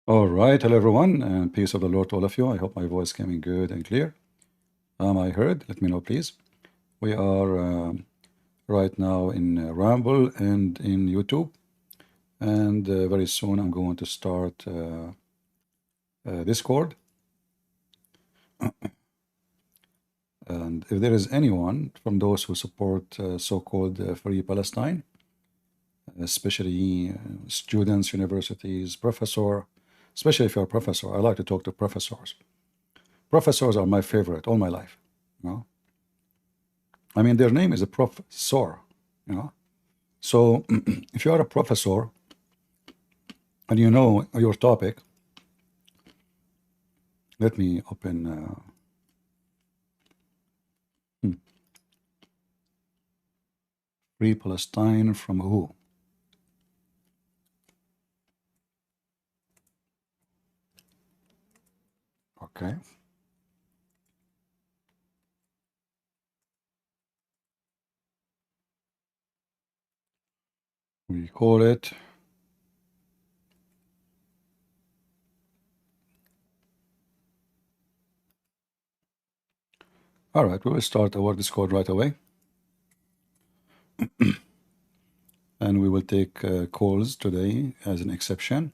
All right, hello everyone, and peace of the Lord to all of you. I hope my voice coming good and clear. Am I heard? Let me know, please. We are right now in Rumble and in YouTube, and very soon I'm going to start Discord. And if there is anyone from those who support so-called Free Palestine, especially students, universities, professor, especially if you're a professor, I like to talk to professors. Professors are my favorite all my life. You know? I mean, their name is a professor, you know. So if you are a professor and you know your topic, let me open Free Palestine from who? Okay. We call it all right. We will start our Discord right away, and we will take calls today as an exception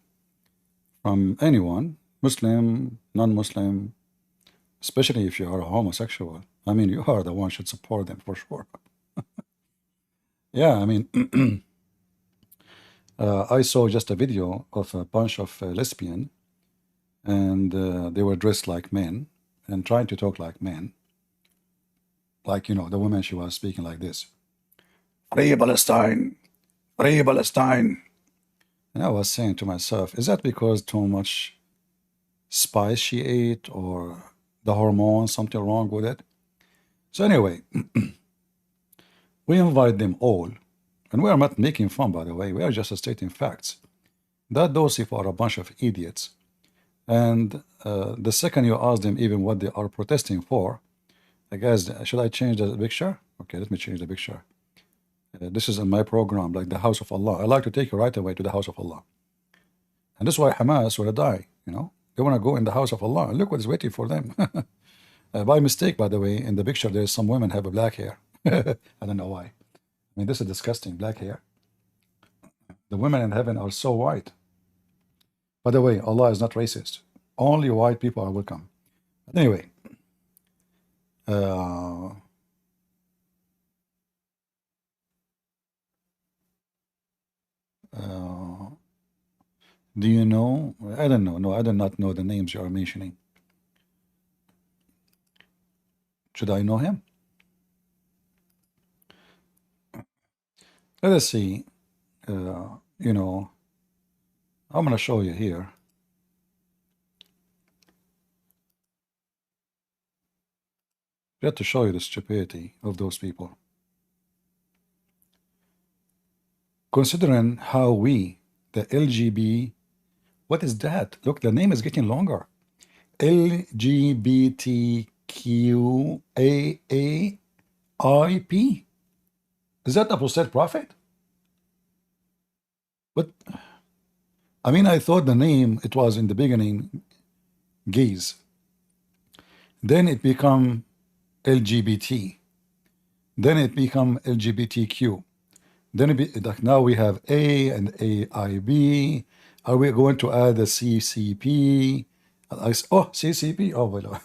from anyone, Muslim, non-Muslim, especially if you are a homosexual. I mean, you are the one should support them for sure. Yeah, I mean, I saw just a video of a bunch of lesbian, and they were dressed like men and trying to talk like men. Like, you know, the woman, she was speaking like this. Free Palestine, free Palestine. And I was saying to myself, is that because too much spice she ate or the hormones, something wrong with it? So anyway, we invite them all, and we are not making fun, by the way. We are just stating facts. That those people are a bunch of idiots. And the second you ask them even what they are protesting for, I guess, should I change the picture? Okay, let me change the picture. This is in my program, like the house of Allah. I like to take you right away to the house of Allah. And this is why Hamas will die, you know. They want to go in the house of Allah. And look what is waiting for them. By mistake, by the way, in the picture, there's some women have a black hair. I don't know why. I mean, this is disgusting, black hair. The women in heaven are so white. By the way, Allah is not racist. Only white people are welcome. But anyway, uh, uh, do you know? I don't know. No, I do not know the names you are mentioning. Should I know him? Let us see. You know, I'm going to show you here. Just to show you the stupidity of those people. Considering how we, the LGB, what is that? Look, the name is getting longer. LGBTQAAIP. Is that apostate prophet? But I mean, I thought the name, it was in the beginning gays. Then it become LGBT. Then it become LGBTQ. Then it be, like now we have A and AIB. Are we going to add a CCP? Oh, CCP. Oh, well.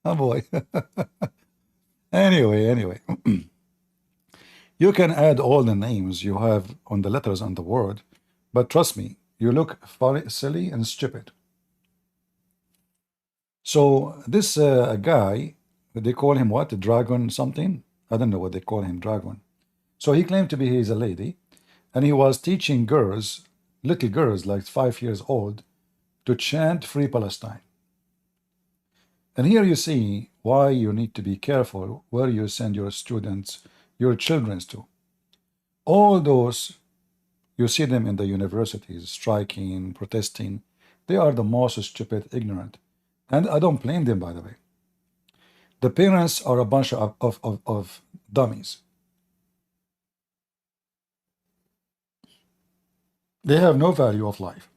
Oh boy. Anyway. You can add all the names you have on the letters on the word, but trust me, you look funny, silly, and stupid. So this guy, they call him what? Dragon something? I don't know what they call him, Dragon. So he claimed to be he's a lady, and he was teaching girls, little girls like 5 years old, to chant Free Palestine. And here you see why you need to be careful where you send your students, your children to. All those, you see them in the universities, striking, protesting. They are the most stupid, ignorant. And I don't blame them, by the way. The parents are a bunch of dummies. They have no value of life,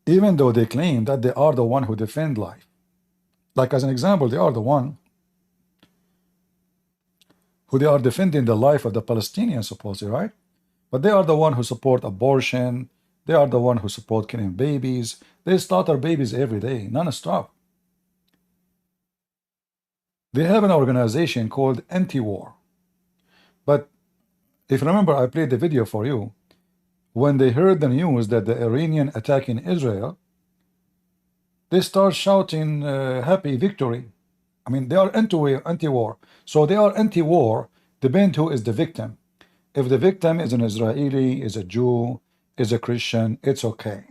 even though they claim that they are the one who defend life. Like as an example, they are the one who they are defending the life of the Palestinians, supposedly, right? But they are the one who support abortion. They are the one who support killing babies. They slaughter babies every day, non-stop. They have an organization called anti-war. But if you remember, I played the video for you. When they heard the news that the Iranian attacking Israel, they start shouting happy victory. I mean, they are anti-war. So they are anti-war, depend who is the victim. If the victim is an Israeli, is a Jew, is a Christian, it's okay.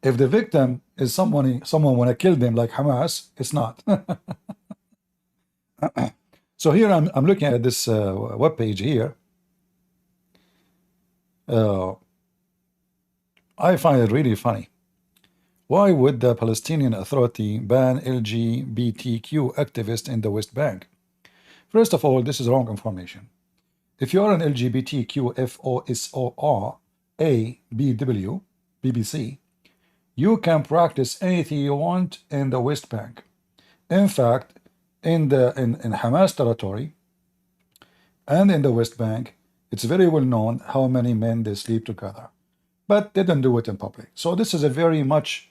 If the victim is someone want to kill them like Hamas, it's not. So here I'm looking at this web page here. I find it really funny. Why would the Palestinian Authority ban LGBTQ activists in the West Bank? First of all, this is wrong information. If you are an LGBTQFOSORABW, BBC, you can practice anything you want in the West Bank. In fact, in Hamas territory and in the West Bank, it's very well known how many men they sleep together, but they don't do it in public. So this is a very like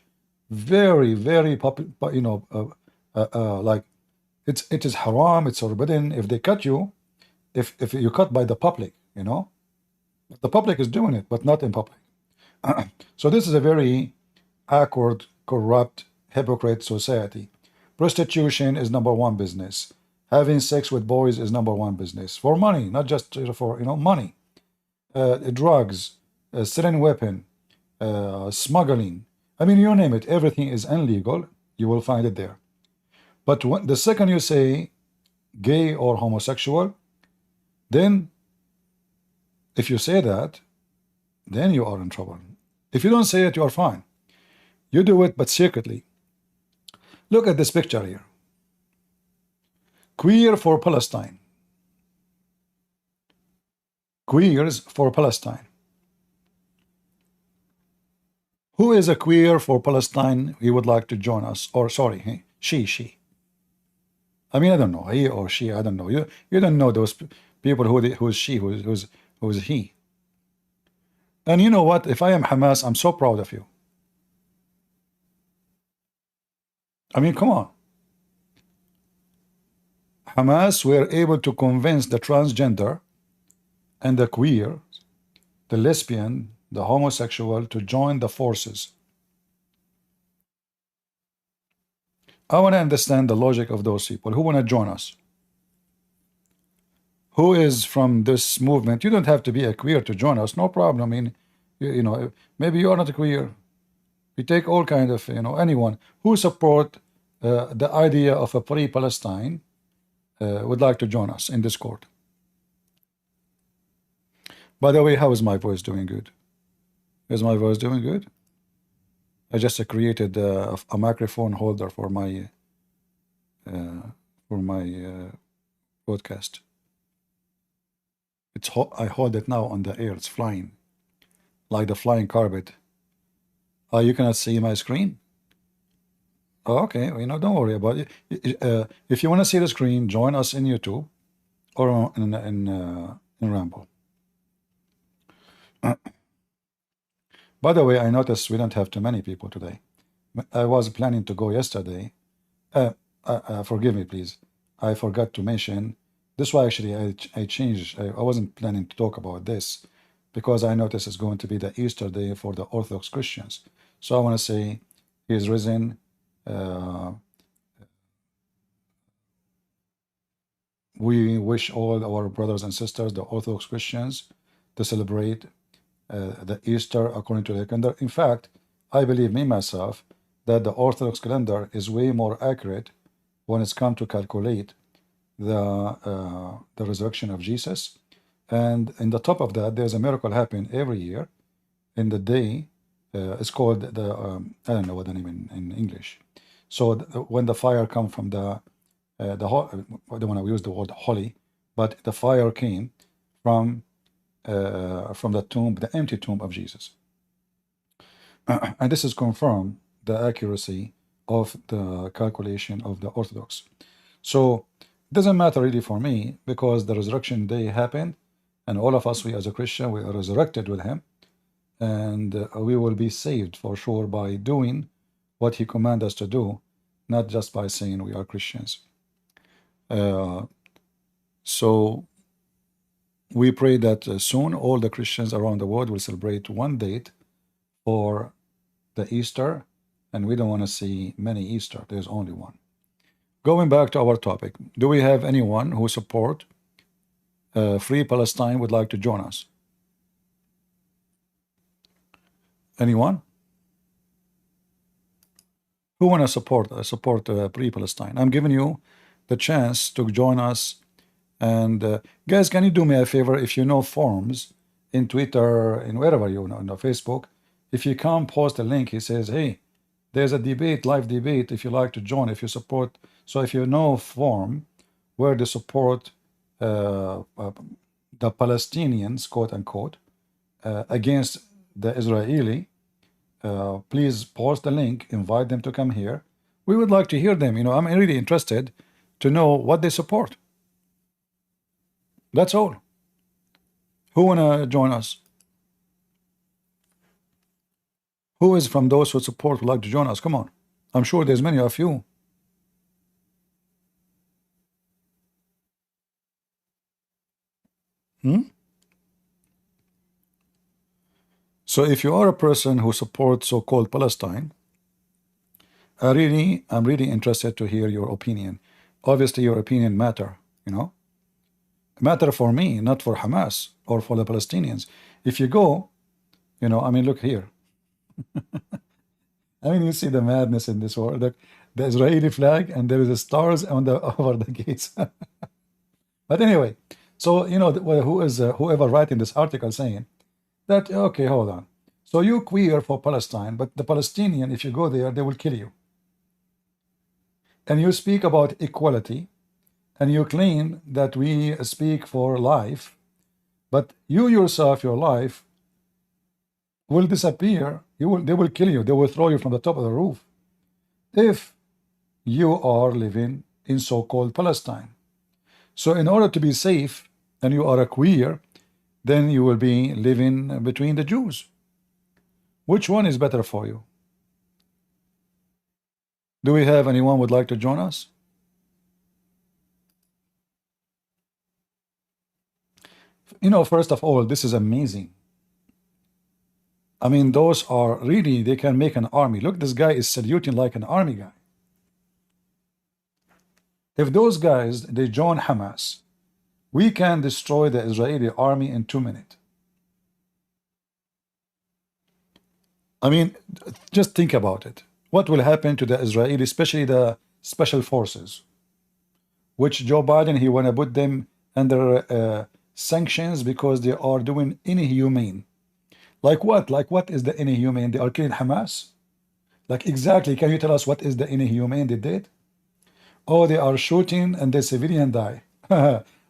it is haram. It's forbidden. If they cut you, if you cut by the public, the public is doing it, but not in public. So this is a very awkward, corrupt, hypocrite society. Prostitution is #1 business. Having sex with boys is #1 business for money, not just for money. Drugs, selling weapon, smuggling. I mean, you name it. Everything is illegal. You will find it there. But the second you say gay or homosexual, then if you say that, then you are in trouble. If you don't say it, you are fine. You do it, but secretly. Look at this picture here. Queer for Palestine. Queers for Palestine. Who is a queer for Palestine? He would like to join us. Or sorry, she. I mean, I don't know, he or she. I don't know. You don't know those people who's she, who's he. And you know what? If I am Hamas, I'm so proud of you. I mean, come on. Hamas were able to convince the transgender and the queer, the lesbian, the homosexual to join the forces. I want to understand the logic of those people who want to join us. Who is from this movement? You don't have to be a queer to join us, no problem. I mean, maybe you are not a queer. We take all kind of, anyone who support the idea of a free Palestine would like to join us in Discord. By the way, how is my voice doing? Good. Is my voice doing good? I just created a microphone holder for my podcast. I hold it now on the air. It's flying like the flying carpet. You cannot see my screen. Oh, okay, don't worry about it. If you want to see the screen, join us in YouTube or in Rambo. By the way, I noticed we don't have too many people today. I was planning to go yesterday. Forgive me, please. I forgot to mention. This was actually I changed. I wasn't planning to talk about this because I noticed it's going to be the Easter day for the Orthodox Christians. So I want to say He is risen. We wish all our brothers and sisters, the Orthodox Christians, to celebrate the Easter according to the calendar. In fact, I believe myself that the Orthodox calendar is way more accurate when it's come to calculate the resurrection of Jesus. And in the top of that, there's a miracle happening every year in the day. It's called the I don't know what the name in English. So when the fire come from I don't want to use the word holy, but the fire came from from the tomb, the empty tomb of Jesus. And this is confirmed the accuracy of the calculation of the Orthodox. So it doesn't matter really for me, because the resurrection day happened, and all of us, we as a Christian, we are resurrected with him, and we will be saved for sure by doing what he commanded us to do, not just by saying we are Christians. So we pray that soon all the Christians around the world will celebrate one date for the Easter, and we don't want to see many Easter. There's only one. Going back to our topic, do we have anyone who support Free Palestine would like to join us? Anyone? Who want to support Free Palestine? I'm giving you the chance to join us. And guys, can you do me a favor? If you know forums in Twitter, in wherever you know, in the Facebook, if you come post a link, he says, hey, there's a debate, live debate, if you like to join, if you support. So if you know forum where they support the Palestinians, quote unquote, against the Israeli, please post the link, invite them to come here. We would like to hear them. You know, I'm really interested to know what they support. That's all. Who wanna join us? Who is from those who support would like to join us? Come on. I'm sure there's many of you. So if you are a person who supports so-called Palestine, I'm really interested to hear your opinion. Obviously, your opinion matter, you know. Matter for me, not for Hamas or for the Palestinians. If you go, you know, I mean, look here. I mean, you see the madness in this world. The Israeli flag, and there is a stars on the over the gates. But anyway, so you know, who is whoever writing this article saying that, okay, hold on. So you queer for Palestine, but the Palestinian, if you go there, they will kill you. And you speak about equality, and you claim that we speak for life, but you yourself, your life will disappear. They will kill you. They will throw you from the top of the roof if you are living in so-called Palestine. So in order to be safe, and you are a queer, then you will be living between the Jews. Which one is better for you? Do we have anyone would like to join us? You know, first of all, this is amazing. I mean, those are really, they can make an army. Look, this guy is saluting like an army guy. If those guys, they join Hamas, we can destroy the Israeli army in 2 minutes. I mean, just think about it. What will happen to the Israeli, especially the special forces, which Joe Biden, he want to put them under sanctions because they are doing inhumane. Like what? Like what is the inhumane? They are killing Hamas? Like exactly, can you tell us what is the inhumane they did? Oh, they are shooting and the civilian die.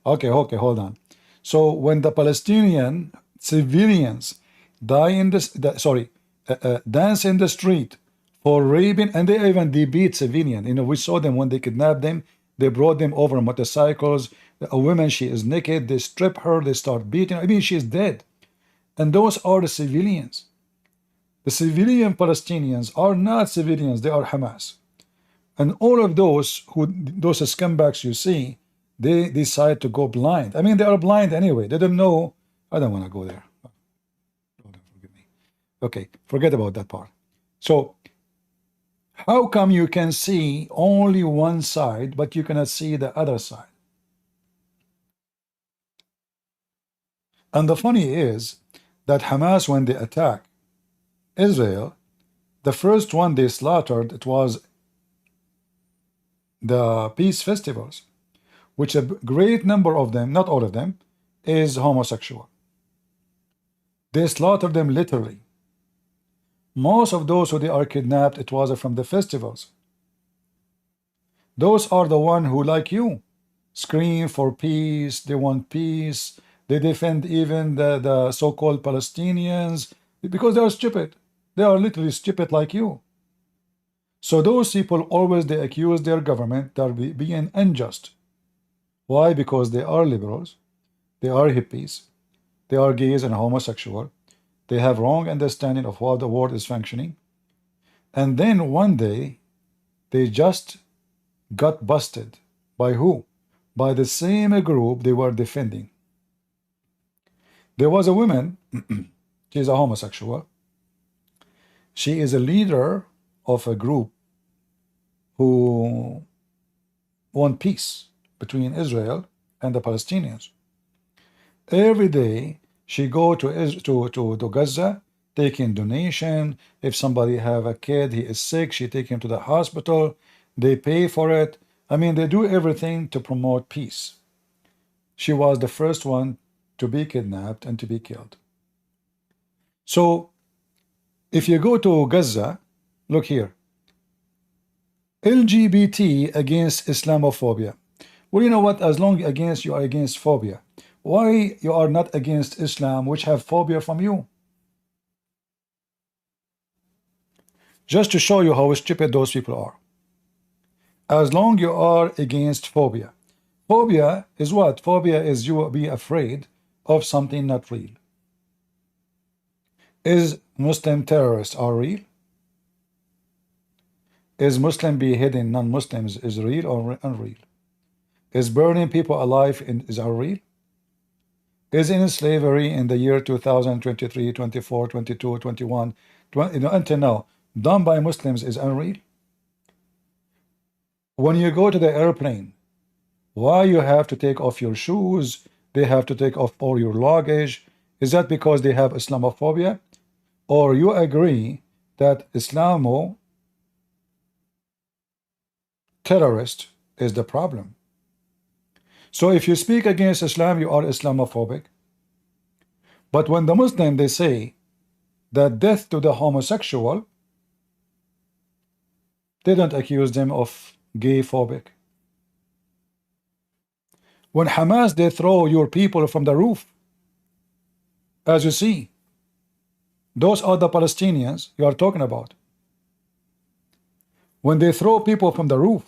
Okay, hold on. So when the Palestinian civilians die in this, dance in the street for raping, and they beat civilian. You know, we saw them when they kidnapped them. They brought them over motorcycles. A woman, she is naked. They strip her. They start beating. I mean, she is dead. And those are the civilians. The civilian Palestinians are not civilians. They are Hamas. And all of those scumbags you see, they decide to go blind. I mean, they are blind anyway. They don't know. I don't want to go there. Lord, forgive me. Okay, forget about that part. So, how come you can see only one side, but you cannot see the other side? And the funny is that Hamas, when they attack Israel, the first one they slaughtered, it was the peace festivals, which a great number of them, not all of them, is homosexual. They slaughtered them literally. Most of those who they are kidnapped, it was from the festivals. Those are the one who, like you, scream for peace. They want peace. They defend even the so-called Palestinians because they are stupid. They are literally stupid like you. So those people always they accuse their government that are being unjust. Why? Because they are liberals, they are hippies, they are gays and homosexual. They have wrong understanding of how the world is functioning. And then one day they just got busted. By who? By the same group they were defending. There was a woman, she's a homosexual. She is a leader of a group who want peace between Israel and the Palestinians. Every day she go to Gaza, taking donation. If somebody have a kid, he is sick, she take him to the hospital. They pay for it. I mean, they do everything to promote peace. She was the first one to be kidnapped and to be killed. So if you go to Gaza, look here. LGBT against Islamophobia. Well, you know what? As long as you are against phobia, why you are not against Islam, which have phobia from you? Just to show you how stupid those people are. As long you are against phobia. Phobia is what? Phobia is you be afraid of something not real. Is Muslim terrorists are real? Is Muslim beheading non-Muslims is real or unreal? Is burning people alive is real? Is in slavery in the year 2023, 24, 22, 21, 20, until now, done by Muslims is unreal? When you go to the airplane, why you have to take off your shoes? They have to take off all your luggage. Is that because they have Islamophobia? Or you agree that Islamo terrorist is the problem? So if you speak against Islam, you are Islamophobic. But when the Muslim, they say that death to the homosexual, they don't accuse them of gay phobic. When Hamas, they throw your people from the roof, as you see, those are the Palestinians you are talking about. When they throw people from the roof,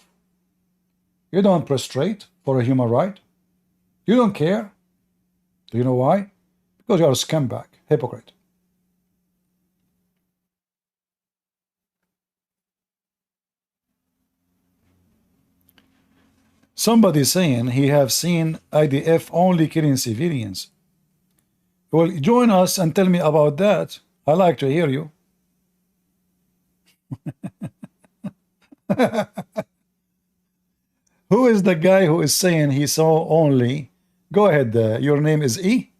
you don't prostrate for a human right. You don't care. Do you know why? Because you are a scumbag, hypocrite. Somebody saying he have seen IDF only killing civilians. Well, join us and tell me about that. I like to hear you. Who is the guy who is saying he saw only? Go ahead. Your name is E?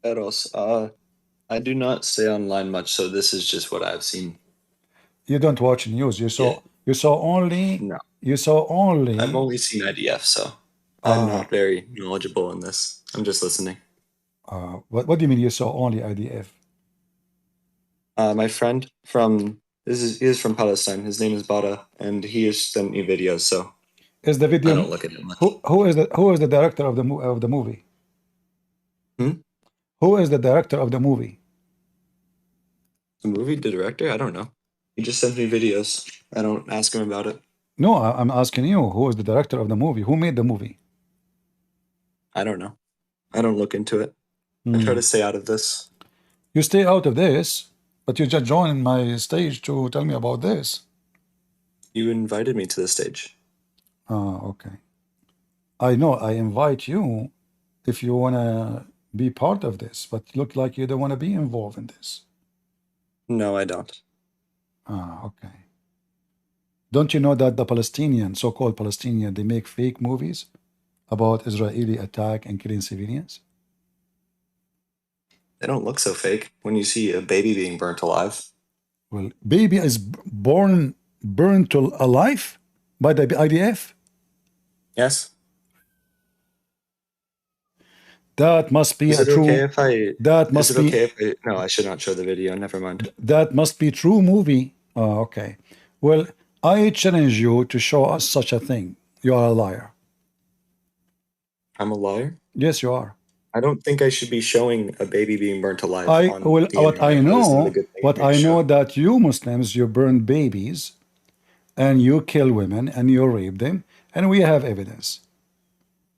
Eros, I do not stay online much, so this is just what I've seen. You don't watch news. You saw Yeah. you saw only No, you saw only I've only seen IDF, so I'm not very knowledgeable in this. I'm just listening. what do you mean you saw only IDF? My friend from he is from Palestine. His name is Bada, and he has sent me videos, so Is the I video don't look at it much. who is the director of the movie? Hmm? Who is the director of the movie? The movie, the director? I don't know. He just sends me videos. I don't ask him about it. No, I'm asking you, who is the director of the movie? Who made the movie? I don't know. I don't look into it. I try to stay out of this. You stay out of this, but you just joined my stage to tell me about this. You invited me to the stage. Okay. I know I invite you if you want to be part of this, but look like you don't want to be involved in this. No, I don't. Okay. Don't you know that the Palestinian, so-called Palestinian, they make fake movies about Israeli attack and killing civilians? They don't look so fake when you see a baby being burnt alive. Well, baby is burned to alive by the IDF. Yes. That must be Is a it okay true. if I? That Is must it be. okay if I? No, I should not show the video. Never mind. That must be true movie. Oh, okay. Well, I challenge you to show us such a thing. You are a liar. I'm a liar. Yes, you are. I don't think I should be showing a baby being burnt alive I on will. the internet. That is not a good thing for What me to I know show. that you Muslims, you burn babies and you kill women and you rape them, and we have evidence.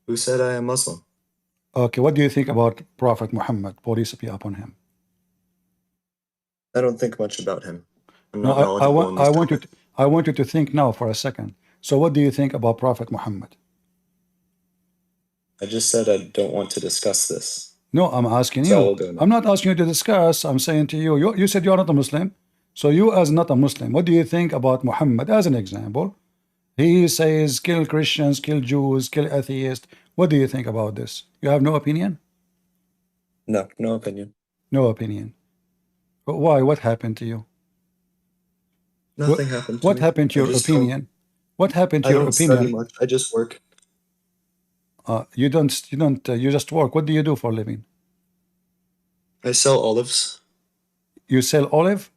Who said I am Muslim? Okay, what do you think about Prophet Muhammad, peace be upon him? I don't think much about him. I'm No, not knowledgeable in this topic. I want you to think now for a second. So, what do you think about Prophet Muhammad? I just said I don't want to discuss this. No, I'm asking So I you. will go I'm now. not asking you to discuss. I'm saying to you, you said you're not a Muslim. So, you as not a Muslim, what do you think about Muhammad as an example? He says, kill Christians, kill Jews, kill atheists. What do you think about this? You have no opinion? No, no opinion. No opinion. But why? What happened to you? Nothing happened to What me. happened to I your just don't. opinion? What happened to I your don't study opinion? much. I just work. You just work. What do you do for a living? I sell olives. You sell olive?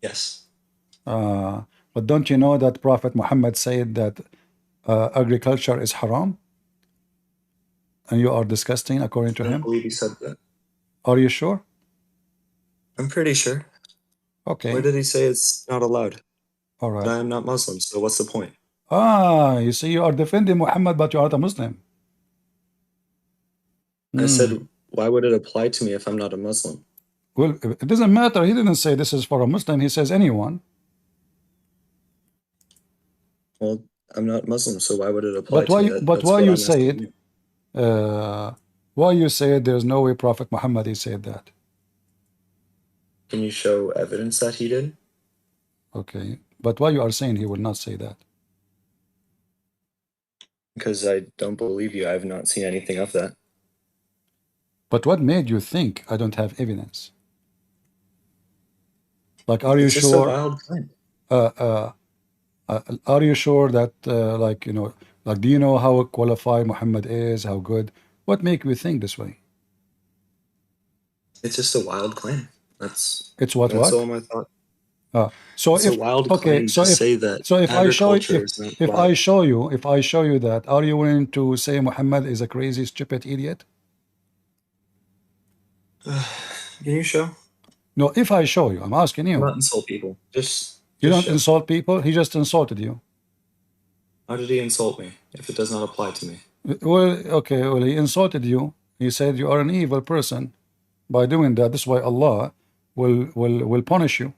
Yes. But don't you know that Prophet Muhammad said that agriculture is haram? And you are disgusting according to I don't him? believe he said that. Are you sure? I'm pretty sure. Where Okay. did he say it's not allowed? All But right. I am not Muslim, so what's the point? You see, you are defending Muhammad, but you are not a Muslim. I Hmm. said, why would it apply to me if I'm not a Muslim? Well, it doesn't matter. He didn't say this is for a Muslim. He says anyone. Well, I'm not Muslim, so why would it apply to me? But That's why what you I'm say asking it? you. Why you say it? There's no way Prophet Muhammad he said that. Can you show evidence that he did? Okay. But why you are saying he will not say that? Because I don't believe you. I have not seen anything of that. But what made you think I don't have evidence? Like, are you It's just a sure? wild claim. Uh, uh, are you sure that, like, like, do you know how qualified Muhammad is? How good? What make you think this way? It's just a wild claim. That's It's what that's what? all my thought. So It's a if wild okay, claim to say that if I show agriculture is not if allowed. I show you that, are you willing to say Muhammad is a crazy, stupid idiot? Can you show? No, if I show you, I'm asking Do you. not insult people. You Just don't show. insult people. He just insulted you. How did he insult me if it does not apply to me? Well, okay, well, he insulted you. He said you are an evil person by doing that. That's why Allah will punish you.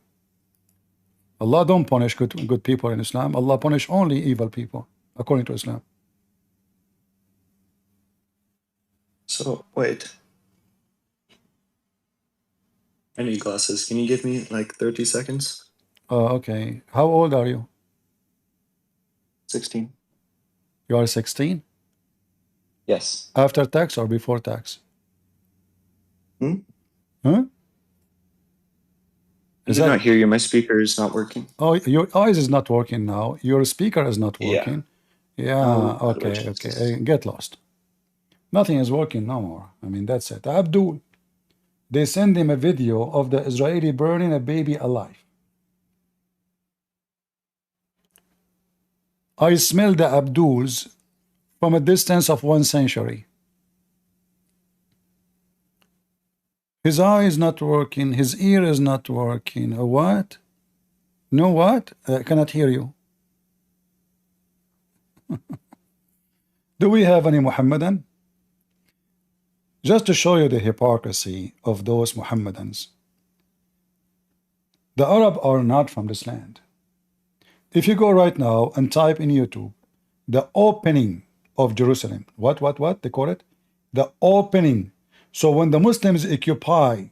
Allah don't punish good people in Islam. Allah punish only evil people according to Islam. So wait. I need glasses. Can you give me like 30 seconds? Okay. How old are you? 16. You are 16? Yes. After tax or before tax? Hmm? Huh? I Is did that not hear you. My speaker is not working. Oh, your eyes is not working now. Your speaker is not Yeah. working. Yeah, How do I okay, change okay. this? Get lost. Nothing is working no more. I mean, that's it. Abdul, they send him a video of the Israeli burning a baby alive. I smell the Abduls from a distance of 1 century. His eye is not working. His ear is not working. A what? No what? I cannot hear you. Do we have any Muhammadan? Just to show you the hypocrisy of those Muhammadans. The Arab are not from this land. If you go right now and type in YouTube, the opening of Jerusalem, what? They call it? The opening. So when the Muslims occupy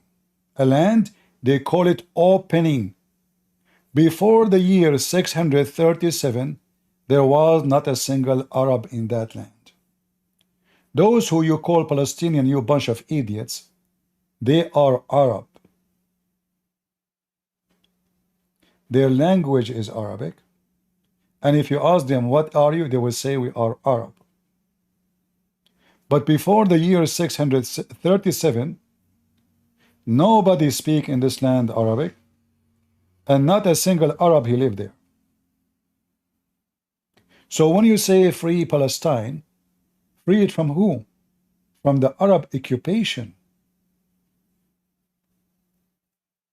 a land, they call it opening. Before the year 637, there was not a single Arab in that land. Those who you call Palestinian, you bunch of idiots, they are Arab. Their language is Arabic. And if you ask them, what are you? They will say, we are Arab. But before the year 637, nobody speak in this land Arabic, and not a single Arab he lived there. So when you say free Palestine, free it from who? from the Arab occupation.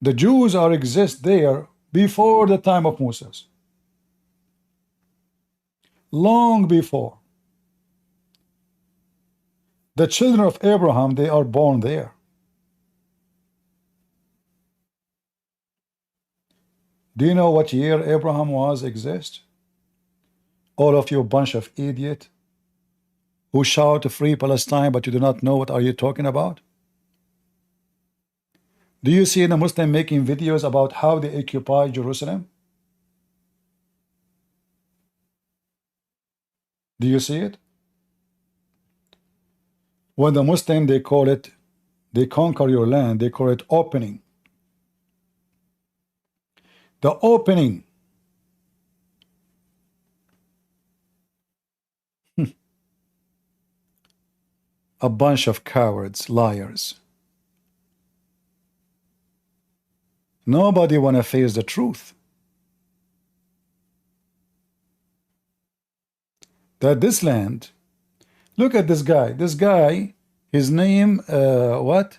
The Jews exist there before the time of Moses, long before. The children of Abraham, they are born there. Do you know what year Abraham exist? All of you bunch of idiots who shout to free Palestine, but you do not know what are you talking about? Do you see the Muslim making videos about how they occupy Jerusalem? Do you see it? When the Muslim, they call it, they conquer your land, they call it opening. The opening. A bunch of cowards, liars. Nobody want to face the truth. That this land, look at this guy. This guy, his name, what?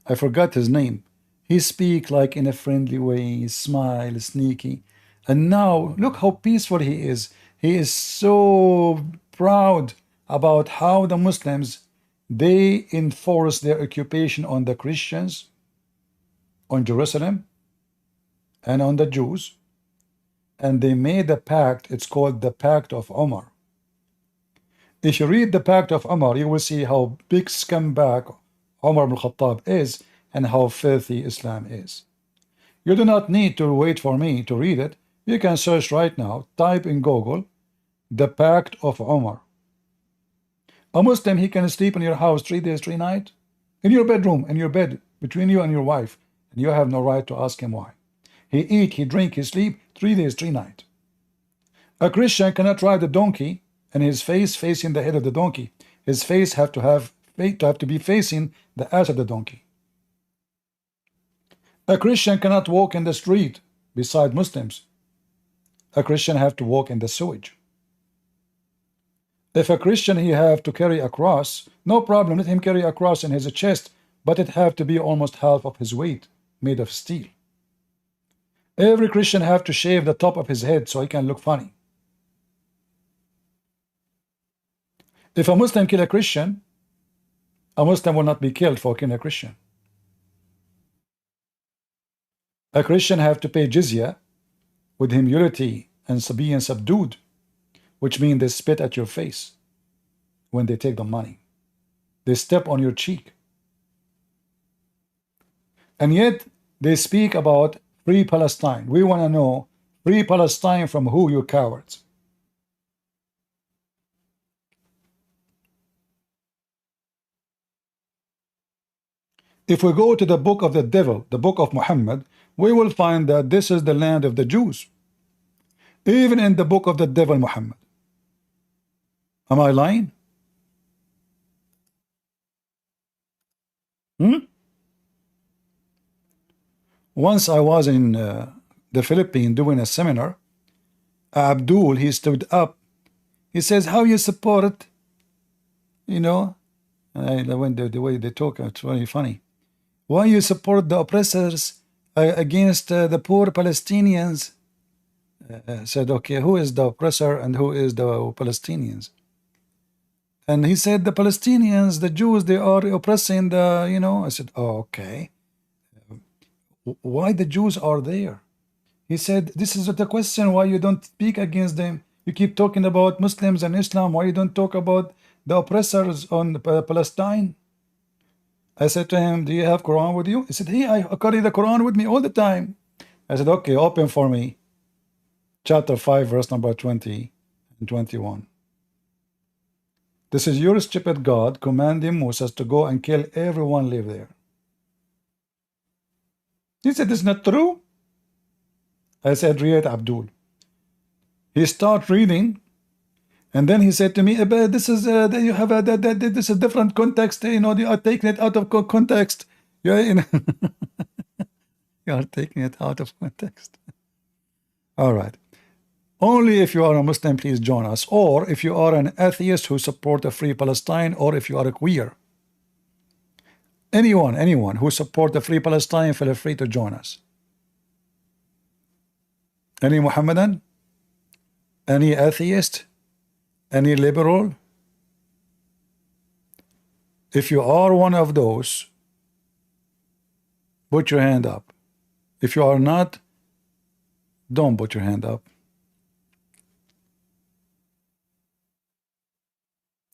I forgot his name. He speak like in a friendly way, smile, sneaky. And now, look how peaceful he is. He is so proud about how the Muslims, they enforce their occupation on the Christians, on Jerusalem, and on the Jews. And they made a pact, it's called the Pact of Omar. If you read the Pact of Omar, you will see how big scumbag Omar ibn Khattab is and how filthy Islam is. You do not need to wait for me to read it. You can search right now, type in Google, the Pact of Omar. A Muslim, he can sleep in your house 3 days, 3 nights, in your bedroom, in your bed, between you and your wife, and you have no right to ask him why. He eat, he drink, he sleep 3 days, 3 nights. A Christian cannot ride a donkey and his face facing the head of the donkey. His face have to be facing the ass of the donkey. A Christian cannot walk in the street beside Muslims. A Christian have to walk in the sewage. If a Christian he have to carry a cross, no problem, let him carry a cross in his chest, but it have to be almost half of his weight, made of steel. Every Christian have to shave the top of his head so he can look funny. If a Muslim kill a Christian, a Muslim will not be killed for killing a Christian. A Christian have to pay jizya with humility and being subdued, which means they spit at your face when they take the money. They step on your cheek. And yet they speak about free Palestine. We want to know, free Palestine from who, you cowards? If we go to the book of the devil, the book of Muhammad, we will find that this is the land of the Jews. Even in the book of the devil Muhammad. Am I lying? Once I was in the Philippines doing a seminar. Abdul, he stood up. He says, how you support, you know, when the way they talk, it's very funny. Why you support the oppressors against the poor Palestinians? Said, okay, who is the oppressor and who is the Palestinians? And he said, the Palestinians, the Jews, they are oppressing the, you know. I said, oh, okay. Why the Jews are there? He said, this is the question, why you don't speak against them. You keep talking about Muslims and Islam. Why you don't talk about the oppressors on Palestine? I said to him, do you have Quran with you? He said, hey, I carry the Quran with me all the time. I said, okay, open for me. Chapter 5, verse number 20 and 21. This is your stupid God commanding Moses to go and kill everyone live there. He said, it's not true. I said, read Abdul. He started reading, and then he said to me, but this is you have this is different context. You know, they are taking it out of context. Yeah, you know, you are taking it out of context. All right. Only if you are a Muslim, please join us. Or if you are an atheist who support a free Palestine, or if you are a queer. Anyone who support a free Palestine, feel free to join us. Any Muhammadan? Any atheist? Any liberal? If you are one of those, put your hand up. If you are not, don't put your hand up.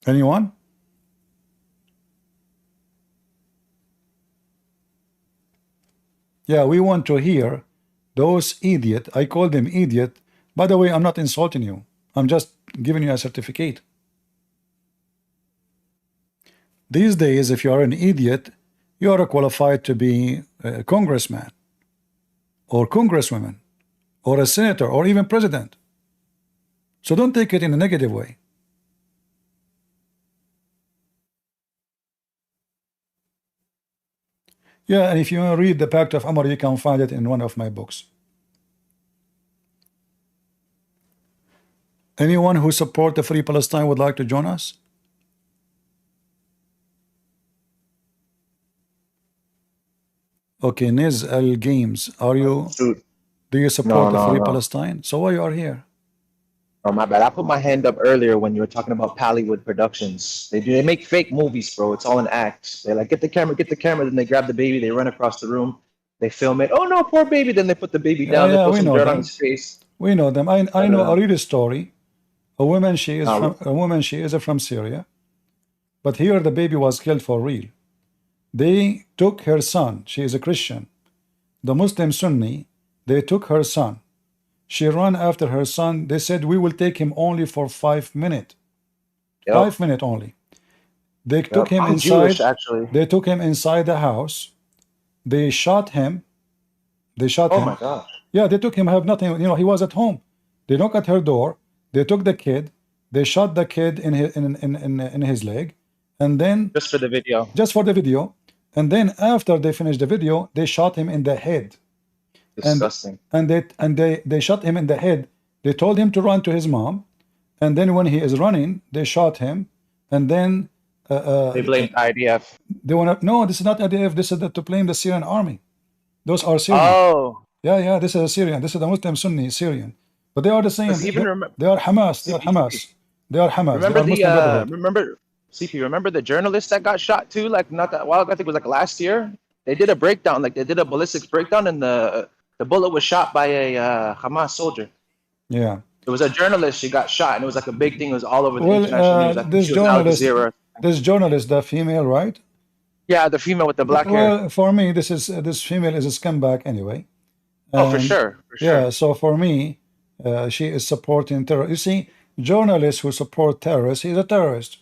Anyone? Yeah, we want to hear those idiot. I call them idiot. By the way, I'm not insulting you. I'm just giving you a certificate. These days, if you are an idiot, you are qualified to be a congressman or congresswoman or a senator or even president. So don't take it in a negative way. Yeah, and if you read the Pact of Amr, you can find it in one of my books. Anyone who support the Free Palestine would like to join us? Okay, Niz Al Games, are you? Shoot. Do you support the No, Free no. Palestine? So why you are here? Oh, my bad. I put my hand up earlier when you were talking about Pallywood Productions. They make fake movies, bro. It's all an act. They're like, get the camera, get the camera. Then they grab the baby, they run across the room, they film it. Oh no, poor baby. Then they put the baby Yeah, down, they yeah, put we some know dirt on them. his face. We know them. I know a real story. A woman, she is No. from Syria, but here the baby was killed for real. They took her son. She is a Christian. The Muslim Sunni, they took her son. She ran after her son. They said, we will take him only for 5 minutes. Yep. 5 minutes only. They took him I'm inside. Jewish, actually. They took him inside the house. They shot him. They shot him. Oh my gosh. Yeah, they took him. Have nothing. You know, he was at home. They knocked at her door. They took the kid. They shot the kid in his leg, and then Just for the video. just for the video. And then after they finished the video, they shot him in the head. Disgusting. And they shot him in the head. They told him to run to his mom, and then when he is running, they shot him, and then They blamed IDF. they want to. No, this is not IDF. This is to blame the Syrian army. Those are Syrian. Oh. Yeah, this is a Syrian. This is the Muslim Sunni Syrian, but they are the same. Even remember, They are Hamas. They are Hamas. They are Hamas. remember They are Muslim Brotherhood. remember CP, remember the journalist that got shot too, like not that while ago, I think it was like last year. They did a breakdown, like they did a ballistics breakdown, and the bullet was shot by a Hamas soldier. Yeah. It was a journalist. She got shot, and it was like a big thing. It was all over the international news. I think this she was Al Jazeera. journalist, the female, right? Yeah, the female with the black hair. Well, for me, this female is a scumbag anyway. Oh, for And, sure, for sure. Yeah, so for me, she is supporting terror. You see, journalists who support terrorists, he's a terrorist.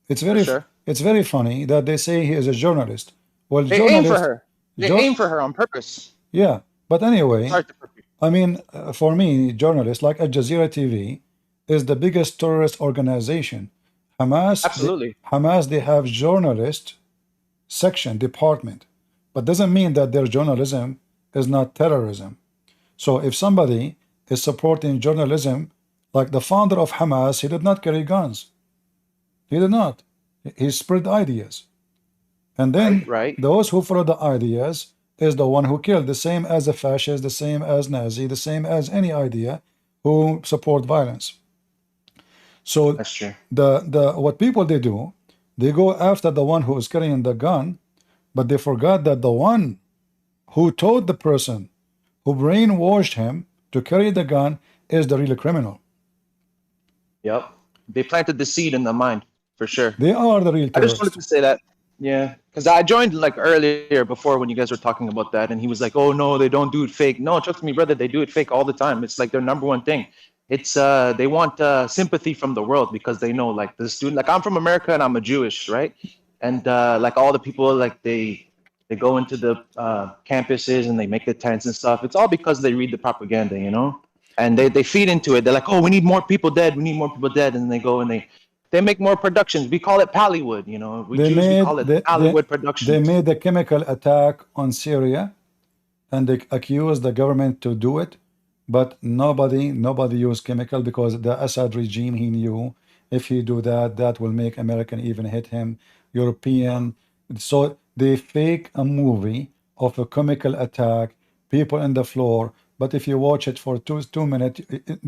It's very, sure. it's very funny that they say he is a journalist. Well, They aim for journalists, her. They aim for her on purpose. yeah. But anyway, Sorry to put you. I mean, for me, journalists like Al Jazeera TV is the biggest terrorist organization. Hamas, Absolutely. Hamas, they have journalist section, department, but doesn't mean that their journalism is not terrorism. So if somebody is supporting journalism, like the founder of Hamas, he did not carry guns. He did not. He spread ideas. And then Right. those who follow the ideas is the one who killed, the same as a fascist, the same as Nazi, the same as any idea who support violence. So That's true. what people they do, they go after the one who is carrying the gun, but they forgot that the one who told the person, who brainwashed him to carry the gun, is the real criminal. Yep. They planted the seed in the mind, for sure. They are the real I terrorists. just wanted to say that. Yeah. Because I joined like earlier before when you guys were talking about that, and he was like, oh, no, they don't do it fake. No, trust me, brother, they do it fake all the time. It's like their number one thing. It's they want sympathy from the world because they know like the student, like I'm from America and I'm a Jewish, right? And like all the people, like they go into the campuses and they make the tents and stuff. It's all because they read the propaganda, you know? And they feed into it. They're like, oh, we need more people dead. We need more people dead. And they go and they make more productions. We call it Pallywood, you know. We call it Pallywood Productions. They made a chemical attack on Syria, and they accused the government to do it. but nobody used chemical because the Assad regime, he knew if he do that, that will make American even hit him, European. So they fake a movie of a chemical attack, people in the floor. But if you watch it for two minutes,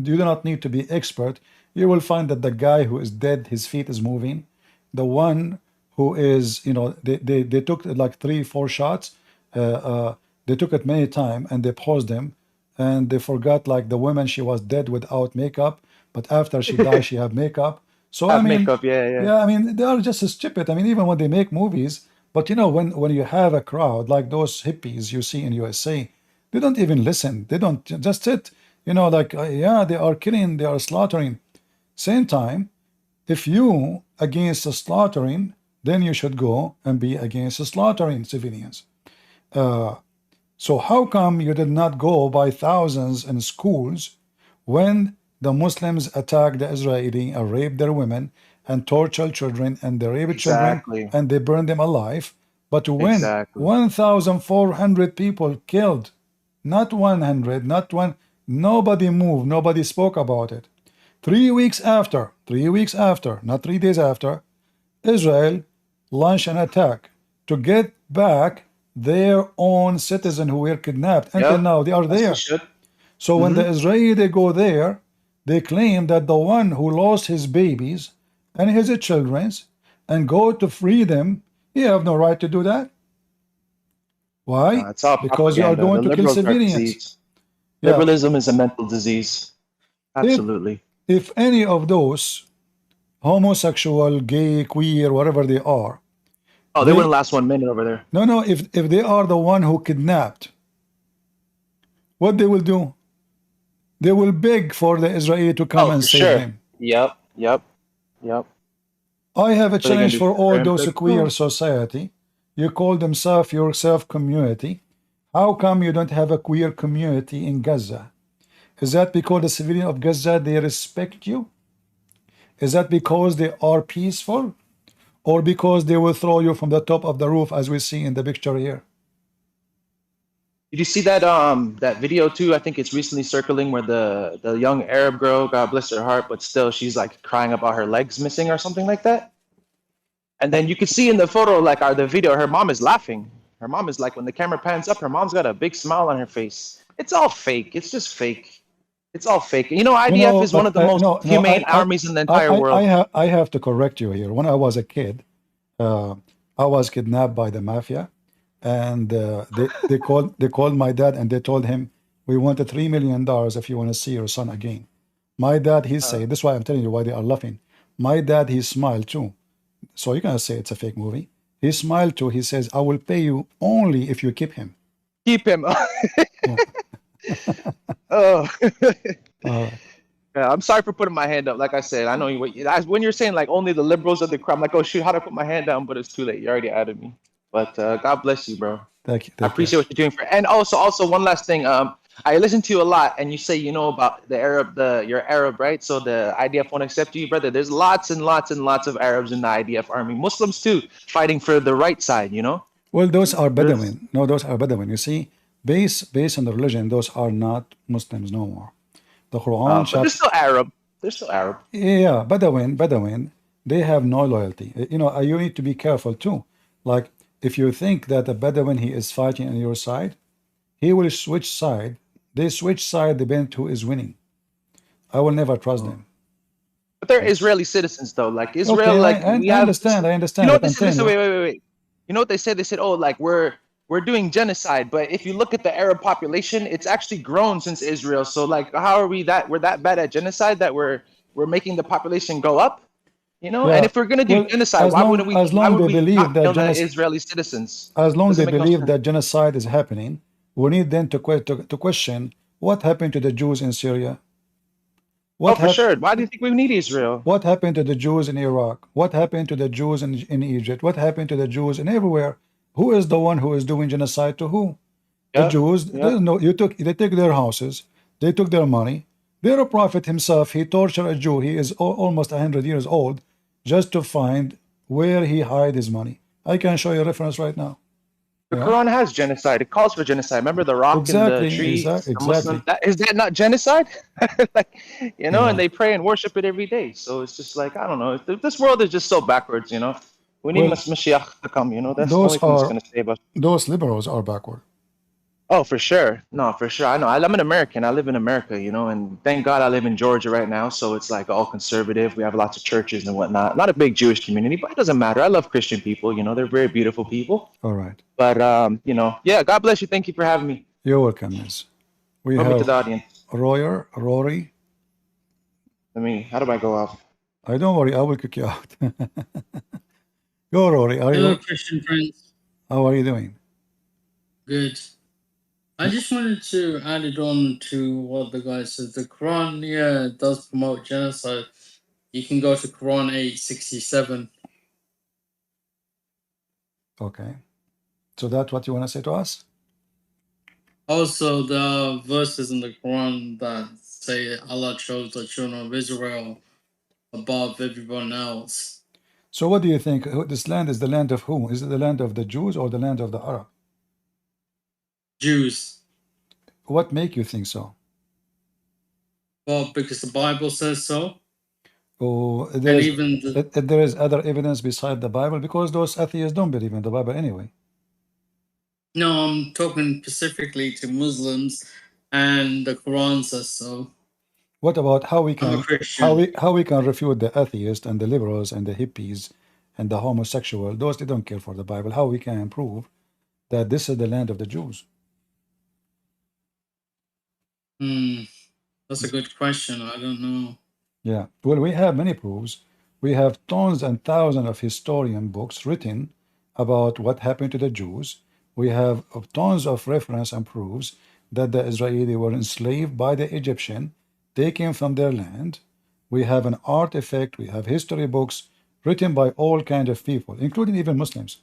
you do not need to be expert. You will find that the guy who is dead, his feet is moving. The one who is, they took like 3 4 shots. They took it many times and they paused him, and they forgot like the woman, she was dead without makeup, but after she died she had makeup. So I Have mean, makeup, yeah, yeah. yeah, I mean they are just stupid. I mean, even when they make movies, but when you have a crowd like those hippies you see in USA, they don't even listen. They don't just sit, like yeah, they are killing, they are slaughtering. Same time, if you against the slaughtering, then you should go and be against the slaughtering civilians. So how come you did not go by thousands in schools when the Muslims attacked the Israeli and raped their women and tortured children and they raped children Exactly. and they burned them alive? But when Exactly. 1,400 people killed, not 100, not one, nobody moved, nobody spoke about it. 3 weeks after, not 3 days after, Israel launched an attack to get back their own citizens who were kidnapped. Until Yep. now, they are As we there. should. So when the Israeli go there, they claim that the one who lost his babies and his children's and go to free them, you have no right to do that. Why? It's all Because you are propaganda. going The to kill liberals are civilians. disease. Yeah. Liberalism is a mental disease. Absolutely. If any of those homosexual, gay, queer, whatever they are, Oh, they wouldn't last 1 minute over there. no, if they are the one who kidnapped, what they will do? They will beg for the Israeli to come Oh, and for save sure. them. Yep. I have a What are they gonna challenge do? for all They're those queer cool. society. You call themselves yourself community. How come you don't have a queer community in Gaza? Is that because the civilian of Gaza, they respect you? Is that because they are peaceful? Or because they will throw you from the top of the roof, as we see in the picture here? Did you see that video too? I think it's recently circling where the young Arab girl, God bless her heart, but still she's like crying about her legs missing or something like that. And then you could see in the photo, like the video, her mom is laughing. Her mom is like, when the camera pans up, her mom's got a big smile on her face. It's all fake. It's just fake. It's all fake. IDF is one But of the most no, humane armies in the entire world. I have to correct you here. When I was a kid, I was kidnapped by the mafia, and they called my dad and they told him, we want $3 million if you want to see your son again. My dad, he said, this is why I'm telling you why they are laughing. My dad, he smiled too. So you're gonna say it's a fake movie. He smiled too. He says, I will pay you only if you keep him. Keep him. Yeah. Oh. Uh, Yeah, I'm sorry for putting my hand up. Like I said, I know when you're saying like only the liberals are the crime. I'm like, oh shoot, how do I put my hand down? But it's too late. You already added me. But God bless you, bro. thank you. I appreciate what you're doing for. And also one last thing. I listen to you a lot, and you say about the Arab, you're Arab, right? So the IDF won't accept you, brother. There's lots and lots and lots of Arabs in the IDF army, Muslims too, fighting for the right side. Well, those are Bedouin. No, those are Bedouin. You see, based on the religion, those are not Muslims no more. The Quran But they're still Arab. They're still Arab. yeah, Bedouin, they have no loyalty. You need to be careful too. Like, if you think that a Bedouin, he is fighting on your side, he will switch side. They switch side depending who is winning. I will never trust them. But they're Israeli citizens, though. Like Israel, Okay, like I we have. understand. I understand. You know what But they I'm said? telling Listen, you, wait. You know what they said? They said, oh, like we're doing genocide. But if you look at the Arab population, it's actually grown since Israel. So like, how are we're that bad at genocide that we're making the population go up? And yeah. if we're gonna do Well, genocide, as long they believe not that kill the Israeli citizens? as long Doesn't they make no believe sense. that genocide is happening, we need then to question what happened to the Jews in Syria. Oh, for sure. Why do you think we need Israel? What happened to the Jews in Iraq? What happened to the Jews in Egypt? What happened to the Jews in everywhere? Who is the one who is doing genocide to who? The Jews. Yeah. They took their houses, they took their money. Their prophet himself, he tortured a Jew. He is almost 100 years old, just to find where he hide his money. I can show you a reference right now. The Yeah, Quran has genocide. It calls for genocide. Remember the rock and the exactly, tree, the exactly. Muslim. Is that not genocide? Like, and Yeah. they pray and worship it every day. So it's just like, I don't know. This world is just so backwards. We need Well, Mashiach to come. That's the those only thing that's are going to save us. those liberals are backward. Oh, for sure. No, for sure. I know. I'm an American. I live in America, and thank God I live in Georgia right now. So it's like all conservative. We have lots of churches and whatnot. Not a big Jewish community, but it doesn't matter. I love Christian people. They're very beautiful people. All right. But yeah. God bless you. Thank you for having me. You're welcome, miss. We Love me to have the audience. Rory. How do I go out? I don't worry, I will kick you out. Go, Rory. Hello, Christian friends. How are you doing? Good. I just wanted to add it on to what the guy said. The Quran, yeah, does promote genocide. You can go to Quran 867. Okay. So that's what you want to say to us? Also, there are verses in the Quran that say Allah chose the children of Israel above everyone else. So what do you think? This land is the land of whom? Is it the land of the Jews or the land of the Arab? Jews. What make you think so? Well, because the Bible says so. Oh, And there is, even there is other evidence beside the Bible, because those atheists don't believe in the Bible anyway. no, I'm talking specifically to Muslims, and the Quran says so. What about how we I'm a can Christian. how we can refute the atheists and the liberals and the hippies and the homosexual? Those, they don't care for the Bible. How we can prove that this is the land of the Jews? That's a good question. I don't know. Yeah. Well, we have many proofs. We have tons and thousands of historian books written about what happened to the Jews. We have tons of reference and proofs that the Israeli were enslaved by the Egyptian, taken from their land. We have an artifact. We have history books written by all kinds of people, including even Muslims.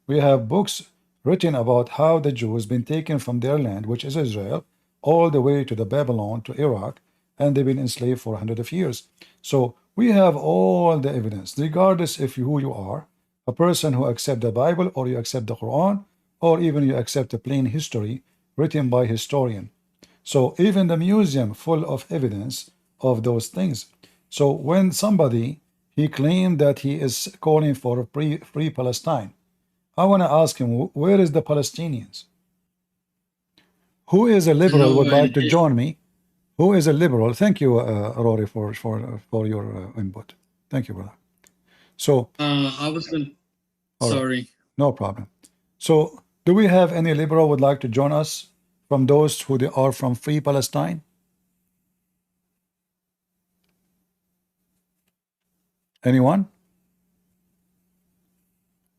We have books written about how the Jews been taken from their land, which is Israel, all the way to the Babylon, to Iraq, and they've been enslaved for hundreds of years. So we have all the evidence, regardless of who you are, a person who accepts the Bible, or you accept the Quran, or even you accept a plain history written by historian. So even the museum full of evidence of those things. So when somebody, he claimed that he is calling for a free Palestine, I want to ask him, where is the Palestinians? Who is a liberal would like to join me? Who is a liberal? Thank you, Rory, for your input. Thank you, brother. So, I was going. Sorry. Right. No problem. So, do we have any liberal would like to join us from those who are from Free Palestine? Anyone?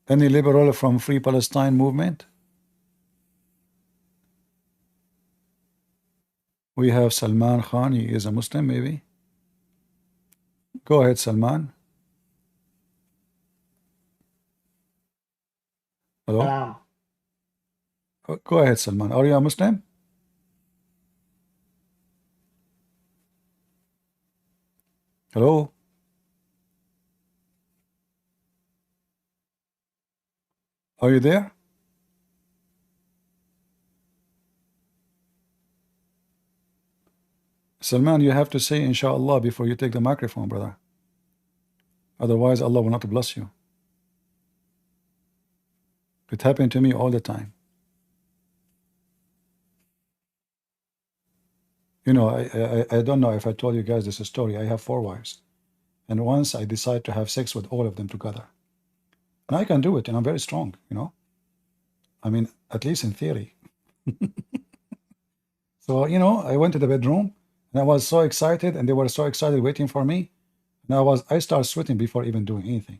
Any liberal from Free Palestine movement? We have Salman Khan. He is a Muslim, maybe. Go ahead, Salman. Hello? Go ahead, Salman. Are you a Muslim? Hello? Are you there? Salman, you have to say inshallah before you take the microphone, brother. Otherwise, Allah will not bless you. It happened to me all the time. I don't know if I told you guys this story. I have 4 wives. And once I decide to have sex with all of them together. And I can do it, and I'm very strong. I mean, at least in theory. So, I went to the bedroom, and I was so excited, and they were so excited waiting for me. And I started sweating before even doing anything.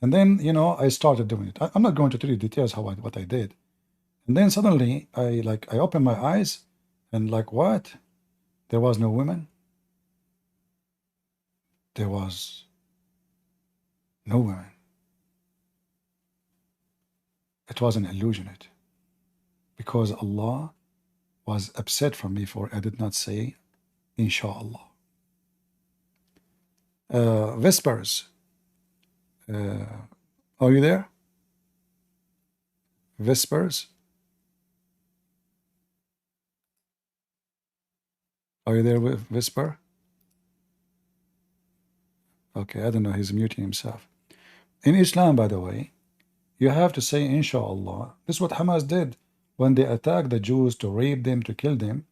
And then, I started doing it. I'm not going to tell you details what I did. And then suddenly, I opened my eyes, and like, what? There was no women. There was no women. It was an illusion. Because Allah was upset for me for I did not say, inshallah. Vespers. Are you there? Whispers? Are you there with Whisper? Okay, I don't know, he's muting himself. In Islam, by the way, you have to say inshallah. This is what Hamas did when they attacked the Jews to rape them, to kill them.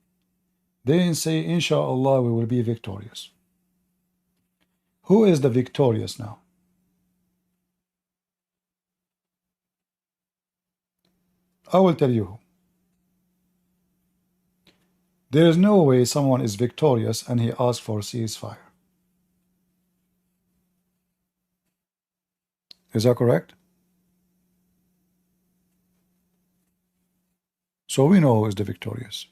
They didn't say inshallah we will be victorious. Who is the victorious now? I will tell you who. There is no way someone is victorious and he asks for ceasefire. Is that correct? So we know who is the victorious.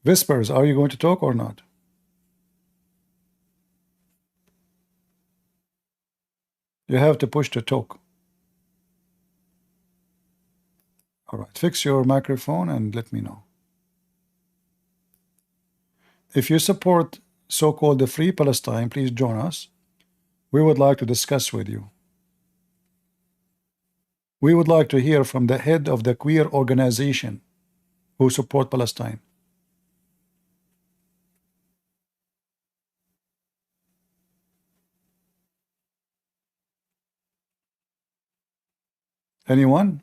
Whispers, are you going to talk or not? You have to push to talk. All right, fix your microphone and let me know. If you support so-called the Free Palestine, please join us. We would like to discuss with you. We would like to hear from the head of the queer organization who support Palestine. Anyone?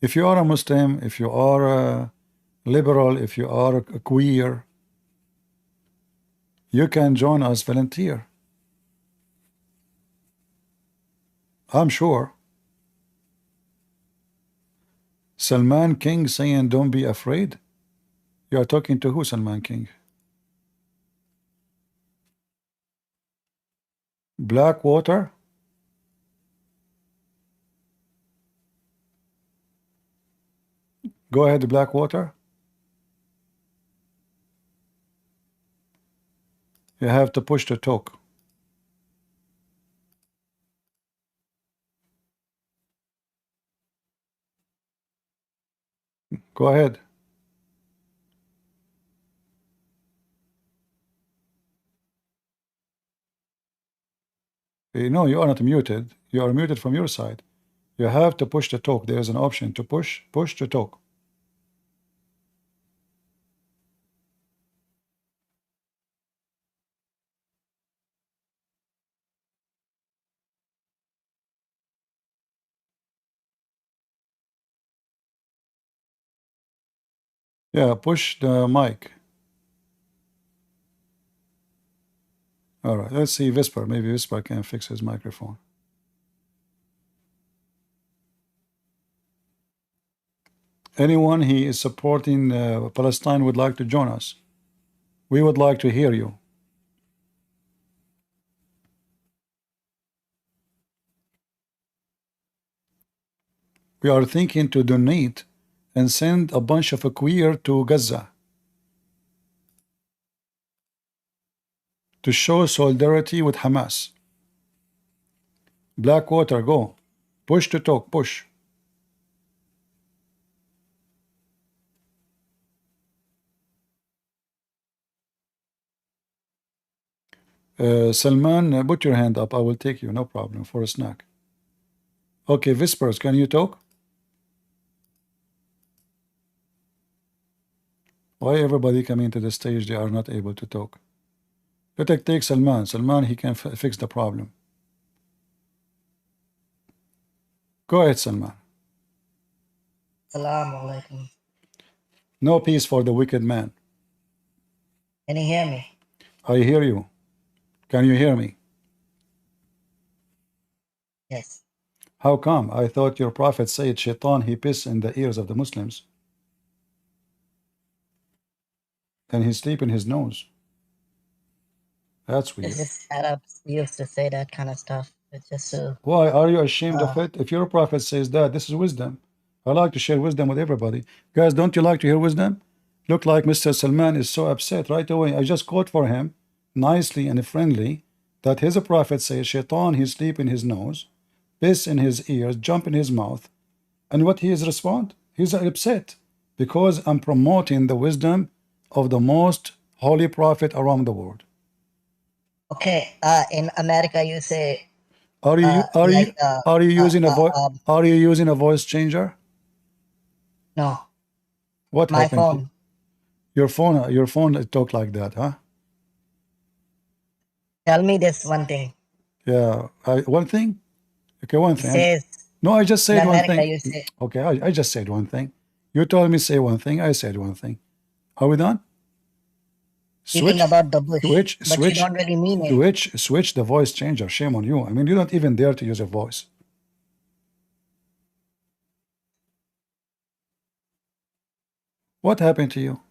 If you are a Muslim, if you are a liberal, if you are a queer, you can join us, volunteer. I'm sure. Salman King saying don't be afraid. You are talking to who, Salman King? Blackwater? Go ahead, Blackwater. You have to push to talk. Go ahead. No, you are not muted. You are muted from your side. You have to push to talk. There is an option to push to talk. Yeah, push the mic. All right, let's see Whisper. Maybe Whisper can fix his microphone. Anyone he is supporting Palestine would like to join us. We would like to hear you. We are thinking to donate and send a bunch of a queer to Gaza to show solidarity with Hamas. Blackwater, go. Push to talk, push. Salman, put your hand up. I will take you, no problem, for a snack. Okay, Whispers, can you talk? Why everybody coming to the stage, they are not able to talk? Let us take Salman. Salman, he can fix the problem. Go ahead, Salman. Assalamu alaikum. No peace for the wicked man. Can you hear me? I hear you. Can you hear me? Yes. How come? I thought your prophet said Shaitan, he piss in the ears of the Muslims. And he sleep in his nose. That's weird. It's just Arabs used to say that kind of stuff. It's just so. Why? Are you ashamed of it? If your prophet says that, this is wisdom. I like to share wisdom with everybody. Guys, don't you like to hear wisdom? Look like Mr. Salman is so upset right away. I just quote for him, nicely and friendly, that his prophet says, Shaitan, he sleep in his nose, piss in his ears, jump in his mouth. And what he is respond? He's upset because I'm promoting the wisdom of the most holy prophet around the world. Okay. In America, you say. Are you using a voice changer? No, What my happened to phone. your phone talk like that, huh? Tell me this one thing. Yeah, one thing. Okay, one It thing. says No, I just in said one America, thing. you say Okay, I just said one thing. You told me say one thing. I said one thing. Are we done? beating Switch, about the bush, switch, but you switch, don't really mean it. switch the voice changer. Shame on you. I mean, you don't even dare to use a voice. What happened to you?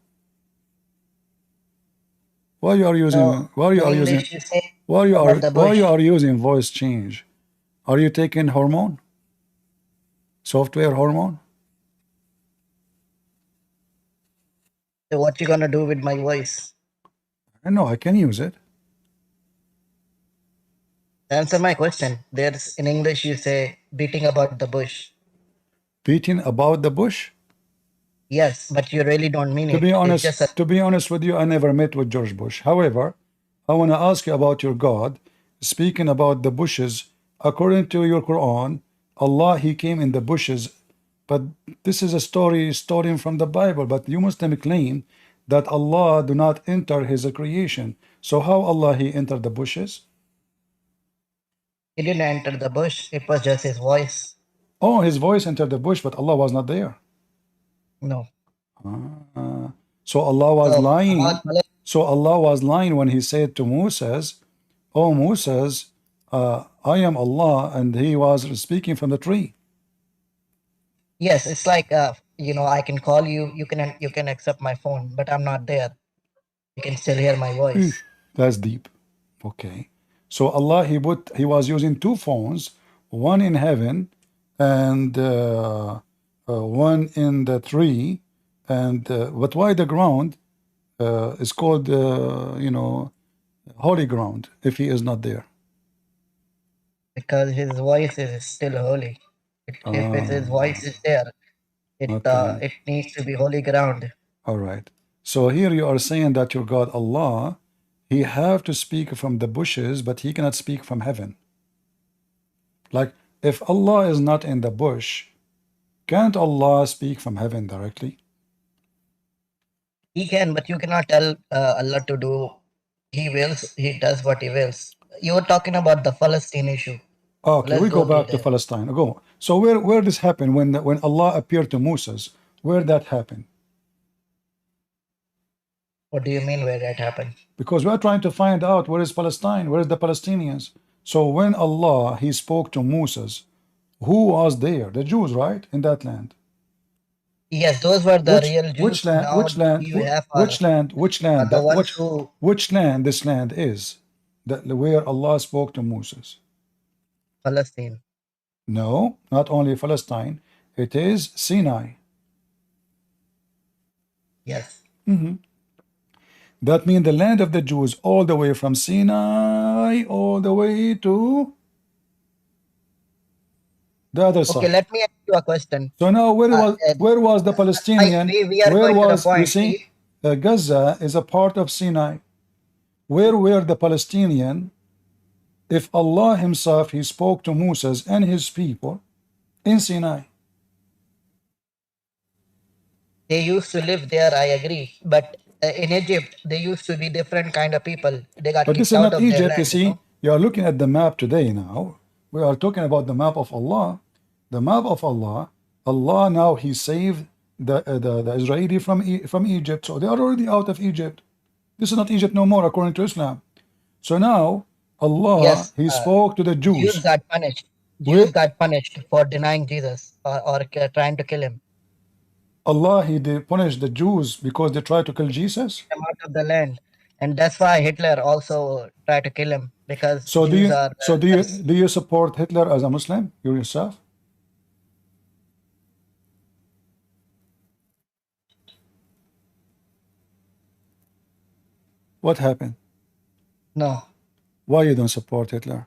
Why you are So using? Why you in are using? English, you say Why you about are? the Why you bush. are using voice change? Are you taking hormone? Software hormone? So what you gonna do with my voice? I know I can use it. Answer my question. There's in English, you say beating about the bush. Beating about the bush. Yes, but you really don't mean To be it. It's honest, just a to be honest with you, I never met with George Bush. However, I want to ask you about your God. Speaking about the bushes, according to your Quran, Allah He came in the bushes, but this is a story from the Bible. But you Muslim claim that Allah do not enter His creation. So how Allah He entered the bushes? he didn't enter the bush. It was just his voice. Oh, His voice entered the bush, but Allah was not there. No. So Allah was So lying. about Palestine, So Allah was lying when He said to Moses, "Oh Moses, I am Allah," and He was speaking from the tree. yes, it's like I can call you. You can accept my phone, but I'm not there. You can still hear my Eesh, voice. that's deep. Okay. So Allah He was using two phones, one in heaven and one in the tree, and but why the ground is called holy ground if He is not there? Because his voice is still holy. If his voice is there, Okay. it needs to be holy ground. All right. So here you are saying that your God Allah, He have to speak from the bushes, but He cannot speak from heaven. Like if Allah is not in the bush, can't Allah speak from heaven directly? He can, but you cannot tell Allah to do. He wills. He does what he wills. You were talking about the Palestine issue. Okay, Let's we go go to back to there. Palestine. Go. So where this happened when Allah appeared to Moses? Where that happened? What do you mean where that happened? Because we are trying to find out where is Palestine, where is the Palestinians. So when Allah He spoke to Moses, who was there? The Jews, right, in that land. Yes, those were the real Which Jews. land? Now Which land? you have Which land? Which land? the That ones who which land? This land is that where Allah spoke to Moses. Palestine. No, not only Palestine. It is Sinai. Yes. That means the land of the Jews, all the way from Sinai, all the way to the other Okay, side. let me ask you a question. So now, Uh, uh, where was the Palestinian? we are Where going to the was, you point. see, Gaza is a part of Sinai. Where were the Palestinian? If Allah Himself He spoke to Moses and his people in Sinai. They used to live there, I agree. But in Egypt, they used to be different kind of people. They got But this kicked is out not of their Egypt, you land, see. You are looking at the map today now. We are talking about the map of Allah. The map of Allah. Allah now He saved the Israeli from Egypt. So they are already out of Egypt. This is not Egypt no more according to Islam. So now Allah Yes, He spoke to the Jews Jews. got punished. Where Jews got punished for denying Jesus or trying to kill him. Allah He did punish the Jews because they tried to kill Jesus. Him out of the land. And that's why Hitler also tried to kill him because So Jews are cursed. do you support Hitler as a Muslim yourself? What happened? No, Why you don't support Hitler?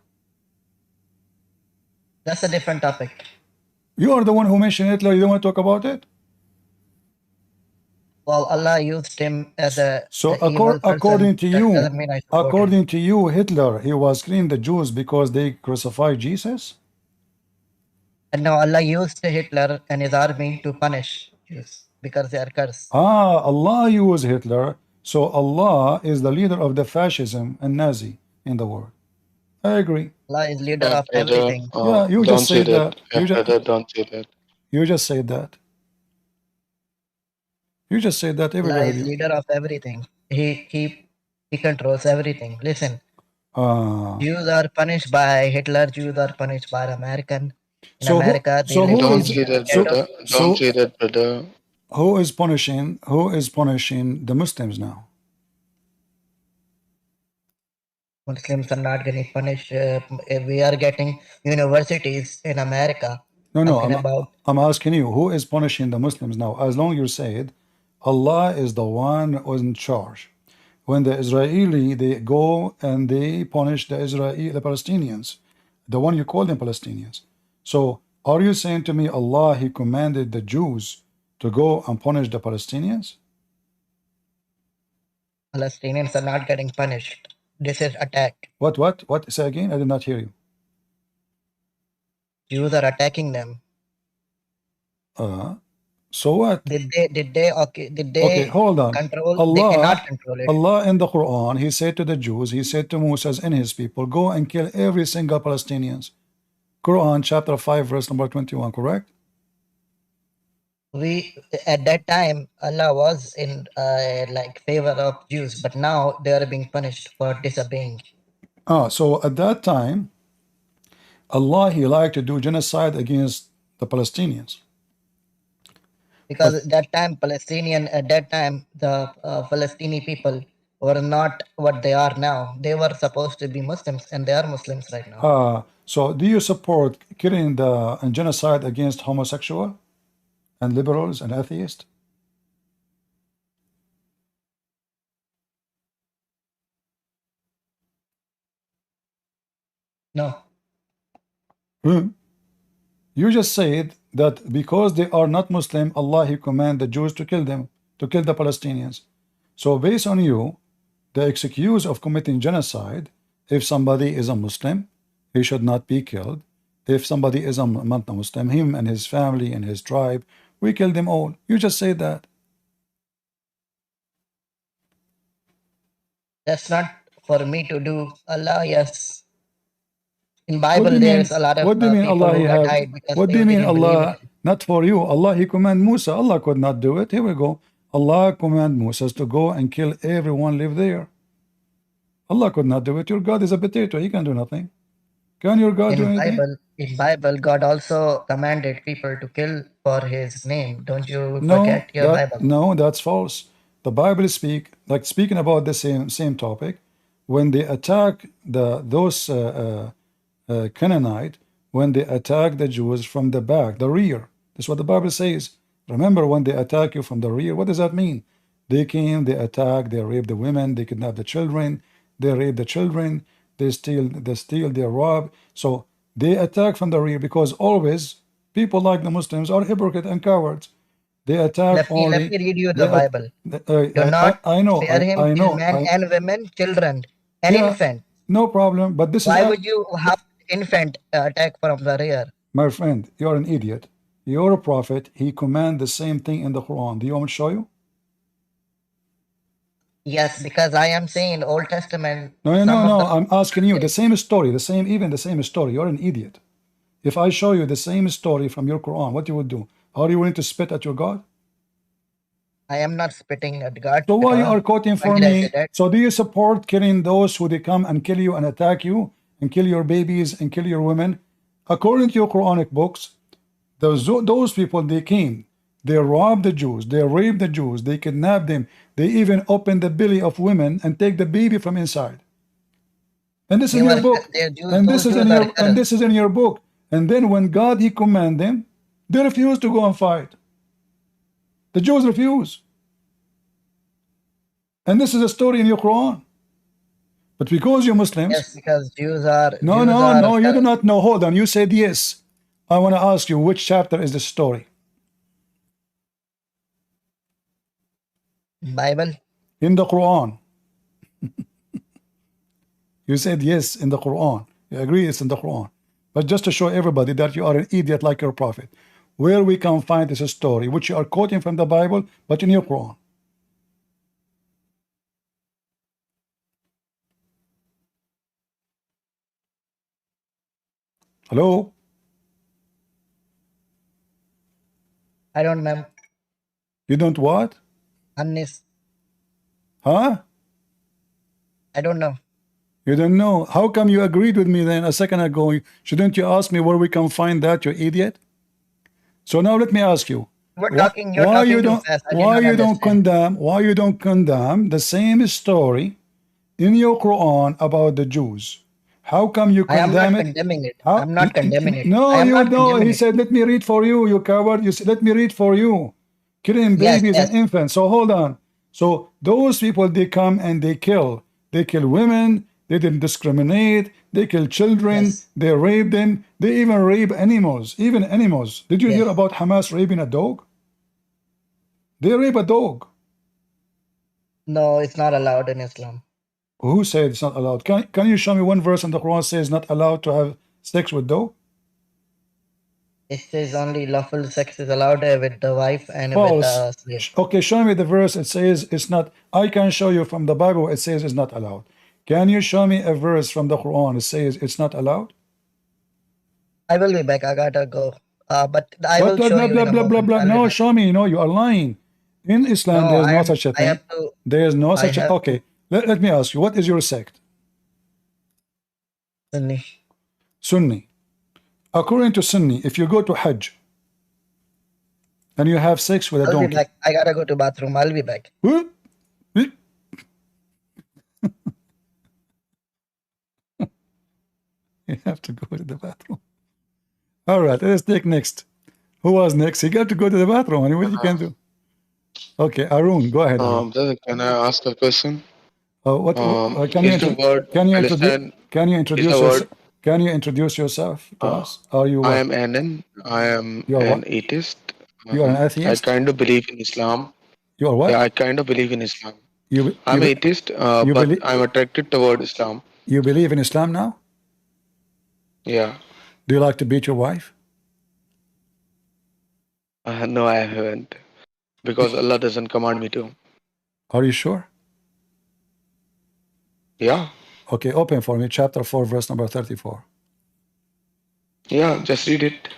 that's a different topic. You are the one who mentioned Hitler. You don't want to talk about it. Well, Allah used him as So a evil person. according to That you, doesn't mean I support him. Hitler, he was killing the Jews because they crucified Jesus. And now Allah used Hitler and his army to punish Jews because they are cursed. Ah, Allah used Hitler, so Allah is the leader of the fascism and Nazi in the world. I agree. Allah is leader Yeah, of brother. everything. Yeah, you Don't just say said that. that. Yeah, brother, don't say that. You just said that. You just said that. Everybody Allah heard is you. leader of everything. He controls everything. Listen, Ah. Jews are punished by Hitler. Jews are punished by American. In So who? America, they So live who Don't in is? say that, So ghetto. brother. Don't so say that, brother. who is punishing? Who is punishing the Muslims now? Muslims are not getting punished. We are getting universities in America No, no. talking about. I'm asking you. Who is punishing the Muslims now? As long you said, Allah is the one who is in charge. When the Israeli they go and they punish the Palestinians, the one you call them Palestinians. So are you saying to me Allah He commanded the Jews to go and punish the Palestinians? Palestinians are not getting punished. This is attack. What? Say again? I did not hear you. Jews are attacking them. So what? Did they Okay, hold on. control? They cannot Allah, control it Allah in the Quran, He said to the Jews, He said to Moses and his people, go and kill every single Palestinians. Quran chapter 5 verse number 21, correct? we at that time Allah was in like favor of Jews, but now they are being punished for disobeying So at that time, Allah He liked to do genocide against the Palestinians. because But at that time the Palestinian people were not what they are now. They were supposed to be Muslims, and they are Muslims right now. so do you support killing and genocide against homosexual and liberals and atheists? No, Hmm. You just said that because they are not Muslim, Allah He command the Jews to kill them, to kill the Palestinians. So based on you, the excuse of committing genocide, if somebody is a Muslim, he should not be killed. If somebody is a not Muslim, him and his family and his tribe, we kill them all. You just say that. that's not for me to do. Allah, yes. In What do Bible, you there's mean? a lot of What do you mean people Allah He who have? died because What do they you mean didn't believe in Allah Him. not for you? Allah He command Musa. Allah could not do it. Here we go. Allah command Moses to go and kill everyone live there. Allah could not do it. Your God is a potato. He can do nothing. Can your God do anything? In Bible, God also commanded people to kill for His name. Don't you No, forget your Bible? that's false. The Bible speaking about the same topic. When they attack those Canaanite, when they attack the Jews from the back, the rear. That's what the Bible says. Remember, when they attack you from the rear, what does that mean? They came, they attack, they rape the women, they kidnap the children, they rape the children, they steal, they rob. So they attack from the rear because always people like the Muslims are hypocrite and cowards. They attack Let me read you the Bible. Do not I know, spare him, I kill know, men and women, children, and yeah, infant. no problem. But this Why is would you have infant attack from the rear? my friend. You're an idiot. You're a prophet. He command the same thing in the Quran. Do you want me to show you? Yes, because I am saying Old Testament. No. I'm asking you the same story, the same story. You're an idiot. If I show you the same story from your Quran, what you would do? Are you willing to spit at your God? I am not spitting at God. So why you are quoting for When did I say me? that? So do you support killing those who they come and kill you and attack you and kill your babies and kill your women? According to your Quranic books, those people, they came, they robbed the Jews, they raped the Jews, they kidnapped them, they even opened the belly of women and take the baby from inside. And this is in your book. And this is in your book. And then when God He command them, they refuse to go and fight. The Jews refuse. And this is a story in your Quran. But because you're Muslims. Yes, because Jews are. No, you do not know. Hold on. You said yes. I want to ask you, which chapter is the story? Bible. In the Quran. You said yes, in the Quran. You agree it's in the Quran. But just to show everybody that you are an idiot like your prophet. where we can find this story, which you are quoting from the Bible, but in your Quran. Hello? I don't know. You don't what? Unnis. Huh? I don't know. You don't know. How come you agreed with me then a second ago? Shouldn't you ask me where we can find that, you idiot? So now let me ask you. You're talking too fast. Why you don't condemn the same story in your Quran about the Jews? How come you condemn it? I'm not condemning it. No, you know, he said, let me read for you, you coward. You said, let me read for you. Killing babies and infants. So hold on. So those people, they come and they kill. They kill women. They didn't discriminate. They kill children. They rape them. They even rape animals. Even animals. Did you hear about Hamas raping a dog? They rape a dog. No, it's not allowed in Islam. Who said it's not allowed? Can you show me one verse in the Quran says not allowed to have sex with dog? It says only lawful sex is allowed with the wife and with the slave. Okay, show me the verse. It says it's not. I can show you from the Bible. It says it's not allowed. Can you show me a verse from the Quran? It says it's not allowed. I will be back. I gotta go. But I will show you. No, show me. No, you are lying. In Islam, there is no such a thing. There is no such a. Okay, let me ask you. What is your sect? Sunni. Sunni. According to Sunni, if you go to Hajj and you have sex with a donkey. I'll be back. I gotta go to bathroom. I'll be back. You have to go to the bathroom. All right, let's take next. Who was next? He got to go to the bathroom. And what you can do? Okay, Arun, go ahead. Brother, can I ask a question? Can you introduce yourself to us? Are you? I am Anan. I am an atheist. You are an atheist. I kind of believe in Islam. You are what? Yeah, I kind of believe in Islam. I'm atheist, but I'm attracted toward Islam. You believe in Islam now? Yeah. Do you like to beat your wife? No, I haven't. Because Allah doesn't command me to. Are you sure? Yeah. Okay, open for me, chapter 4, verse number 34. Yeah, just read it.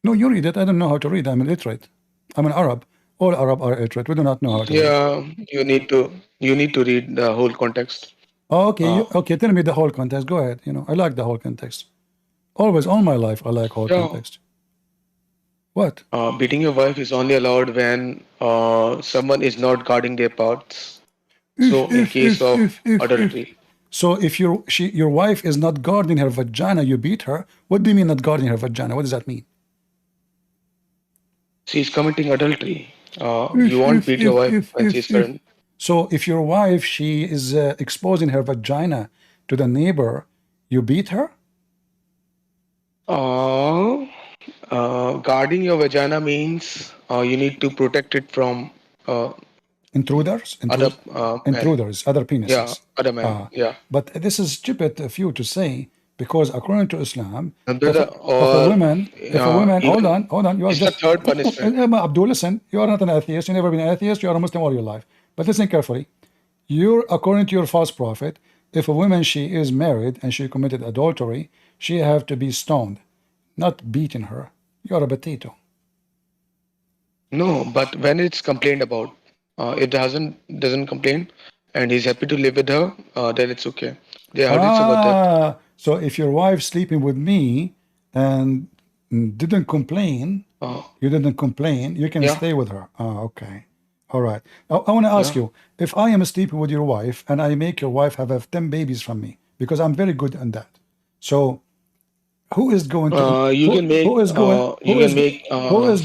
No, you read it. I don't know how to read. I'm illiterate. I'm an Arab. All Arab are illiterate. We do not know how to read. Yeah, you need to read the whole context. Oh, okay. Okay, tell me the whole context. Go ahead. You know, I like the whole context. Always, all my life, I like whole context. What? Beating your wife is only allowed when someone is not guarding their parts. So, in case of adultery. So, if your wife is not guarding her vagina, you beat her. What do you mean not guarding her vagina? What does that mean? She's committing adultery. You won't beat your wife when she's pregnant. So, if your wife, she is exposing her vagina to the neighbor, you beat her? Guarding your vagina means you need to protect it from intruders, other penises. Yeah, other men. Yeah. But this is stupid of you to say, because according to Islam, if a woman, hold on, you are just third punishment. Abdul, listen, you are not an atheist. You've never been an atheist. You are a Muslim all your life. But listen carefully. According to your false prophet, if a woman, she is married and she committed adultery, she have to be stoned, not beaten her. You are a potato. No, but when it's complained about, it doesn't complain, and he's happy to live with her, then it's okay. There are hadiths about that. So if your wife sleeping with me and didn't complain, you didn't complain, you can stay with her. Okay. All right. I want to ask you, if I am sleeping with your wife and I make your wife have 10 babies from me, because I'm very good on that. So who is going to who is going to inherit? Who is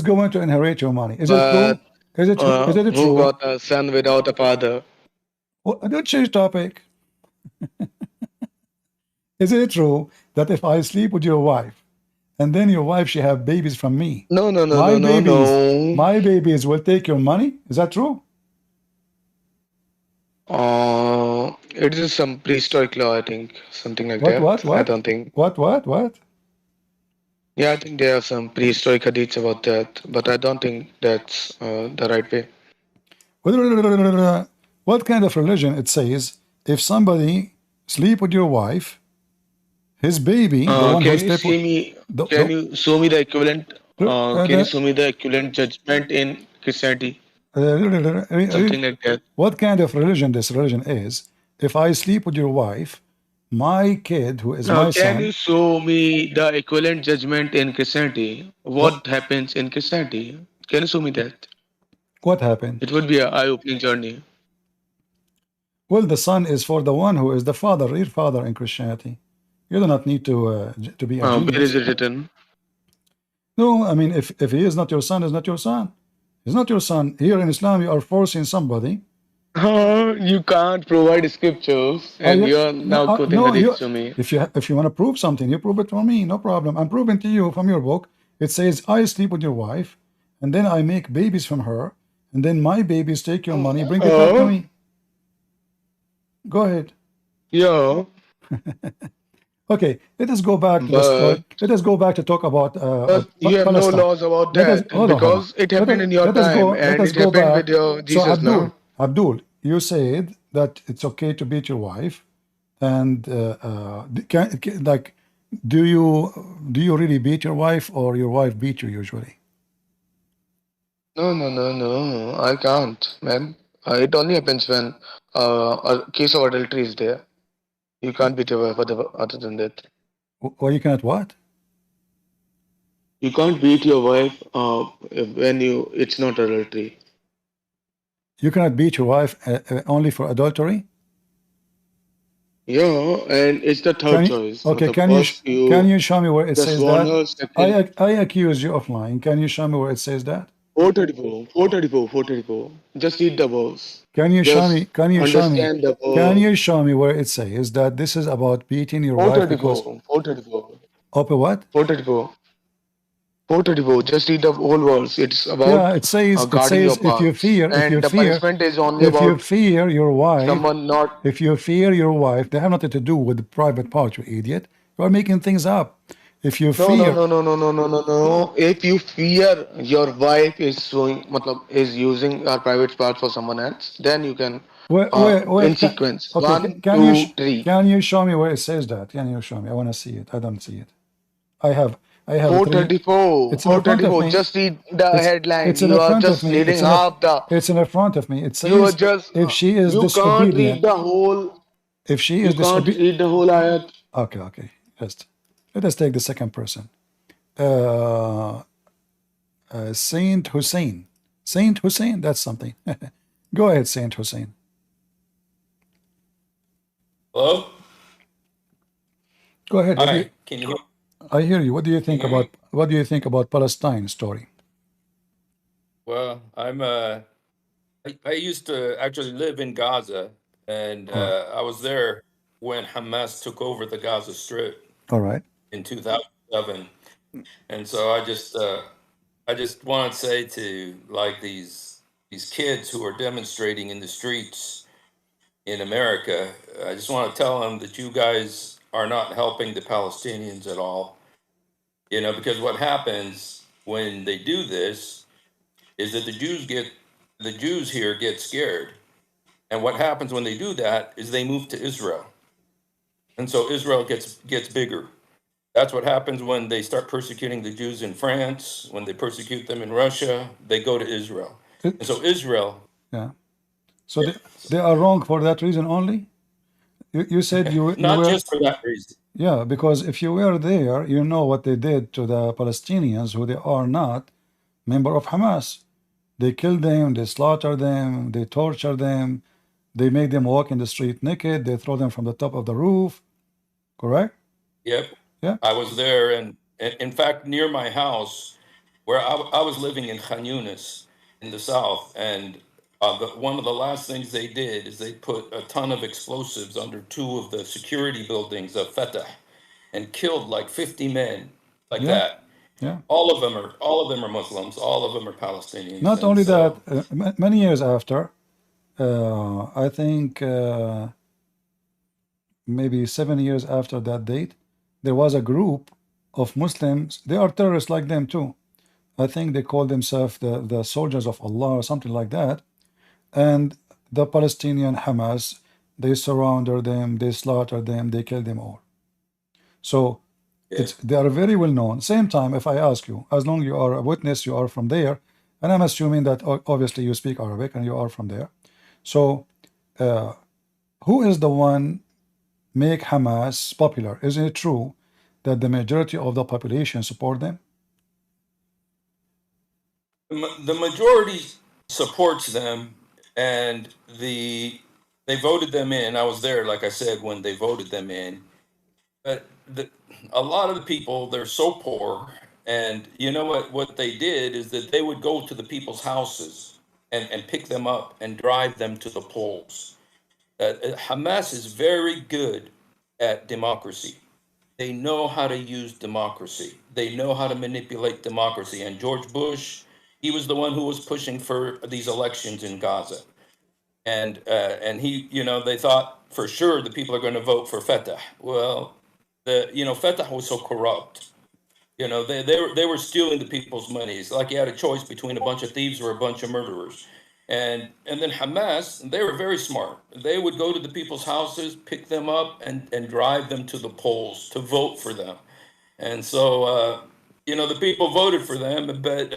going to inherit your money? Is it true? Is it true? Who got a son without a father? Don't change topic. Is it true that if I sleep with your wife and then your wife, she have babies from me? No. My babies will take your money? Is that true? it is some prehistoric law, I think, something like What? that. What? I What? don't think. What? Yeah, I think there are some prehistoric hadiths about that, but I don't think that's the right way. What kind of religion it says if somebody sleep with your wife, his baby, the one who Can you slept with see me? Can the you show me the equivalent? Can you the, show me the equivalent judgment in Christianity? uh, Something like that. what kind of religion this religion is? If I sleep with your wife, my kid, who is my Can son, you show me the equivalent judgment in Christianity? what What happens in Christianity? Can you show me that? what happened? It would be an eye-opening journey. Well, the son is for the one who is the father, real father in Christianity. You do not need to be a Where is genius. it written? No, I mean, if he is not your son, is not your son. He's not your son. Here in Islam, you are forcing somebody. You can't provide scriptures, and you're now quoting No, hadiths to me. if you want to prove something, you prove it for me, no problem. I'm proving to you from your book. It says I sleep with your wife, and then I make babies from her, and then my babies take your money, bring it back to me. Go ahead. Yeah, Okay, let us go back to the story. Let us go back to talk about you have no Palestine. laws about Let us that hold on. because it happened in your time, Let and us it go happened back. with your So Jesus now. Abdul, you said that it's okay to beat your wife, and do you really beat your wife, or your wife beat you usually? No, I can't, man. It only happens when a case of adultery is there. You can't beat your wife other than that. Or you cannot what? You can't beat your wife when it's not adultery. You cannot beat your wife only for adultery? Yeah, and it's the third choice. Okay, First, can you show me where it just says warn that? her. Second, I accuse you of lying. Can you show me where it says that? 434. Just read the verse. Can you show me? Just understand the Can verse. you show me where it says that this is about beating your wife because 434. of a what? 434. 434. Just read the whole verse. It's Yeah, about it says guarding your if you parts, fear and the punishment is only about fear your wife, someone not. if you fear your wife, they have nothing to do with the private part, you idiot. You are making things up. If you fear, No. If you fear your wife is is using her private part for someone else, then you can where in sequence. okay, 1, 2, 3. can you show me where it says that? Can you show me? I want to see it. I don't see it. I have 434. It's in front of 434. me. Just read the headline. It's in You are front of just me. reading half the. It's in front of me. It You are says just. if she is You can't read disobedient, the whole. if she You is can't disobedient. read the whole ayat. Okay. Just let us take the second person. Uh, Saint Hussein. Saint Hussein. That's something. Go ahead, Saint Hussein. Hello? Go ahead. Hi, can you hear? I hear you. What do you Can you think hear me? about Palestine story? Well, I used to actually live in Gaza, and I was there when Hamas took over the Gaza Strip All right. in 2007. And so I just want to say to like these kids who are demonstrating in the streets in America, I just want to tell them that you guys are not helping the Palestinians at all. You know, because what happens when they do this is that the Jews here get scared. And what happens when they do that is they move to Israel. And so Israel gets bigger. That's what happens when they start persecuting the Jews in France, when they persecute them in Russia, they go to Israel. And so Israel. Yeah. So they are wrong for that reason only? You said you Not were. just for that reason. Yeah, because if you were there, you know what they did to the Palestinians who they are not member of Hamas. They killed them, they slaughtered them, they tortured them, they make them walk in the street naked, they throw them from the top of the roof. Correct? Yep. Yeah. I was there, and in fact, near my house, where I was living in Khan Yunis in the south, and one of the last things they did is they put a ton of explosives under two of the security buildings of Fatah, and killed like 50 men, like that. Yeah. All of them are Muslims. All of them are Palestinians. Not and only so, that, many years after, I think maybe 7 years after that date, there was a group of Muslims. They are terrorists like them too. I think they call themselves the soldiers of Allah or something like that. And the Palestinian Hamas, they surrounded them, they slaughtered them, they killed them all. So they are very well known. Same time, if I ask you, as long you are a witness, you are from there, and I'm assuming that obviously you speak Arabic and you are from there. So who is the one make Hamas popular? Isn't it true that the majority of the population support them? The majority supports them, and they voted them in. I was there, like I said, when they voted them in. But a lot of the people, they're so poor, and you know what they did is that they would go to the people's houses and pick them up and drive them to the polls. Hamas is very good at democracy. They know how to use democracy. They know how to manipulate democracy. And George Bush, he was the one who was pushing for these elections in Gaza. And he, they thought for sure the people are going to vote for Fatah. Well, Fatah was so corrupt. They were stealing the people's money. It's like you had a choice between a bunch of thieves or a bunch of murderers. And then Hamas, they were very smart. They would go to the people's houses, pick them up, and drive them to the polls to vote for them. And so, the people voted for them. But,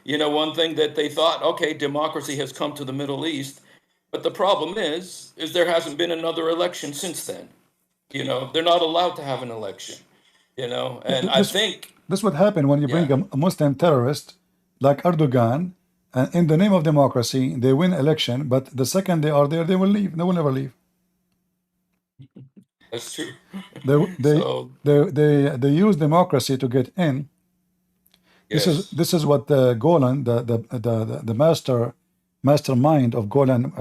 one thing that they thought, okay, democracy has come to the Middle East. But the problem is there hasn't been another election since then. They're not allowed to have an election, and I think this would happen when you bring a Muslim terrorist like Erdogan, and in the name of democracy, they win election, but the second they are there, they will leave. They will never leave. That's true. They use democracy to get in. Yes. This is what Golan, the mastermind of Golan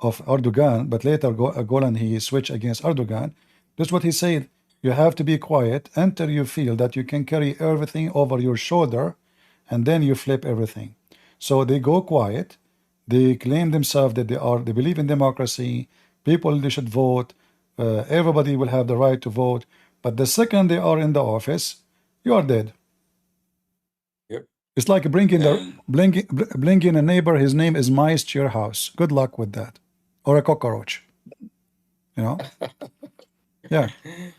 of Erdogan, but later Golan he switched against Erdogan. This is what he said: you have to be quiet until you feel that you can carry everything over your shoulder, and then you flip everything. So they go quiet. They claim themselves that they believe in democracy. People, they should vote. Everybody will have the right to vote. But the second they are in the office, you are dead. Yep. It's like bringing a neighbor. His name is mice to your house. Good luck with that, or a cockroach. Yeah.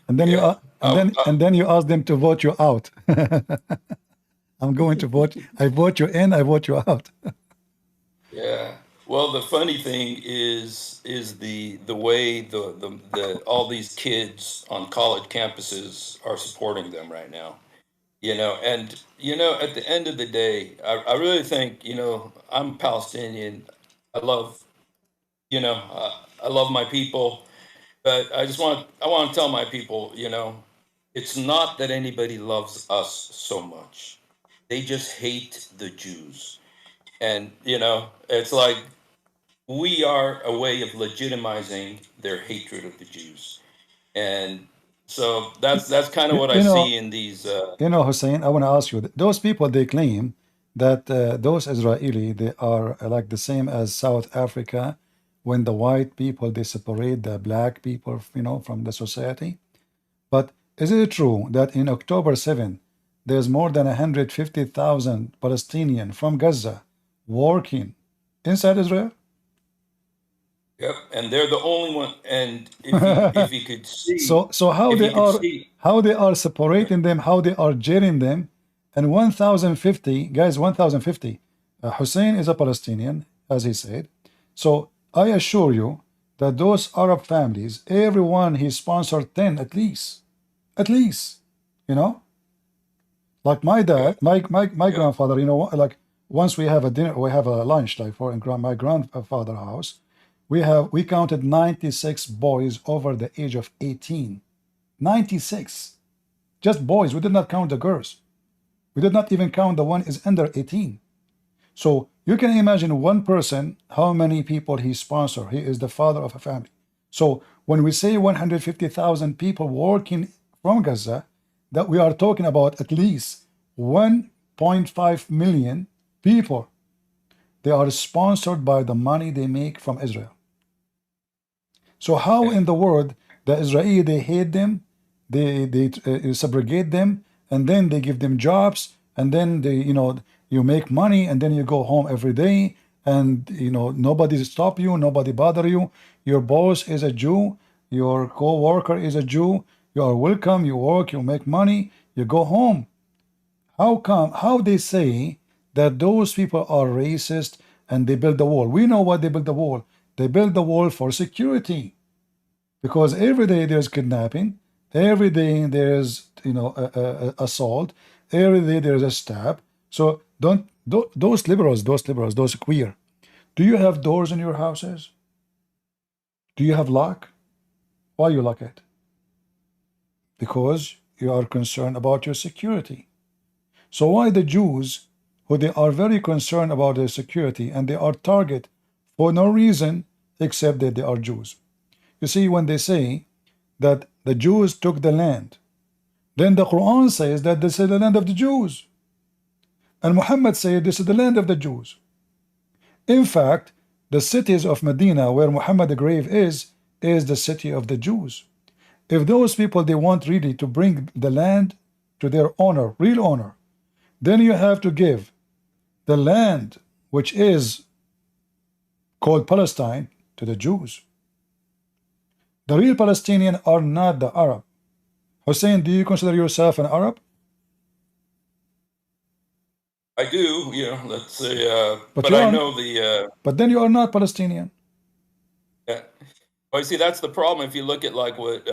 And then you ask them to vote you out. I'm going to vote. I vote you in. I vote you out. Yeah. Well, the funny thing is the way the all these kids on college campuses are supporting them right now. And at the end of the day, I really think I'm Palestinian. I love my people, but I want to tell my people, it's not that anybody loves us so much. They just hate the Jews. And, it's like we are a way of legitimizing their hatred of the Jews. And so that's kind of what I see in these. Hussein, I want to ask you, those people, they claim that those Israeli, they are like the same as South Africa, when the white people, they separate the black people, from the society. But is it true that in October 7, there's more than 150,000 Palestinians from Gaza working inside Israel? Yep, and they're the only one. And if you could see, so how they are separating them, how they are jailing them, and 1,050 guys, 1,050. Hussein is a Palestinian, as he said. So I assure you that those Arab families, everyone he sponsored 10 at least, like my dad, my grandfather, like once we have a dinner, we have a lunch, like in my grandfather's house, we counted 96 boys over the age of 18. 96, just boys. We did not count the girls. We did not even count the one is under 18. So you can imagine one person, how many people he sponsored. He is the father of a family. So when we say 150,000 people working from Gaza, that we are talking about at least 1.5 million people. They are sponsored by the money they make from Israel. So how in the world The Israeli, they hate them, they subrogate them, and then they give them jobs, and then they, you make money, and then you go home every day, and nobody stop you, nobody bother you. Your boss is a Jew, your co-worker is a Jew, you are welcome, you work, you make money, you go home. How they say that those people are racist and they build the wall? We know why they build the wall. They build the wall for security, because every day there's kidnapping, every day there's assault, every day there's a stab. So those liberals, those queer, do you have doors in your houses? Do you have lock? Why you lock it? Because you are concerned about your security. So why the Jews, who they are very concerned about their security, and they are targeted for no reason except that they are Jews? You see, when they say that the Jews took the land, then the Quran says that this is the land of the Jews, and Muhammad said this is the land of the Jews. In fact, the cities of Medina, where Muhammad's grave is the city of the Jews. If those people, they want really to bring the land to their honor, real honor, then you have to give the land which is called Palestine to the Jews. The real Palestinians are not the Arab. Hussein, do you consider yourself an Arab? I do, let's say, but I know the... but then you are not Palestinian. Yeah. Well, you see, that's the problem. If you look at like what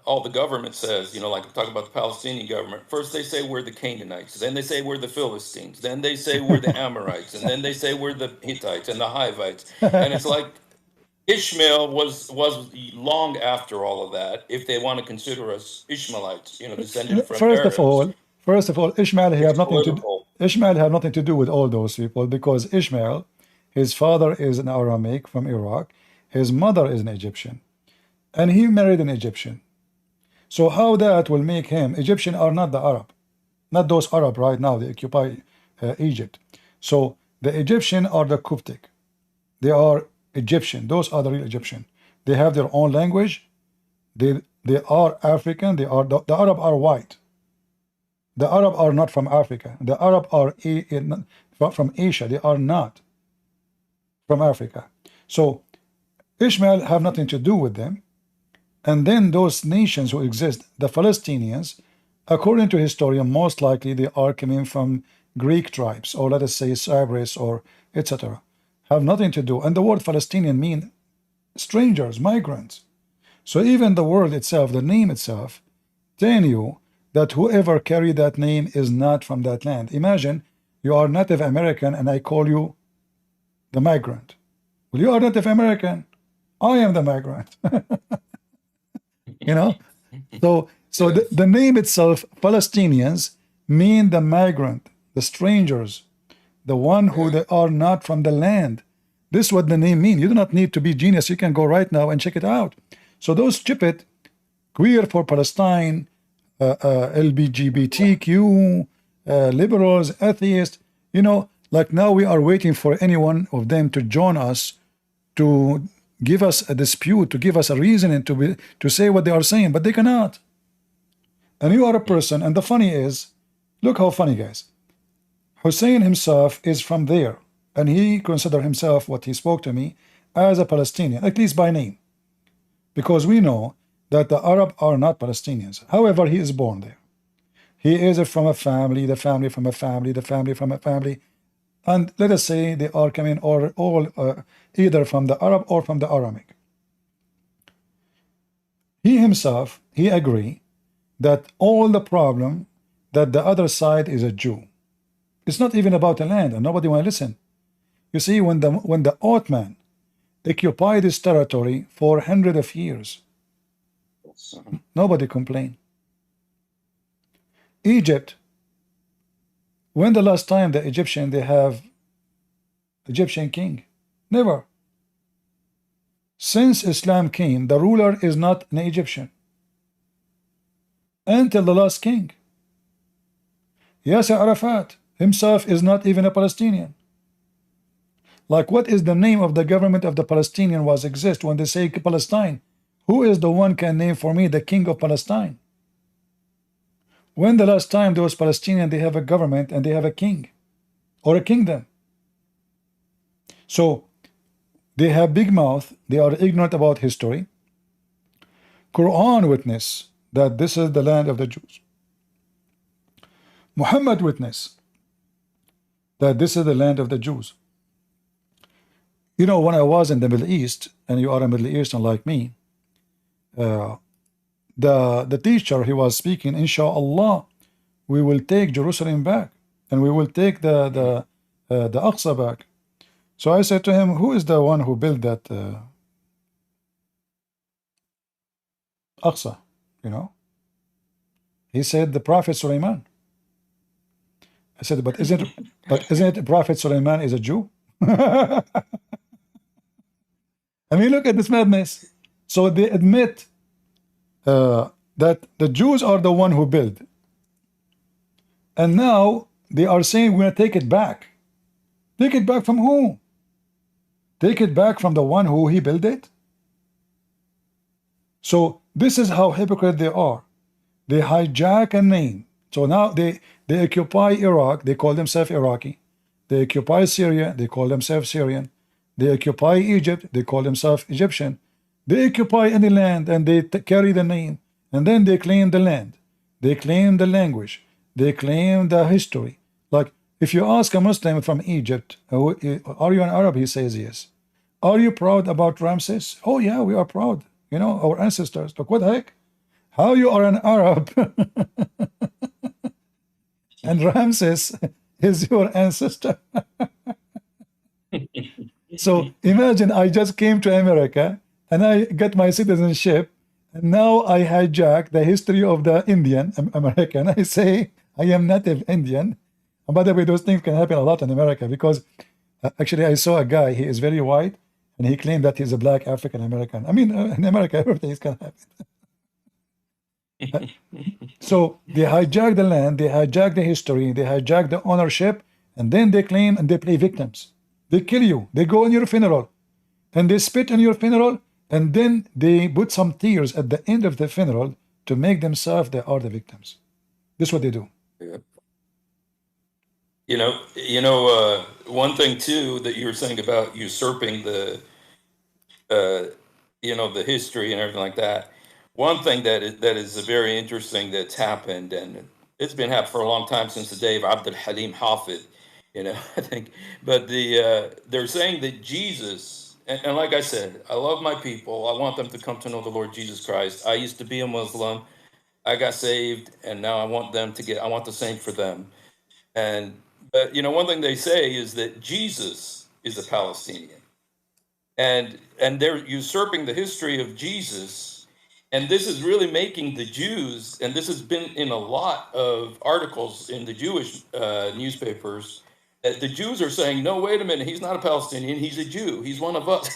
all the government says, like talk about the Palestinian government. First they say we're the Canaanites, then they say we're the Philistines, then they say we're the Amorites, and then they say we're the Hittites and the Hivites. And it's like Ishmael was long after all of that, if they want to consider us Ishmaelites, descended from Arabs. First of all, Ishmael have nothing to do with all those people, because Ishmael, his father is an Aramaic from Iraq. His mother is an Egyptian, and he married an Egyptian. So how that will make him? Egyptian are not the Arab, not those Arab right now, they occupy Egypt. So the Egyptian are the Coptic. They are Egyptian. Those are the real Egyptian. They have their own language. They are African. The Arab are white. The Arab are not from Africa. The Arab are from Asia. They are not from Africa. So Ishmael have nothing to do with them. And then those nations who exist, the Palestinians, according to historians, most likely they are coming from Greek tribes, or let us say Cyprus, or etc. Have nothing to do. And the word Palestinian mean strangers, migrants. So even the word itself, the name itself, telling you that whoever carried that name is not from that land. Imagine you are Native American and I call you the migrant. Well, you are Native American. I am the migrant. So the name itself, Palestinians, mean the migrant, the strangers, the one who they are not from the land. This is what the name means. You do not need to be genius. You can go right now and check it out. So those stupid queer for Palestine, LGBTQ, liberals, atheists, like now we are waiting for any one of them to join us to give us a dispute, to give us a reason and to say what they are saying, but they cannot. And you are a person, and the funny is, look how funny, guys. Hussein himself is from there, and he considered himself, what he spoke to me, as a Palestinian, at least by name, because we know that the Arab are not Palestinians. However, he is born there. He is from a family, the family from a family, the family from a family, and let us say they are coming all either from the Arab or from the Aramaic. He himself, he agree that all the problem that the other side is a Jew. It's not even about the land, and nobody want to listen. You see, when the Ottoman occupied this territory for hundreds of years, nobody complained. Egypt, when the last time the Egyptian they have Egyptian king? Never. Since Islam came, the ruler is not an Egyptian until the last king. Yasser Arafat himself is not even a Palestinian. Like, what is the name of the government of the Palestinian was exist when they say Palestine? Who is the one can name for me the king of Palestine? When the last time those Palestinians, they have a government and they have a king or a kingdom? So they have big mouth, they are ignorant about history. Quran witness that this is the land of the Jews. Muhammad witness that this is the land of the Jews. You know, when I was in the Middle East, and you are a Middle Eastern like me, the teacher, he was speaking, inshallah, we will take Jerusalem back, and we will take the Aqsa back. So I said to him, who is the one who built that Aqsa? You know, he said the Prophet Sulaiman. I said, but isn't it Prophet Sulaiman is a Jew? I mean, look at this madness. So they admit that the Jews are the one who built, and now they are saying we're going to take it back. Take it back from who? Take it back from the one who he built it? So this is how hypocrite they are. They hijack a name. So now they occupy Iraq, they call themselves Iraqi. They occupy Syria, they call themselves Syrian. They occupy Egypt, they call themselves Egyptian. They occupy any land and they carry the name, and then they claim the land. They claim the language. They claim the history. Like if you ask a Muslim from Egypt, are you an Arab? He says yes. Are you proud about Ramses? Oh yeah, we are proud. You know, our ancestors. Look, what the heck? How you are an Arab and Ramses is your ancestor? So imagine I just came to America and I got my citizenship, and now I hijack the history of the Indian American. I say I am native Indian. And by the way, those things can happen a lot in America, because actually I saw a guy, he is very white, and he claimed that he's a black African American. I mean, in America, everything is going to happen. So they hijack the land, they hijack the history, they hijack the ownership, and then they claim and they play victims. They kill you, they go on your funeral, and they spit on your funeral, and then they put some tears at the end of the funeral to make themselves they are the victims. This is what they do. Yeah. One thing too that you were saying about usurping the history and everything like that. One thing that is very interesting that's happened, and it's been happening for a long time, since the day of Abdul Halim Hafid, I think. But they're saying that Jesus, and like I said, I love my people. I want them to come to know the Lord Jesus Christ. I used to be a Muslim. I got saved, and now I want the same for them. But one thing they say is that Jesus is a Palestinian, and they're usurping the history of Jesus. And this is really making the Jews, and this has been in a lot of articles in the Jewish newspapers, that the Jews are saying, no, wait a minute, he's not a Palestinian, he's a Jew, he's one of us.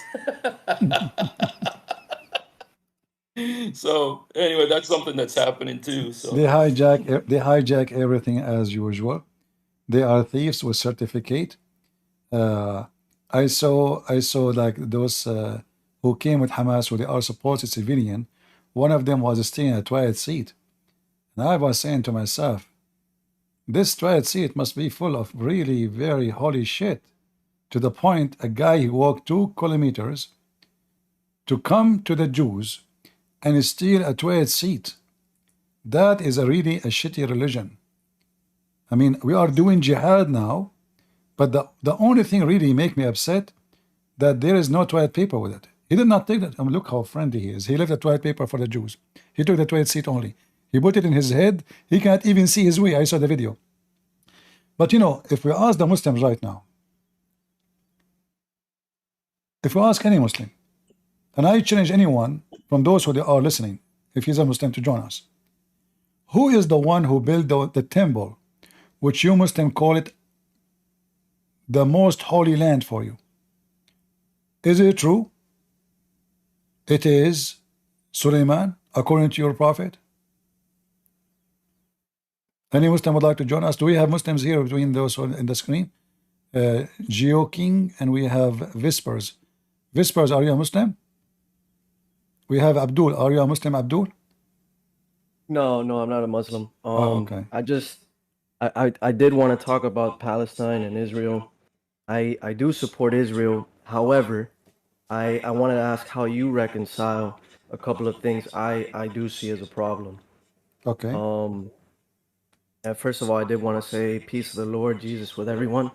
So anyway, that's something that's happening too. So they hijack everything as usual. They are thieves with certificate. I saw like those who came with Hamas, who they are supposed civilian. One of them was staying in a toilet seat. And I was saying to myself, this toilet seat must be full of really very holy shit. To the point, a guy who walked 2 kilometers to come to the Jews and steal a toilet seat. That is really a shitty religion. I mean, we are doing jihad now, but the only thing really make me upset that there is no toilet paper with it. He did not take that. I mean, look how friendly he is. He left the toilet paper for the Jews. He took the toilet seat only. He put it in his head. He can't even see his way. I saw the video. But if we ask the Muslims right now, if we ask any Muslim, and I challenge anyone from those who are listening, if he's a Muslim, to join us, who is the one who built the temple, which you Muslim call it the most holy land for you? Is it true? It is Sulaiman, according to your prophet? Any Muslim would like to join us? Do we have Muslims here between those in the screen? Geo King, and we have Whispers. Whispers, are you a Muslim? We have Abdul. Are you a Muslim, Abdul? No, I'm not a Muslim. Oh, okay. I did want to talk about Palestine and Israel. I do support Israel. However, I wanted to ask how you reconcile a couple of things I do see as a problem. Okay. And first of all, I did want to say peace of the Lord Jesus with everyone.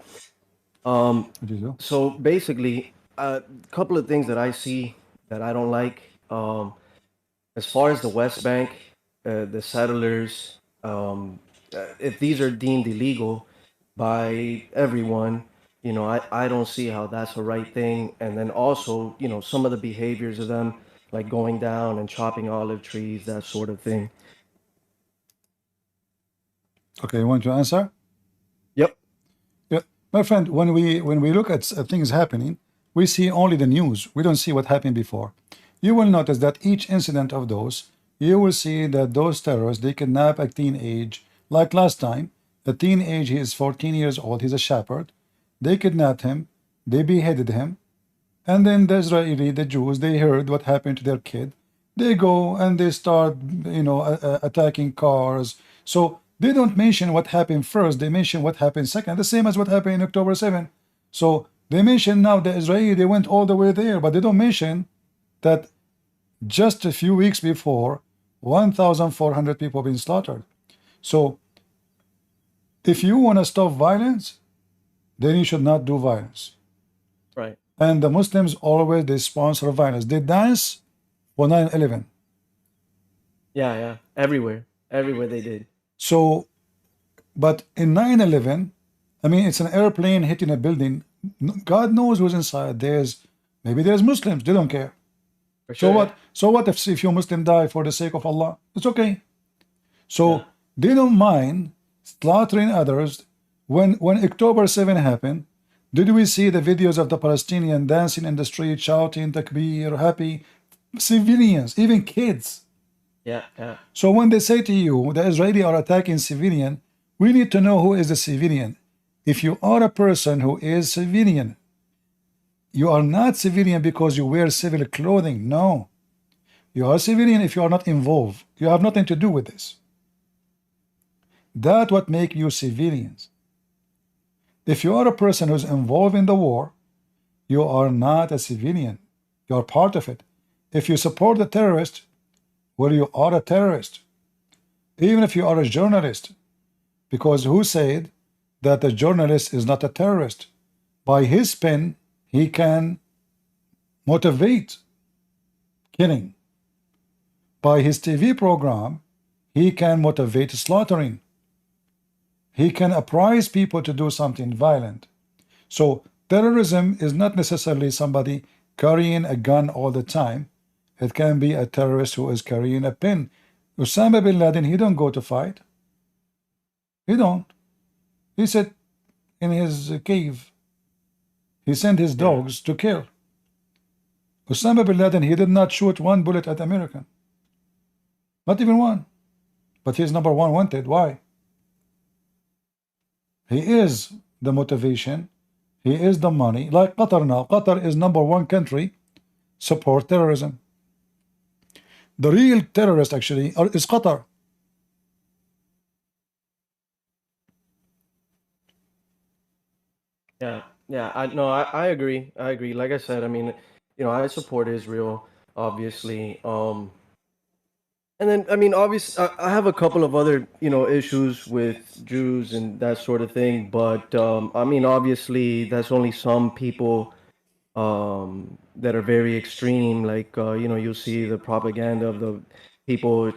What do you do? So basically, a couple of things that I see that I don't like. As far as the West Bank, the settlers, if these are deemed illegal by everyone, you know, I don't see how that's the right thing. And then also, you know, some of the behaviors of them, like going down and chopping olive trees, that sort of thing. Okay, you want to answer? Yep. Yeah, my friend, when we look at things happening, we see only the news. We don't see what happened before. You will notice that each incident of those, you will see that those terrorists, they kidnap a teenage, like last time, a teenage, he is 14 years old, he's a shepherd. They kidnapped him, they beheaded him, and then the Israeli, the Jews, they heard what happened to their kid. They go and they start, you know, attacking cars. So they don't mention what happened first, they mention what happened second, the same as what happened in October 7. So they mention now the Israeli, they went all the way there, but they don't mention that just a few weeks before, 1,400 people been slaughtered. So if you want to stop violence, then you should not do violence. Right. And the Muslims always, they sponsor violence. They dance for 9/11. Yeah. Everywhere they did. So, but in 9/11, I mean, it's an airplane hitting a building. God knows who's inside. Maybe there's Muslims. They don't care. For sure. So what? So what if you Muslim die for the sake of Allah? It's okay. So they don't mind slaughtering others. When October 7 happened, did we see the videos of the Palestinian dancing in the street, shouting takbir, happy? Civilians, even kids. Yeah. So when they say to you the Israeli are attacking civilian, we need to know who is the civilian. If you are a person who is civilian, you are not civilian because you wear civil clothing. No. You are civilian if you are not involved. You have nothing to do with this. That's what makes you civilians. If you are a person who's involved in the war, you are not a civilian. You are part of it. If you support the terrorist, well, you are a terrorist. Even if you are a journalist. Because who said that a journalist is not a terrorist? By his pen, he can motivate killing. By his TV program, he can motivate slaughtering. He can apprise people to do something violent. So terrorism is not necessarily somebody carrying a gun all the time. It can be a terrorist who is carrying a pen. Osama bin Laden, he don't go to fight. He don't. He sat in his cave. He sent his dogs to kill. Osama bin Laden, he did not shoot one bullet at American. Not even one. But he's number one wanted. Why? He is the motivation. He is the money. Like Qatar now. Qatar is number one country support terrorism. The real terrorist actually is Qatar. Yeah. I agree. Like I said, I mean, you know, I support Israel, obviously. And then, I mean, obviously, I have a couple of other, you know, issues with Jews and that sort of thing. But I mean, obviously, that's only some people that are very extreme. Like, you know, you'll see the propaganda of the people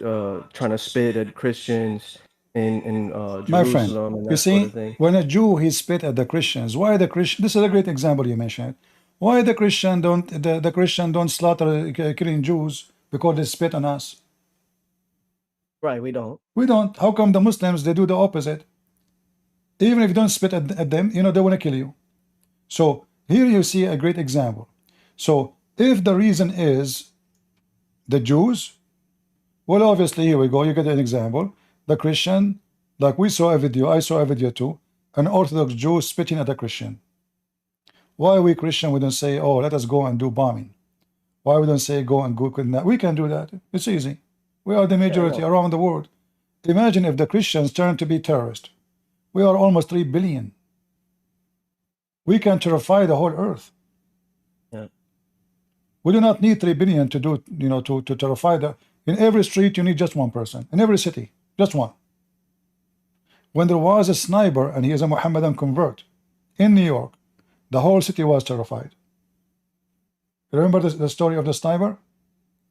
trying to spit at Christians in Jerusalem. My friend, and that you see, sort of thing. when a Jew he spit at the Christians, why the Christian? This is a great example you mentioned. Why the Christian don't slaughter killing Jews because they spit on us? Right, we don't. We don't. How come the Muslims they do the opposite? Even if you don't spit at them, you know they want to kill you. So here you see a great example. So if the reason is the Jews, well, obviously here we go. You get an example. The Christian, like we saw a video, I saw a video too, an Orthodox Jew spitting at a Christian. Why we Christian we don't say, oh, let us go and do bombing? Why we don't say go and Google that? We can do that. It's easy. We are the majority around the world. Imagine if the Christians turn to be terrorists. We are almost 3 billion. We can terrify the whole earth. Yeah. We do not need 3 billion to do, to terrify the. In every street, you need just one person. In every city, just one. When there was a sniper and he is a Mohammedan convert in New York, the whole city was terrified. Remember the story of the sniper?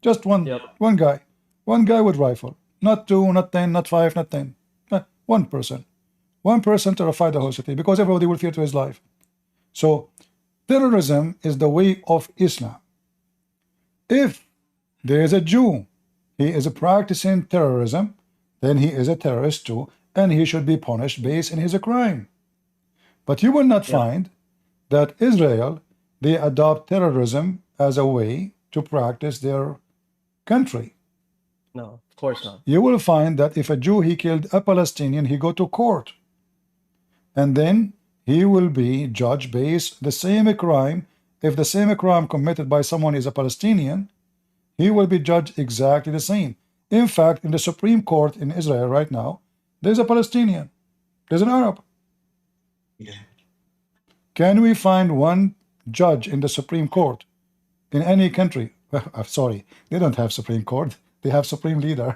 Just one guy. One guy with rifle. Not 2, not 10, not 5, not 10. One person. One person terrified the whole city because everybody will fear to his life. So terrorism is the way of Islam. If there is a Jew, he is practicing terrorism, then he is a terrorist too, and he should be punished based on his crime. But you will not find that Israel, they adopt terrorism as a way to practice their country. No, of course not. You will find that if a Jew, he killed a Palestinian, he go to court. And then he will be judged based the same crime. If the same crime committed by someone is a Palestinian, he will be judged exactly the same. In fact, in the Supreme Court in Israel right now, there's a Palestinian. There's an Arab. Yeah. Can we find one judge in the Supreme Court in any country? Well, sorry, they don't have Supreme Court. They have Supreme Leader.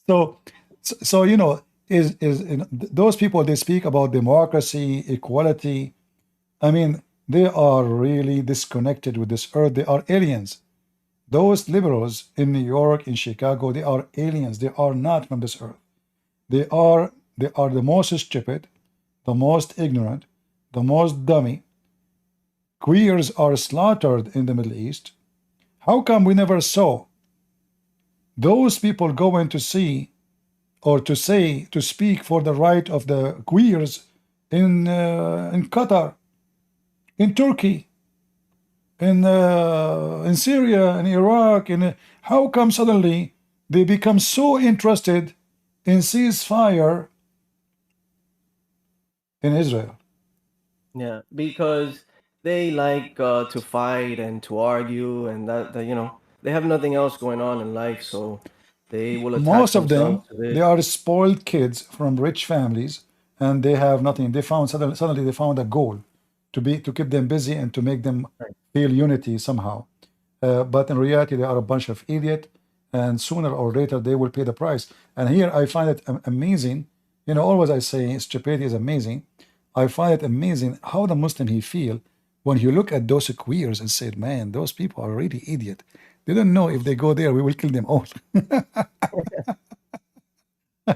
So those people, they speak about democracy, equality. I mean, they are really disconnected with this earth. They are aliens. Those liberals in New York, in Chicago, they are aliens. They are not from this earth. They are the most stupid, the most ignorant, the most dummy. Queers are slaughtered in the Middle East. How come we never saw those people going to see or to speak for the right of the queers in Qatar, in Turkey, in Syria, in Iraq? How come suddenly they become so interested in ceasefire in Israel? Yeah, because they like to fight and to argue, and that they have nothing else going on in life, so they will attach Most of them, themselves to this. they are spoiled kids from rich families, and they have nothing. They found suddenly they found a goal to keep them busy and to make them feel unity somehow. But in reality, they are a bunch of idiots, and sooner or later they will pay the price. And here I find it amazing. Always I say stupidity is amazing. I find it amazing how the Muslim he feel when you look at those queers and say, man, those people are really idiot. They don't know if they go there, we will kill them all.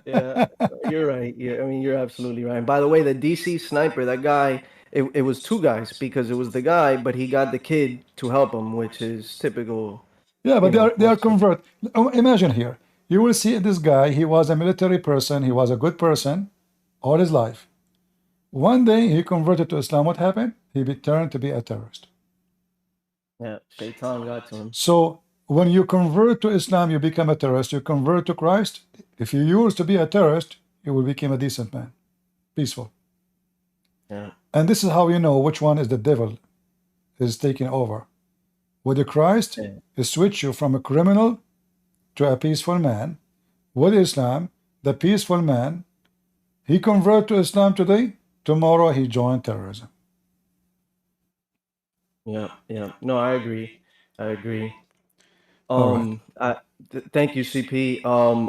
Yeah, you're right. Yeah, I mean, you're absolutely right. By the way, the DC sniper, that guy, it was 2 guys because it was the guy, but he got the kid to help him, which is typical. Yeah, but they are convert. Imagine here, you will see this guy. He was a military person. He was a good person all his life. One day he converted to Islam. What happened? He turned to be a terrorist. Yeah, Shaitan got to him. So when you convert to Islam, you become a terrorist. You convert to Christ. If you used to be a terrorist, you will become a decent man, peaceful. Yeah. And this is how you know which one is the devil is taking over. With the Christ, it switch you from a criminal to a peaceful man. With Islam, the peaceful man, he convert to Islam today, tomorrow he joined terrorism. Yeah. No, I agree. All right. Thank you, CP.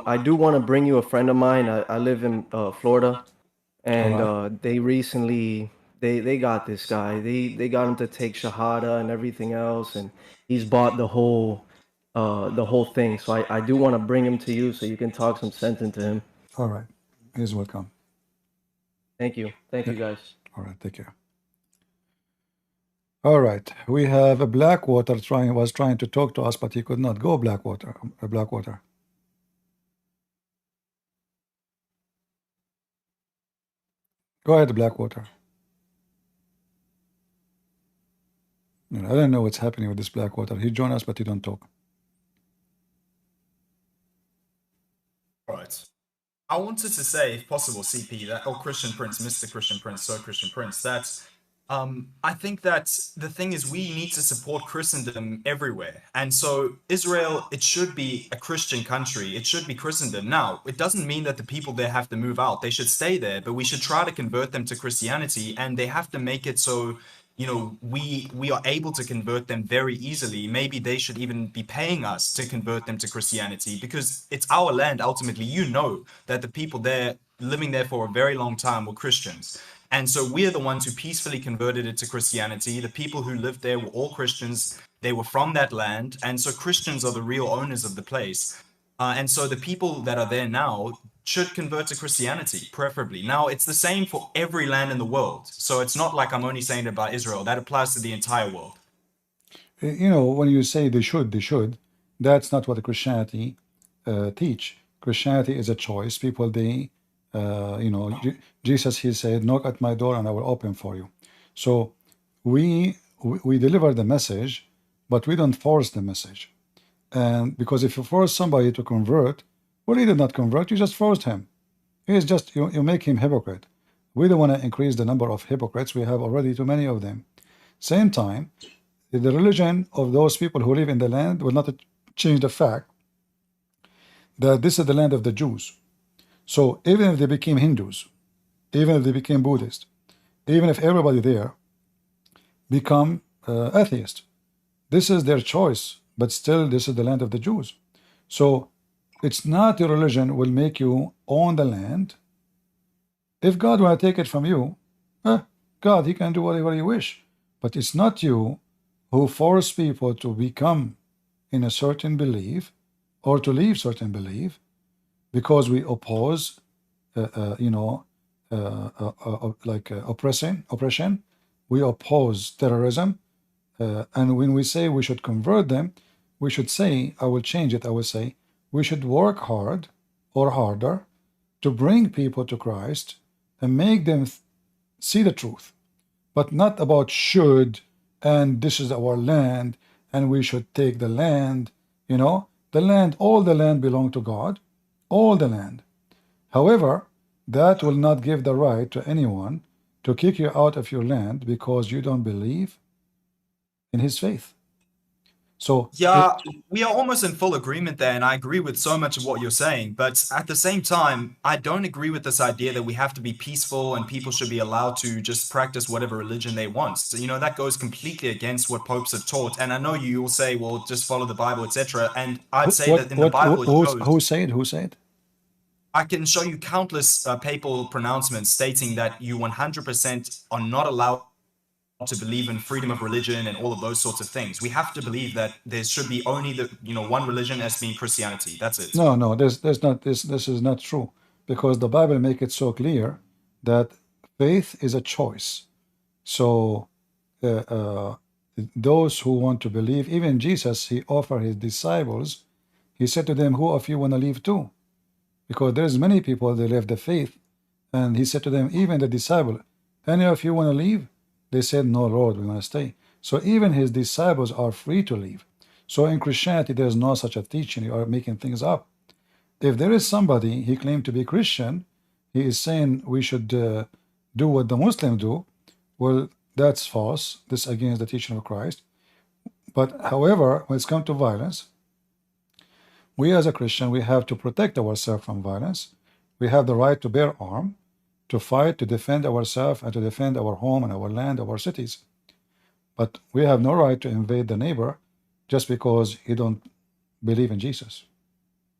I do want to bring you a friend of mine. I live in Florida, and they recently they got this guy. They got him to take Shahada and everything else, and he's bought the whole thing. So I do want to bring him to you so you can talk some sense into him. All right. He's welcome. Thank you. Thank you, guys. All right. Take care. All right. We have a Blackwater was trying to talk to us, but he could not go. Blackwater. Go ahead, Blackwater. I don't know what's happening with this Blackwater. He joined us, but he don't talk. Right. I wanted to say, if possible, CP, that Christian Prince, Mr. Christian Prince, Sir Christian Prince, that I think that the thing is we need to support Christendom everywhere. And so Israel, it should be a Christian country. It should be Christendom. Now, it doesn't mean that the people there have to move out. They should stay there, but we should try to convert them to Christianity, and they have to make it so, you know, we are able to convert them very easily. Maybe they should even be paying us to convert them to Christianity, because it's our land ultimately. You know that the people there living there for a very long time were Christians. And so we're the ones who peacefully converted it to Christianity. The people who lived there were all Christians. They were from that land. And so Christians are the real owners of the place. And so the people that are there now should convert to Christianity, preferably. Now, it's the same for every land in the world. So it's not like I'm only saying it about Israel. That applies to the entire world. You know, when you say they should, that's not what Christianity teach. Christianity is a choice. People, you know, Jesus, he said, knock at my door and I will open for you. So we deliver the message, but we don't force the message. And because if you force somebody to convert, well, he did not convert, you just forced him. He's just, you make him hypocrite. We don't want to increase the number of hypocrites. We have already too many of them. Same time, the religion of those people who live in the land will not change the fact that this is the land of the Jews. So even if they became Hindus, even if they became Buddhist, even if everybody there become atheist, this is their choice, but still this is the land of the Jews. So it's not your religion will make you own the land. If God want to take it from you, God, he can do whatever he wish. But it's not you who force people to become in a certain belief or to leave certain belief because we oppose, oppression. We oppose terrorism. And when we say we should convert them, we should say, I will change it, I will say, we should work hard or harder to bring people to Christ and make them see the truth, but not about should, and this is our land, and we should take the land. You know, the land, all the land belong to God, all the land. However, that will not give the right to anyone to kick you out of your land because you don't believe in his faith. So yeah, we are almost in full agreement there, and I agree with so much of what you're saying. But at the same time, I don't agree with this idea that we have to be peaceful and people should be allowed to just practice whatever religion they want. So, you know, that goes completely against what popes have taught. And I know you will say, well, just follow the Bible, etc. And I'd say that in the Bible, who said? Who said? I can show you countless papal pronouncements stating that you 100% are not allowed to believe in freedom of religion and all of those sorts of things. We have to believe that there should be only the one religion as being Christianity. That's it. No, there's not this is not true, because the Bible make it so clear that faith is a choice. So those who want to believe, even Jesus, he offered his disciples, he said to them, who of you want to leave too? Because there's many people that left the faith, and he said to them, even the disciple, any of you want to leave? They said, no, Lord, we want to stay. So even his disciples are free to leave. So in Christianity, there's no such a teaching. You are making things up. If there is somebody, he claimed to be Christian, he is saying we should do what the Muslims do. Well, that's false. This is against the teaching of Christ. But however, when it's come to violence, we as a Christian, we have to protect ourselves from violence. We have the right to bear arms, to fight, to defend ourselves, and to defend our home and our land, our cities. But we have no right to invade the neighbor just because he don't believe in Jesus.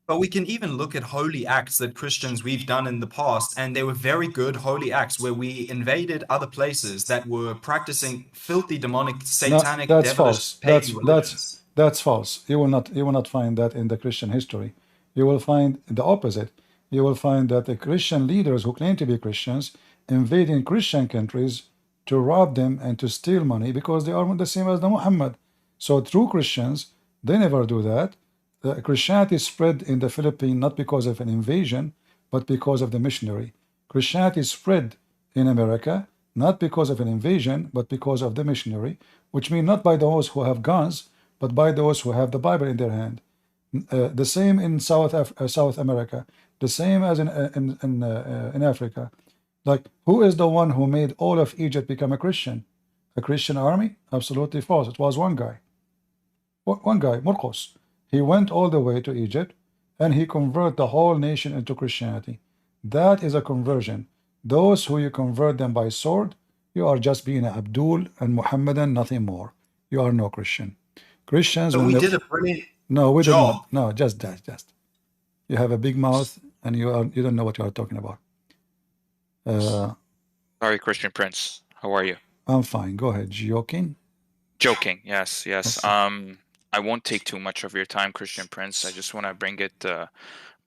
But we can even look at holy acts that Christians we've done in the past, and they were very good holy acts where we invaded other places that were practicing filthy, demonic, satanic, no, that's devilish, false. pagan religions. That's false. You will not find that in the Christian history. You will find the opposite. You will find that the Christian leaders who claim to be Christians invading Christian countries to rob them and to steal money because they are the same as the Muhammad. So true Christians, they never do that. Christianity spread in the Philippines not because of an invasion, but because of the missionary. Christianity spread in America not because of an invasion, but because of the missionary, which means not by those who have guns, but by those who have the Bible in their hand. The same in South America, the same as in Africa. Like, who is the one who made all of Egypt become a Christian? a Christian army? Absolutely false. It was one guy. One guy, Marcos. He went all the way to Egypt and he converted the whole nation into Christianity. That is a conversion. Those who you convert them by sword, you are just being Abdul and Muhammadan, nothing more. You are no Christian. Christians, So when we they, did a brilliant no, we did job. not. No, just that, just. You have a big mouth and you don't know what you are talking about. Sorry, Christian Prince. How are you? I'm fine. Go ahead. Joking. Joking. Yes, yes. Okay. I won't take too much of your time, Christian Prince. I just want to bring it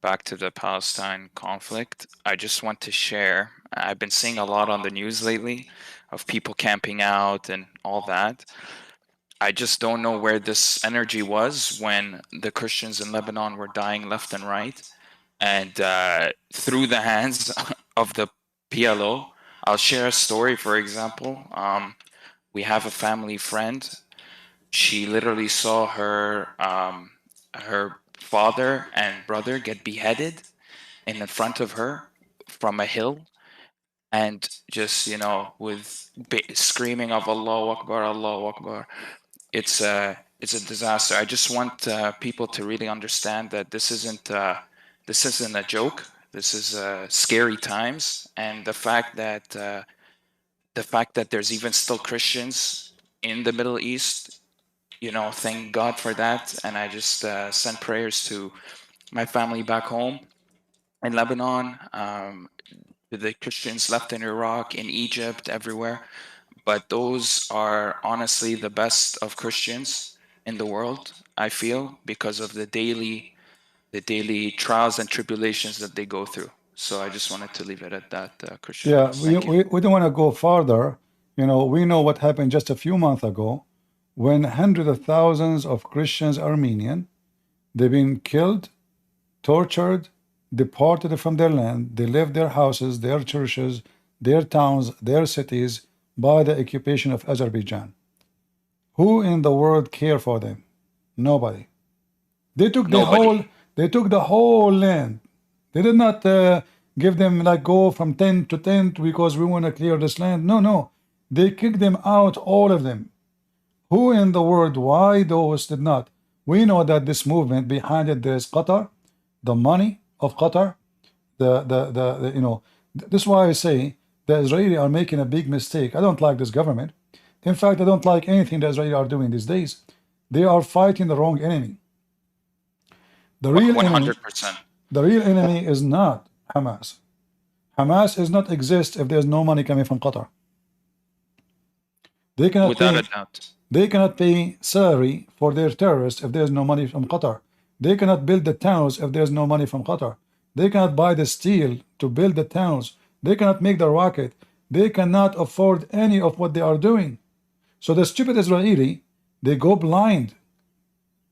back to the Palestine conflict. I just want to share. I've been seeing a lot on the news lately of people camping out and all that. I just don't know where this energy was when the Christians in Lebanon were dying left and right. And through the hands of the PLO, I'll share a story, for example. We have a family friend. She literally saw her father and brother get beheaded in front of her from a hill, and just, you know, with screaming of Allahu Akbar, Allahu Akbar. It's a disaster. I just want people to really understand that this isn't a joke. This is scary times, and the fact that there's even still Christians in the Middle East, you know, thank God for that. And I just send prayers to my family back home in Lebanon, to the Christians left in Iraq, in Egypt, everywhere. But those are honestly the best of Christians in the world, I feel, because of the daily trials and tribulations that they go through. So I just wanted to leave it at that, Christian. Yeah, Thank you. we don't want to go farther. You know, we know what happened just a few months ago when hundreds of thousands of Christians, Armenian, they've been killed, tortured, deported from their land. They left their houses, their churches, their towns, their cities by the occupation of Azerbaijan. Who in the world care for them? Nobody. They took the whole land. They did not give them like go from tent to tent because we want to clear this land. No. They kicked them out, all of them. Who in the world? Why those did not? We know that this movement behind it, there's Qatar, the money of Qatar, the you know. This is why I say the Israeli are making a big mistake. I don't like this government. In fact, I don't like anything the Israeli are doing these days. They are fighting the wrong enemy. The real 100%. The real enemy is not Hamas. Hamas does not exist if there's no money coming from Qatar. They cannot Without a doubt. They cannot pay salary for their terrorists if there's no money from Qatar. They cannot build the towns if there's no money from Qatar. They cannot buy the steel to build the towns. They cannot make the rocket. They cannot afford any of what they are doing. So the stupid Israeli, they go blind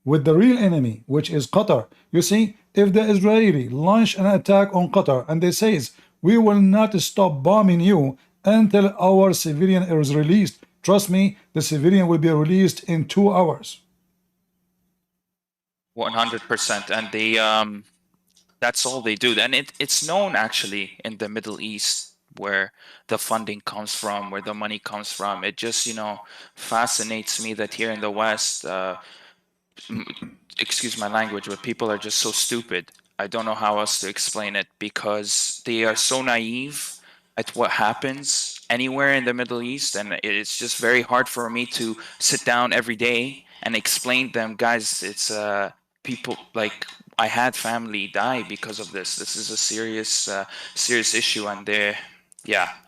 with the real enemy, which is Qatar. You see, if the Israeli launch an attack on Qatar and they says, we will not stop bombing you until our civilian is released. Trust me, the civilian will be released in 2 hours. 100%. And they, that's all they do. And it's known actually in the Middle East where the funding comes from, where the money comes from. It just, you know, fascinates me that here in the West, excuse my language, but people are just so stupid. I don't know how else to explain it, because they are so naive at what happens anywhere in the Middle East, and it's just very hard for me to sit down every day and explain them, guys, it's people, like, I had family die because of this. This is a serious issue, and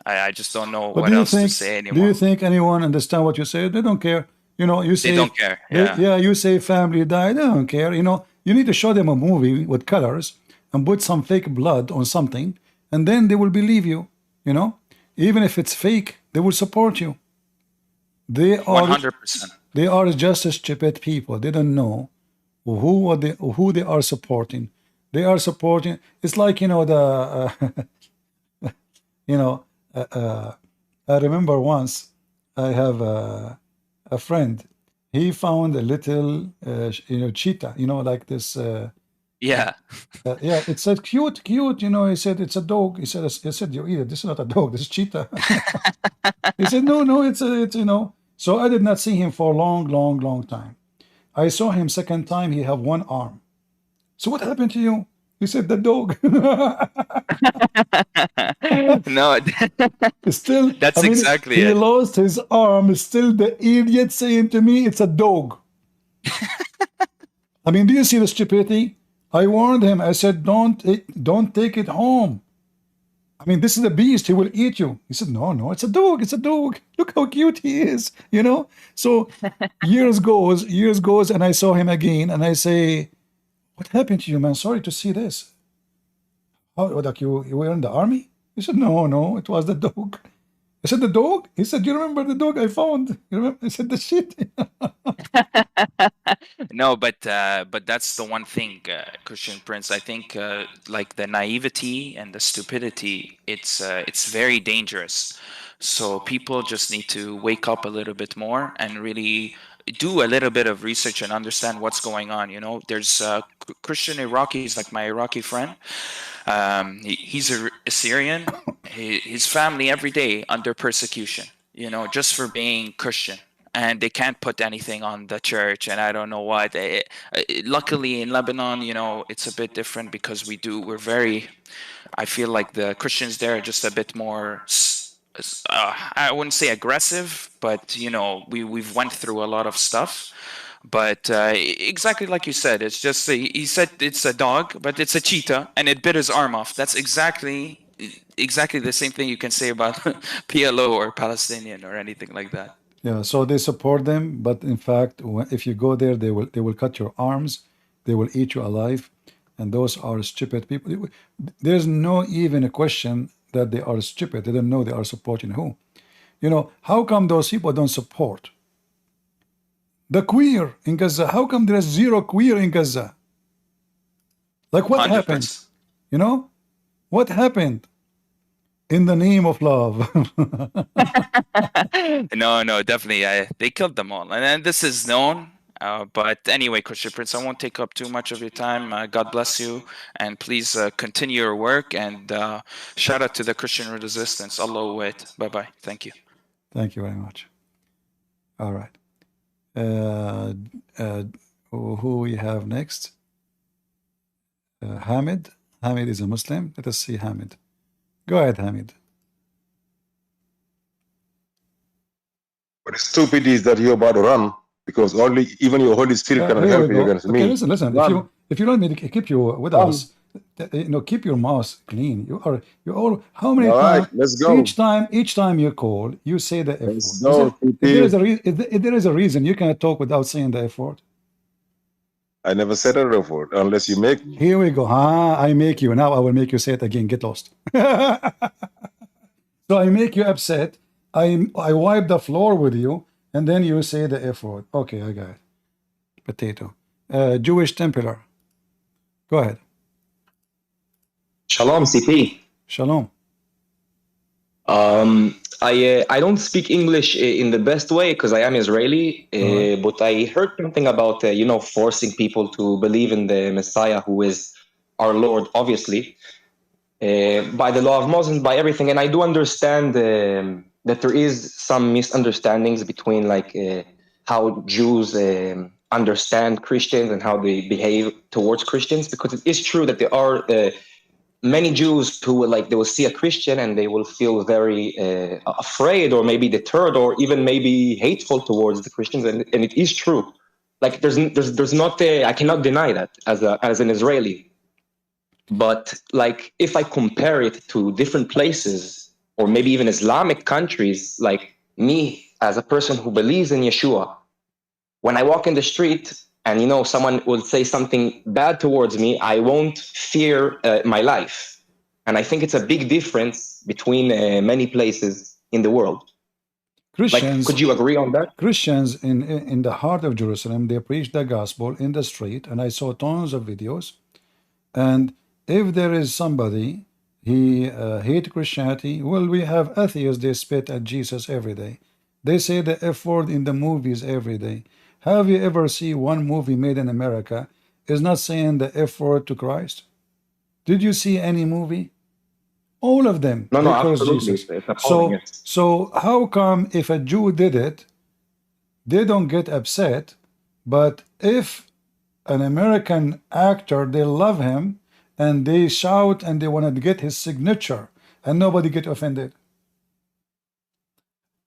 I just don't know what else to say anymore. Do you think anyone understand what you say? They don't care. You know, you say they don't care. Yeah. You say family died. They don't care. You know, you need to show them a movie with colors and put some fake blood on something, and then they will believe you. You know, even if it's fake, they will support you. They are 100%. They are just stupid people. They don't know who they are supporting. They are supporting. It's like, you know, the you know, I remember once I have a friend. He found a little you know, cheetah, you know, like this Yeah. Yeah, it said cute, cute. You know, he said it's a dog. He said you eat it. This is not a dog. This is cheetah. He said no, it's you know. So I did not see him for a long, long, long time. I saw him second time. He have one arm. So what happened to you? He said the dog. No, Still, that's I mean, exactly he it. lost his arm. Still, the idiot saying to me, "It's a dog." I mean, do you see the stupidity? I warned him. I said, don't take it home. I mean, this is a beast. He will eat you. He said, no, it's a dog. It's a dog. Look how cute he is. You know. So years goes, and I saw him again, and I say, what happened to you, man? Sorry to see this. How, like you were in the army? He said, no, it was the dog. I said, the dog? He said, you remember the dog I found? You remember? I said, the shit. No, but that's the one thing, Christian Prince. I think like the naivety and the stupidity, it's very dangerous. So people just need to wake up a little bit more and really do a little bit of research and understand what's going on. You know, there's Christian Iraqis, like my Iraqi friend. He's a Syrian. His family every day under persecution, you know, just for being Christian. And they can't put anything on the church, and I don't know what. Luckily, in Lebanon, you know, it's a bit different because we're very. I feel like the Christians there are just a bit more. I wouldn't say aggressive, but you know, we've went through a lot of stuff. But exactly like you said, it's just he said it's a dog, but it's a cheetah, and it bit his arm off. That's exactly the same thing you can say about PLO or Palestinian or anything like that. Yeah, so they support them, but in fact, if you go there, they will cut your arms, they will eat you alive, and those are stupid people. There's no even a question that they are stupid. They don't know they are supporting who. You know, how come those people don't support the queer in Gaza? How come there's zero queer in Gaza? Like what 100%. happened? You know, what happened? In the name of love. No, definitely. They killed them all. And then this is known. But anyway, Christian Prince, I won't take up too much of your time. God bless you. And please continue your work. And shout out to the Christian resistance. Allah wait. Bye-bye. Thank you. Thank you very much. All right. Who we have next? Hamid. Hamid is a Muslim. Let us see Hamid. Go ahead, Hamid. But stupid is that you're about to run because only even your Holy Spirit cannot help you against me. Okay, listen. If you want me to keep you with us, you know, keep your mouth clean. You all. How many times? Let's go. Each time you call, you say the F word. If there is a reason you cannot talk without saying the F word. I never said a F word unless you make me. Here we go. I make you. Now I will make you say it again. Get lost. So I make you upset. I wipe the floor with you, and then you say the F word. Okay, I got it. Potato. Jewish Templar. Go ahead. Shalom, CP. Shalom. I don't speak English in the best way because I am Israeli, but I heard something about forcing people to believe in the Messiah, who is our Lord, obviously, by the law of Moses, by everything, and I do understand that there is some misunderstandings between how Jews understand Christians and how they behave towards Christians, because it is true that there are many Jews who they will see a Christian and they will feel very afraid or maybe deterred or even maybe hateful towards the Christians, and it is true. Like there's not I cannot deny that as an Israeli. But if I compare it to different places or maybe even Islamic countries, like me as a person who believes in Yeshua, when I walk in the street and someone will say something bad towards me, I won't fear my life. And I think it's a big difference between many places in the world. Christians, could you agree on that? Christians in the heart of Jerusalem, they preach the gospel in the street, and I saw tons of videos. And if there is somebody he hate Christianity, well, we have atheists, they spit at Jesus every day. They say the F word in the movies every day. Have you ever seen one movie made in America is not saying the F word to Christ? Did you see any movie? All of them, No, they no, curse absolutely. Jesus. It's appalling, So, yes. so how come if a Jew did it, they don't get upset, but if an American actor, they love him, and they shout and they want to get his signature, and nobody get offended?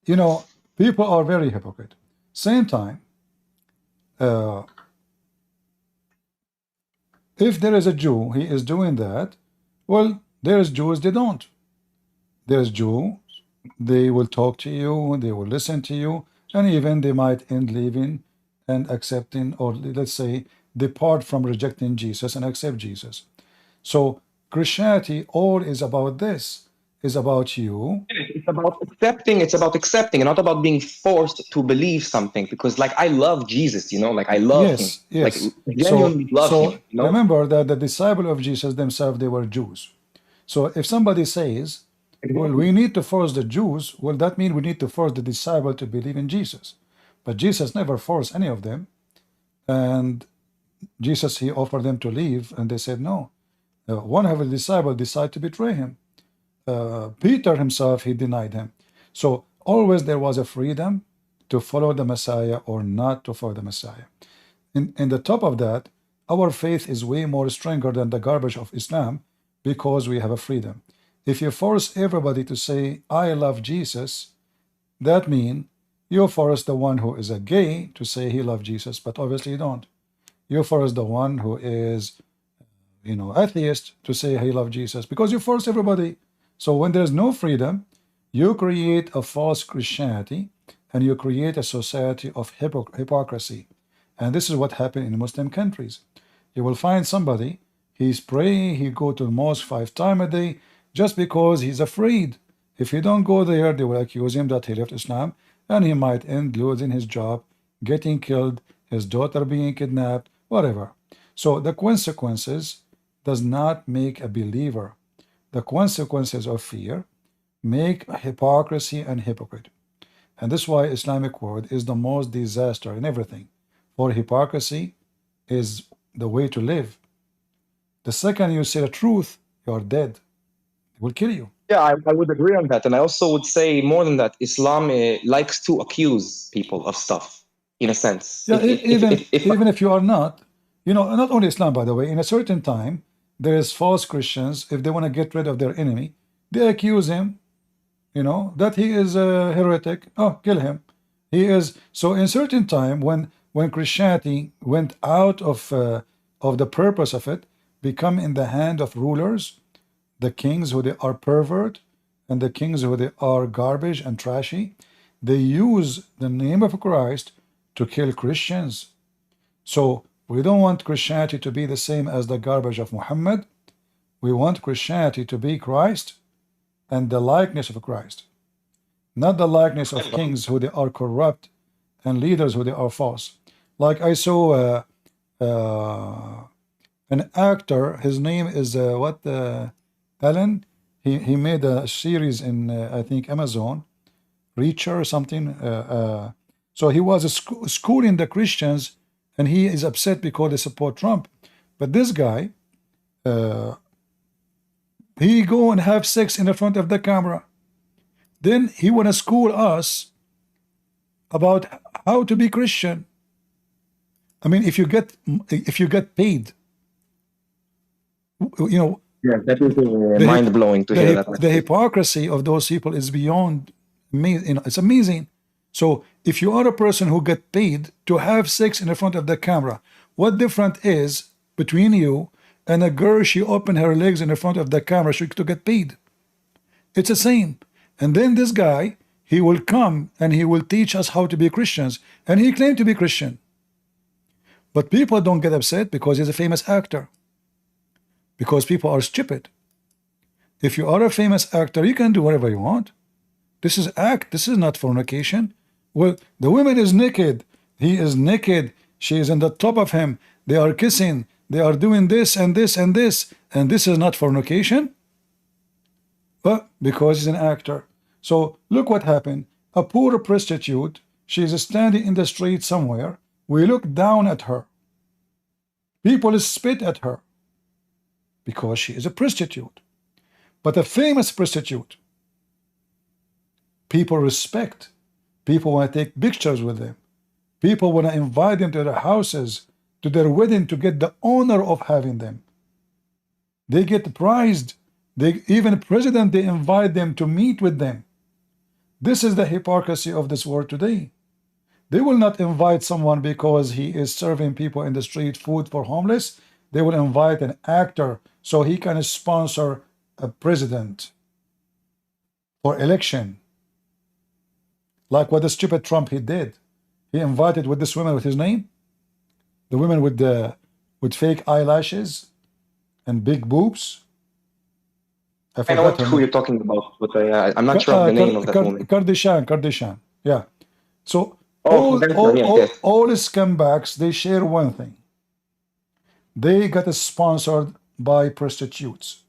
You know, people are very hypocrite. Same time, if there is a Jew, he is doing that, well, there's Jews, they don't. There's Jews, they will talk to you, they will listen to you, and even they might end leaving and accepting, or let's say, depart from rejecting Jesus and accept Jesus. So Christianity, all is about this, is about you. It's about accepting. It's about accepting, and not about being forced to believe something. Because, like, I love Jesus, you know, like I love him, Yes, like yes. genuinely love him. You know, Remember that the disciple of Jesus themselves, they were Jews. So if somebody says, well, we need to force the Jews, well, that means we need to force the disciple to believe in Jesus. But Jesus never forced any of them. And Jesus, he offered them to leave, and they said no. One of the disciples decided to betray him. Peter himself, he denied him. So always there was a freedom to follow the Messiah or not to follow the Messiah. In the top of that, our faith is way more stronger than the garbage of Islam because we have a freedom. If you force everybody to say, I love Jesus, that means you force the one who is a gay to say he loves Jesus, but obviously you don't. You force the one who is, you know, atheist to say he loves Jesus because you force everybody. So when there's no freedom, you create a false Christianity and you create a society of hypocrisy. And this is what happened in Muslim countries. You will find somebody, he's praying, he go to the mosque 5 times a day, just because he's afraid. If he don't go there, they will accuse him that he left Islam, and he might end losing his job, getting killed, his daughter being kidnapped, whatever. So the consequences does not make a believer. The consequences of fear make hypocrisy and hypocrite. And this is why Islamic world is the most disaster in everything. For hypocrisy is the way to live. The second you say the truth, you are dead. It will kill you. yeah, I would agree on that, and I also would say more than that. Islam likes to accuse people of stuff, in a sense. Yeah, even if you are not, you know, not only Islam, by the way, in a certain time, there is false Christians, if they want to get rid of their enemy, they accuse him, you know, that he is a heretic. Oh, kill him. He is. So in certain time, when Christianity went out of the purpose of it, become in the hand of rulers, the kings who they are pervert, and the kings who they are garbage and trashy, they use the name of Christ to kill Christians. So we don't want Christianity to be the same as the garbage of Muhammad. We want Christianity to be Christ and the likeness of Christ, not the likeness of kings who they are corrupt and leaders who they are false. Like I saw an actor, his name is Alan. He made a series in I think Amazon, Reacher or something. So he was schooling the Christians, and he is upset because they support Trump. But this guy, he go and have sex in the front of the camera. Then he want to school us about how to be Christian. I mean, if you get paid, you know. Yeah, that is mind blowing to hear that. The hypocrisy of those people is beyond me. You know, it's amazing. So if you are a person who get paid to have sex in the front of the camera, what difference is between you and a girl? She open her legs in the front of the camera to get paid. It's the same. And then this guy, he will come and he will teach us how to be Christians, and he claimed to be Christian. But people don't get upset because he's a famous actor. Because people are stupid. If you are a famous actor, you can do whatever you want. This is act. This is not fornication. Well, the woman is naked. He is naked. She is on the top of him. They are kissing. They are doing this and this and this. And this is not fornication? Well, because he's an actor. So look what happened. A poor prostitute. She is standing in the street somewhere. We look down at her. People spit at her because she is a prostitute, but a famous prostitute. People respect. People want to take pictures with them. People want to invite them to their houses, to their wedding, to get the honor of having them. They get prized. Even president, they invite them to meet with them. This is the hypocrisy of this world today. They will not invite someone because he is serving people in the street food for homeless. They will invite an actor so he can sponsor a president for election. Like what the stupid Trump he did. He invited with this woman with his name, the women with fake eyelashes and big boobs. I know who you're talking about, but I'm not sure of the name of that woman. Kardashian. Yeah. So all scumbags, they share one thing. They got sponsored by prostitutes.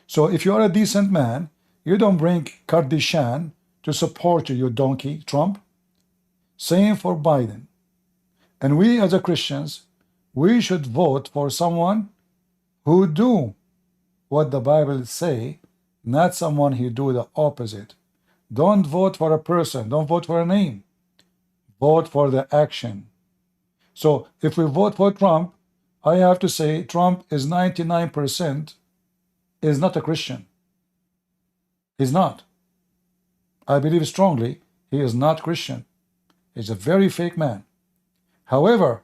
So if you are a decent man, you don't bring Kardashian to support you, you donkey, Trump. Same for Biden. And we as a Christians, we should vote for someone who do what the Bible say, not someone who do the opposite. Don't vote for a person. Don't vote for a name. Vote for the action. So if we vote for Trump, I have to say Trump is 99% is not a Christian. He's not. I believe strongly he is not Christian. He's a very fake man. However,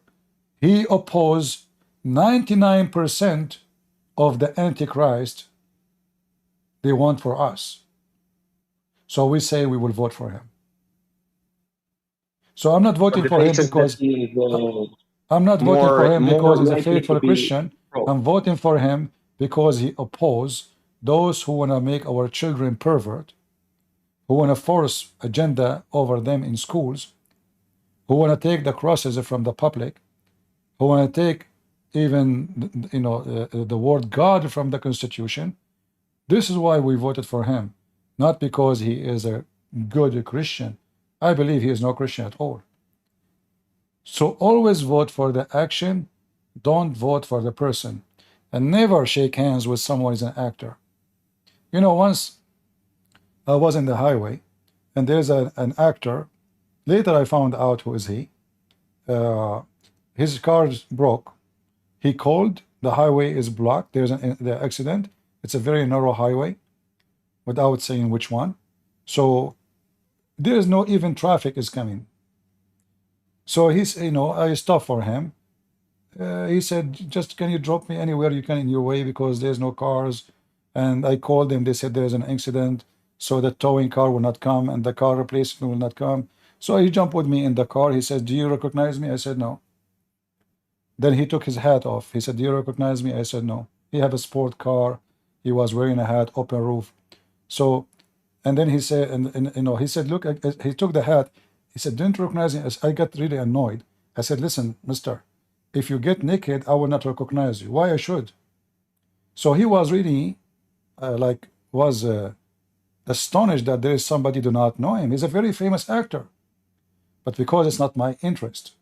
he opposed 99% of the Antichrist they want for us. So we say we will vote for him. So I'm not voting for him because I'm not voting for him because he's a faithful Christian. I'm voting for him because he opposes those who want to make our children pervert, who want to force agenda over them in schools, who want to take the crosses from the public, who want to take even the word God from the Constitution. This is why we voted for him, not because he is a good Christian. I believe he is no Christian at all. So always vote for the action, don't vote for the person, and never shake hands with someone who is an actor. You know, once I was in the highway, and there's an actor. Later I found out who is he. His car broke. He called, the highway is blocked, there's the accident. It's a very narrow highway, without saying which one. So there is no even traffic is coming. So he's, I stopped for him. He said, just can you drop me anywhere you can in your way because there's no cars. And I called them, they said there's an accident, so the towing car will not come and the car replacement will not come. So he jumped with me in the car. He said, do you recognize me? I said, no. Then he took his hat off. He said, do you recognize me? I said, no. He had a sport car. He was wearing a hat, open roof. So, and then he said, he said, look, he took the hat. He said, don't you recognize me? I got really annoyed. I said, listen, mister, if you get naked, I will not recognize you. Why I should? So he was really, astonished that there is somebody do not know him. He's a very famous actor. But because it's not my interest.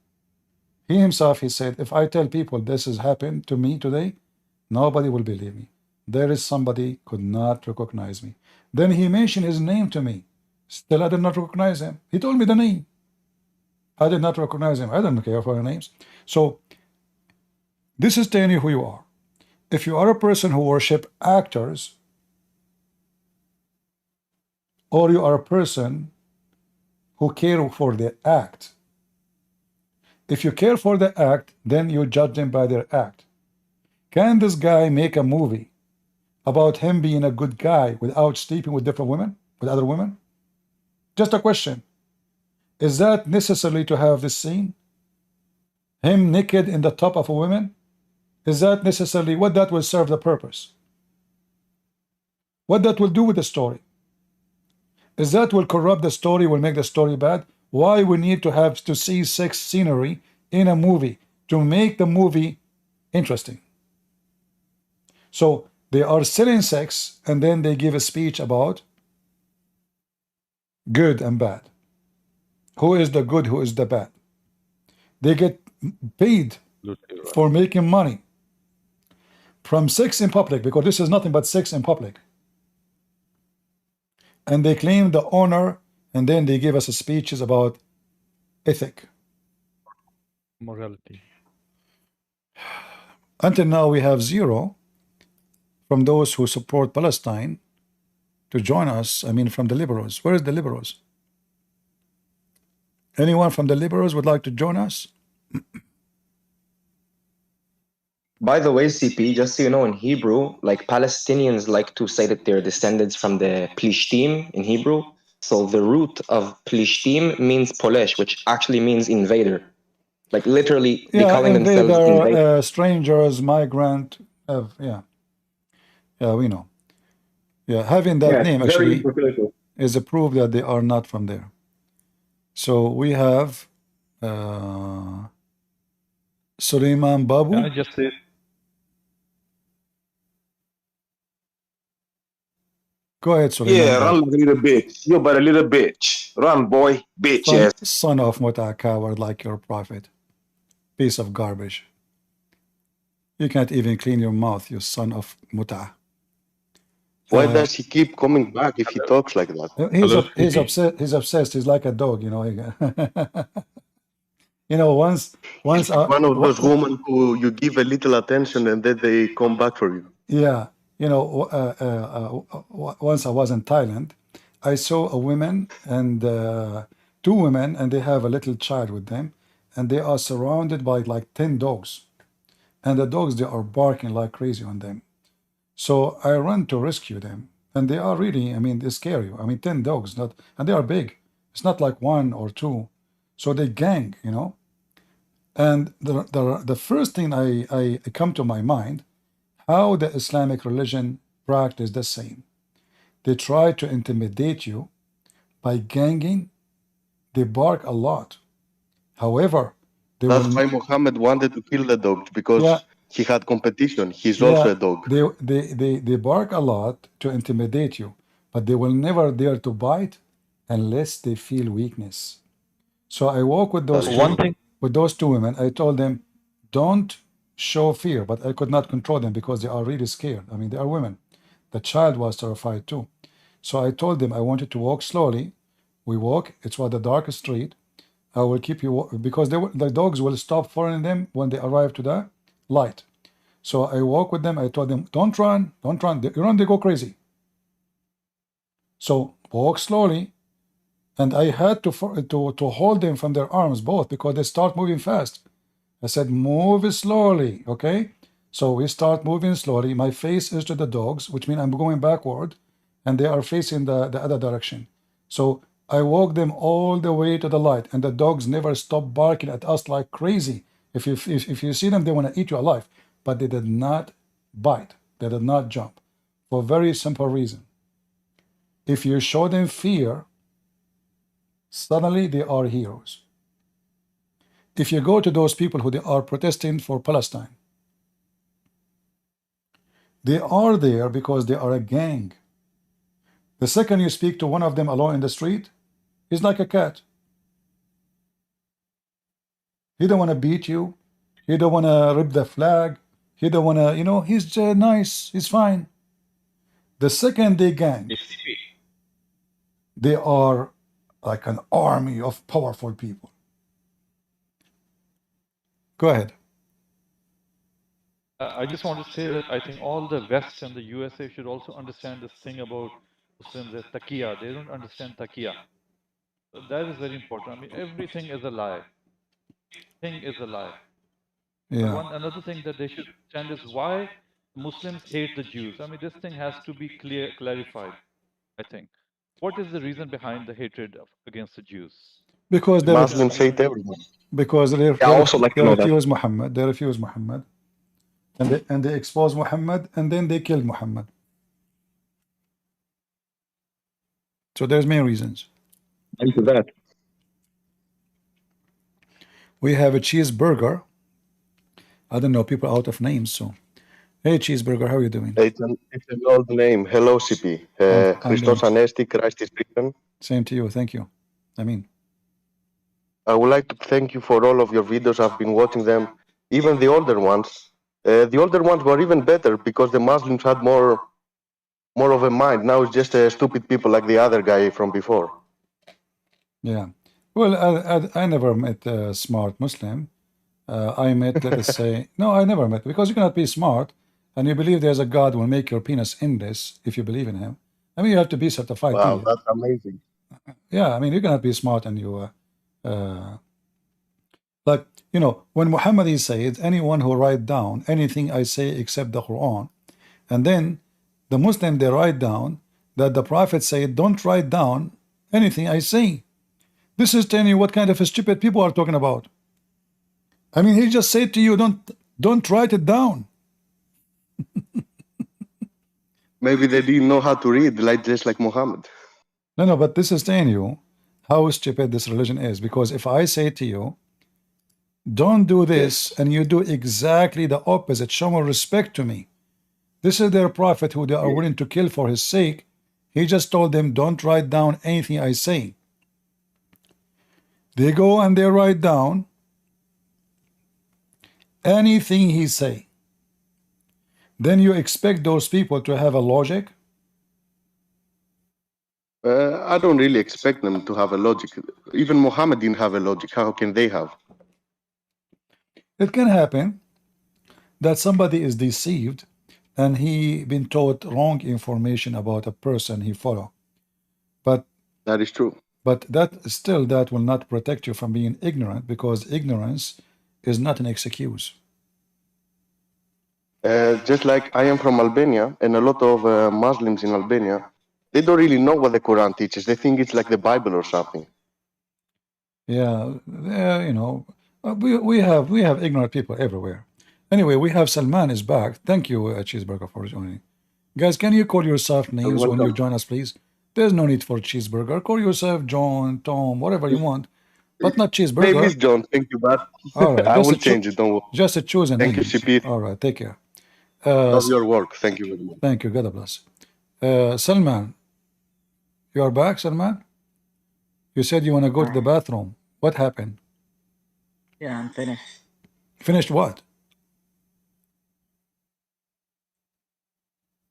He himself, he said, if I tell people this has happened to me today, nobody will believe me. There is somebody could not recognize me. Then he mentioned his name to me. Still, I did not recognize him. He told me the name. I did not recognize him. I don't care for the names. So, this is telling you who you are. If you are a person who worship actors, or you are a person who care for the act. If you care for the act, then you judge them by their act. Can this guy make a movie about him being a good guy without sleeping with different women, with other women? Just a question. Is that necessary to have this scene? Him naked in the top of a woman? Is that necessarily what that will serve the purpose? What that will do with the story? Is that will corrupt the story, will make the story bad? Why we need to have to see sex scenery in a movie to make the movie interesting? So they are selling sex and then they give a speech about good and bad. Who is the good, who is the bad? They get paid for making money from sex in public, because this is nothing but sex in public. And they claim the honor, and then they give us speeches about ethic. Morality. Until now, we have zero from those who support Palestine to join us. I mean, from the liberals. Where is the liberals? Anyone from the liberals would like to join us? By the way, CP, just so you know, in Hebrew, like Palestinians like to say that they're descendants from the Plishtim in Hebrew. So the root of Plishtim means Polesh, which actually means invader. Like literally, they calling themselves invader. Strangers, migrant. Yeah, we know. Yeah, having that name actually is a proof that they are not from there. So we have Suleiman Babu. Can I just say? Go ahead, Suleiman. Yeah, run like a little bitch. You but a little bitch. Run, boy. Bitch ass. Son of Muta, coward like your prophet. Piece of garbage. You can't even clean your mouth, you son of Muta. Why does he keep coming back if he talks like that? He's upset. He's obsessed. He's like a dog, you know. You know, once one of those women who you give a little attention and then they come back for you. Yeah, you know, once I was in Thailand, I saw a woman and two women, and they have a little child with them, and they are surrounded by like 10 dogs, and the dogs, they are barking like crazy on them. So I run to rescue them, and they are really, I mean, they scare you. I mean, 10 dogs, and they are big. It's not like one or two. So they gang, you know. And the first thing I come to my mind, how the Islamic religion practice the same. They try to intimidate you by ganging. They bark a lot. However, that's why Muhammad wanted to kill the dogs, because he had competition. He's also a dog. They bark a lot to intimidate you, but they will never dare to bite unless they feel weakness. So I walk with those two women. I told them, don't show fear, but I could not control them because they are really scared. I mean, they are women. The child was terrified too. So I told them, I want you to walk slowly. We walk. It's the darkest street. I will keep you, because the dogs will stop following them when they arrive to the light. So I walk with them. I told them, don't run, don't run. They run, they go crazy. So walk slowly. And I had to hold them from their arms both, because they start moving fast. I said, move slowly, okay? So we start moving slowly. My face is to the dogs, which means I'm going backward, and they are facing the other direction. So I walk them all the way to the light, and the dogs never stop barking at us like crazy. If you see them, they want to eat you alive. But they did not bite. They did not jump. For a very simple reason. If you show them fear, suddenly they are heroes. If you go to those people who they are protesting for Palestine, they are there because they are a gang. The second you speak to one of them alone in the street, he's like a cat. He don't want to beat you. He don't want to rip the flag. He don't want to, you know, he's nice. He's fine. The second they gang, they are like an army of powerful people. Go ahead. I just want to say that I think all the West and the USA should also understand this thing about Muslims as taqiyya. They don't understand taqiyya. So that is very important. I mean, everything is a lie. Thing is a lie. Yeah. Another thing that they should understand is why Muslims hate the Jews. I mean, this thing has to be clarified, I think. What is the reason behind the hatred against the Jews? Because they Muslims hate everyone. Because they refuse Muhammad. They refuse Muhammad. And they expose Muhammad, and then they kill Muhammad. So there's many reasons. Into that. We have a cheeseburger. I don't know, people out of names, so. Hey, cheeseburger, how are you doing? It's an old name. Hello, CP. Christos Anesti, Christ is risen. Same to you, thank you. I mean, I would like to thank you for all of your videos. I've been watching them. even the older ones. The older ones were even better because the Muslims had more of a mind. Now it's just stupid people like the other guy from before. Yeah. Well, I never met a smart Muslim. I met, let us say, no, I never met, because you cannot be smart and you believe there's a God who will make your penis endless if you believe in him. I mean, you have to be certified Wow, idiot. that's amazing. Yeah, I mean, you cannot be smart and you, like, you know, when Muhammad said, anyone who write down anything I say except the Quran, and then the Muslim, they write down that the Prophet said, don't write down anything I say. This is telling you what kind of stupid people are talking about. I mean, he just said to you, don't write it down. Maybe they didn't know how to read, like just like Muhammad. No, but this is telling you how stupid this religion is. Because if I say to you, don't do this, and you do exactly the opposite, show more respect to me. This is their prophet who they are willing to kill for his sake. He just told them, don't write down anything I say. They go and they write down anything he say. Then you expect those people to have a logic? I don't really expect them to have a logic. Even Muhammad didn't have a logic. How can they have? It can happen that somebody is deceived and he been taught wrong information about a person he follow. But that is true. But that will not protect you from being ignorant, because ignorance is not an excuse. Just like I am from Albania, and a lot of Muslims in Albania, they don't really know what the Quran teaches. They think it's like the Bible or something. Yeah, you know, we have ignorant people everywhere. Anyway, we have Salman is back. Thank you, Cheeseburger, for joining. Guys, can you call yourself names when you join us, please? There's no need for Cheeseburger. Call yourself John, Tom, whatever you want, but not Cheeseburger. Maybe it's John. Thank you, but all right, I will change it. Don't worry. Just choose a name. Thank you, CP. All right, take care. Love your work. Thank you very much. Thank you. God bless. Salman, you are back, Salman? You said you want to go to the bathroom. What happened? Yeah, I'm finished. Finished what?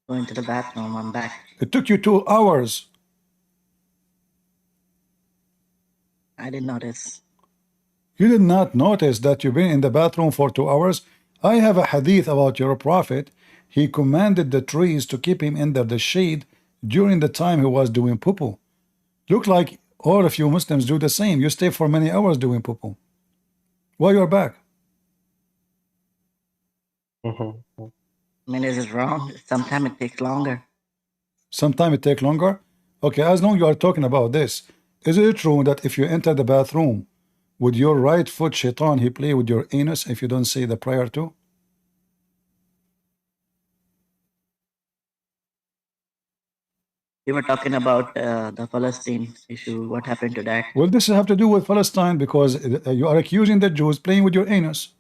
Going to the bathroom. I'm back. It took you 2 hours. I didn't notice. You did not notice that you've been in the bathroom for 2 hours? I have a hadith about your prophet. He commanded the trees to keep him under the shade during the time he was doing poo-poo. Look like all of you Muslims do the same. You stay for many hours doing poo-poo. Why you're back? I mean, is it wrong? Sometimes it takes longer. Sometimes it takes longer? Okay, as long as you are talking about this, is it true that if you enter the bathroom with your right foot, shaitan, he play with your anus if you don't say the prayer too? We were talking about the Palestine issue. What happened to that? Well, this has to do with Palestine because you are accusing the Jews playing with your anus.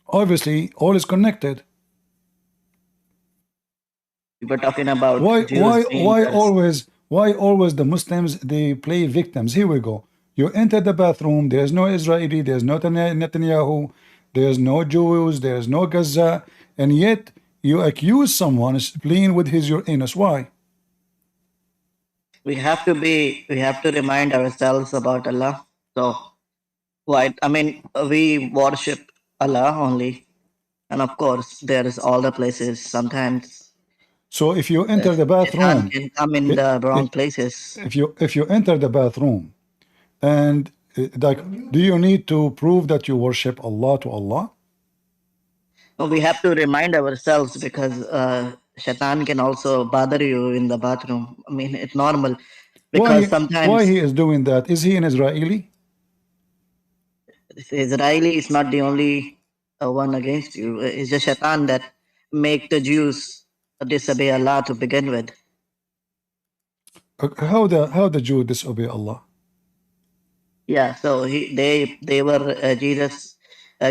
Obviously, all is connected. We were talking about why always the Muslims, they play victims? Here we go. You enter the bathroom, there's no Israeli, there's no Netanyahu, there's no Jews, there's no Gaza, and yet you accuse someone playing with your anus. Why? We have to remind ourselves about Allah. So, I mean, we worship Allah only, and of course, there is all the places. Sometimes, so if you enter the bathroom, can come in the wrong places. If you enter the bathroom, and like, do you need to prove that you worship Allah to Allah? We have to remind ourselves because Shaitan can also bother you in the bathroom. I mean, it's normal because sometimes. Why he is doing that? Is he an Israeli? Israeli is not the only one against you. It's just Shaitan that make the Jews disobey Allah to begin with. How the Jew disobey Allah? Yeah, so they were Jesus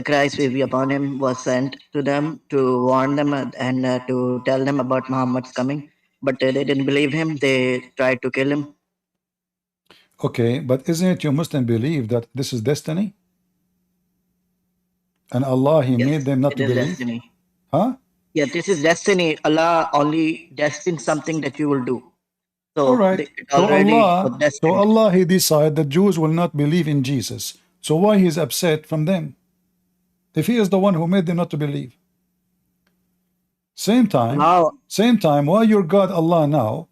Christ, peace be upon him, was sent to them to warn them and to tell them about Muhammad's coming, but they didn't believe him. They tried to kill him. Okay, but isn't it your Muslim belief that this is destiny? And Allah, He Yes, made them not it to is believe? destiny. Huh? Yeah, this is destiny. Allah only destined something that you will do. All So right. it already was So destined. Allah, He decided that Jews will not believe in Jesus. So why He's upset from them? If He is the one who made them not to believe. Same time, why your God Allah now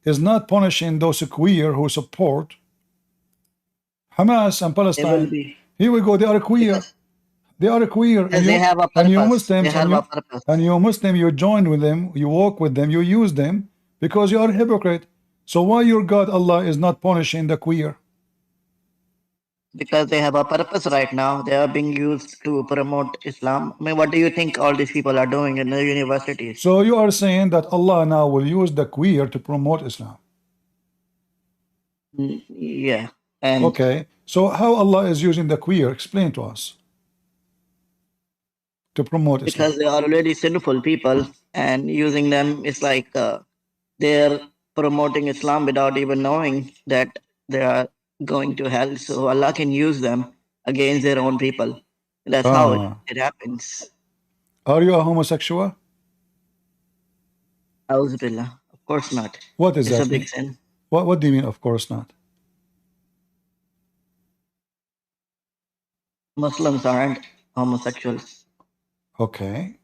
is not punishing those queer who support Hamas and They will Palestine? be. Here we go, they are queer. They are queer, Because they have a and you purpose. They Muslims, have a purpose. and you Muslim, you join with them, you walk with them, you use them because you are a hypocrite. So why your God Allah is not punishing the queer? Because they have a purpose right now. They are being used to promote Islam. I mean, what do you think all these people are doing in the universities? So you are saying that Allah now will use the queer to promote Islam? Yeah. And okay. So how Allah is using the queer? Explain to us. To promote Islam. Because they are already sinful people, and using them is like they're promoting Islam without even knowing that they are going to hell. So Allah can use them against their own people. That's how it happens. Are you a homosexual? Auzubillah. Of course not. What is It's that a big mean? sin. What do you mean, of course not? Muslims aren't homosexuals. Okay.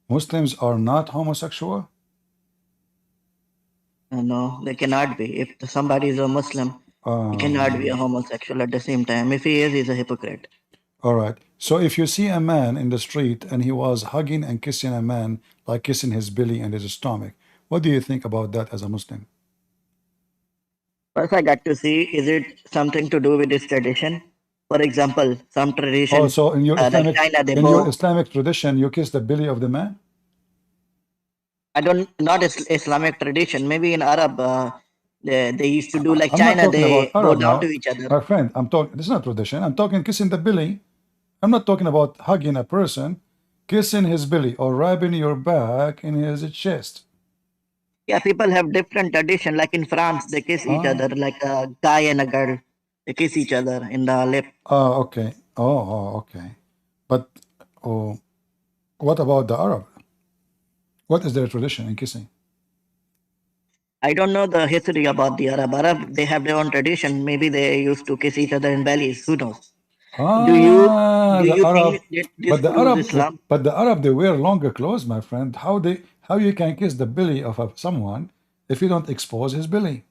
Muslims are not homosexual? No, they cannot be. If somebody is a Muslim, he cannot be a homosexual at the same time. If he is, he's a hypocrite. All right. So if you see a man in the street and he was hugging and kissing a man, like kissing his belly and his stomach, what do you think about that as a Muslim? First, I got to see, is it something to do with this tradition? For example, some tradition, Also, in your like China, they your bow. Islamic tradition, you kiss the belly of the man? Not Islamic tradition. Maybe in Arab, they used to do like I'm not China, talking about they bow Arab down now. to each other. My friend, I'm talking, this is not tradition. I'm talking kissing the belly. I'm not talking about hugging a person, kissing his belly or rubbing your back in his chest. Yeah, people have different tradition. Like in France, they kiss each other, like a guy and a girl. They kiss each other in the lip. Oh, okay. Okay. But what about the Arab? What is their tradition in kissing? I don't know the history about the Arab. Arab, they have their own tradition. Maybe they used to kiss each other in bellies. Who knows? Do you think this proves Islam? But the Arab, they wear longer clothes, my friend. How you can kiss the belly of someone if you don't expose his belly?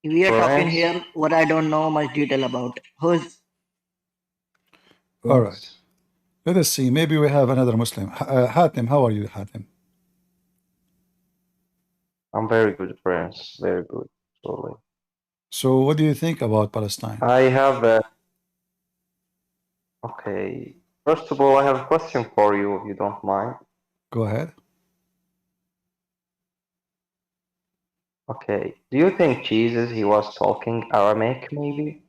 We are talking here what I don't know much detail about. Who's all right? Let us see. Maybe we have another Muslim. Hatim, how are you, Hatim? I'm very good, friends. Very good. Sorry. So, what do you think about Palestine? I have a... Okay. First of all, I have a question for you, if you don't mind. Go ahead. Okay. Do you think Jesus, he was talking Aramaic, maybe?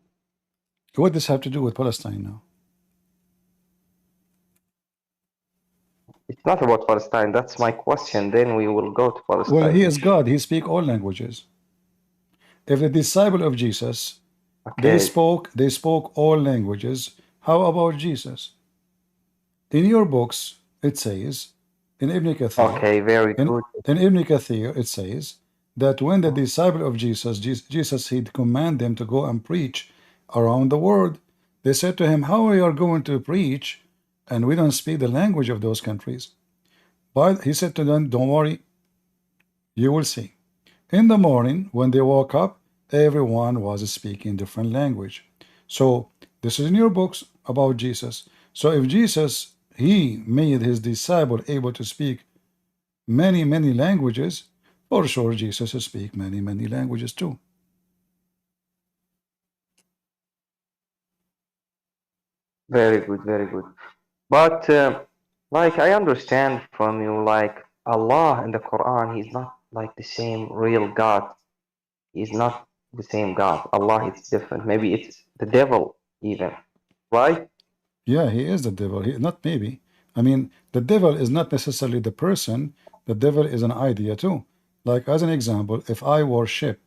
What does this have to do with Palestine now? It's not about Palestine. That's my question. Then we will go to Palestine. Well, he is God. He speaks all languages. If the disciple of Jesus, they spoke all languages, how about Jesus? In your books, it says, in Ibn Kathir, okay, very good. In Ibn Kathir, it says that when the disciple of Jesus, he'd command them to go and preach around the world. They said to him, how are you going to preach and we don't speak the language of those countries? But he said to them, don't worry, you will see. In the morning, when they woke up, everyone was speaking different language. So this is in your books about Jesus. So if Jesus, he made his disciple able to speak many languages, for sure Jesus will speak many languages too. Very good, very good. But like I understand from you, like Allah in the Quran, he's not like the same real God. He's not the same God. Allah is different. Maybe it's the devil even, right? Yeah, he is the devil. Not maybe. I mean, the devil is not necessarily the person. The devil is an idea too. Like as an example, if I worship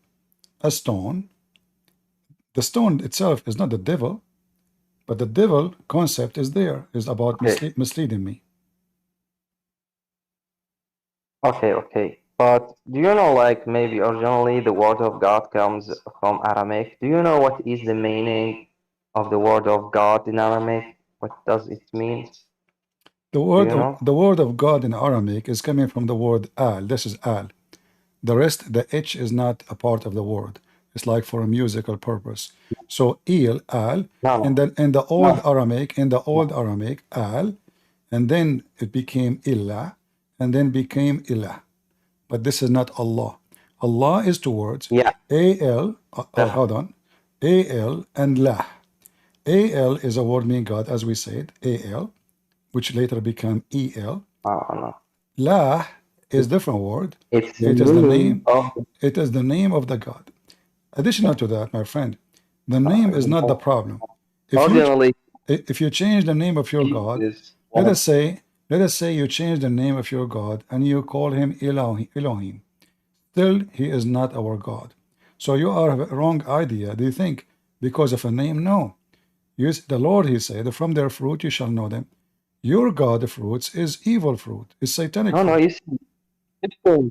a stone, the stone itself is not the devil. But the devil concept is there, is about Okay. misleading me. Okay. But do you know, like, maybe originally the word of God comes from Aramaic? Do you know what is the meaning of the word of God in Aramaic? What does it mean? The word of God in Aramaic is coming from the word al. This is al. The rest, the H is not a part of the word. It's like for a musical purpose. So il, al, in the old Aramaic, al, and then it became illa, and then became ilah. But this is not Allah. Allah is two words. Yeah. Al, hold on. Al and lah. Al is a word meaning God, as we said, Al, which later became El. No. Lah is different word. It's It is the name. It is the name of the God. Additional to that, my friend, the name is not the problem. If you change the name of your God, let us say you change the name of your God and you call him Elohim. Still, he is not our God. So you are a wrong idea. Do you think because of a name? No. Use the Lord, he said, from their fruit you shall know them. Your God of fruits is evil fruit, is satanic fruit. No, you see,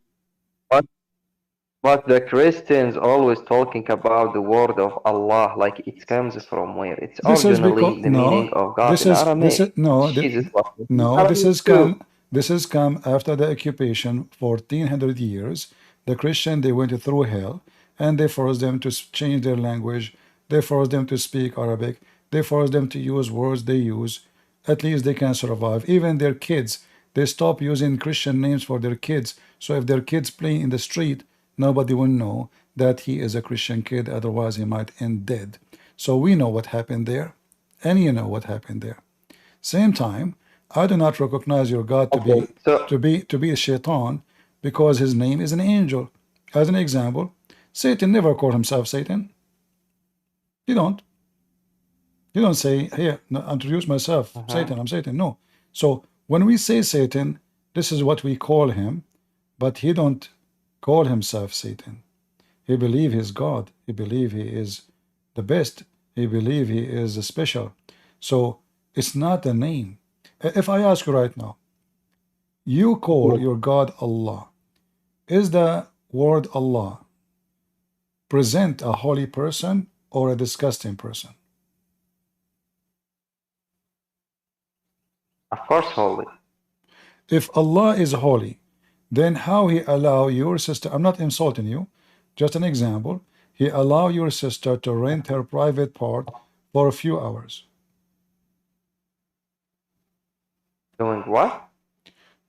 but the Christians always talking about the word of Allah, like it comes from where? It's This is because originally the meaning of God this in is Aramaic. no Jesus was no this Aramaic has too. come after the occupation for 1400 years. The Christian, they went through hell and they forced them to change their language. They forced them to speak Arabic. They forced them to use words they use. At least they can survive. Even their kids, they stop using Christian names for their kids. So if their kids play in the street, nobody will know that he is a Christian kid. Otherwise, he might end dead. So we know what happened there, and you know what happened there. Same time, I do not recognize your God to be a shaitan because his name is an angel. As an example, Satan never called himself Satan. You don't. You don't say, here, no, introduce myself, Satan, I'm Satan. No. So when we say Satan, this is what we call him, but he don't call himself Satan. He believe he's God. He believe he is the best. He believe he is special. So it's not a name. If I ask you right now, you call your God Allah. Is the word Allah present a holy person or a disgusting person? Of course, holy. If Allah is holy, then how he allow your sister, I'm not insulting you, just an example, he allow your sister to rent her private part for a few hours. Doing what?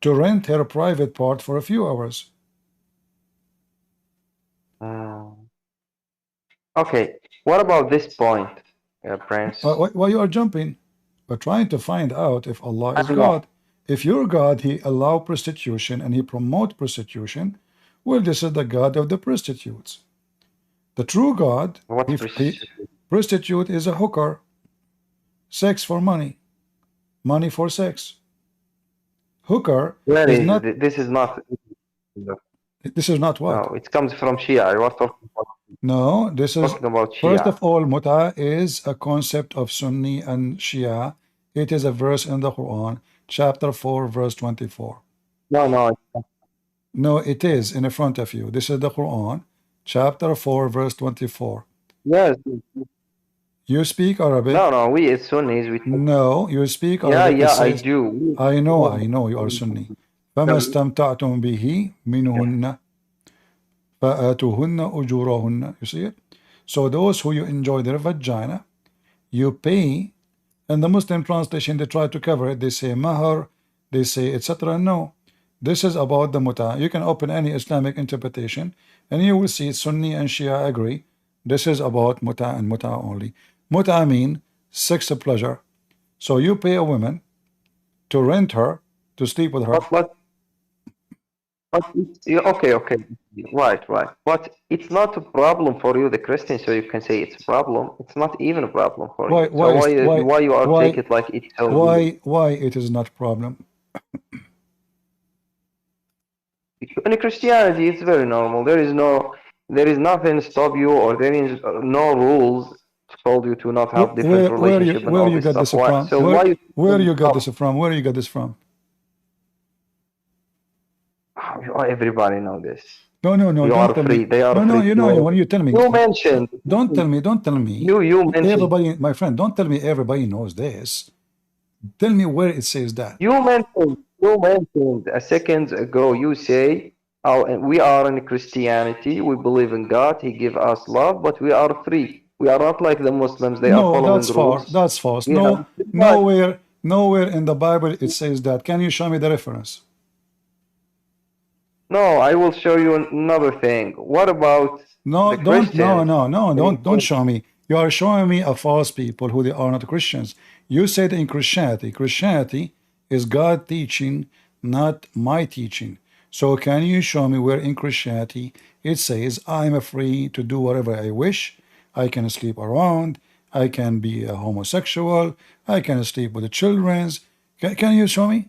To rent her private part for a few hours. Okay, what about this point, Prince? Why you are jumping? We're trying to find out if Allah is God. If your God, he allow prostitution and he promote prostitution, well, this is the God of the prostitutes. The true God, prostitute is a hooker. Sex for money. Money for sex. Hooker is not. This is not. This is not what? No, it comes from Shia. I was talking about. No, this is talking about Shia. First of all, muta is a concept of Sunni and Shia. It is a verse in the Quran, chapter 4, verse 24. No. No, it is in front of you. This is the Quran, chapter 4, verse 24. Yes. You speak Arabic? No, we as Sunnis. No, you speak Arabic. Yeah, I do. I know you are Sunni. فَمَا اسْتَمْتَعْتُمْ بِهِ مِنْهُنَّ فَآتُوهُنَّ أُجُورَهُنَّ. You see it? So those who you enjoy their vagina, you pay. And the Muslim translation, they try to cover it. They say mahar, they say etc. No, this is about the muta. You can open any Islamic interpretation and you will see Sunni and Shia agree. This is about muta and muta only. Muta mean sex pleasure. So you pay a woman to rent her, to sleep with her. Okay. Right. But it's not a problem for you, the Christian, so you can say it's a problem. It's not even a problem for you. So why you are take it like it's so why it is not a problem? In Christianity, it's very normal. There is nothing stop you, or there is no rules to told you to not have different Where relationship and where all you this got stuff. this from? So why you Where you got this from? Where you got this from? everybody know this? No, no, no. You Don't are tell free. me. They are No, no. free You know, to. when you tell me, You mentioned. don't tell me. Don't tell me. You mentioned. Everybody, my friend, don't tell me everybody knows this. Tell me where it says that. You mentioned a second ago. You say, "Oh, and we are in Christianity. We believe in God. He give us love, but we are free. We are not like the Muslims. They are No, following that's far. rules. That's false. We have No, nowhere in the Bible it says that. Can you show me the reference? No, I will show you another thing. What about No, the don't. No, Christians? no, no. Don't show me. You are showing me a false people who they are not Christians. You said in Christianity. Christianity is God teaching, not my teaching. So can you show me where in Christianity it says I am free to do whatever I wish? I can sleep around. I can be a homosexual. I can sleep with the children's. Can you show me?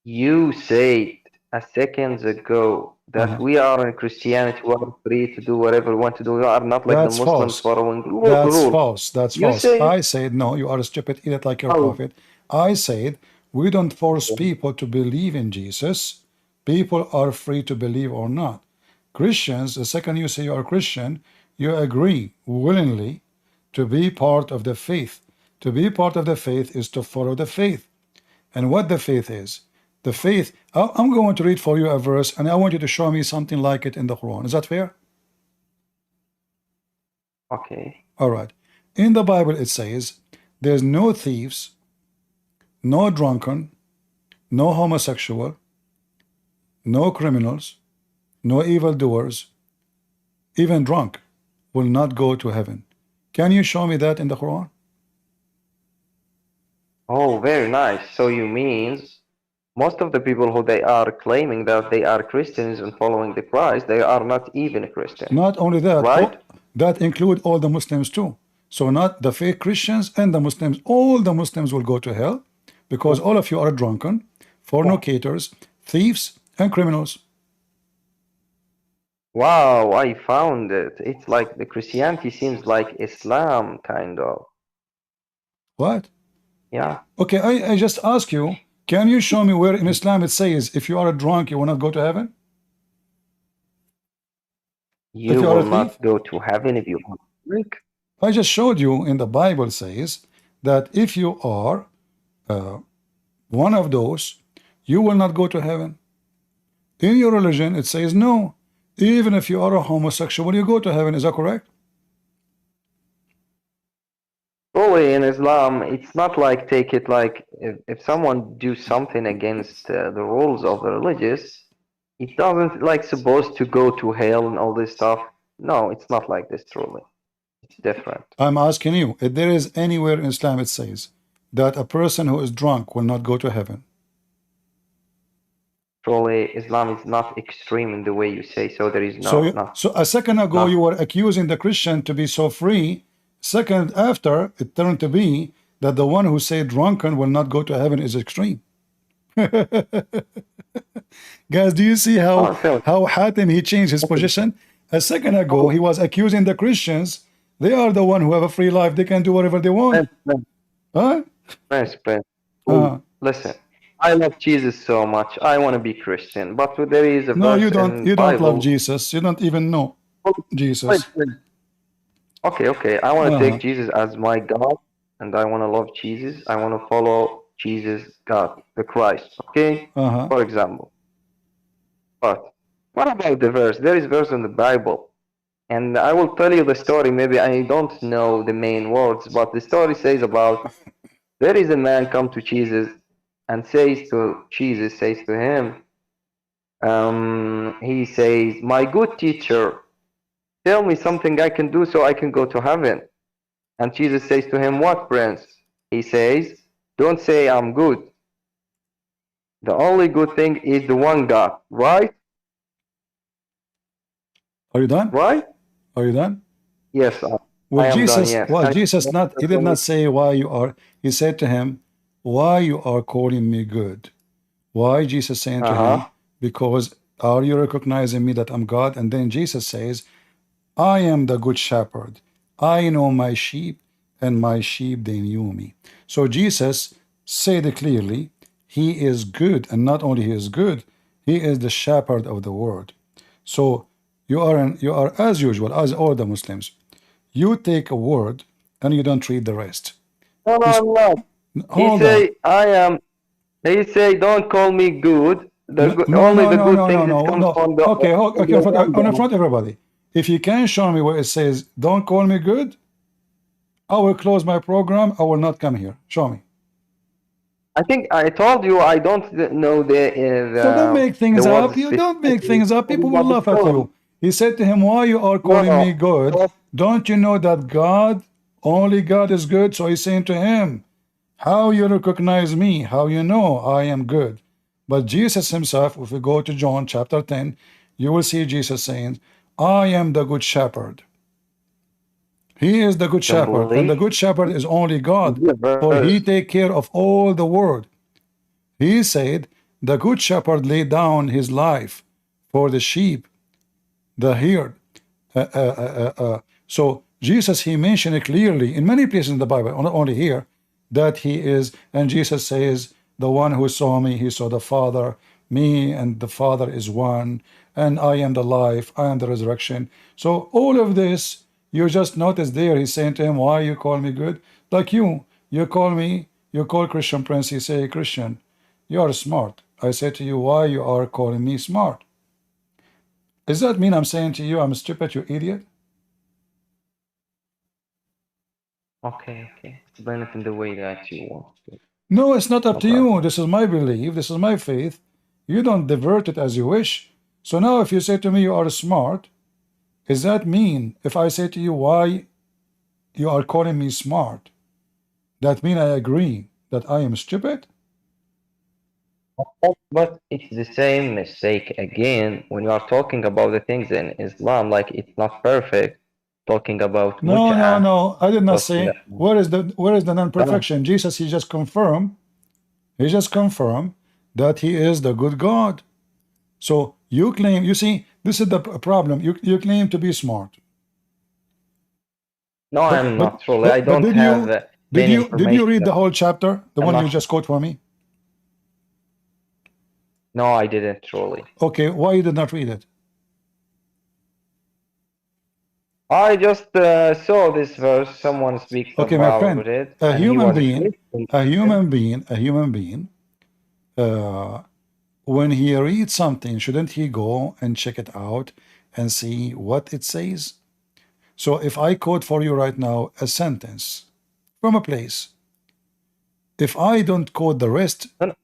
You said a second ago that we are in Christianity, we are free to do whatever we want to do. We are not like the That's Muslims false. following That's rules. false. That's You false. say, I said, no, you are a stupid idiot like your oh, prophet. I said, we don't force people to believe in Jesus. People are free to believe or not. Christians, the second you say you are Christian, you agree willingly to be part of the faith. To be part of the faith is to follow the faith. And what the faith is? The faith, I'm going to read for you a verse, and I want you to show me something like it in the Quran. Is that fair? okay. All right. In the Bible, it says, there's no thieves, no drunken, no homosexual, no criminals, no evildoers, even drunk will not go to heaven. Can you show me that in the Quran? Oh, very nice. So you means most of the people who they are claiming that they are Christians and following the Christ, they are not even Christians, Not only that, right? that include all the Muslims too. So not the fake Christians and the Muslims, all the Muslims will go to hell because all of you are drunken, fornicators, thieves, and criminals. Wow, I found it. It's like the Christianity seems like Islam, kind of. What? Yeah. Okay, I just ask you, can you show me where in Islam it says if you are a drunk, you will not go to heaven? If You you are a will thief? not go to heaven if you drink. I just showed you in the Bible says that if you are one of those, you will not go to heaven. In your religion, it says no. Even if you are a homosexual, you go to heaven. Is that correct? Fully in Islam, it's not like take it like if someone do something against the rules of the religious, it doesn't like supposed to go to hell and all this stuff. No, it's not like this truly. It's different. I'm asking you, if there is anywhere in Islam it says that a person who is drunk will not go to heaven. Truly, Islam is not extreme in the way you say, so there is no. So a second ago you were accusing the Christian to be so free. Second after, it turned to be that the one who said drunken will not go to heaven is extreme. Guys, do you see how Hatim he changed his position? A second ago he was accusing the Christians. They are the one who have a free life. They can do whatever they want. Huh? Prince. Listen, I love Jesus so much. I want to be Christian, but there is a No, verse you don't. in You don't Bible. love Jesus. You don't even know Jesus. Okay. I want to take Jesus as my God, and I want to love Jesus. I want to follow Jesus, God, the Christ. Okay, for example. But what about the verse? There is verse in the Bible, and I will tell you the story. Maybe I don't know the main words, but the story says about there is a man come to Jesus and says to Jesus, says to him, he says, "My good teacher, tell me something I can do so I can go to heaven." And Jesus says to him, "What, prince?" He says, "Don't say I'm good. The only good thing is the one God, right?" Are you done? Right? Are you done? Yes, I am done, yes. Jesus not, he did not say why you are, he said to him, why you are calling me good? Why Jesus saying to him, because are you recognizing me that I'm God? And then Jesus says, I am the good shepherd. I know my sheep, and my sheep they knew me. So Jesus said it clearly, he is good, and not only he is good, he is the shepherd of the world. So you are as usual, as all the Muslims. You take a word and you don't read the rest. No, no, I'm not. He Hold on. say I am. He say don't call me good. No, Only no, the no, good no, things no, it no, comes no. from the Okay, from okay, your in Ramadan. front of everybody. If you can show me where it says, don't call me good, I will close my program. I will not come here. Show me. I think I told you I don't know So don't make the things up. words You don't make specifically. things up. People will But it's laugh at wrong. you. He said to him, why you are No, calling me no. good? Don't you know that God, only God is good? So he's saying to him, how you recognize me? How you know I am good? But Jesus himself, if we go to John chapter 10, you will see Jesus saying, I am the good shepherd. He is the good Don't shepherd, and the believe. good shepherd is only God, The for he verse. take care of all the world. He said, the good shepherd laid down his life for the sheep, the herd. So Jesus, he mentioned it clearly in many places in the Bible, not only here, that he is, and Jesus says, the one who saw me, he saw the Father, me and the Father is one, and I am the life, I am the resurrection. So all of this, you just notice there, he's saying to him, why you call me good? Like you call me, you call Christian Prince, you say, Christian, you are smart. I say to you, why you are calling me smart? Does that mean I'm saying to you, I'm stupid, you idiot? Okay, okay. Explain it in the way that you want to. No, it's not up No to you. problem. This is my belief. This is my faith. You don't divert it as you wish. So now if you say to me you are smart, does that mean if I say to you why you are calling me smart, that mean I agree that I am stupid? But it's the same mistake again when you are talking about the things in Islam, like it's not perfect. Talking about No, no, mut'ah, no. I did not talking say where is the about non-perfection? Jesus, he just confirmed, that he is the good God. So you claim, you see, this is the problem. You claim to be smart. no, But I'm but not truly. I but but don't did have you many did you information read the about. whole chapter, the I'm one you not. just quote for me? No, I didn't truly. Okay, why you did not read it? I just saw this verse. Someone speaks Okay, my about friend, it, and he was Christian. a human being, uh, when he reads something, shouldn't he go and check it out and see what it says? So if I quote for you right now a sentence from a place, if I don't quote the rest, No,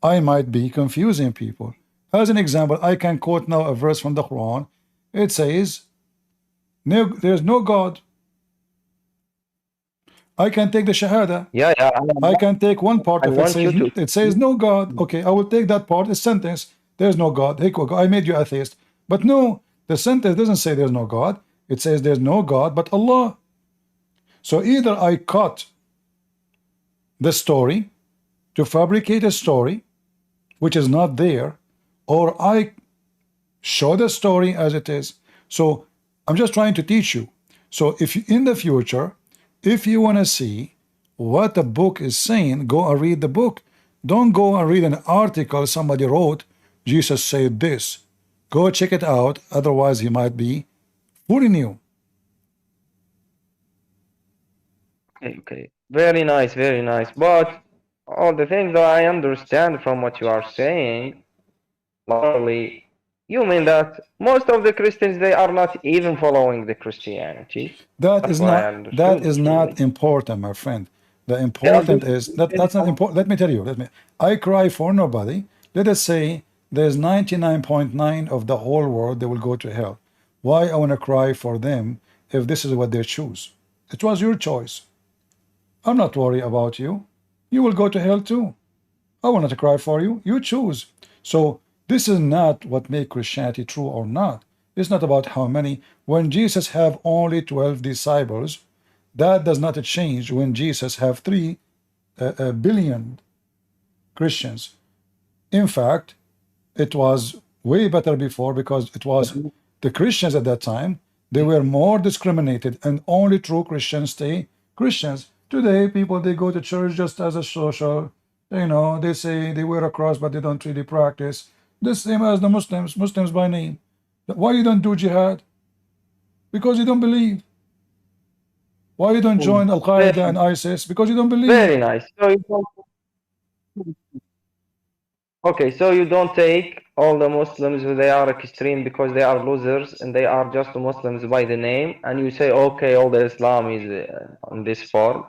I might be confusing people. As an example, I can quote now a verse from the Quran. It says, no, there's no God. I can take the Shahada. yeah, yeah. I can take one part I of it, want says you to. it says no God. Okay, I will take that part, a sentence. There's no God. Hey, I made you atheist. But no, the sentence doesn't say there's no God. It says there's no God but Allah. So either I cut the story to fabricate a story which is not there, or I show the story as it is. So I'm just trying to teach you. So if you, in the future, if you want to see what the book is saying, go and read the book. Don't go and read an article somebody wrote, Jesus said this. Go check it out, otherwise he might be fooling you. Okay, okay. Very nice, very nice. But all the things that I understand from what you are saying, literally, you mean that most of the Christians they are not even following the Christianity. That's what I That understood is truly. not important, my friend. The Yeah, important is that's not important. Let me tell you. I cry for nobody. Let us say there's 99.9 of the whole world they will go to hell. Why I want to cry for them if this is what they choose? It was your choice. I'm not worried about you. You will go to hell too. I wanted to cry for you. You choose. So this is not what makes Christianity true or not. It's not about how many. When Jesus have only 12 disciples, that does not change when Jesus have 3 billion Christians. In fact, it was way better before because it was the Christians at that time. They were more discriminated, and only true Christians stay Christians. Today, people, they go to church just as a social, you know, they say they wear a cross, but they don't really practice. The same as the Muslims, Muslims by name. Why you don't do jihad? Because you don't believe. Why you don't join Al-Qaeda and ISIS? Because you don't believe. Very nice. So you don't, okay, so you don't take all the Muslims who they are extreme because they are losers and they are just Muslims by the name, and you say, okay, all the Islam is on this form.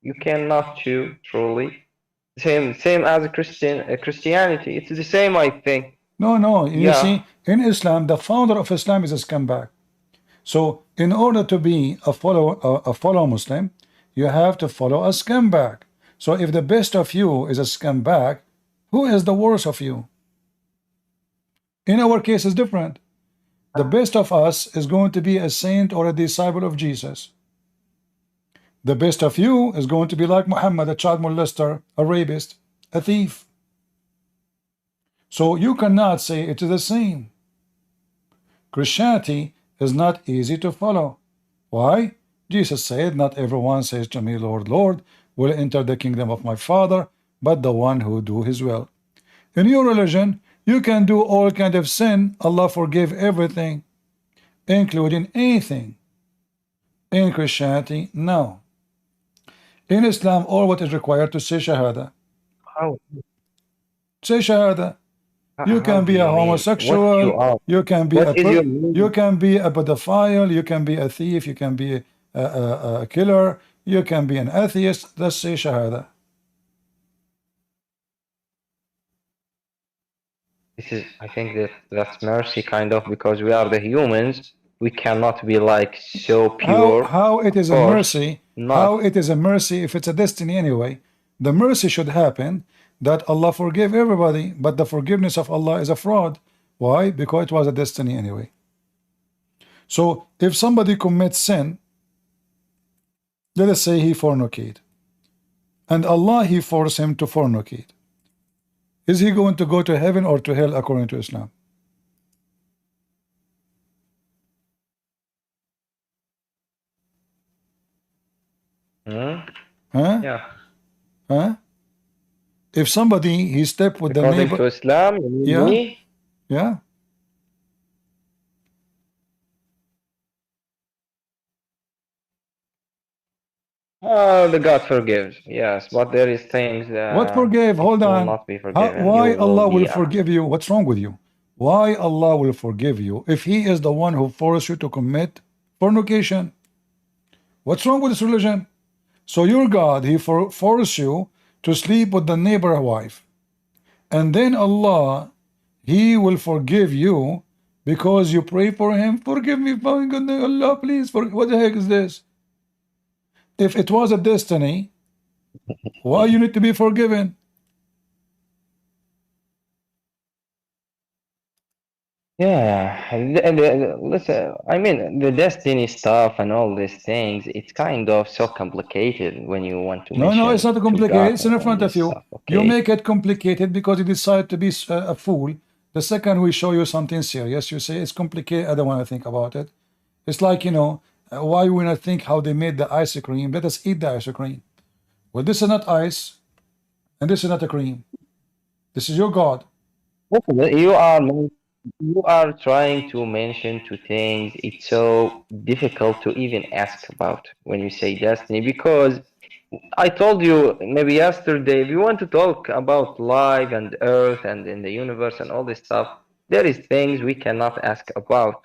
You cannot choose truly. Same as a Christianity. It's the same, I think. No. You Yeah. see, in Islam, the founder of Islam is a scumbag. So, in order to be a follow Muslim, you have to follow a scumbag. So, if the best of you is a scumbag, who is the worst of you? In our case, it's different. The best of us is going to be a saint or a disciple of Jesus. The best of you is going to be like Muhammad, a child molester, a rapist, a thief. So you cannot say it is the same. Christianity is not easy to follow. Why? Jesus said, not everyone says to me, Lord, Lord, will enter the kingdom of my Father, but the one who do his will. In your religion, you can do all kind of sin. Allah forgive everything, including anything. In Christianity, no. In Islam, all what is required to say Shahada. How? Say Shahada. You can be a homosexual. You can be a pedophile. You can be a thief. You can be a killer. You can be an atheist. Let's say Shahada. This is, I think that's mercy, kind of, because we are the humans. We cannot be like so pure. How it is a mercy? How it is a mercy if it's a destiny anyway? The mercy should happen that Allah forgive everybody, but the forgiveness of Allah is a fraud. Why? Because it was a destiny anyway. So if somebody commits sin, let us say he fornicate, and Allah he forced him to fornicate, is he going to go to heaven or to hell according to Islam? Huh? Yeah. Huh? If somebody he stepped with according the neighbor to Islam, yeah. Oh, the God forgives, yes, but there is things that what forgave? Hold will on. not be forgiven. Why You Allah will will be forgive you? What's wrong with you? Why Allah will forgive you if He is the one who forced you to commit fornication? What's wrong with this religion? So your God, He forced you to sleep with the neighbor wife, and then Allah, He will forgive you because you pray for Him. Forgive me, my goodness, Allah, please. What the heck is this? If it was a destiny, why you need to be forgiven? Yeah, listen, I mean, the destiny stuff and all these things, it's kind of so complicated when you want to mention No, it's not to complicated. God It's in and all front of this you. stuff, You okay? make it complicated because you decide to be a fool. The second we show you something serious, you say it's complicated. I don't want to think about it. It's like, you know, why we not think how they made the ice cream? Let us eat the ice cream. Well, this is not ice, and this is not a cream. This is your God. Listen, you are trying to mention two things. It's so difficult to even ask about when you say destiny, because I told you maybe yesterday, if you want to talk about life and earth and in the universe and all this stuff, there is things we cannot ask about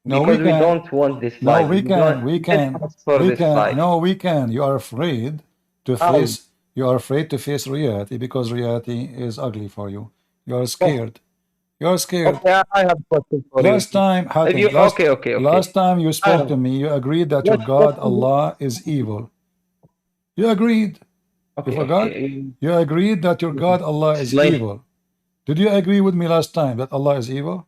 No, we because we can. don't want this No, life. we can. We We didn't can. ask for We this can. life. No, we can. You are afraid to How? face. You are afraid to face reality because reality is ugly for you. You are scared. You are scared. Okay, I have a question for you. Last time, If Hatem, you okay. last time you I spoke have, to me, you agreed that your let's God, Allah, is evil. You agreed. You forgot? okay. You agreed that your God, Allah, is Explain. evil. Did you agree with me last time that Allah is evil?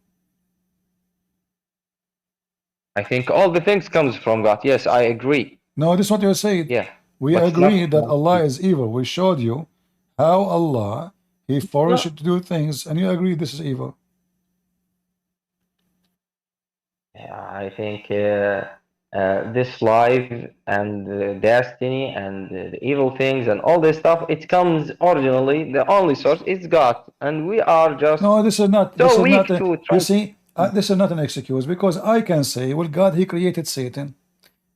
I think all the things comes from God. Yes, I agree. No, this is what you said. Yeah. We But agreed that Allah is evil. We showed you how Allah, He forced you to do things, and you agreed this is evil. I think this life and destiny and the evil things and all this stuff, it comes originally, the only source is God, and we are just No, this is not. This so is not. weak to You try. see, this is not an excuse because I can say, well, God, He created Satan,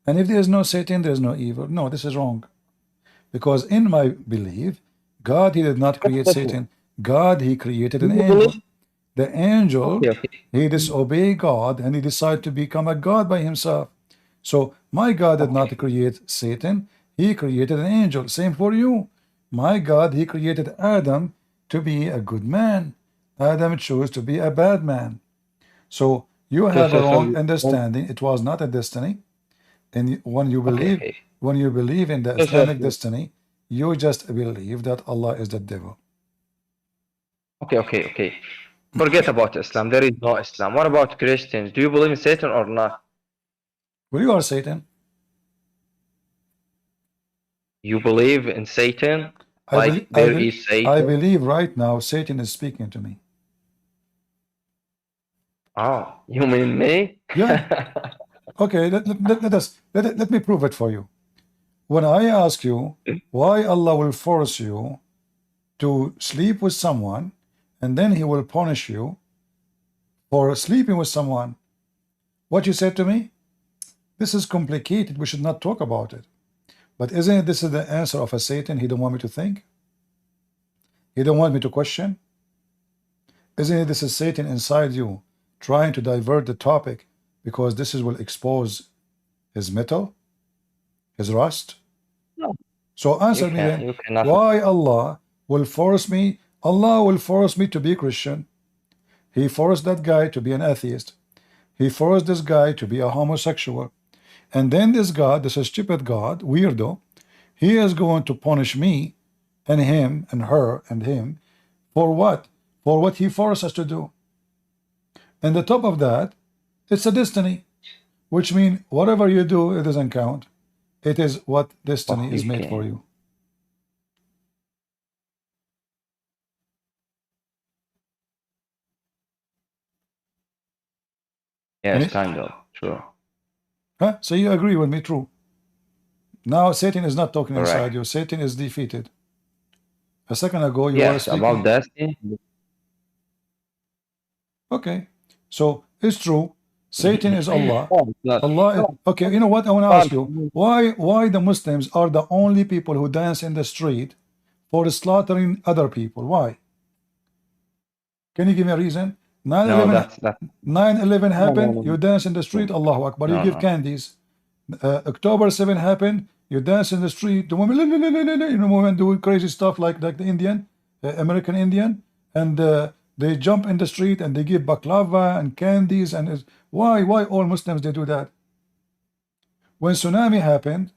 and if there is no Satan, there is no evil. No, this is wrong because in my belief, God, He did not create Satan. God, He created Do an you angel. believe? The angel, Okay, okay. he disobeyed God and he decided to become a God by himself. So my God did not create Satan. He created an angel. Same for you. My God, he created Adam to be a good man. Adam chose to be a bad man. So you So, have a so, so, wrong understanding. It was not a destiny. And when you okay, believe, okay. when you believe in the So, so, Islamic so, destiny, you just believe that Allah is the devil. okay, okay, okay. Forget about Islam. There is no Islam. What about Christians? Do you believe in Satan or not? Well, you are Satan. You believe in Satan? I believe, Like there is I Satan? believe right now Satan is speaking to me. Oh, you mean me? Yeah. Okay. Let me prove it for you. When I ask you why Allah will force you to sleep with someone, and then He will punish you for sleeping with someone, what you said to me? This is complicated. We should not talk about it. But isn't it this is the answer of a Satan? He don't want me to think. He don't want me to question. Isn't it this is Satan inside you trying to divert the topic because this is will expose his metal, his rust? No, So answer me then, you cannot. why Allah will force me? Allah will force me to be Christian. He forced that guy to be an atheist. He forced this guy to be a homosexual. And then this God, this stupid God, weirdo, he is going to punish me and him and her and him for what? For what he forced us to do. And the top of that, it's a destiny, which means whatever you do, it doesn't count. It is what destiny is made for you. Yes, kind of. Sure. Huh? So you agree with me, true. Now Satan is not talking Correct. inside you. Satan is defeated. A second ago you were Yes, speaking. about destiny. Okay. So it's true. Satan is Allah. No, it's not. Allah is, okay, you know what? I want to ask you. Why the Muslims are the only people who dance in the street for slaughtering other people? Why? Can you give me a reason? 9/11 that's 9/11 happened, no. you dance in the street, Allahu Akbar, you No, give no. candies. October 7 happened, you dance in the street, the women, you know, women do crazy stuff like the Indian, American Indian, and they jump in the street and they give baklava and candies. And why all Muslims they do that? When tsunami happened,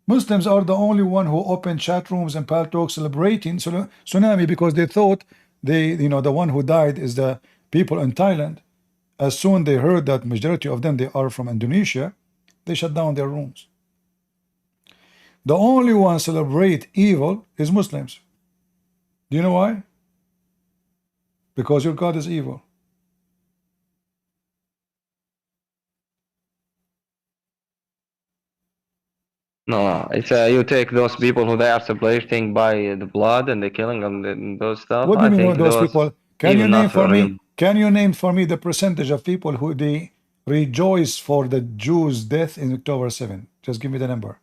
Muslims are the only one who opened chat rooms and paltalk celebrating tsunami because they thought the one who died is the people in Thailand. As soon they heard that majority of them they are from Indonesia, they shut down their rooms. The only one celebrate evil is Muslims. Do you know why? Because your God is evil. No, it's you take those people who they are celebrating by the blood and the killing and those stuff. What do you I mean think those people? Can you even name not for real. me? Can you name for me the percentage of people who they rejoice for the Jews' death in October 7? Just give me the number.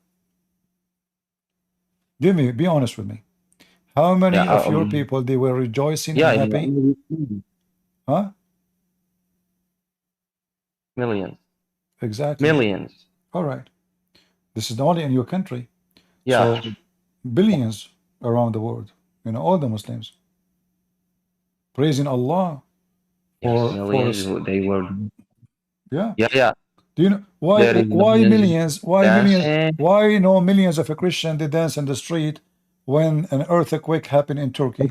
Give me, be honest with me. How many of your people they were rejoicing and happy? Huh? Millions. Exactly. Millions. All right. This is only in your country. Yeah. So billions around the world. You know, all the Muslims praising Allah Yes, millions. They were. Yeah. Yeah. Do you know why millions? Why millions? Why no millions of a Christian they dance in the street when an earthquake happened in Turkey?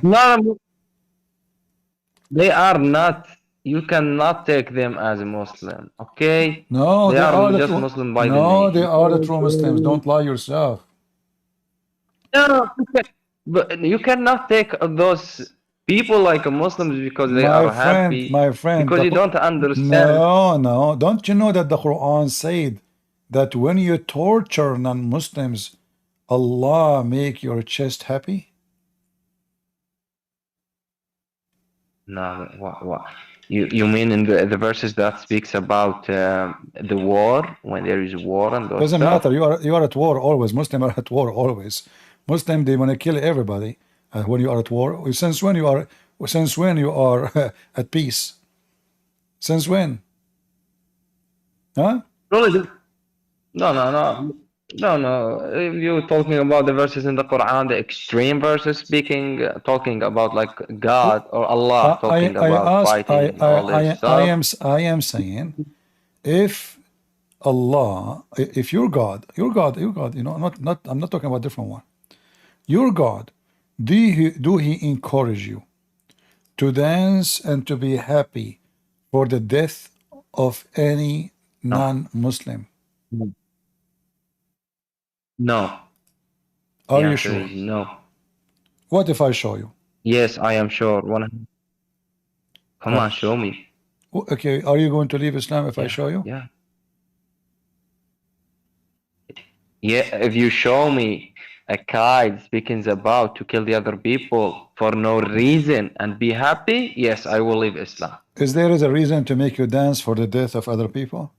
They are not. You cannot take them as a Muslim. Okay? No, they are the just true. Muslim by the No, name. they are the true Muslims. Don't lie yourself. No, but you cannot take those people like Muslims because they My are friend, happy, my friend, because you don't understand. no, don't you know that the Quran said that when you torture non-Muslims, Allah make your chest happy? No, what? You mean in the verses that speaks about the war, when there is war and those Doesn't stuff? matter. You are at war always. Muslims are at war always. Muslim, they want to kill everybody when you are at war. Since when you are at peace? Since when? Huh? Really, no. If you're talking about the verses in the Quran, the extreme verses speaking, talking about like God or Allah, talking I about ask fighting and all this stuff. I am saying, if Allah, if your God, you know, not I'm not talking about different one. Your God, do he encourage you to dance and to be happy for the death of any No, non-Muslim? no. The Are you answer sure? is no. What if I show you? Yes, I am sure. Come on, Right. show me. Okay, are you going to leave Islam if I Yeah, show you? yeah. Yeah, if you show me a kite speaking about to kill the other people for no reason and be happy, yes, I will leave Islam. Is there a reason to make you dance for the death of other people?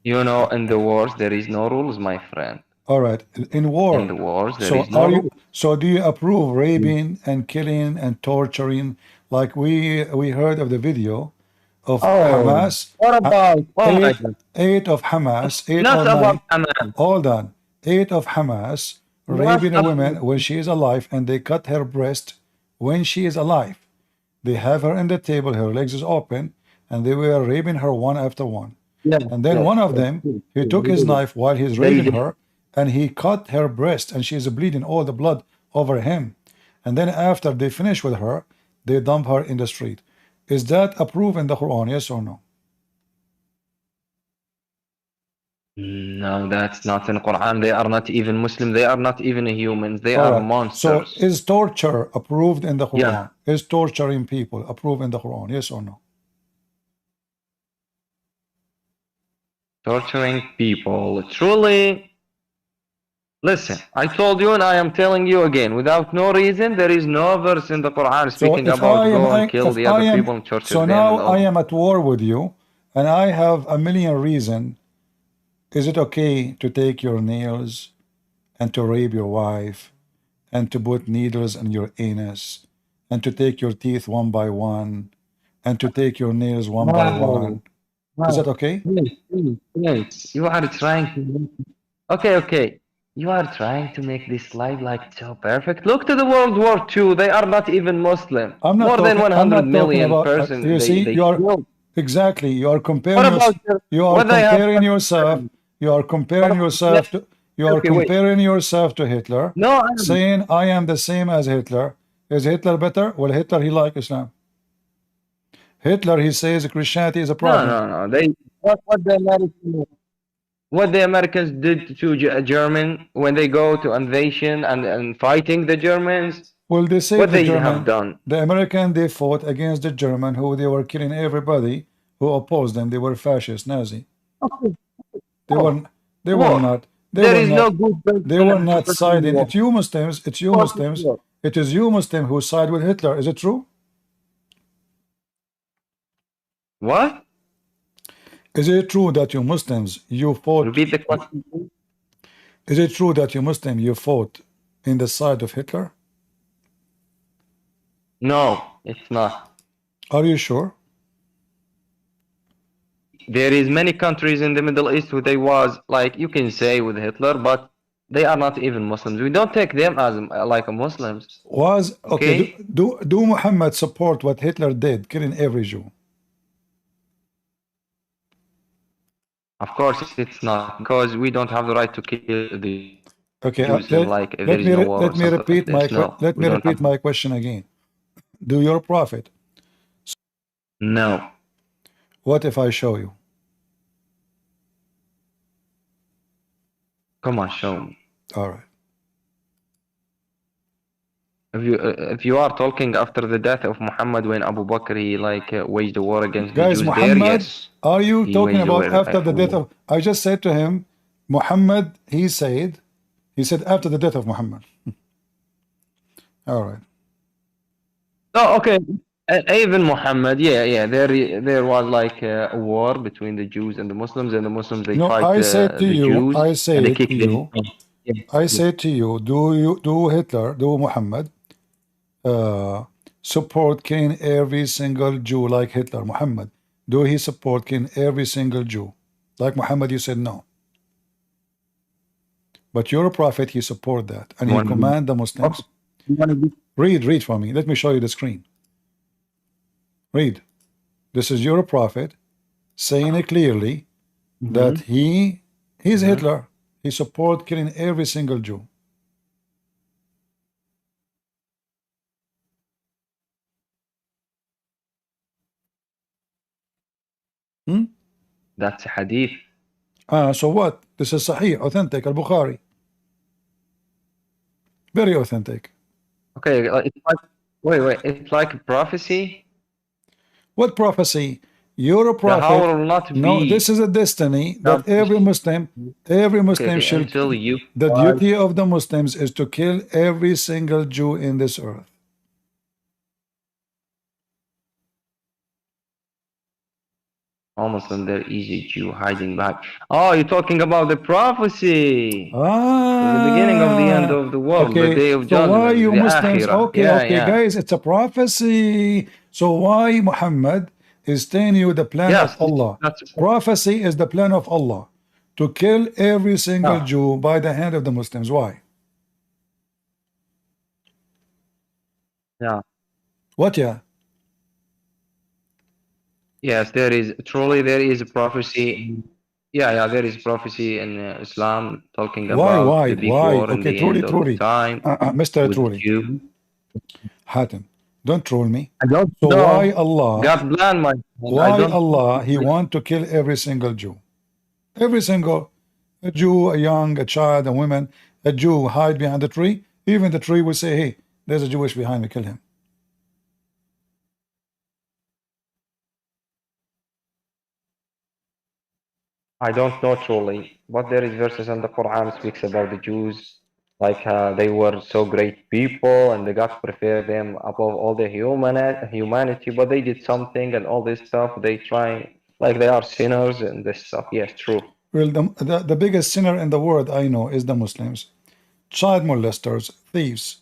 You know, in the wars there is no rules, my friend. All right, in In war. the wars there So is no rules. do you approve raping and killing and torturing like we heard of the video of Oh, Hamas? what about? Oh my Eight God! eight of Hamas, eight Not or about nine. Hamas. Hold on. Eight of Hamas Not raping a woman about. when she is alive, and they cut her breast when she is alive. They have her in the table, her legs is open, and they were raping her one after one. Yes, And then yes, one of yes, them, yes, he yes, took they his did it. knife while he's They raping did. her, and he cut her breast, and she is bleeding all the blood over him. And then after they finish with her, they dump her in the street. Is that approved in the Quran, yes or no? No, that's not in Quran. They are not even Muslim. They are not even humans. They All are right. So monsters. is torture approved in the Yeah. Quran? Is torturing people approved in the Quran, yes or no? Torturing people. Truly, listen, I told you and I am telling you again, without no reason, there is no verse in the Quran So speaking if about I am go and kill if the I other am people and torture so them now and all. I am at war with you, and I have a million reasons. Is it okay to take your nails and to rape your wife and to put needles in your anus and to take your teeth one by one and to take your nails one by one? Is that okay? Please. You are trying to. Okay. You are trying to make this life like so perfect. Look to the World War II. They are not even Muslim. I'm not More than talking. I'm 100 not talking million about. person You see, they you are killed. exactly. You are What comparing your. about You are what they have? comparing yourself. You are comparing yourself to. You are Okay, wait. comparing yourself to Hitler, No, I am. saying I am the same as Hitler. Is Hitler better? Well, Hitler he like Islam. Hitler he says Christianity is a problem. No. They what the Americans did to German when they go to invasion and fighting the Germans. Well, they saved What the they German. have done. The American they fought against the German who they were killing everybody who opposed them. They were fascist, Nazi. They were. They were War. not. They There were is not. no good They were not person in siding. war. It's you Muslims. It's you Muslims. It is you Muslim who side with Hitler. Is it true? What? Is it true that you Muslims you fought? Repeat the question. Is it true that you Muslim you fought in the side of Hitler? No, it's not. Are you sure? There is many countries in the Middle East who they was like you can say with Hitler, but they are not even Muslims. We don't take them as like Muslims. Was okay. Okay. Do Muhammad support what Hitler did, killing every Jew? Of course, it's not because we don't have the right to kill the Okay. Jews in like if there is no war or Let me something repeat like this. No, let we me don't repeat have. my question again. Do your prophet? No. What if I show you? Come on, show me. All right. if you are talking after the death of Muhammad, when Abu Bakr he like waged a war against the Guys, Jews there, Muhammad, yes, are you he talking waged a about after the death war. of? I just said to him, Muhammad. He said after the death of Muhammad. All right. Oh, okay. Even Muhammad, yeah. There was like a war between the Jews and the Muslims they No, fight I said to the you. Jews I and they said kick to them. you. Yeah. I said to you. Do Hitler? Do Muhammad? Support killing every single Jew like Hitler? Muhammad, do he support killing every single Jew like Muhammad? You said no, but you're a prophet. He support that and he command the Muslims. Read for me. Let me show you the screen. Read. This is your prophet saying it clearly that he's Hitler. He support killing every single Jew. That's a hadith. So what? This is Sahih, authentic, Al-Bukhari. Very authentic. Okay, it's like wait, it's like a prophecy. What prophecy? You're a The prophet. hour will not No, be this is a destiny that every Muslim shall. until you. The duty of the Muslims is to kill every single Jew in this earth. Almost on there is a Jew hiding back. Oh, you're talking about the prophecy. The beginning of the end of the world, the day of So judgment, why you the Muslims? akhirah. Okay, guys, it's a prophecy. So why Muhammad is telling you the plan of Allah? Prophecy is the plan of Allah to kill every single Jew by the hand of the Muslims. Why? Yeah. What? Yeah. Yes, there is a prophecy. Yeah, there is prophecy in Islam talking about the big war in the end of the time. Mr. with Truly. you. Hatem, don't troll me. I don't So know. why Allah? God plan my. Why Allah? He want to kill every single Jew, every single a Jew, a young, a child, a woman, a Jew hide behind the tree. Even the tree will say, "Hey, there's a Jewish behind me. Kill him." I don't know truly, but there is verses in the Quran speaks about the Jews, like they were so great people and they got preferred them above all the humanity, but they did something and all this stuff. They try like they are sinners and this stuff. Yes, true. Well, the biggest sinner in the world I know is the Muslims. Child molesters, thieves,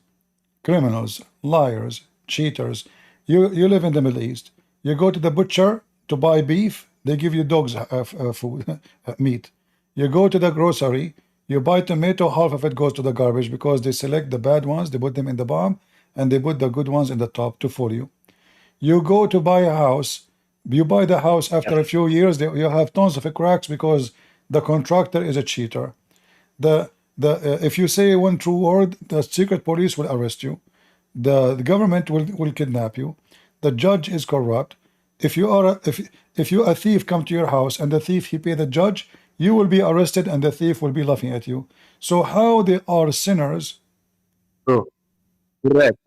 criminals, liars, cheaters. You live in the Middle East. You go to the butcher to buy beef, they give you dogs food, meat. You go to the grocery, you buy tomato, half of it goes to the garbage because they select the bad ones, they put them in the bottom, and they put the good ones in the top to fool you. You go to buy a house, you buy the house after a few years, you have tons of cracks because the contractor is a cheater. If you say one true word, the secret police will arrest you. The government will kidnap you. The judge is corrupt. If you are if you a thief come to your house and the thief he pay the judge, you will be arrested and the thief will be laughing at you. So how they are sinners? True. Correct.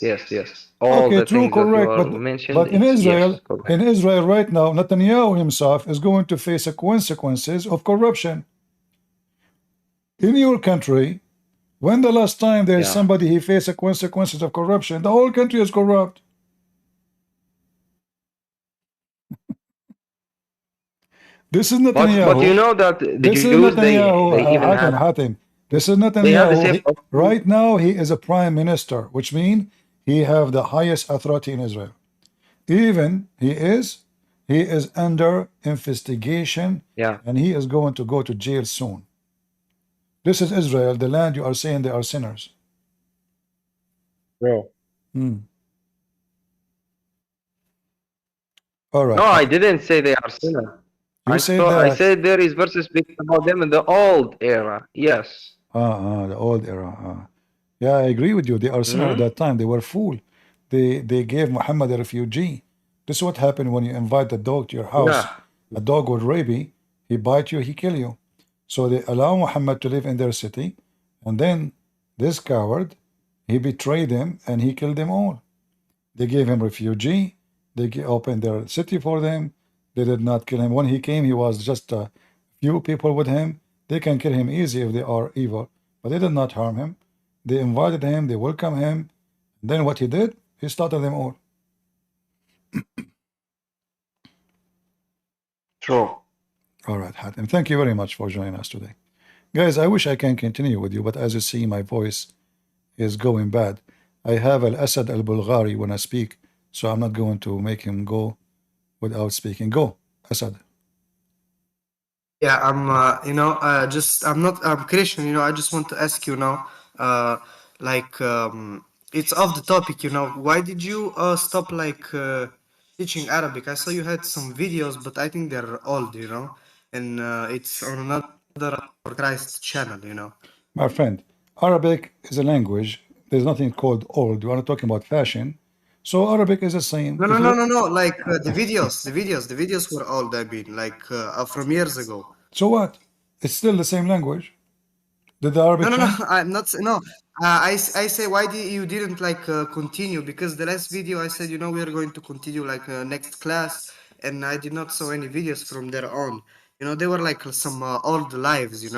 Yes. All Okay, the true, things that you correct. are mentioned, But in it's yes, Israel, correct. right now, Netanyahu himself is going to face the consequences of corruption. In your country, when the last time there is somebody he faced the consequences of corruption? The whole country is corrupt. This is Netanyahu. But you know that the Jews they even have Hatem. This is Netanyahu. Right now he is a prime minister, which means he have the highest authority in Israel. Even he is under investigation, and he is going to go to jail soon. This is Israel, the land you are saying they are sinners. Bro. All right. No, I didn't say they are sinners. I said there is verses speaking about them in the old era. Yes. The old era. Yeah, I agree with you. They are sinners at that time. They were fool. They gave Muhammad a refugee. This is what happened when you invite a dog to your house. A dog with rabies, he bite you, he kill you. So they allow Muhammad to live in their city, and then this coward, He betrayed them and he killed them all. They gave him refugee. They opened their city for them. They did not kill him. When he came, he was just a few people with him. They can kill him easy if they are evil, but they did not harm him. They invited him. They welcomed him. Then what he did, he slaughtered them all. True. All right, Hatem. Thank you very much for joining us today. Guys, I wish I can continue with you, but as you see, my voice is going bad. I have Al-Asad al-Bulghari when I speak, so I'm not going to make him go without speaking. Go, Asad. Yeah, I'm Christian, I just want to ask you now, like, it's off the topic, why did you stop, like, teaching Arabic? I saw you had some videos, but I think they're old, and it's on another Christ channel. My friend, Arabic is a language. There's nothing called old. We are not talking about fashion. So Arabic is the same. No, no, If no, you no, no, like, the videos were old, I mean, like, from years ago. so what? It's still the same language. Did the Arabic No, change? I'm not. No, I say why you didn't like continue, because the last video I said we are going to continue like next class, and I did not saw any videos from there on. They were like some old lives.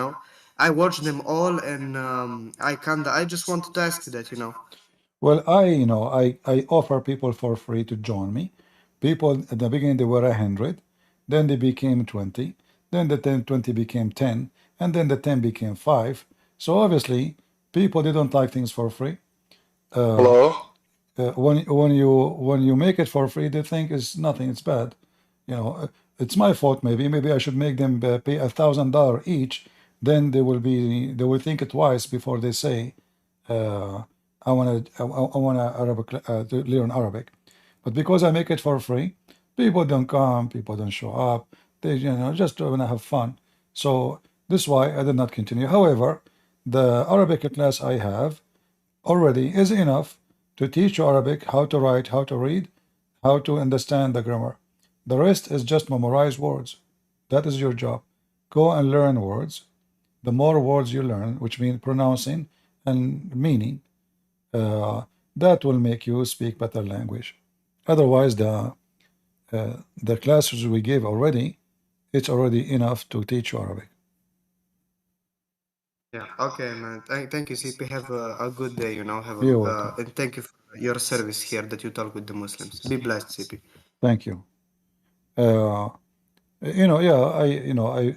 I watched them all, and I just wanted to ask you that. Well, I offer people for free to join me. People at the beginning they were 100, then they became 20, then the 20 became 10, and then the 10 became 5. So obviously, people they don't like things for free. Hello? When you make it for free, they think it's nothing, it's bad. It's my fault maybe. Maybe I should make them pay $1,000 each. Then they will think it twice before they say, uh, I want Arabic to learn Arabic. But because I make it for free, people don't come, people don't show up. They just want to have fun. So this is why I did not continue. However, the Arabic class I have already is enough to teach you Arabic, how to write, how to read, how to understand the grammar. The rest is just memorize words. That is your job. Go and learn words. The more words you learn, which means pronouncing and meaning, that will make you speak better language. Otherwise, the classes we gave already, it's already enough to teach you Arabic. Yeah. Okay, man. Thank you, CP. Have a good day. Have You're welcome. and thank you for your service here that you talk with the Muslims. Be blessed, CP. Thank you. Yeah,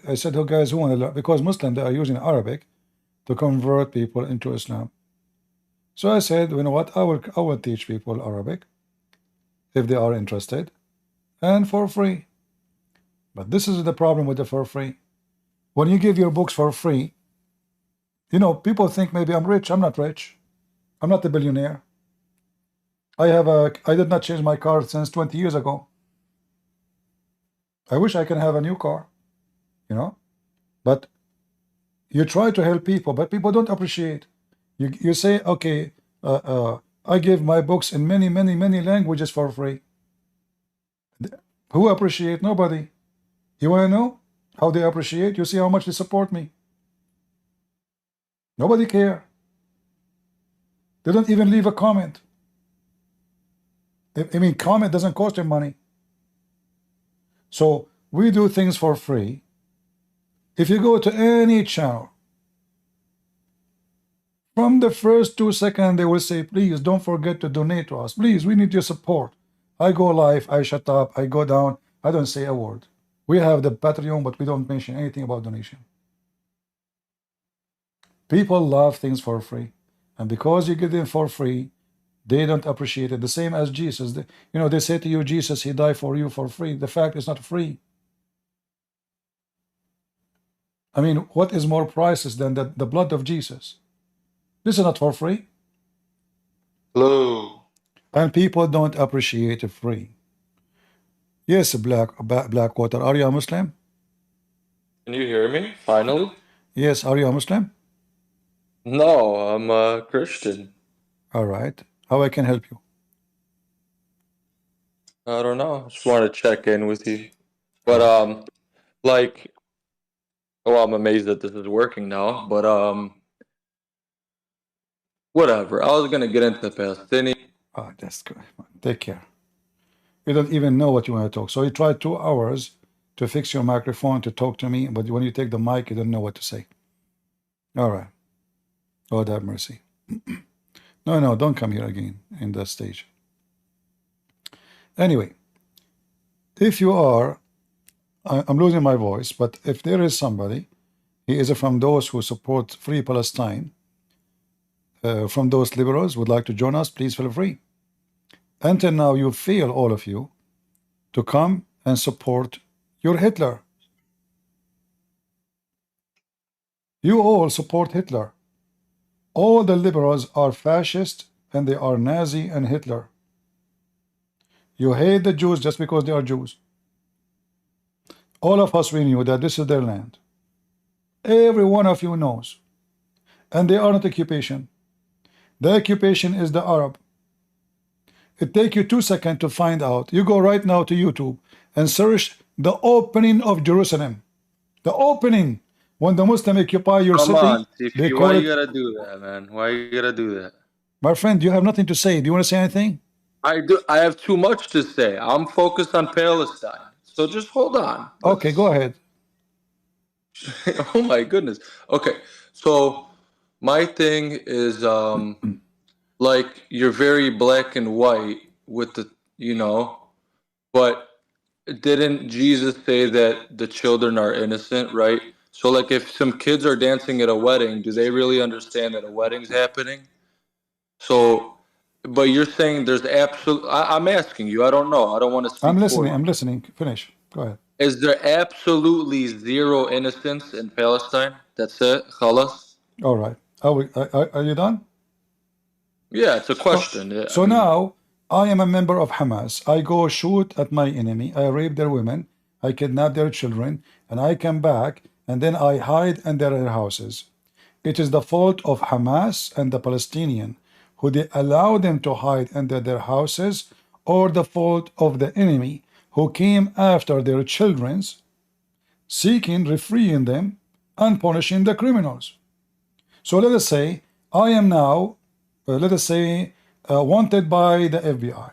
I said, oh, guys, who want to learn? Because Muslims, they are using Arabic to convert people into Islam. So I said, you know what? I will teach people Arabic if they are interested, and for free. But this is the problem with the for free. When you give your books for free, people think maybe I'm rich. I'm not rich. I'm not a billionaire. I did not change my car since 20 years ago. I wish I can have a new car, but you try to help people, but people don't appreciate. You say, okay, I give my books in many, many, many languages for free. Who appreciate? Nobody. You want to know how they appreciate? You see how much they support me. Nobody care. They don't even leave a comment. I mean, comment doesn't cost them money. So we do things for free. If you go to any channel, from the first 2 seconds, they will say, please don't forget to donate to us. Please, we need your support. I go live, I shut up, I go down, I don't say a word. We have the Patreon, but we don't mention anything about donation. People love things for free. And because you give them for free, they don't appreciate it. The same as Jesus. They say to you, Jesus, he died for you for free. The fact is not free. I mean, what is more priceless than the blood of Jesus? This is not for free. Hello. And people don't appreciate it free. Yes, Blackwater, are you a Muslim? Can you hear me? Finally? Yes, are you a Muslim? No, I'm a Christian. All right. How I can help you? I don't know. Just want to check in with you. But like, well, I'm amazed that this is working now. But Whatever. I was gonna get into the Palestinian. Oh, that's good. Take care. You don't even know what you want to talk. So you tried 2 hours to fix your microphone to talk to me, but when you take the mic, you don't know what to say. All right. Lord have mercy. No, don't come here again in that stage. Anyway, if you are, I'm losing my voice, but if there is somebody, he is from those who support free Palestine, from those liberals would like to join us, please feel free. Until now, you fail, all of you, to come and support your Hitler. You all support Hitler. All the liberals are fascist and they are Nazi and Hitler. You hate the Jews just because they are Jews. All of us, we knew that this is their land. Every one of you knows. And they are not occupation. The occupation is the Arab. It takes you 2 seconds to find out. You go right now to YouTube and search the opening of Jerusalem. The opening. When the Muslim occupy your Come city, on, they TP. call Why it. you gotta do that, man? Why you gotta do that? My friend, you have nothing to say. Do you want to say anything? I do. I have too much to say. I'm focused on Palestine. So just hold on. Okay, go ahead. Oh my goodness. Okay. So my thing is like you're very black and white with the but didn't Jesus say that the children are innocent, right? So like if some kids are dancing at a wedding, do they really understand that a wedding's happening? So but you're saying there's I'm asking you, I don't know. I don't want to speak for you. I'm listening. Finish. Go ahead. Is there absolutely zero innocence in Palestine? That's it? Khalas? All right. Are you done? Yeah, it's a question. So now I am a member of Hamas. I go shoot at my enemy. I rape their women. I kidnap their children. And I come back and then I hide under their houses. It is the fault of Hamas and the Palestinian who they allow them to hide under their houses, or the fault of the enemy who came after their children, seeking freeing them and punishing the criminals. So let us say I am now, let us say, wanted by the FBI.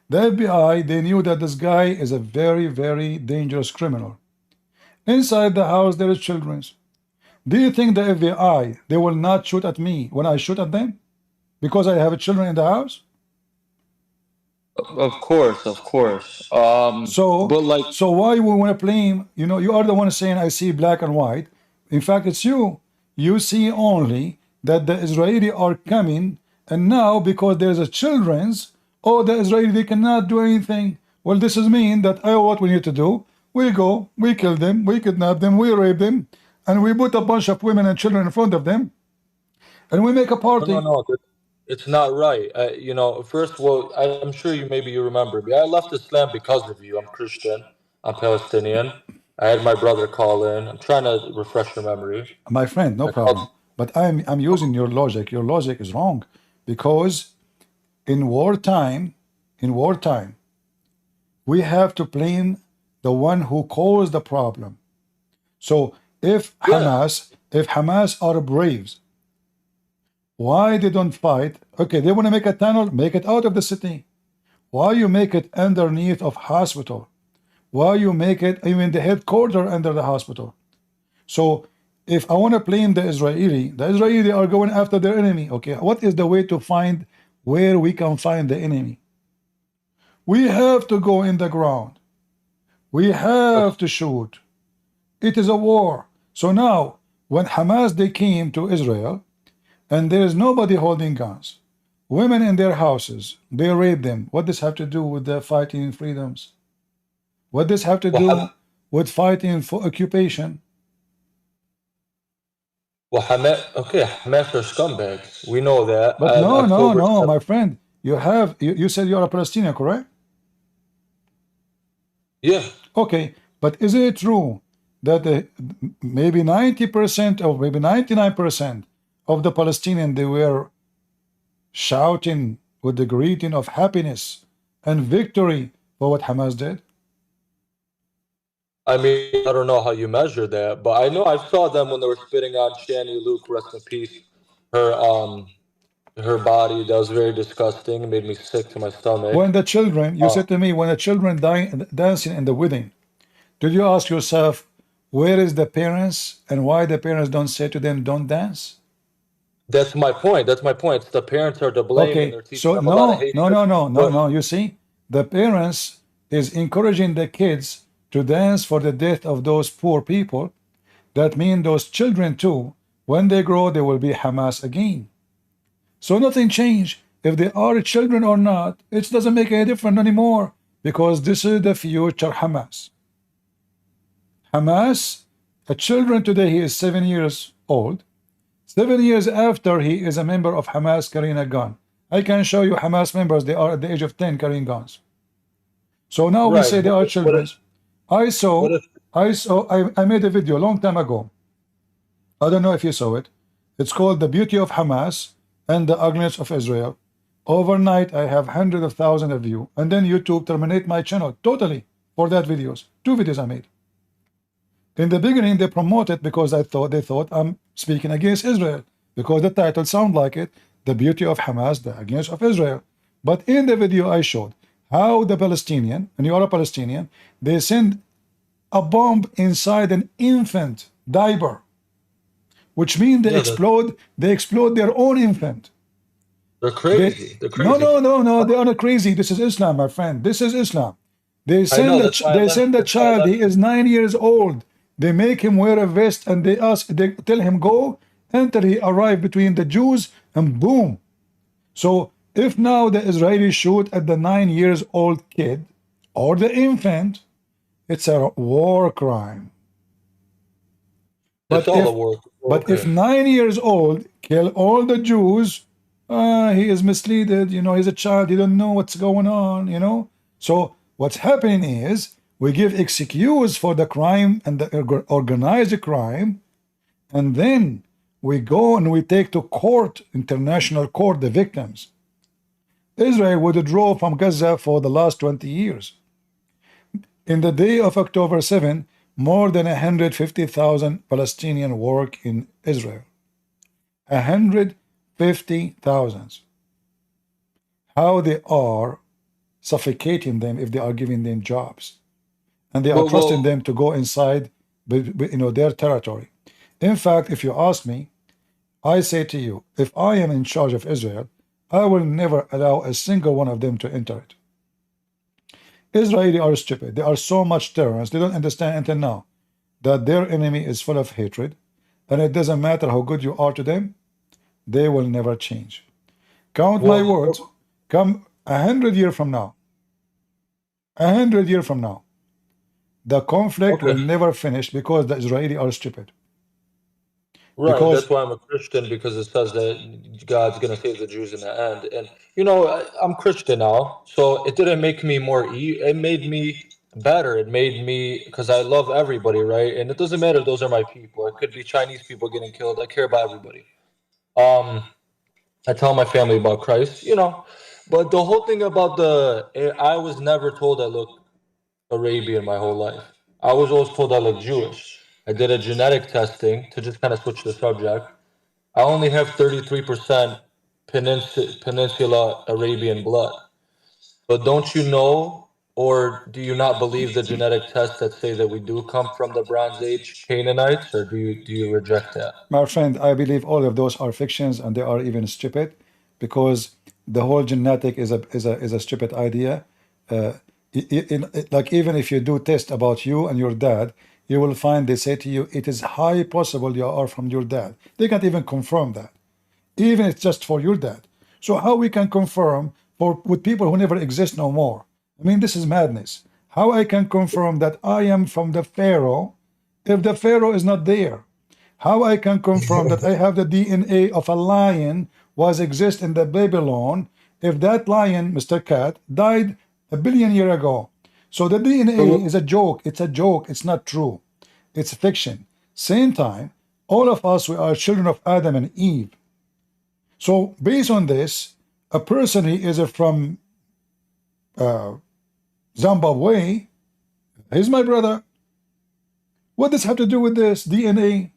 The FBI, they knew that this guy is a very, very dangerous criminal. Inside the house there is children. Do you think the FBI, they will not shoot at me when I shoot at them? Because I have children in the house? Of course. So why we want to blame, you are the one saying I see black and white. In fact, it's you. You see only that the Israeli are coming, and now because there's a children's, the Israeli, they cannot do anything. Well, this is mean that what we need to do, we go, we kill them, we kidnap them, we rape them, and we put a bunch of women and children in front of them, and we make a party. No, it's not right. First of all, I'm sure you remember me. I left Islam because of you. I'm Christian. I'm Palestinian. I had my brother call in. I'm trying to refresh your memory. My friend, no problem. But I'm using your logic. Your logic is wrong, because in wartime, we have to blame the one who caused the problem. So if Hamas are braves, why they don't fight? Okay, they want to make a tunnel, make it out of the city. Why you make it underneath of hospital? Why you make it even the headquarters under the hospital? So if I want to blame the Israeli are going after their enemy. Okay, what is the way to find where we can find the enemy? We have to go in the ground. We have to shoot. It is a war. So now, when Hamas, they came to Israel, and there is nobody holding guns, women in their houses, they rape them. What does have to do with the fighting freedoms? What does have to do with fighting for occupation? Well, Hamas are scumbags. We know that. But no, my friend. You said you are a Palestinian, correct? Yeah. Okay, but isn't it true that maybe 90% or maybe 99% of the Palestinians, they were shouting with the greeting of happiness and victory for what Hamas did? I mean, I don't know how you measure that, but I know I saw them when they were spitting on Shani Luke, rest in peace. her body. That was very disgusting. It made me sick to my stomach. When the children, you said to me, when the children dancing in the wedding, did you ask yourself, where is the parents and why the parents don't say to them, don't dance? That's my point. That's my point. The parents are to blame, and Okay, they're teaching so them a lot of no, no, hatred. no, no, no, But no. You see, the parents is encouraging the kids to dance for the death of those poor people. That means those children too, when they grow, they will be Hamas again. So nothing changed. If they are children or not, it doesn't make any difference anymore because this is the future Hamas. Hamas, a children today, he is 7 years old. 7 years after, he is a member of Hamas carrying a gun. I can show you Hamas members, they are at the age of 10 carrying guns. So now we right, say they are children. I made a video a long time ago. I don't know if you saw it. It's called The Beauty of Hamas and the Ugliness of Israel. Overnight, I have hundreds of thousands of views. And then YouTube terminate my channel totally for that videos. 2 videos I made. In the beginning, they promoted because they thought I'm speaking against Israel because the title sound like it, The Beauty of Hamas, the Ugliness of Israel. But in the video, I showed how the Palestinian, and you are a Palestinian, they send a bomb inside an infant diaper, which means they explode their own infant. They're crazy. They're crazy. No, they are not crazy. This is Islam, my friend. This is Islam. They send the child, he is 9 years old. They make him wear a vest and they tell him go, enter, he arrived between the Jews and boom. So if now the Israelis shoot at the 9 years old kid or the infant, it's a war crime. But if 9 years old kill all the Jews, he is misleaded, you know, he's a child, he don't know what's going on, you know. So what's happening is we give excuse for the crime and the organized crime, and then we go and we take to court, international court, the victims. Israel withdrew from Gaza for the last 20 years. In the day of October 7, more than 150,000 Palestinians work in Israel. 150,000. How they are suffocating them if they are giving them jobs. And they are trusting them to go inside their territory. In fact, if you ask me, I say to you, if I am in charge of Israel, I will never allow a single one of them to enter it. Israelis are stupid. They are so much terrorists. They don't understand until now that their enemy is full of hatred, and it doesn't matter how good you are to them, they will never change. Count my words. Come 100 years from now, 100 years from now, the conflict will never finish because the Israelis are stupid. Right, that's why I'm a Christian, because it says that God's going to save the Jews in the end. And, you know, I'm Christian now, so it didn't make me more it made me better. It made me, because I love everybody, right? And it doesn't matter if those are my people. It could be Chinese people getting killed. I care about everybody. I tell my family about Christ, you know. But the whole thing about I was never told I look Arabian my whole life. I was always told I look Jewish. I did a genetic testing to just kind of switch the subject. I only have 33% Peninsula Arabian blood. But don't you know, or do you not believe the genetic tests that say that we do come from the Bronze Age Canaanites, or do you reject that? My friend, I believe all of those are fictions, and they are even stupid, because the whole genetic is a stupid idea. Like, even if you do test about you and your dad, you will find they say to you, it is high possible you are from your dad. They can't even confirm that, even if it's just for your dad. So how we can confirm with people who never exist no more? I mean, this is madness. How I can confirm that I am from the Pharaoh if the Pharaoh is not there? How I can confirm that I have the DNA of a lion was exist in the Babylon if that lion, Mr. Cat, died 1 billion years ago? So the DNA is a joke. It's a joke. It's not true. It's fiction. Same time, all of us, we are children of Adam and Eve. So based on this, a person he is from Zimbabwe, he's my brother. What does have to do with this DNA?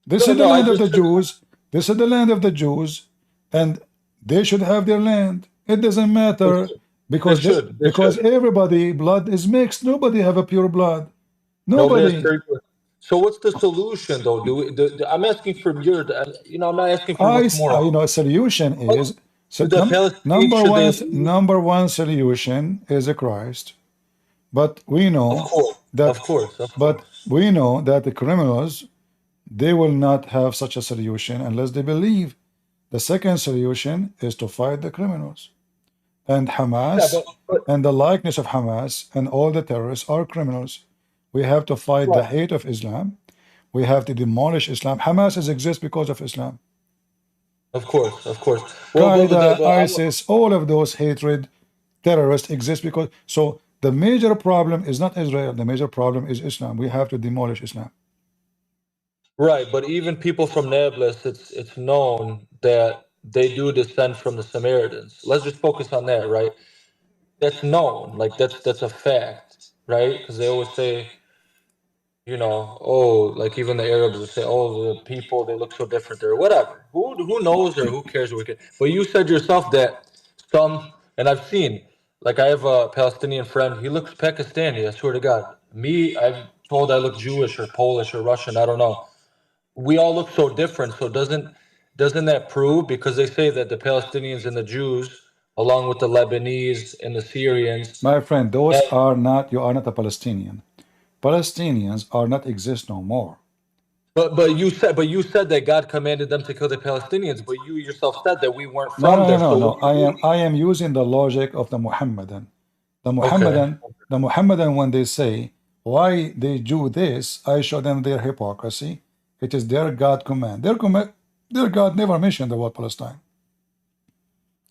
This is the land of the Jews. This is the land of the Jews, and they should have their land. It doesn't matter because because everybody blood is mixed. Nobody have a pure blood. No, that's Nobody. very good. So what's the solution though? I'm asking from your, I'm not asking for what's moral. You know, a solution is so The Palestinians, should they leave? number one solution is a Christ, but we know that we know that the criminals, they will not have such a solution unless they believe. The second solution is to fight the criminals, and Hamas and the likeness of Hamas and all the terrorists are criminals. We have to fight the hate of Islam. We have to demolish Islam. Hamas exists because of Islam. Of course. Qaeda, ISIS, all of those hatred terrorists exist because. So the major problem is not Israel. The major problem is Islam. We have to demolish Islam. Right, but even people from Nablus, it's known that they do descend from the Samaritans. Let's just focus on that, right? That's known, like that's a fact, right? Because they always say, you know, oh, like even the Arabs will say, oh, the people, they look so different or whatever. Who knows or who cares what we can. But you said yourself that some, and I've seen, like I have a Palestinian friend, he looks Pakistani, I swear to God. Me, I'm told I look Jewish or Polish or Russian, I don't know. We all look so different, so doesn't that prove, because they say that the Palestinians and the Jews, along with the Lebanese and the Syrians. My friend, those are not, you are not a Palestinian. Palestinians are not exist no more. But you said that God commanded them to kill the Palestinians, but you yourself said that we weren't from there. No. I am using the logic of the Muhammadan. The Muhammadan, when they say why they do this, I show them their hypocrisy. It is their God command. Their God never mentioned the word Palestine.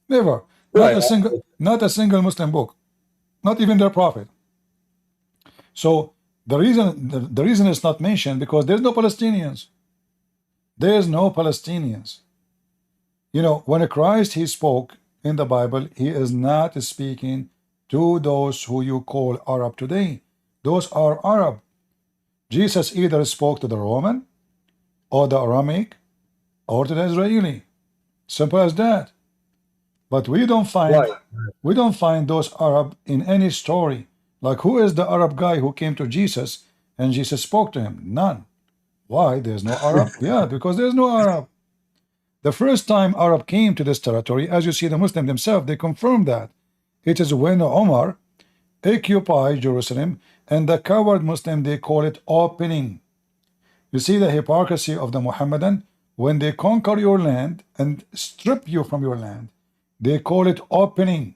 Never. Not a single Muslim book. Not even their prophet. So the reason it's not mentioned because there's no Palestinians. There's no Palestinians. You know, when Christ he spoke in the Bible, he is not speaking to those who you call Arab today. Those are Arab. Jesus either spoke to the Roman or the Aramaic or to the Israeli. Simple as that. But we don't find those Arab in any story. Like, who is the Arab guy who came to Jesus and Jesus spoke to him? None. Why? There's no Arab? Yeah, because there's no Arab. The first time Arab came to this territory, as you see the Muslims themselves, they confirmed that. It is when Omar occupied Jerusalem, and the coward Muslim, they call it opening. You see the hypocrisy of the Muhammadan? When they conquer your land and strip you from your land, they call it opening.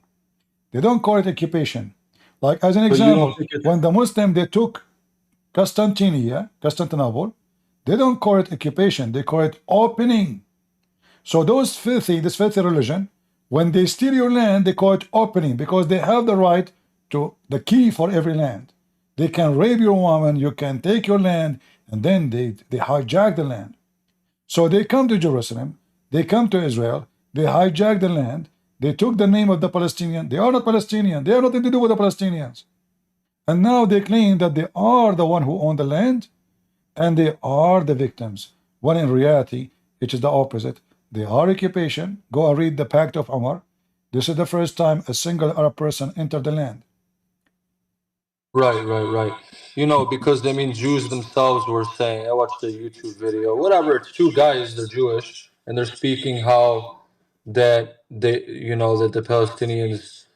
They don't call it occupation. Like, as an example, when the Muslim, they took Constantinople, they don't call it occupation, they call it opening. So this filthy religion, when they steal your land, they call it opening because they have the right to the key for every land. They can rape your woman, you can take your land, and then they hijack the land. So they come to Jerusalem, they come to Israel, they hijack the land, they took the name of the Palestinian. They are not Palestinian. They have nothing to do with the Palestinians. And now they claim that they are the one who own the land and they are the victims. When in reality, it is the opposite. They are occupation. Go and read the Pact of Omar. This is the first time a single Arab person entered the land. Right. You know, because I mean, Jews themselves were saying, I watched a YouTube video, whatever, it's two guys, they're Jewish, and they're speaking how that they, you know, that the Palestinians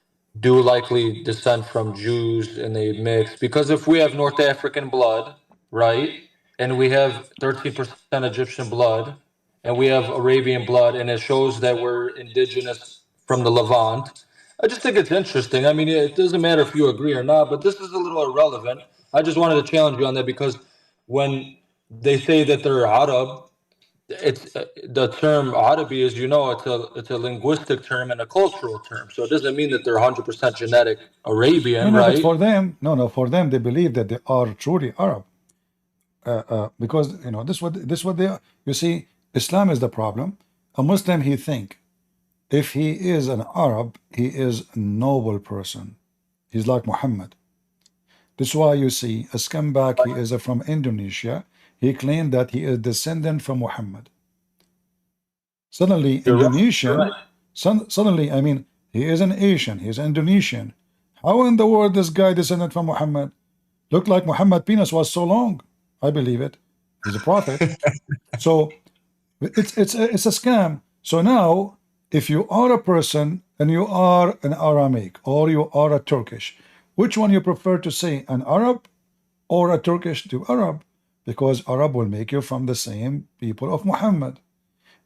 do likely descend from Jews and they mix. Because if we have North African blood, right, and we have 13% Egyptian blood, and we have Arabian blood, and it shows that we're indigenous from the Levant, I just think it's interesting. I mean, it doesn't matter if you agree or not, but this is a little irrelevant. I just wanted to challenge you on that because when they say that they're Arab, it's the term Arabi, as you know, it's a linguistic term and a cultural term. So it doesn't mean that they're 100% genetic Arabian, No, right? but for them, they believe that they are truly Arab. Because, you know, this what they are. You see, Islam is the problem. A Muslim, he think, if he is an Arab, he is a noble person. He's like Muhammad. This is why you see a scumbag, he is from Indonesia. He claimed that he is descendant from Muhammad. Suddenly, You're right. Indonesian, suddenly, I mean, he is an Asian, he's an Indonesian. How in the world this guy descended from Muhammad? Looked like Muhammad penis was so long. I believe it. He's a prophet. So it's a scam. So now, if you are a person and you are an Aramic or you are a Turkish, which one you prefer to say, an Arab or a Turkish to Arab? Because Arab will make you from the same people of Muhammad.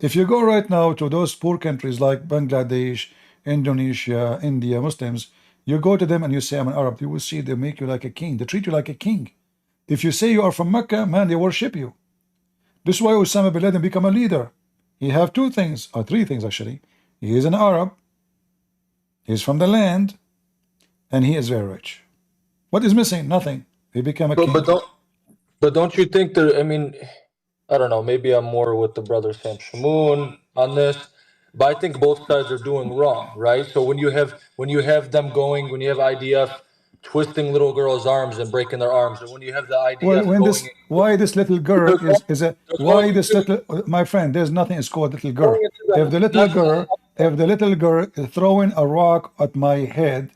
If you go right now to those poor countries like Bangladesh, Indonesia, India, Muslims, you go to them and you say, I'm an Arab, you will see they make you like a king. They treat you like a king. If you say you are from Mecca, man, they worship you. This is why Osama bin Laden become a leader. He have two things, or three things actually. He is an Arab, he's from the land, and he is very rich. What is missing? Nothing. He became a king. But don't you think there? I mean, I don't know. Maybe I'm more with the brother Sam Shamoon on this, but I think both sides are doing wrong, right? So when you have them going, when you have IDF twisting little girls' arms and breaking their arms, and when you have the Well, IDF when going, this, why this little girl is a, why this little, my friend, there's nothing is called little girl. If the little girl is throwing a rock at my head,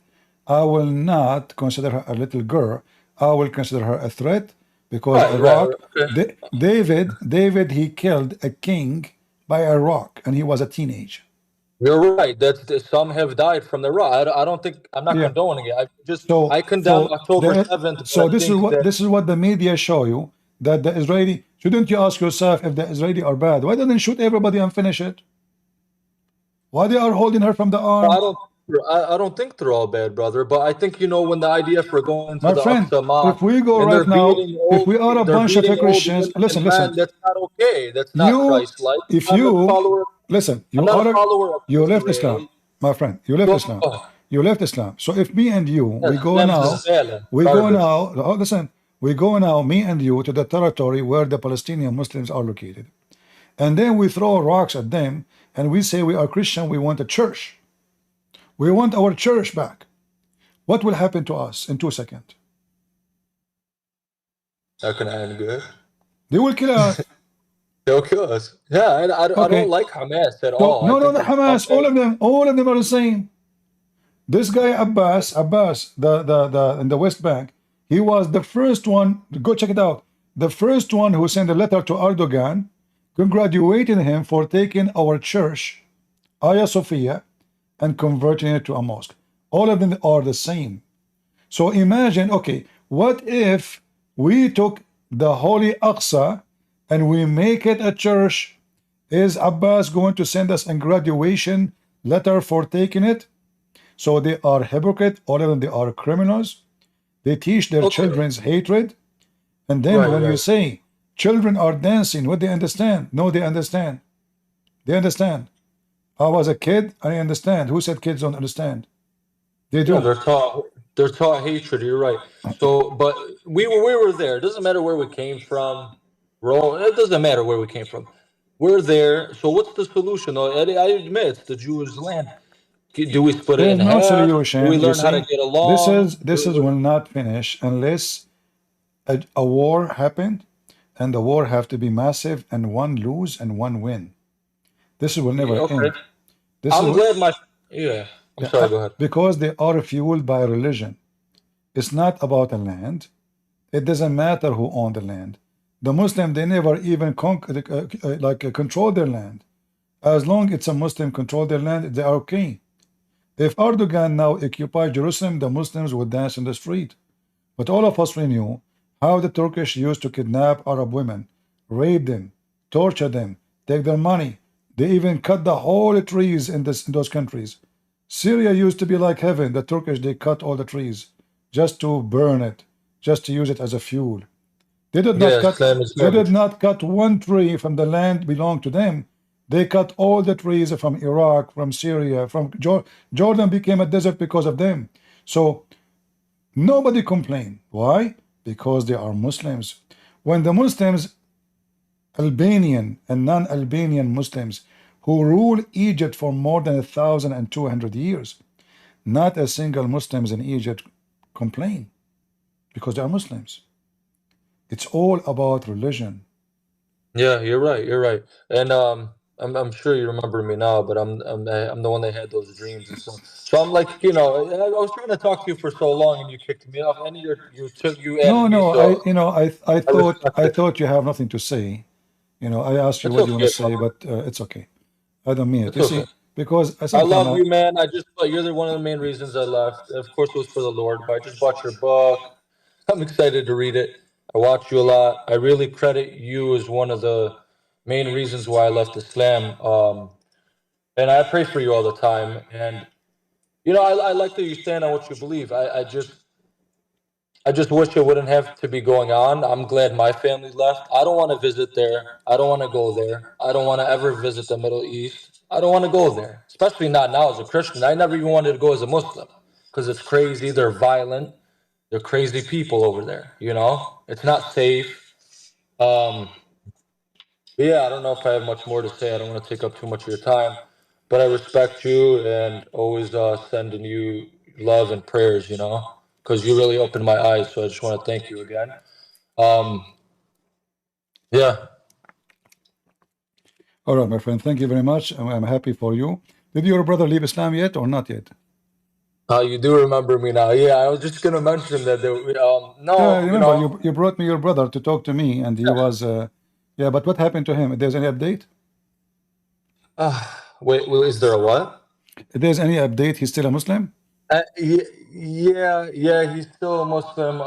I will not consider her a little girl. I will consider her a threat because a rock. David, he killed a king by a rock, and he was a teenager. You're right. That's some have died from the rock. I don't think I'm not condoning it. I condemn October 7th. So this is what the media show you, that the Israeli. Shouldn't you ask yourself if the Israeli are bad? Why don't they shoot everybody and finish it? Why they are holding her from the arm? I don't think they're all bad, brother. But I think when the IDF are going into My the friend, Aqsa Mosque, if we go and right now, if we are a they're bunch of beating old Christians, women listen, and men, that's not okay. That's not Christ-like. if I'm not a you follower. listen, I'm not a follower of you left Israel. Islam, my friend. You left Islam. You left Islam. So if me and you, Yes, we go garbage. now. Oh, listen, we go now, me and you, to the territory where the Palestinian Muslims are located, and then we throw rocks at them, and we say we are Christian. We want a church. We want our church back. What will happen to us in 2 seconds? That can end good. They will kill us. They'll kill us. Yeah, I don't like Hamas at all. No, the Hamas, all of them are the same. This guy Abbas, the in the West Bank, he was the first one. Go check it out. The first one who sent a letter to Erdogan, congratulating him for taking our church, Hagia Sophia, and converting it to a mosque. All of them are the same. So imagine, okay, what if we took the Holy Aqsa and we make it a church? Is Abbas going to send us a graduation letter for taking it? So they are hypocrite, all of them, they are criminals. They teach their children's hatred. And then when you say children are dancing, what they understand? No, they understand. They understand. I was a kid, I understand. Who said kids don't understand? They do. Yeah, they're taught hatred. You're right. So, but we were there. It doesn't matter where we came from. It doesn't matter where we came from. We're there. So what's the solution? I admit it's the Jewish land. Do we split it in half? There's no solution. Do we learn how to get along? This will not finish unless a war happened, and the war have to be massive, and one lose and one win. This will never end. I'm glad I'm sorry, go ahead. Because they are fueled by religion. It's not about the land. It doesn't matter who owned the land. The Muslim, they never even control their land. As long as it's a Muslim control their land, they are okay. If Erdogan now occupies Jerusalem, the Muslims would dance in the street. But all of us, we knew how the Turkish used to kidnap Arab women, rape them, torture them, take their money. They even cut the whole trees in those countries. Syria used to be like heaven. The Turkish, they cut all the trees just to burn it, just to use it as a fuel. They did not cut one tree from the land belonged to them. They cut all the trees from Iraq, from Syria, from Jordan became a desert because of them. So nobody complained. Why? Because they are Muslims. When the Muslims, Albanian and non-Albanian Muslims, who rule Egypt for more than 1,200 years, not a single Muslims in Egypt complain because they are Muslims. It's all about religion. Yeah, you're right. And I'm sure you remember me now, but I'm the one that had those dreams and stuff. So I'm like, you know, I was trying to talk to you for so long, and you kicked me off, and you added No, me, no, so I I respect I it. thought you have nothing to say. You know, I asked you It's what you want okay, to say, brother. but it's okay. I don't mean it. It's You okay. see, because I sometimes love you, man. I just you're one of the main reasons I left. Of course, it was for the Lord, but I just bought your book. I'm excited to read it. I watch you a lot. I really credit you as one of the main reasons why I left Islam. And I pray for you all the time. And you know, I like that you stand on what you believe. I just wish it wouldn't have to be going on. I'm glad my family left. I don't want to visit there. I don't want to go there. I don't want to ever visit the Middle East. I don't want to go there, especially not now as a Christian. I never even wanted to go as a Muslim because it's crazy. They're violent. They're crazy people over there. You know, it's not safe. But yeah, I don't know if I have much more to say. I don't want to take up too much of your time, but I respect you and always sending you love and prayers, you know, because you really opened my eyes. So I just want to thank you again. Um, yeah. all right, my friend. Thank you very much. I'm happy for you. Did your brother leave Islam yet or not yet? You do remember me now. Yeah, I was just going to mention that. Yeah, I No, you remember know, you brought me your brother to talk to me, and he was yeah. But what happened to him? If there's any update? wait, is there a what? If there's any update, he's still a Muslim? Yeah, he's still a Muslim.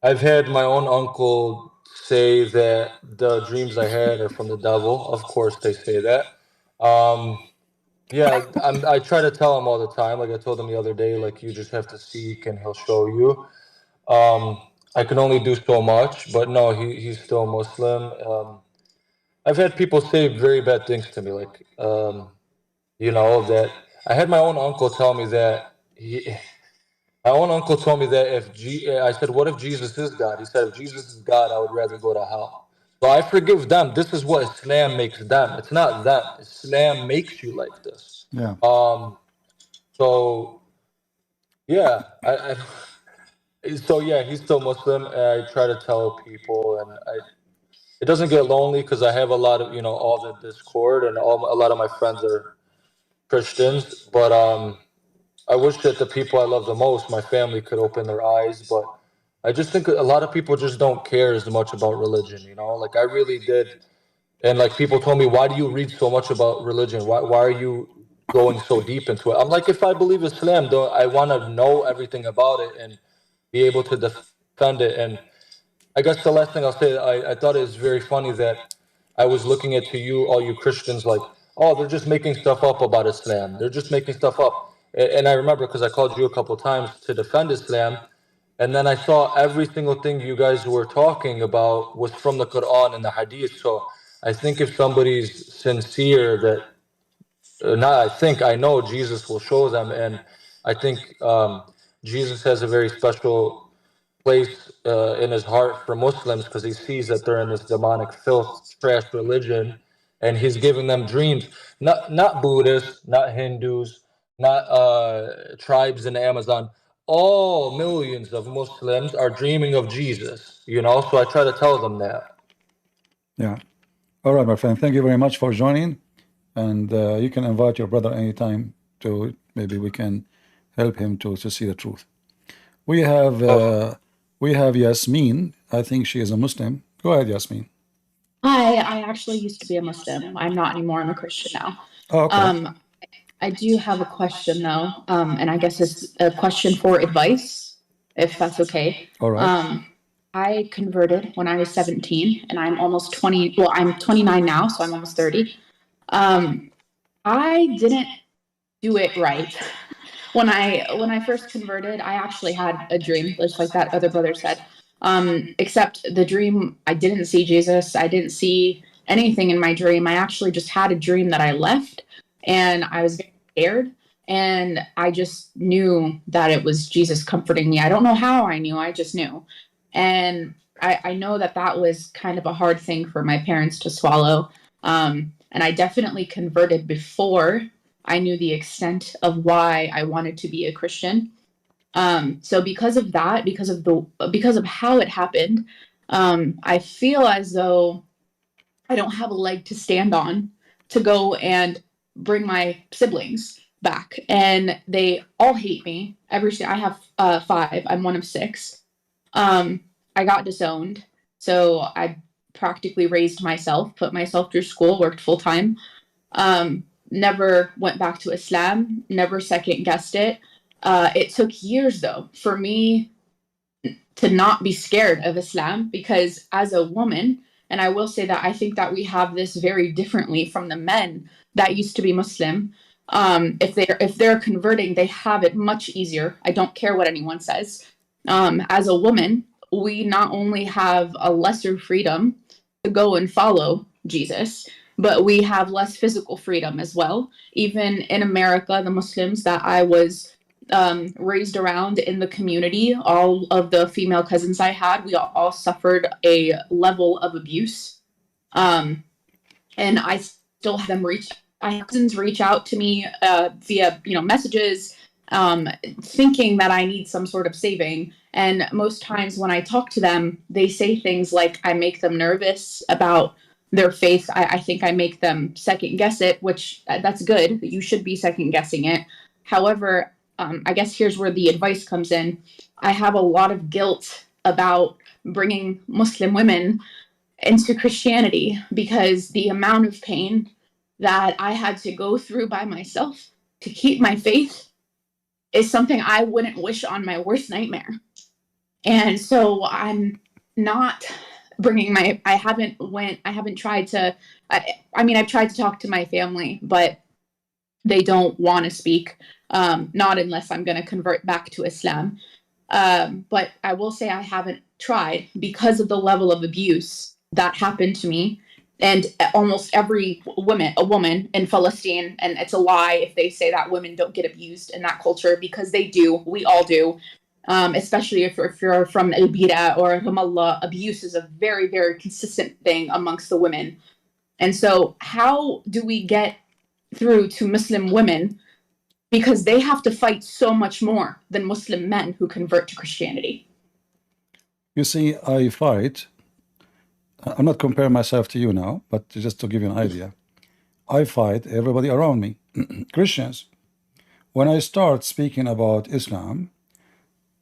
I've had my own uncle say that the dreams I had are from the devil. Of course, they say that. Um, yeah, I try to tell him all the time. Like I told him the other day, like you just have to seek and he'll show you. I can only do so much, but no, he's still Muslim. I've had people say very bad things to me, like you know that I had my own uncle tell me that my own uncle told me that I said, what if Jesus is God? He said, if Jesus is God, I would rather go to hell. So I forgive them. This is what Islam makes them. It's not them. Islam makes you like this. Yeah. So yeah, so yeah, he's still Muslim. And I try to tell people, and it doesn't get lonely because I have a lot of all the Discord, and a lot of my friends are Christians. But I wish that the people I love the most, my family, could open their eyes. But I just think a lot of people just don't care as much about religion. You know, like I really did. And like people told me, why do you read so much about religion? Why are you going so deep into it? I'm like, if I believe Islam, though, I want to know everything about it and be able to defend it. And I guess the last thing I'll say, I thought it was very funny that I was looking at you, all you Christians, like, oh, they're just making stuff up about Islam. They're just making stuff up. And I remember because I called you a couple times to defend Islam, and then I saw every single thing you guys were talking about was from the Qur'an and the Hadith. So I think if somebody's sincere, that not I think I know Jesus will show them, and I think Jesus has a very special place in his heart for Muslims because he sees that they're in this demonic filth, trash religion, and he's giving them dreams. Not Buddhists, not Hindus, not tribes in the Amazon. All millions of Muslims are dreaming of Jesus. You know, so I try to tell them that. Yeah. All right, my friend. Thank you very much for joining, and you can invite your brother anytime to maybe we can help him to see the truth. We have Yasmin. I think she is a Muslim. Go ahead, Yasmin. Hi, I actually used to be a Muslim. I'm not anymore. I'm a Christian now. Oh, okay. I do have a question though, and I guess it's a question for advice, if that's okay. All right. I converted when I was 17, and I'm almost 20. Well, I'm 29 now, so I'm almost 30. I didn't do it right. When I first converted, I actually had a dream, just like that other brother said. Except the dream, I didn't see Jesus. I didn't see anything in my dream. I actually just had a dream that I left, and I was very scared. And I just knew that it was Jesus comforting me. I don't know how I knew. I just knew. And I know that that was kind of a hard thing for my parents to swallow. And I definitely converted before I knew the extent of why I wanted to be a Christian. So because of that, because of how it happened, I feel as though I don't have a leg to stand on. to go and bring my siblings back, and they all hate me. I have 5. I'm one of 6. I got disowned, so I practically raised myself, put myself through school, worked full time. Never went back to Islam, never second guessed it. It took years though for me to not be scared of Islam, because as a woman, and I will say that I think that we have this very differently from the men that used to be Muslim. If they're converting, they have it much easier. I don't care what anyone says. As a woman, we not only have a lesser freedom to go and follow Jesus, but we have less physical freedom as well. Even in America, the Muslims that I was raised around in the community, all of the female cousins I had, we all suffered a level of abuse. And I still have them I have cousins reach out to me via, messages, thinking that I need some sort of saving. And most times when I talk to them, they say things like I make them nervous about their faith. I think I make them second guess it, which that's good. You should be second guessing it. However, I guess here's where the advice comes in. I have a lot of guilt about bringing Muslim women into Christianity, because the amount of pain that I had to go through by myself to keep my faith is something I wouldn't wish on my worst nightmare. And so I'm not bringing I haven't tried to, I've tried to talk to my family, but they don't want to speak, not unless I'm going to convert back to Islam. But I will say I haven't tried because of the level of abuse that happened to me. And almost every woman in Palestine, and it's a lie if they say that women don't get abused in that culture, because they do. We all do. Especially if you're from El Bira or Ramallah, abuse is a very, very consistent thing amongst the women. And so how do we get through to Muslim women, because they have to fight so much more than Muslim men who convert to Christianity? You see, I fight. I'm not comparing myself to you now, but just to give you an idea. I fight everybody around me, Christians. When I start speaking about Islam,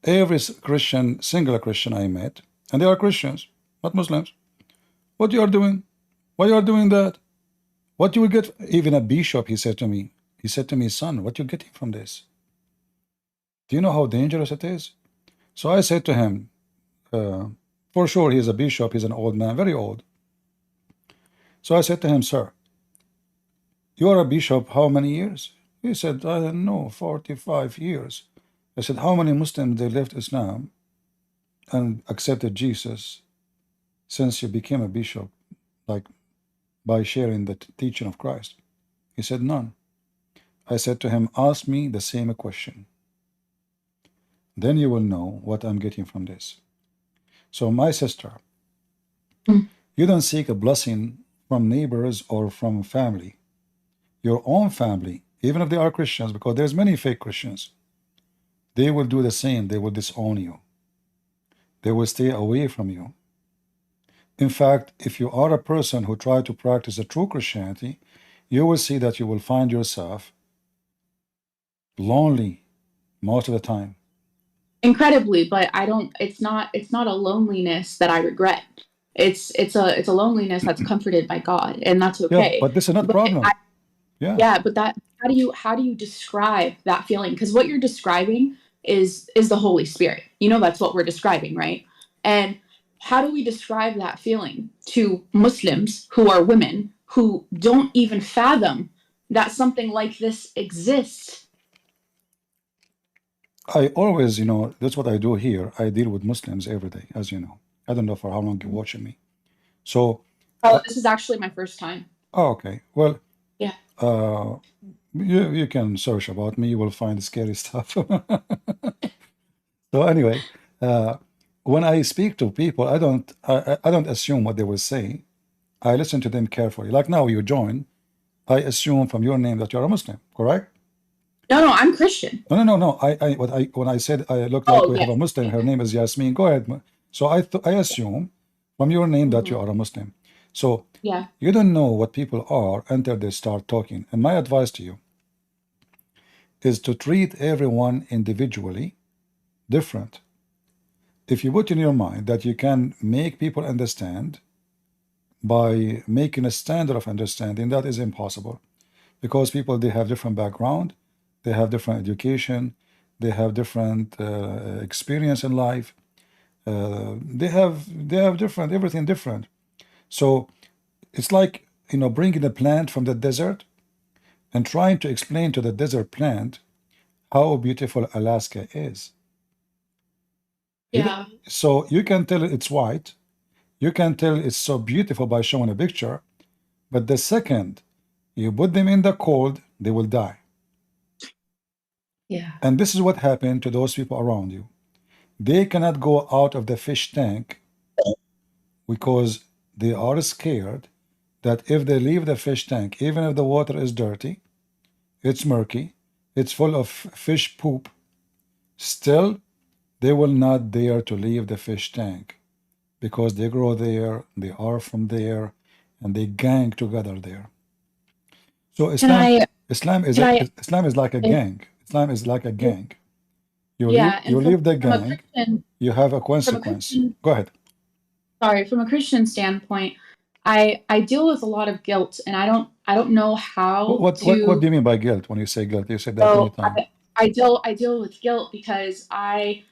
every single Christian I met, and they are Christians, not Muslims. What you are doing? Why you are doing that? What you will get? Even a bishop, he said to me, son, what you getting from this? Do you know how dangerous it is? So I said to him, for sure he's a bishop, he's an old man, very old. So I said to him, sir, you are a bishop how many years? He said, I don't know, 45 years. I said, how many Muslims they left Islam and accepted Jesus since you became a bishop, like by sharing the teaching of Christ? He said, none. I said to him, ask me the same question. Then you will know what I'm getting from this. So my sister, you don't seek a blessing from neighbors or from family. Your own family, even if they are Christians, because there's many fake Christians, they will do the same. They will disown you. They will stay away from you. In fact, if you are a person who try to practice a true Christianity, you will see that you will find yourself lonely most of the time. Incredibly, but it's not a loneliness that I regret. It's a loneliness that's comforted by God, and that's okay. Yeah, but this is not a problem. But that how do you describe that feeling? Because what you're describing is the Holy Spirit. That's what we're describing, right? And how do we describe that feeling to Muslims who are women who don't even fathom that something like this exists? I always, that's what I do here. I deal with Muslims every day, as you know. I don't know for how long you're watching me. So. This is actually my first time. Oh, okay. Well. Yeah. You can search about me. You will find scary stuff. So anyway, when I speak to people, I don't assume what they will say. I listen to them carefully. Like now, you join. I assume from your name that you're a Muslim, correct? No, I'm Christian. No. When I said I look like we have a Muslim, her name is Yasmin. Go ahead. So I assume from your name that you are a Muslim. So Yeah. You don't know what people are until they start talking. And my advice to you is to treat everyone individually different. If you put in your mind that you can make people understand by making a standard of understanding, that is impossible, because people, they have different background, they have different education, they have different experience in life, they have different, everything different. So it's like, you know, bringing a plant from the desert and trying to explain to the desert plant how beautiful Alaska is. Yeah. So you can tell it's white, you can tell it's so beautiful by showing a picture, but the second you put them in the cold, they will die. Yeah. And this is what happened to those people around you. They cannot go out of the fish tank because they are scared that if they leave the fish tank, even if the water is dirty, it's murky, it's full of fish poop, still they will not dare to leave the fish tank because they grow there, they are from there, and they gang together there. So Islam is like a gang. Islam is like a gang. You leave the gang, you have a consequence. Go ahead. Sorry, from a Christian standpoint, I deal with a lot of guilt, and I don't know how What do you mean by guilt when you say guilt? You said that many times. I deal with guilt because I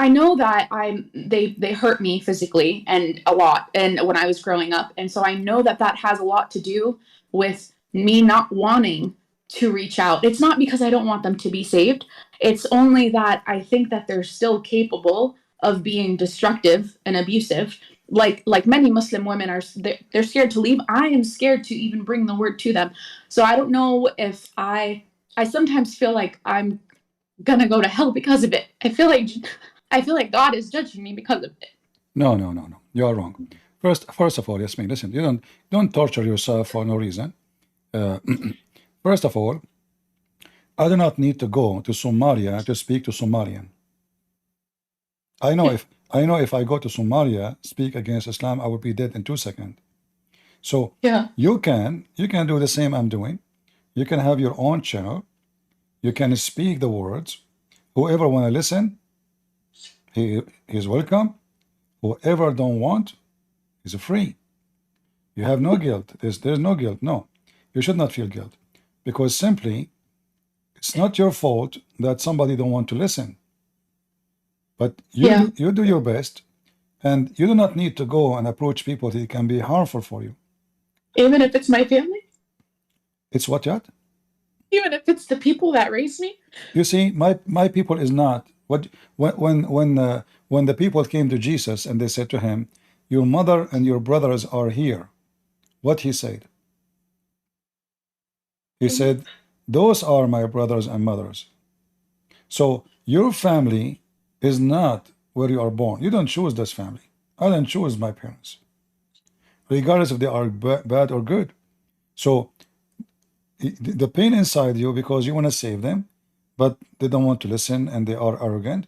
know that they hurt me physically and a lot, and when I was growing up, and so I know that that has a lot to do with me not wanting to reach out. It's not because I don't want them to be saved. It's only that I think that they're still capable of being destructive and abusive. Like many Muslim women are, they're scared to leave. I am scared to even bring the word to them. So I don't know if I sometimes feel like I'm gonna go to hell because of it. I feel like God is judging me because of it. No. You are wrong. First of all, Yasmin, listen. You don't torture yourself for no reason. First of all, I do not need to go to Somalia to speak to Somalian. I know if I go to Somalia, speak against Islam, I will be dead in 2 seconds. So yeah, you can do the same I'm doing. You can have your own channel. You can speak the words. Whoever want to listen, he is welcome. Whoever don't want is free. You have no guilt. There's no guilt. No, you should not feel guilt, because simply it's not your fault that somebody don't want to listen. But you do your best, and you do not need to go and approach people that can be harmful for you. Even if it's my family? It's what yet? Even if it's the people that raised me? You see, my people is not what when the people came to Jesus and they said to him, "Your mother and your brothers are here." What he said? He said, "Those are my brothers and mothers." So your family is not where you are born. You don't choose this family. I don't choose my parents, regardless if they are bad or good. So the pain inside you because you want to save them, but they don't want to listen and they are arrogant.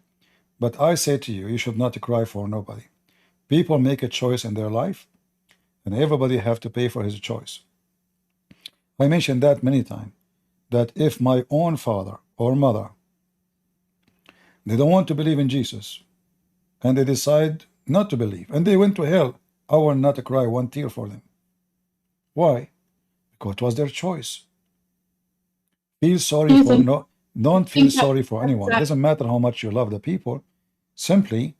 But I say to you, you should not cry for nobody. People make a choice in their life, and everybody have to pay for his choice. I mentioned that many times, that if my own father or mother, they don't want to believe in Jesus, and they decide not to believe, and they went to hell, I will not cry one tear for them. Why? Because it was their choice. Feel sorry for don't feel sorry for anyone. It doesn't matter how much you love the people. Simply,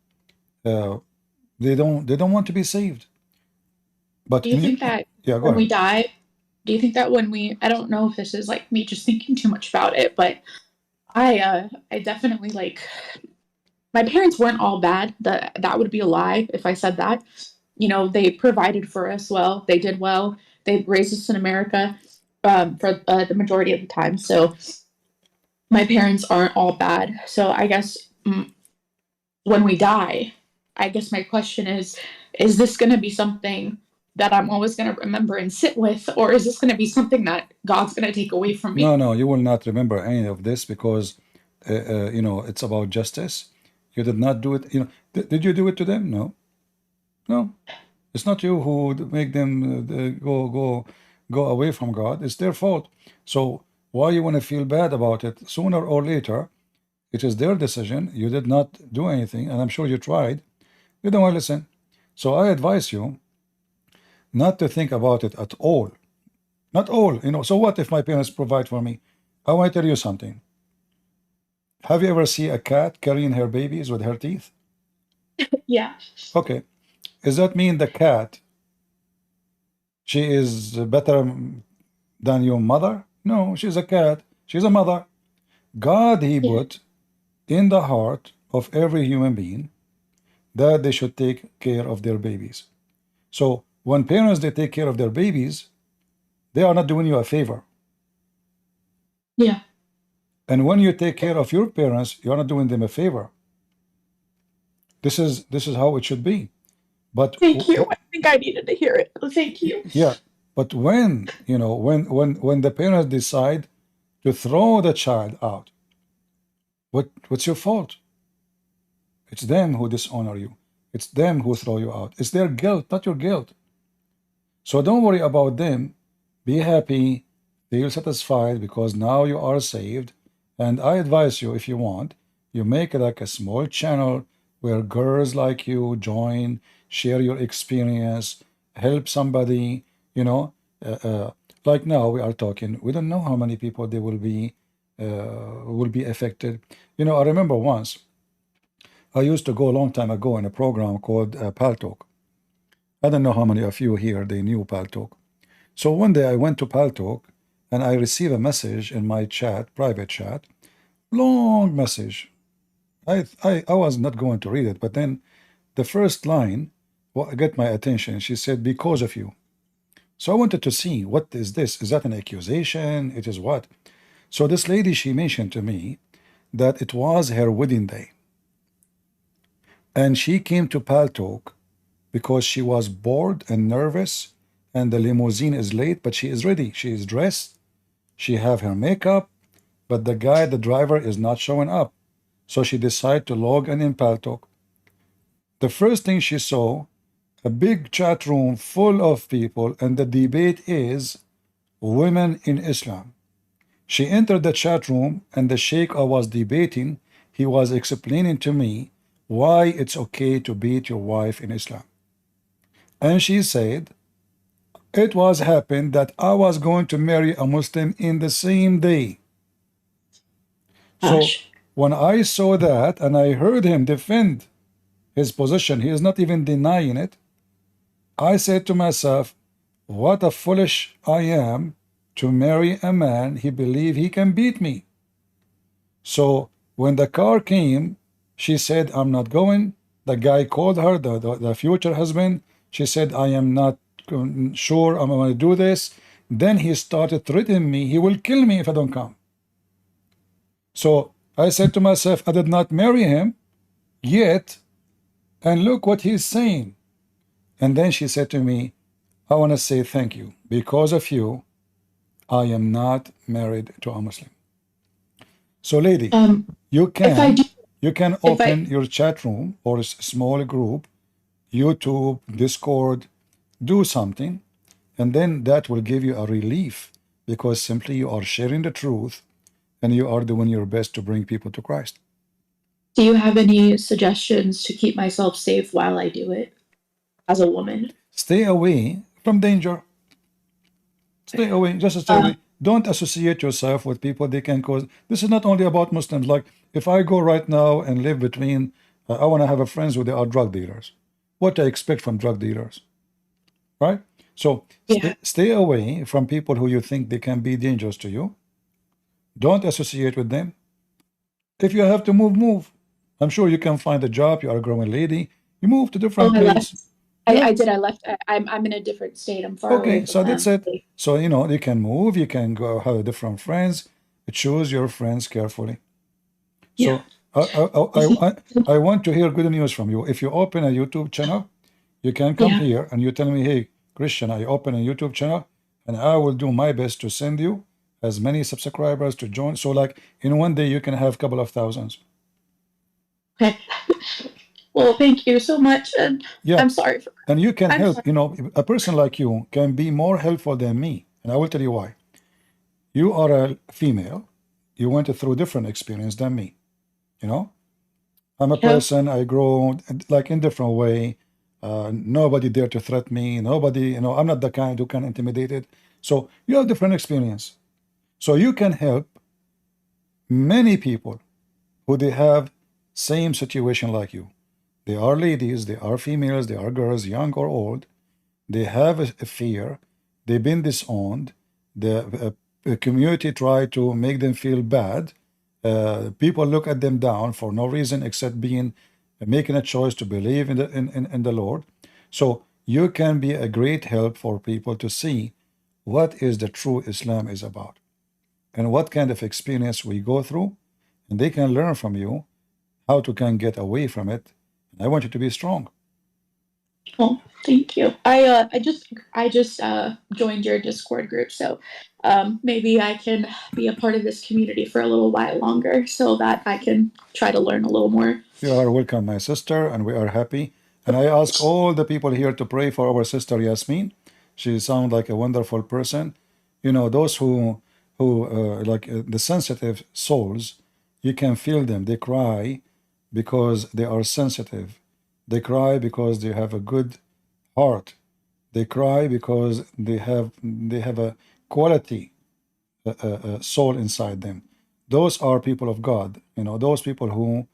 they don't want to be saved. But do you think that when we die, do you think that when we, I don't know if this is like me just thinking too much about it, but I definitely, like, my parents weren't all bad. That would be a lie if I said that. You know, they provided for us well. They did well. They raised us in America for the majority of the time. So my parents aren't all bad. So I guess when we die, I guess my question is this going to be something that I'm always going to remember and sit with, or is this going to be something that God's going to take away from me? No, you will not remember any of this because, you know, it's about justice. You did not do it. You know, did you do it to them? No. It's not you who make them go away from God. It's their fault. So why you want to feel bad about it? Sooner or later, it is their decision. You did not do anything, and I'm sure you tried. You don't want to listen. So I advise you not to think about it at all. Not all. So what if my parents provide for me? I want to tell you something. Have you ever seen a cat carrying her babies with her teeth? Yeah. Okay. Does that mean the cat, she is better than your mother? No, she's a cat. She's a mother. God, He put in the heart of every human being that they should take care of their babies. So when parents, they take care of their babies, they are not doing you a favor. Yeah. And when you take care of your parents, you're not doing them a favor. This is how it should be. But thank you. I think I needed to hear it. Thank you. Yeah, but when when the parents decide to throw the child out, what's your fault? It's them who dishonor you. It's them who throw you out. It's their guilt, not your guilt. So don't worry about them. Be happy, feel satisfied because now you are saved. And I advise you, if you want, you make like a small channel where girls like you join, share your experience, help somebody, like now we are talking. We don't know how many people they will be affected. I remember once, I used to go a long time ago in a program called Paltalk. I don't know how many of you here, they knew Paltalk. So one day I went to Paltalk and I received a message in my chat, private chat, long message. I was not going to read it, but then the first line got my attention. She said, because of you. So I wanted to see, what is this? Is that an accusation? It is what? So this lady, she mentioned to me that it was her wedding day. And she came to Paltalk because she was bored and nervous and the limousine is late, but she is ready. She is dressed. She have her makeup, but the guy, the driver, is not showing up. So she decided to log in Paltalk. The first thing she saw, a big chat room full of people, and the debate is women in Islam. She entered the chat room, and the sheikh I was debating, he was explaining to me why it's okay to beat your wife in Islam. And she said, it was happened that I was going to marry a Muslim in the same day. So when I saw that and I heard him defend his position, he is not even denying it, I said to myself, what a foolish I am to marry a man he believe he can beat me. So when the car came, she said, I'm not going. The guy called her, the future husband. She said, I am not sure I'm going to do this. Then he started threatening me. He will kill me if I don't come. So I said to myself, I did not marry him yet. And look what he's saying. And then she said to me, I want to say thank you. Because of you, I am not married to a Muslim. So lady, you can open your chat room or a small group, YouTube, Discord, do something, and then that will give you a relief because simply you are sharing the truth and you are doing your best to bring people to Christ. Do you have any suggestions to keep myself safe while I do it as a woman? Stay away from danger. Stay away, just stay away. Don't associate yourself with people they can cause. This is not only about Muslims. Like if I go right now and live between, I want to have a friends who they are drug dealers. What I expect from drug dealers, right? So stay away from people who you think they can be dangerous to you. Don't associate with them. If you have to move, move. I'm sure you can find a job. You are a growing lady. You move to different place. I did. I left. I'm in a different state. I'm far away Okay, from so them. that's it. So you can move. You can go have different friends. Choose your friends carefully. So I want to hear good news from you. If you open a YouTube channel, you can come here and you tell me, hey, Christian, I open a YouTube channel and I will do my best to send you as many subscribers to join. So like in one day, you can have a couple of thousands. Okay. Well, thank you so much, and Yeah. I'm sorry. And you can I'm help. sorry. You know, a person like you can be more helpful than me. And I will tell you why. You are a female. You went through different experience than me. You know, I'm a Yeah. person. I grow like in different way. Nobody dare to threaten me. Nobody, you know, I'm not the kind who can intimidate it. So you have different experience. So you can help many people who they have same situation like you. They are ladies, they are females, they are girls, young or old. They have a fear. They've been disowned. The community try to make them feel bad. People look at them down for no reason except being making a choice to believe in the Lord. So you can be a great help for people to see what is the true Islam is about and what kind of experience we go through, and they can learn from you how to can get away from it. And I want you to be strong. Well, thank you. I just joined your Discord group, so maybe I can be a part of this community for a little while longer, so that I can try to learn a little more. You are welcome, my sister, and we are happy. And I ask all the people here to pray for our sister Yasmin. She sounds like a wonderful person. You know, those who the sensitive souls, you can feel them. They cry because they are sensitive. They cry because they have a good heart. They cry because they have a quality soul inside them. Those are people of God. You know, those people who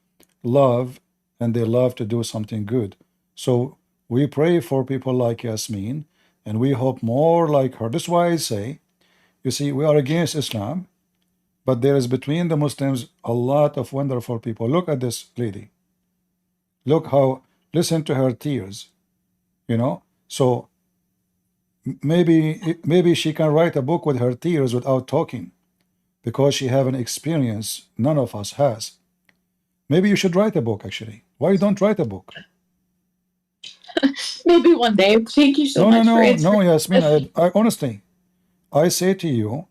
love and they love to do something good. So we pray for people like Yasmin, and we hope more like her. That's why I say, you see, we are against Islam, but there is between the Muslims a lot of wonderful people. Look at this lady. Look how, listen to her tears, you know. So maybe she can write a book with her tears without talking, because she have an experience none of us has. Maybe you should write a book, actually. Why you don't write a book? Maybe one day. Thank you so much for answering. No, Yasmin, I honestly, I say to you,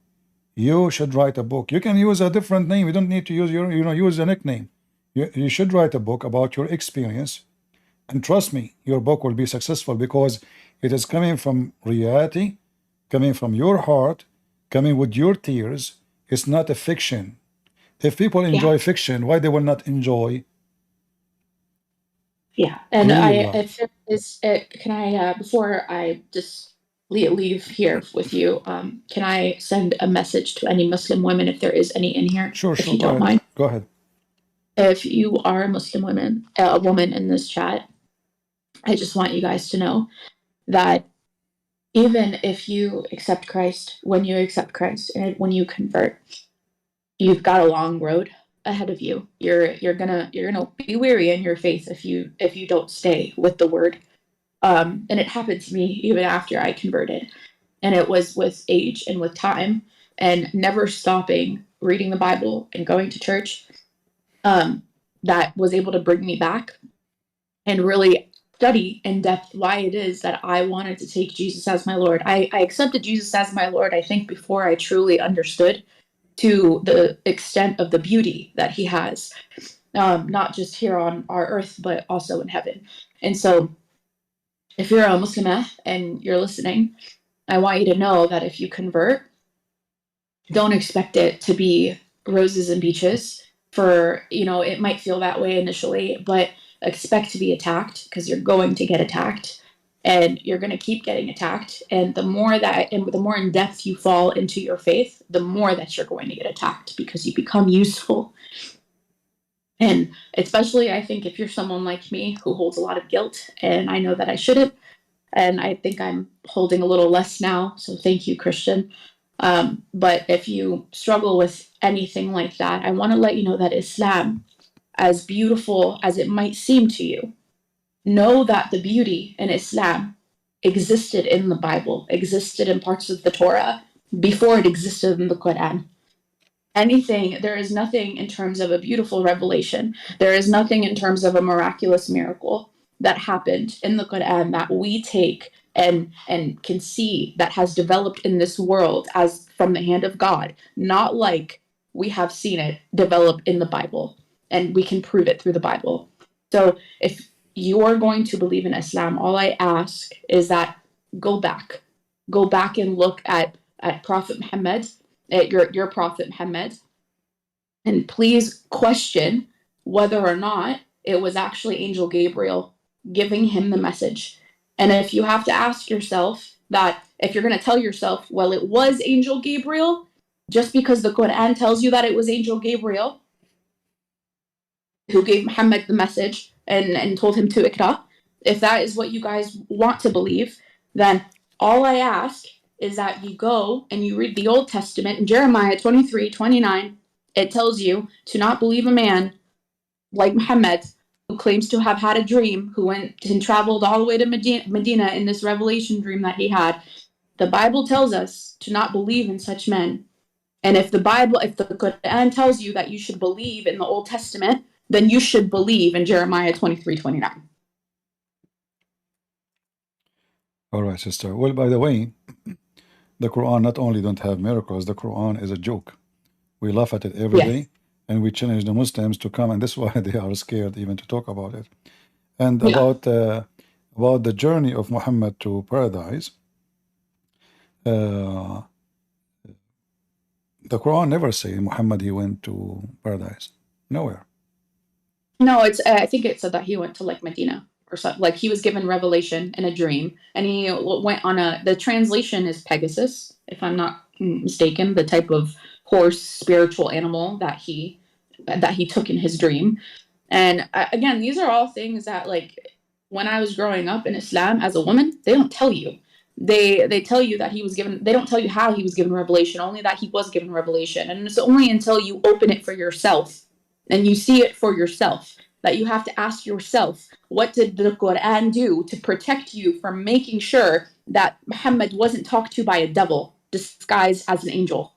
you should write a book. You can use a different name. You don't need to use use a nickname. You should write a book about your experience, and trust me, your book will be successful because it is coming from reality, coming from your heart, coming with your tears. It's not a fiction. If people enjoy fiction, why they will not enjoy? Yeah, and real life? if there is, can I before I just leave here with you, can I send a message to any Muslim women if there is any in here? Sure, if you go don't ahead. mind. Go ahead. If you are a Muslim woman, a woman in this chat, I just want you guys to know that even if you accept Christ, when you accept Christ and when you convert, you've got a long road ahead of you. You're gonna be weary in your faith if you don't stay with the word. And it happened to me even after I converted, and it was with age and with time and never stopping reading the Bible and going to church, that was able to bring me back and really study in depth why it is that I wanted to take Jesus as my Lord. I accepted Jesus as my Lord, I think, before I truly understood to the extent of the beauty that he has, not just here on our earth, but also in heaven. And so if you're a Muslimah and you're listening, I want you to know that if you convert, don't expect it to be roses and beaches. For, it might feel that way initially, but expect to be attacked, because you're going to get attacked and you're going to keep getting attacked. And the more in depth you fall into your faith, the more that you're going to get attacked, because you become useful. And especially, I think, if you're someone like me who holds a lot of guilt, and I know that I shouldn't, and I think I'm holding a little less now, so thank you, Christian. But if you struggle with anything like that, I want to let you know that Islam, as beautiful as it might seem to you, know that the beauty in Islam existed in the Bible, existed in parts of the Torah before it existed in the Qur'an. There is nothing in terms of a beautiful revelation. There is nothing in terms of a miraculous miracle that happened in the Qur'an that we take and can see that has developed in this world as from the hand of God, not like we have seen it develop in the Bible, and we can prove it through the Bible. So if you are going to believe in Islam. All I ask is that go back and look at Prophet Muhammad, at your Prophet Muhammad, and please question whether or not it was actually Angel Gabriel giving him the message. And if you have to ask yourself that, if you're going to tell yourself, well, it was Angel Gabriel, just because the Quran tells you that it was Angel Gabriel who gave Muhammad the message and told him to ikra, if that is what you guys want to believe, then all I ask is that you go and you read the Old Testament in Jeremiah 23:29. It tells you to not believe a man like Muhammad who claims to have had a dream, who went and traveled all the way to Medina in this revelation dream that he had. The Bible tells us to not believe in such men. And if the Quran tells you that you should believe in the Old Testament, then you should believe in Jeremiah 23:29. All right, sister. Well, by the way, the Quran not only don't have miracles, the Quran is a joke. We laugh at it every day, and we challenge the Muslims to come, and that's why they are scared even to talk about it. And about the journey of Muhammad to paradise, the Quran never say Muhammad he went to paradise. Nowhere. No, I think it said that he went to like Medina or something. Like he was given revelation in a dream, and he went on the translation is Pegasus, if I'm not mistaken, the type of horse spiritual animal that he took in his dream. And again, these are all things that, like, when I was growing up in Islam as a woman, they don't tell you. They tell you that he was given, they don't tell you how he was given revelation, only that he was given revelation. And it's only until you open it for yourself and you see it for yourself that you have to ask yourself, what did the Qur'an do to protect you from making sure that Muhammad wasn't talked to by a devil disguised as an angel?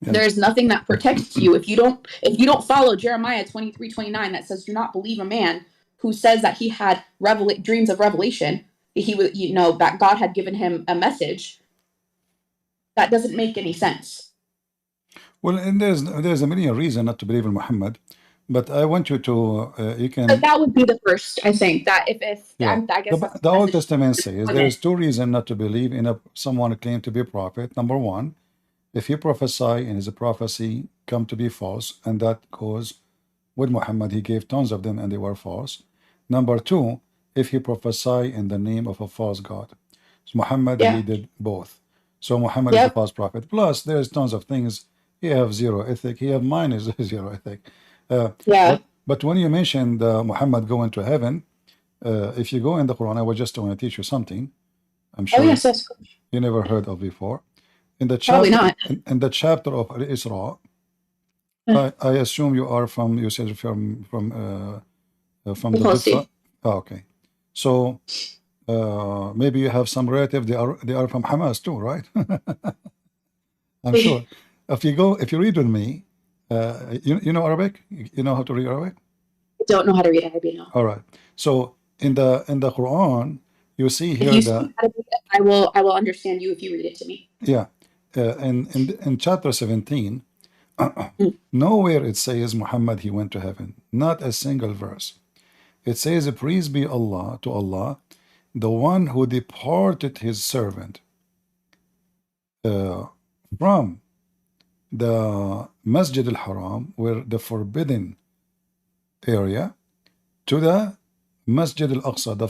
Yeah. There is nothing that protects you if you don't follow Jeremiah 23:29 that says, do not believe a man who says that he had dreams of revelation. He was, that God had given him a message. That doesn't make any sense. Well, and there's a million reasons not to believe in Muhammad, but I want you to you can. But that would be the first, I think. That if yeah. I guess the Old Testament says there's two reasons not to believe in someone who claimed to be a prophet. Number one, if he prophesy and his prophecy come to be false, and that goes with Muhammad, he gave tons of them and they were false. Number two, if he prophesy in the name of a false god. So Muhammad, he did both. So Muhammad is a false prophet. Plus, there's tons of things. He have zero ethic. He have minus zero ethic. But when you mentioned Muhammad going to heaven, if you go in the Quran, I was just want to teach you something. I'm sure you never heard of before. In the chapter, probably not. In the chapter of Isra, I assume you said from the book. Oh, okay. So maybe you have some relative. They are from Hamas too, right? I'm sure. If you read with me, you know Arabic. You know how to read Arabic. I don't know how to read Arabic. No. All right. So in the Quran, you see here that I will understand you if you read it to me. Yeah. In chapter 17, nowhere it says Muhammad he went to heaven. Not a single verse. It says, praise be Allah to Allah, the one who departed his servant from the Masjid al-Haram, where the forbidden area, to the Masjid al-Aqsa, the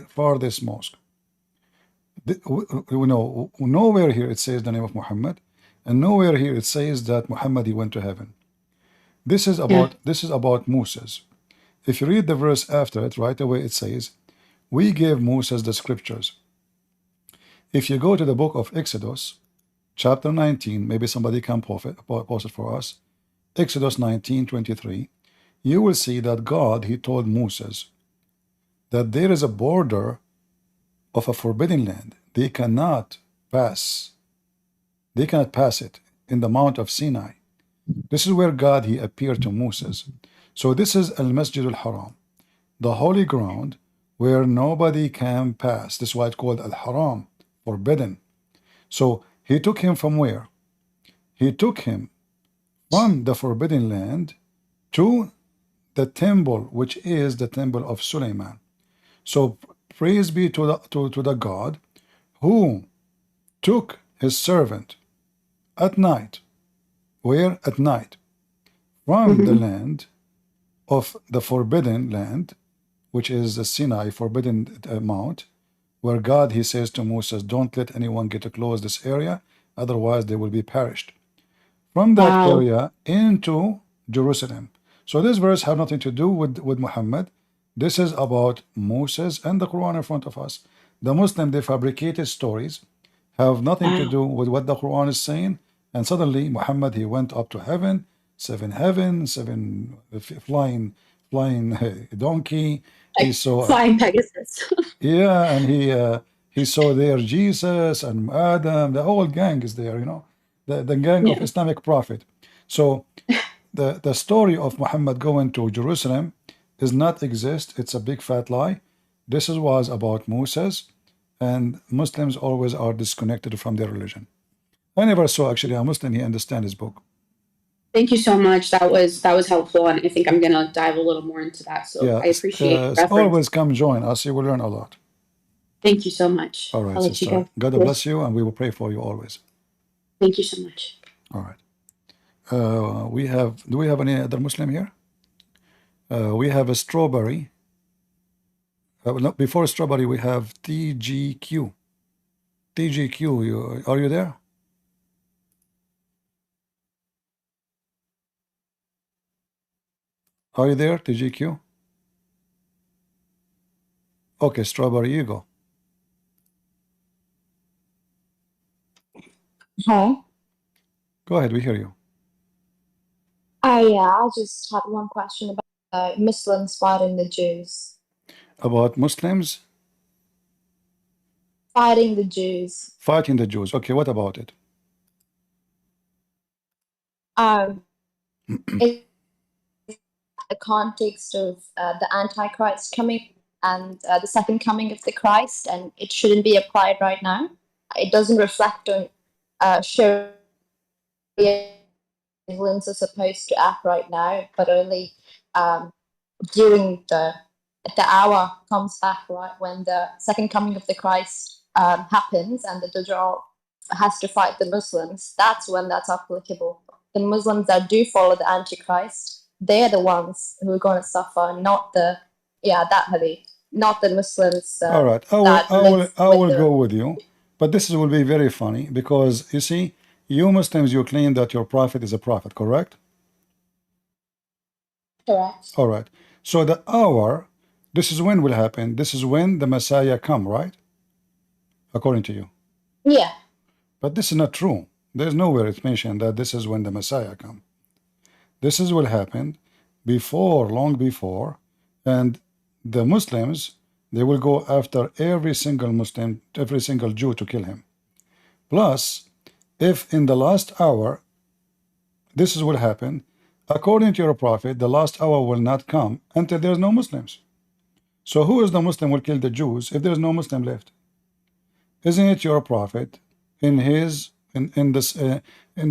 farthest mosque. Nowhere here it says the name of Muhammad, and nowhere here it says that Muhammad he went to heaven. This is about Moses. If you read the verse after it, right away it says, we gave Moses the scriptures. If you go to the book of Exodus, chapter 19, maybe somebody can post it for us, Exodus 19:23, you will see that God, he told Moses that there is a border of a forbidden land. They cannot pass it in the Mount of Sinai. This is where God, he appeared to Moses. So this is Al-Masjid al-Haram, the holy ground where nobody can pass. This is why it's called Al-Haram, forbidden. So he took him from where? He took him from the forbidden land to the temple, which is the temple of Suleiman. So praise be to the God who took his servant at night. Where? At night. From the land of the forbidden land, which is the Sinai, forbidden mount, where God, he says to Moses, don't let anyone get close this area, otherwise they will be perished. From that area into Jerusalem. So this verse have nothing to do with Muhammad. This is about Moses and the Quran in front of us. The Muslim, they fabricated stories, have nothing to do with what the Quran is saying, and suddenly Muhammad, he went up to heaven, seven flying donkey. He saw Flying Pegasus. yeah, and he saw there Jesus and Adam, the whole gang is there, you know, the gang of Islamic prophet. So the story of Muhammad going to Jerusalem does not exist. It's a big fat lie. This was about Moses, and Muslims always are disconnected from their religion. I never saw actually a Muslim he understand his book. Thank you so much. That was helpful, and I think I'm gonna dive a little more into that. So Yeah, I appreciate the reference. always come join us. You will learn a lot. Thank you so much. All right, I'll let you sister. go. God bless you, and we will pray for you always. Thank you so much. All right. Do we have any other Muslim here? We have a strawberry. No, before strawberry, we have TGQ. TGQ, are you there? Are you there, TGQ? Okay, strawberry, you go. Hi. Go ahead, we hear you. I just had one question about Muslims fighting the Jews. About Muslims Fighting the Jews. fighting the Jews. Okay, what about it? In the context of the Antichrist coming and the second coming of the Christ, and it shouldn't be applied right now. It doesn't reflect on Sharia Muslims are supposed to act right now, but only during the hour comes back, right, when the second coming of the Christ happens and the Dajjal has to fight the Muslims. That's when that's applicable. The Muslims that do follow the Antichrist, they're the ones who are going to suffer, not the not the Muslims. All right, I will go with you, but this will be very funny because you see, you Muslims, you claim that your prophet is a prophet, correct? Correct. All right. So the hour, this is when will happen. This is when the Messiah come, right? According to you. Yeah. But this is not true. There's nowhere it's mentioned that this is when the Messiah come. This is what happened before, long before, and the Muslims, they will go after every single Muslim, every single Jew to kill him. Plus, if in the last hour, this is what happened, according to your prophet, the last hour will not come until there's no Muslims. So who is the Muslim will kill the Jews if there's no Muslim left? Isn't it your prophet in the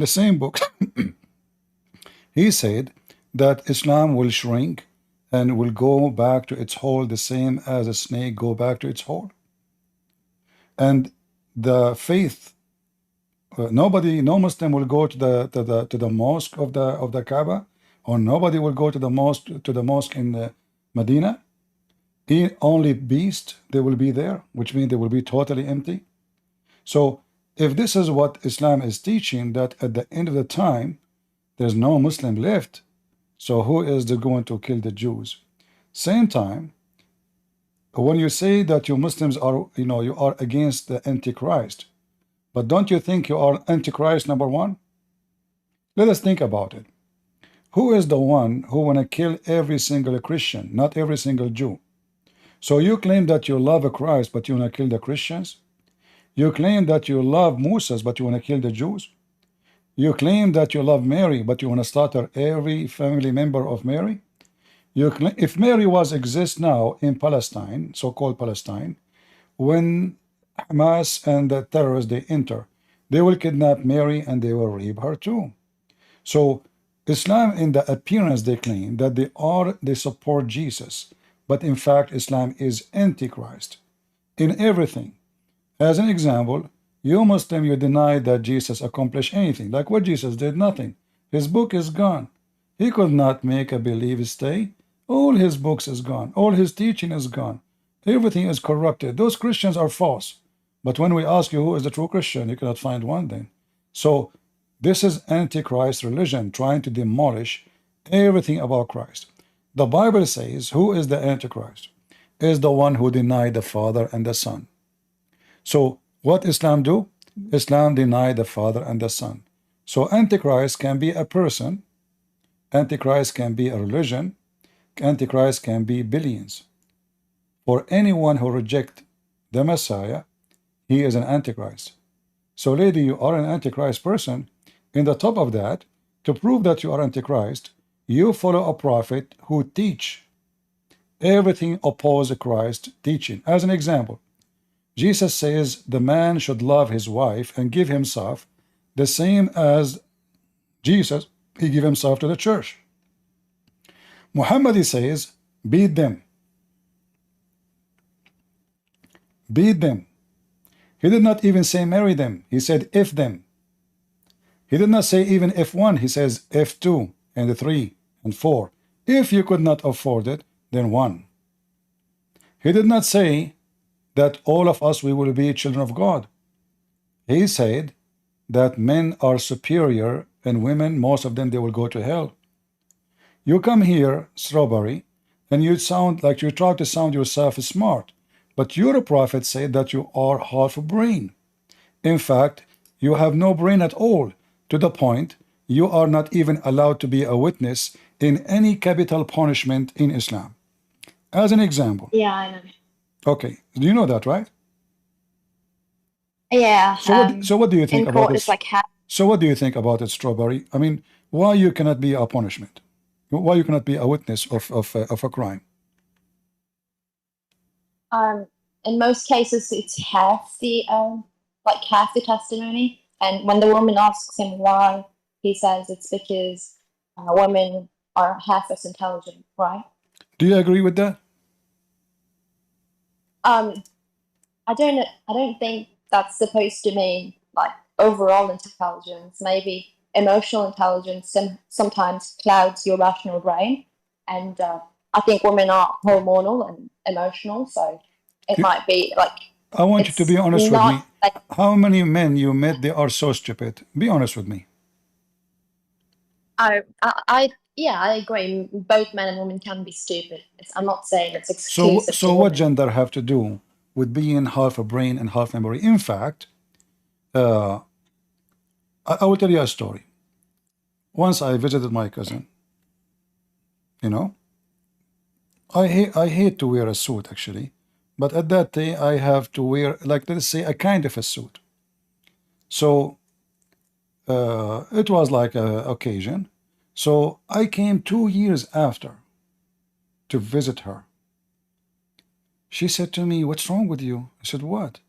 same book? He said that Islam will shrink and will go back to its hole the same as a snake go back to its hole. And the faith, no Muslim will go to the mosque of the Kaaba, or nobody will go to the mosque in Medina. Only beasts they will be there, which means they will be totally empty. So if this is what Islam is teaching, that at the end of the time there's no Muslim left, so who is going to kill the Jews? Same time, when you say that you Muslims are, you are against the Antichrist, but don't you think you are Antichrist number one? Let us think about it. Who is the one who want to kill every single Christian, not every single Jew? So you claim that you love Christ, but you want to kill the Christians? You claim that you love Moses, but you want to kill the Jews? You claim that you love Mary, but you want to slaughter every family member of Mary? You claim, if Mary exists now in Palestine, so-called Palestine, when Hamas and the terrorists they enter, they will kidnap Mary and they will rape her too. So Islam, in the appearance, they claim that they support Jesus, but in fact, Islam is antichrist in everything. As an example, you Muslim, you deny that Jesus accomplished anything. Like what Jesus did? Nothing. His book is gone. He could not make a belief stay. All his books is gone. All his teaching is gone. Everything is corrupted. Those Christians are false. But when we ask you who is the true Christian, you cannot find one then. So this is Antichrist religion trying to demolish everything about Christ. The Bible says, who is the Antichrist? Is the one who denied the Father and the Son. So what Islam do? Islam deny the Father and the Son. So Antichrist can be a person, Antichrist can be a religion, Antichrist can be billions. For anyone who reject the Messiah, he is an Antichrist. So lady, you are an Antichrist person. In the top of that, to prove that you are Antichrist, you follow a prophet who teach everything opposed Christ teaching. As an example, Jesus says the man should love his wife and give himself the same as Jesus, he gave himself to the church. Muhammad, he says, beat them. Beat them. He did not even say marry them. He said if them. He did not say even if one. He says if two and three and four. If you could not afford it, then one. He did not say that all of us, we will be children of God. He said that men are superior and women, most of them, they will go to hell. You come here, Strawberry, and you sound like you try to sound yourself smart, but your prophet said that you are half a brain. In fact, you have no brain at all, to the point you are not even allowed to be a witness in any capital punishment in Islam. As an example. Yeah, I know. Okay, do you know that, right? Yeah. So what do you think in about court, this? it's like So what do you think about it, Strawberry? I mean, why you cannot be a punishment? Why you cannot be a witness of a crime? in most cases it's half the testimony, and when the woman asks him why, he says it's because women are half as intelligent, right? Do you agree with that? I don't think that's supposed to mean like overall intelligence. Maybe emotional intelligence sometimes clouds your rational brain, and I think women are hormonal and emotional, so it might be like. I want you to be honest with me. Like, how many men you met, they are so stupid? Be honest with me. Yeah, I agree. Both men and women can be stupid. I'm not saying it's exclusive. So what gender have to do with being half a brain and half memory? In fact, I will tell you a story. Once I visited my cousin. You know, I hate to wear a suit actually, but at that day I have to wear, like, let's say, a kind of a suit. So it was like a occasion. So I came 2 years after to visit her. She said to me, "What's wrong with you?" I said, "What?"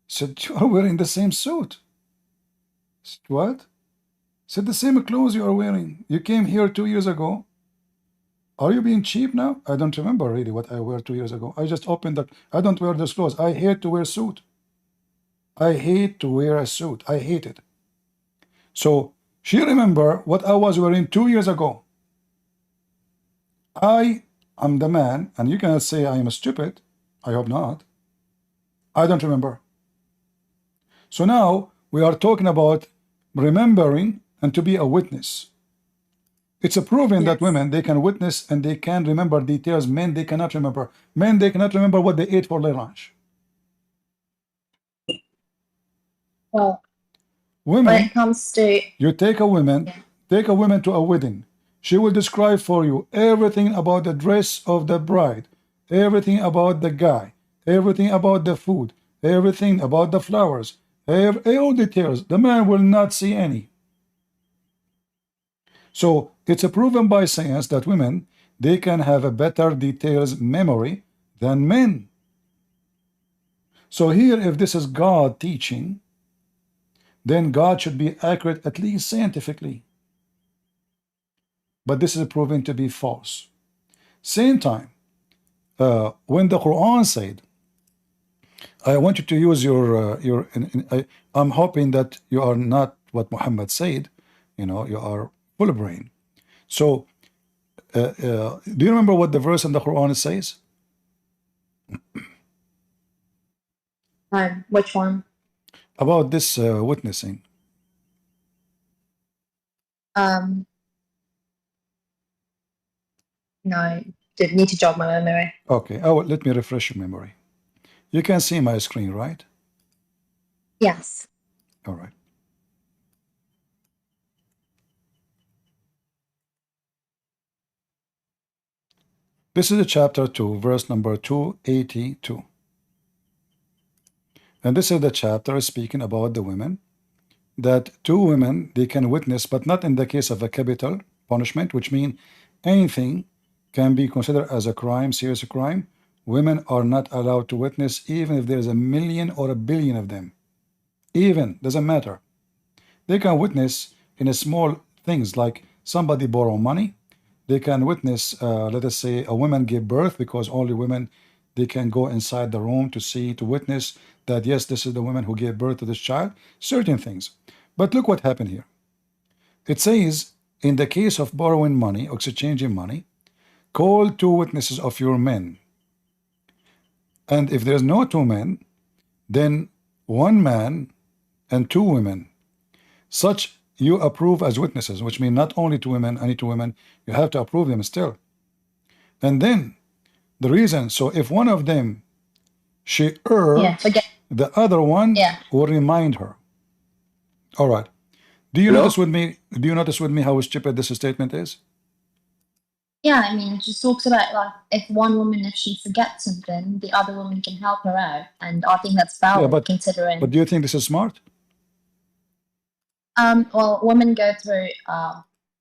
She said, "You are wearing the same suit." I said, "What?" She said, "The same clothes you are wearing. You came here 2 years ago. Are you being cheap now?" I don't remember really what I wore 2 years ago. I just opened that. I don't wear those clothes. I hate to wear a suit. I hate to wear a suit. I hate it. So she remember what I was wearing 2 years ago. I am the man, and you cannot say I am stupid. I hope not. I don't remember. So now we are talking about remembering and to be a witness. It's a proven that women, they can witness and they can remember details. Men, they cannot remember. Men, they cannot remember what they ate for their lunch. Well, women, when it comes to you take a woman, take a woman to a wedding. She will describe for you everything about the dress of the bride, everything about the guy, everything about the food, everything about the flowers, all details. The man will not see any. So it's proven by science that women, they can have a better details memory than men. So here, if this is God teaching, then God should be accurate, at least scientifically. but this is proven to be false. Same time, when the Quran said, I want you to use your I'm hoping that you are not what Muhammad said, you know, you are full brain. So do you remember what the verse in the Quran says? Which one? About this witnessing. No, did need to jog my memory. Okay, oh, let me refresh your memory. You can see my screen, right? Yes. All right. This is chapter 2, verse number 282. And this is the chapter speaking about the women, that two women, they can witness, but not in the case of a capital punishment, which means anything can be considered as a crime, serious crime. Women are not allowed to witness, even if there is a million or a billion of them. Even, doesn't matter. They can witness in a small things, like somebody borrow money. They can witness, let us say, a woman give birth, because only women, they can go inside the room to see, to witness that, yes, this is the woman who gave birth to this child, certain things. But look what happened here. It says, in the case of borrowing money or exchanging money, call two witnesses of your men. And if there's no two men, then one man and two women. Such you approve as witnesses, which means not only two women, any two women, you have to approve them still. And then the reason, so if one of them she the other one will remind her. All right. Do you notice with me? Do you notice with me how stupid this statement is? Yeah, I mean, it just talks about like if one woman, if she forgets something, the other woman can help her out, and I think that's valid considering. But do you think this is smart? Well, women go through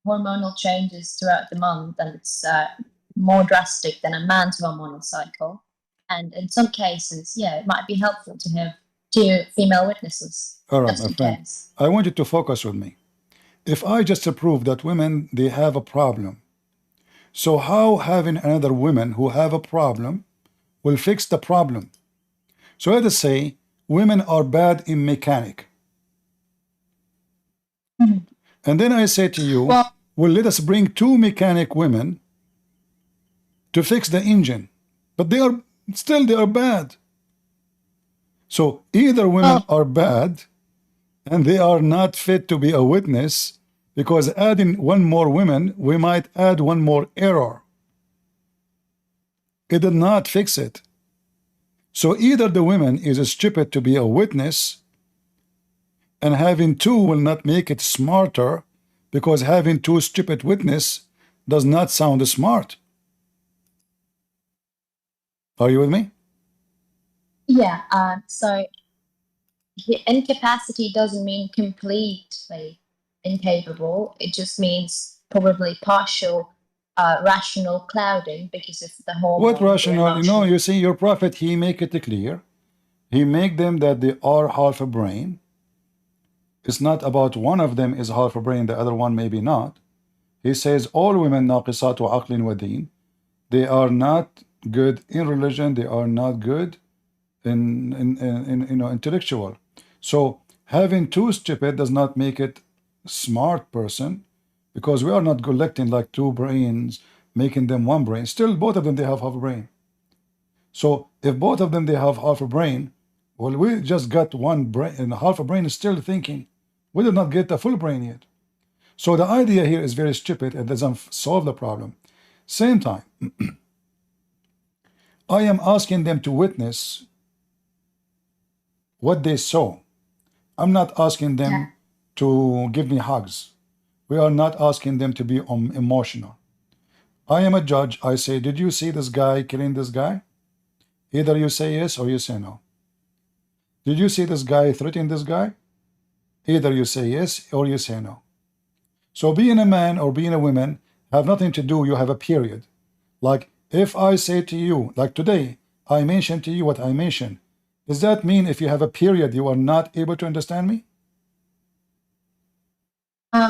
hormonal changes throughout the month, and it's more drastic than a man's hormonal cycle. And in some cases, yeah, it might be helpful to have two female witnesses. All right, my friend. I want you to focus with me. If I just prove that women, they have a problem, so how having another woman who have a problem will fix the problem? So let us say women are bad in mechanic. And then I say to you, well, let us bring two mechanic women to fix the engine. But they are bad. So either women are bad and they are not fit to be a witness, because adding one more woman, we might add one more error. It did not fix it. So either the woman is stupid to be a witness, and having two will not make it smarter, because having two stupid witnesses does not sound smart. Are you with me? Yeah, so incapacity doesn't mean completely incapable. It just means probably partial rational clouding because of the whole. What rational? You know, you see, your prophet, he make it clear. He make them that they are half a brain. It's not about one of them is half a brain, the other one maybe not. He says all women naqisatu aqlin wa deen. They are not good in religion. They are not good in you know, intellectual. So having two stupid does not make it smart person, because we are not collecting like two brains, making them one brain. Still, both of them, they have half a brain. So if both of them, they have half a brain, well, we just got one brain, and half a brain is still thinking. We did not get the full brain yet. So the idea here is very stupid. It doesn't solve the problem. Same time, I am asking them to witness what they saw. I'm not asking them to give me hugs. We are not asking them to be emotional. I am a judge. I say, did you see this guy killing this guy? Either you say yes or you say no. Did you see this guy threatening this guy? Either you say yes or you say no. So being a man or being a woman have nothing to do. You have a period. Like if I say to you, like today, I mention to you what I mentioned. Does that mean if you have a period, you are not able to understand me?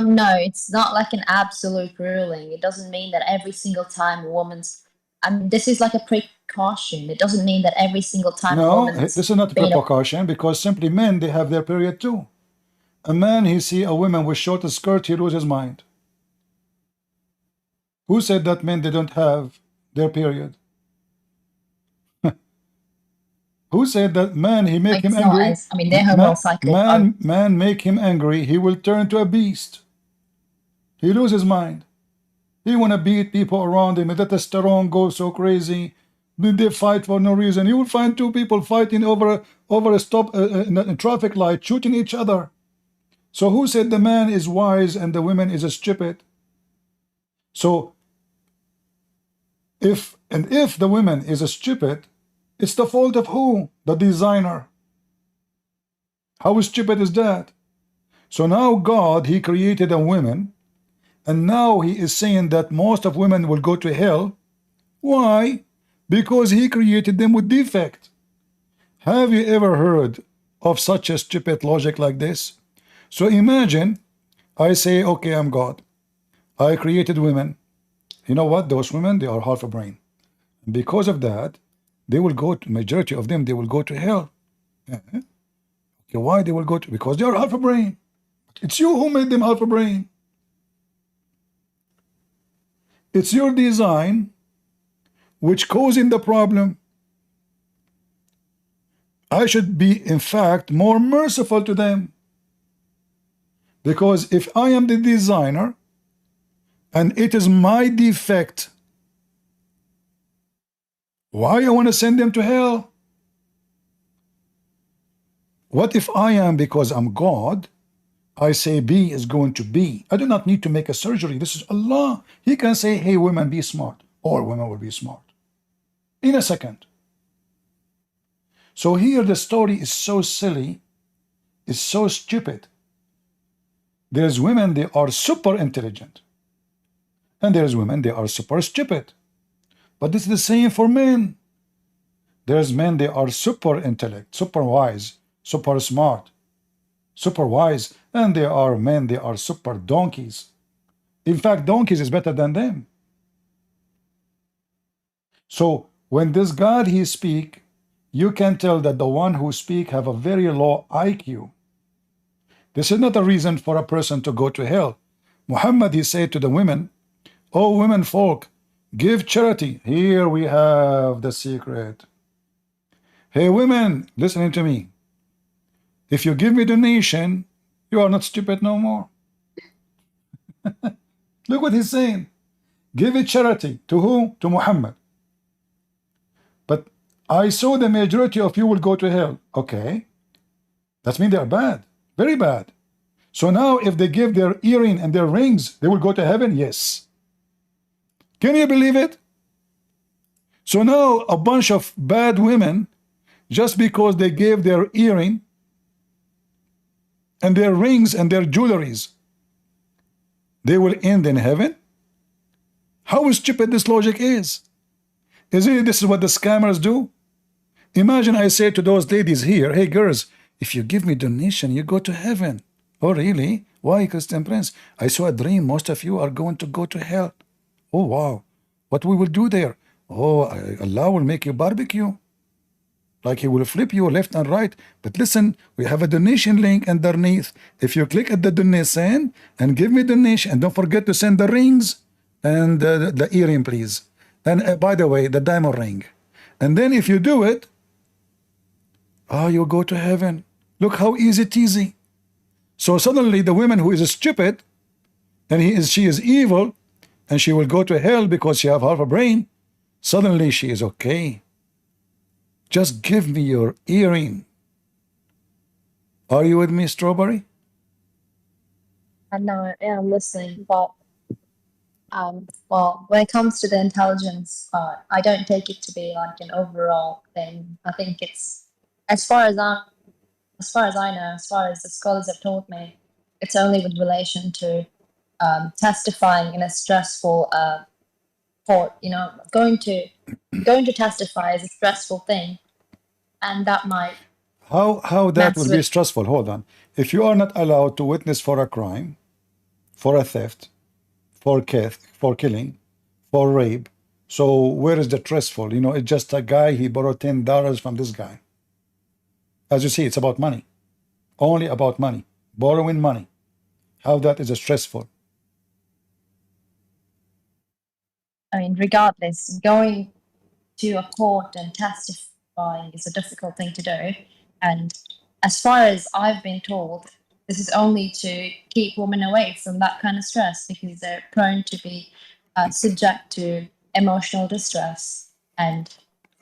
No, it's not like an absolute ruling. It doesn't mean that every single time a woman's. I mean, this is like a precaution. It doesn't mean that every single time a No, woman's this is not a being a precaution, because simply men, they have their period too. A man, he see a woman with short skirt, he loses his mind. Who said that men, they don't have their period? Who said that man, he make like, him it's not angry? as. I mean, they're homocyclic. Man make him angry, he will turn to a beast. He loses his mind. He wanna beat people around him, and the testosterone goes so crazy. They fight for no reason. You will find two people fighting over a stop a traffic light, shooting each other. So who said the man is wise and the woman is stupid? So if the woman is stupid, it's the fault of who? The designer. How stupid is that? So now God, he created a woman, and now he is saying that most of women will go to hell. Why? Because he created them with defect. Have you ever heard of such a stupid logic like this? So imagine I say, okay, I'm God. I created women. You know what? Those women, they are half a brain. And because of that, they will go to, majority of them, they will go to hell. Okay, why they will go to? Because they are half a brain. It's you who made them half a brain. It's your design which causing the problem. I should be, in fact, more merciful to them. Because if I am the designer and it is my defect, why I want to send them to hell? What if I am, because I'm God, I say B is going to be. I do not need to make a surgery. This is Allah. He can say, hey, women, be smart. All women will be smart. In a second. So here the story is so silly, it's so stupid. There's women, they are super intelligent. And there's women, they are super stupid. But this is the same for men. There's men, they are super intellect, super wise, super smart, super wise. And there are men, they are super donkeys. In fact, donkeys is better than them. So when this God, he speak, you can tell that the one who speak have a very low IQ. This is not a reason for a person to go to hell. Muhammad, he said to the women, oh, women folk, give charity. Here we have the secret. Hey, women, listening to me. If you give me donation, you are not stupid no more. Look what he's saying. Give it charity. To who? To Muhammad. But I saw the majority of you will go to hell. Okay. That means they are bad. Very bad. So now if they give their earring and their rings, they will go to heaven? Yes. Can you believe it? So now a bunch of bad women, just because they gave their earring and their rings and their jewelries, they will end in heaven? How stupid this logic is. Is it this is what the scammers do? Imagine I say to those ladies here, hey girls, if you give me donation, you go to heaven. Oh really? Why, Christian Prince? I saw a dream, most of you are going to go to hell. Oh wow, what we will do there? Oh, Allah will make you barbecue. Like he will flip you left and right. But listen, we have a donation link underneath. If you click at the donation and give me donation, and don't forget to send the rings and the earring, please. And by the way, the diamond ring. And then if you do it, you go to heaven. Look how easy. So suddenly the woman who is stupid and she is evil and she will go to hell because she have half a brain, suddenly she is okay. Just give me your earring. Are you with me, Strawberry? I know, yeah, I'm listening, but well, when it comes to the intelligence part, I don't take it to be like an overall thing. I think it's as far as I know, as far as the scholars have taught me, it's only with relation to testifying in a stressful court. You know, going to testify is a stressful thing, and that might How that mess will be with. stressful? Hold on. If you are not allowed to witness for a crime, for a theft, for killing, for rape. So where is the stressful? You know, it's just a guy, he borrowed $10 from this guy. As you see, it's about money. Only about money. Borrowing money. How that is stressful. I mean, regardless, going to a court and testifying is a difficult thing to do. And as far as I've been told, this is only to keep women away from that kind of stress because they're prone to be subject to emotional distress. And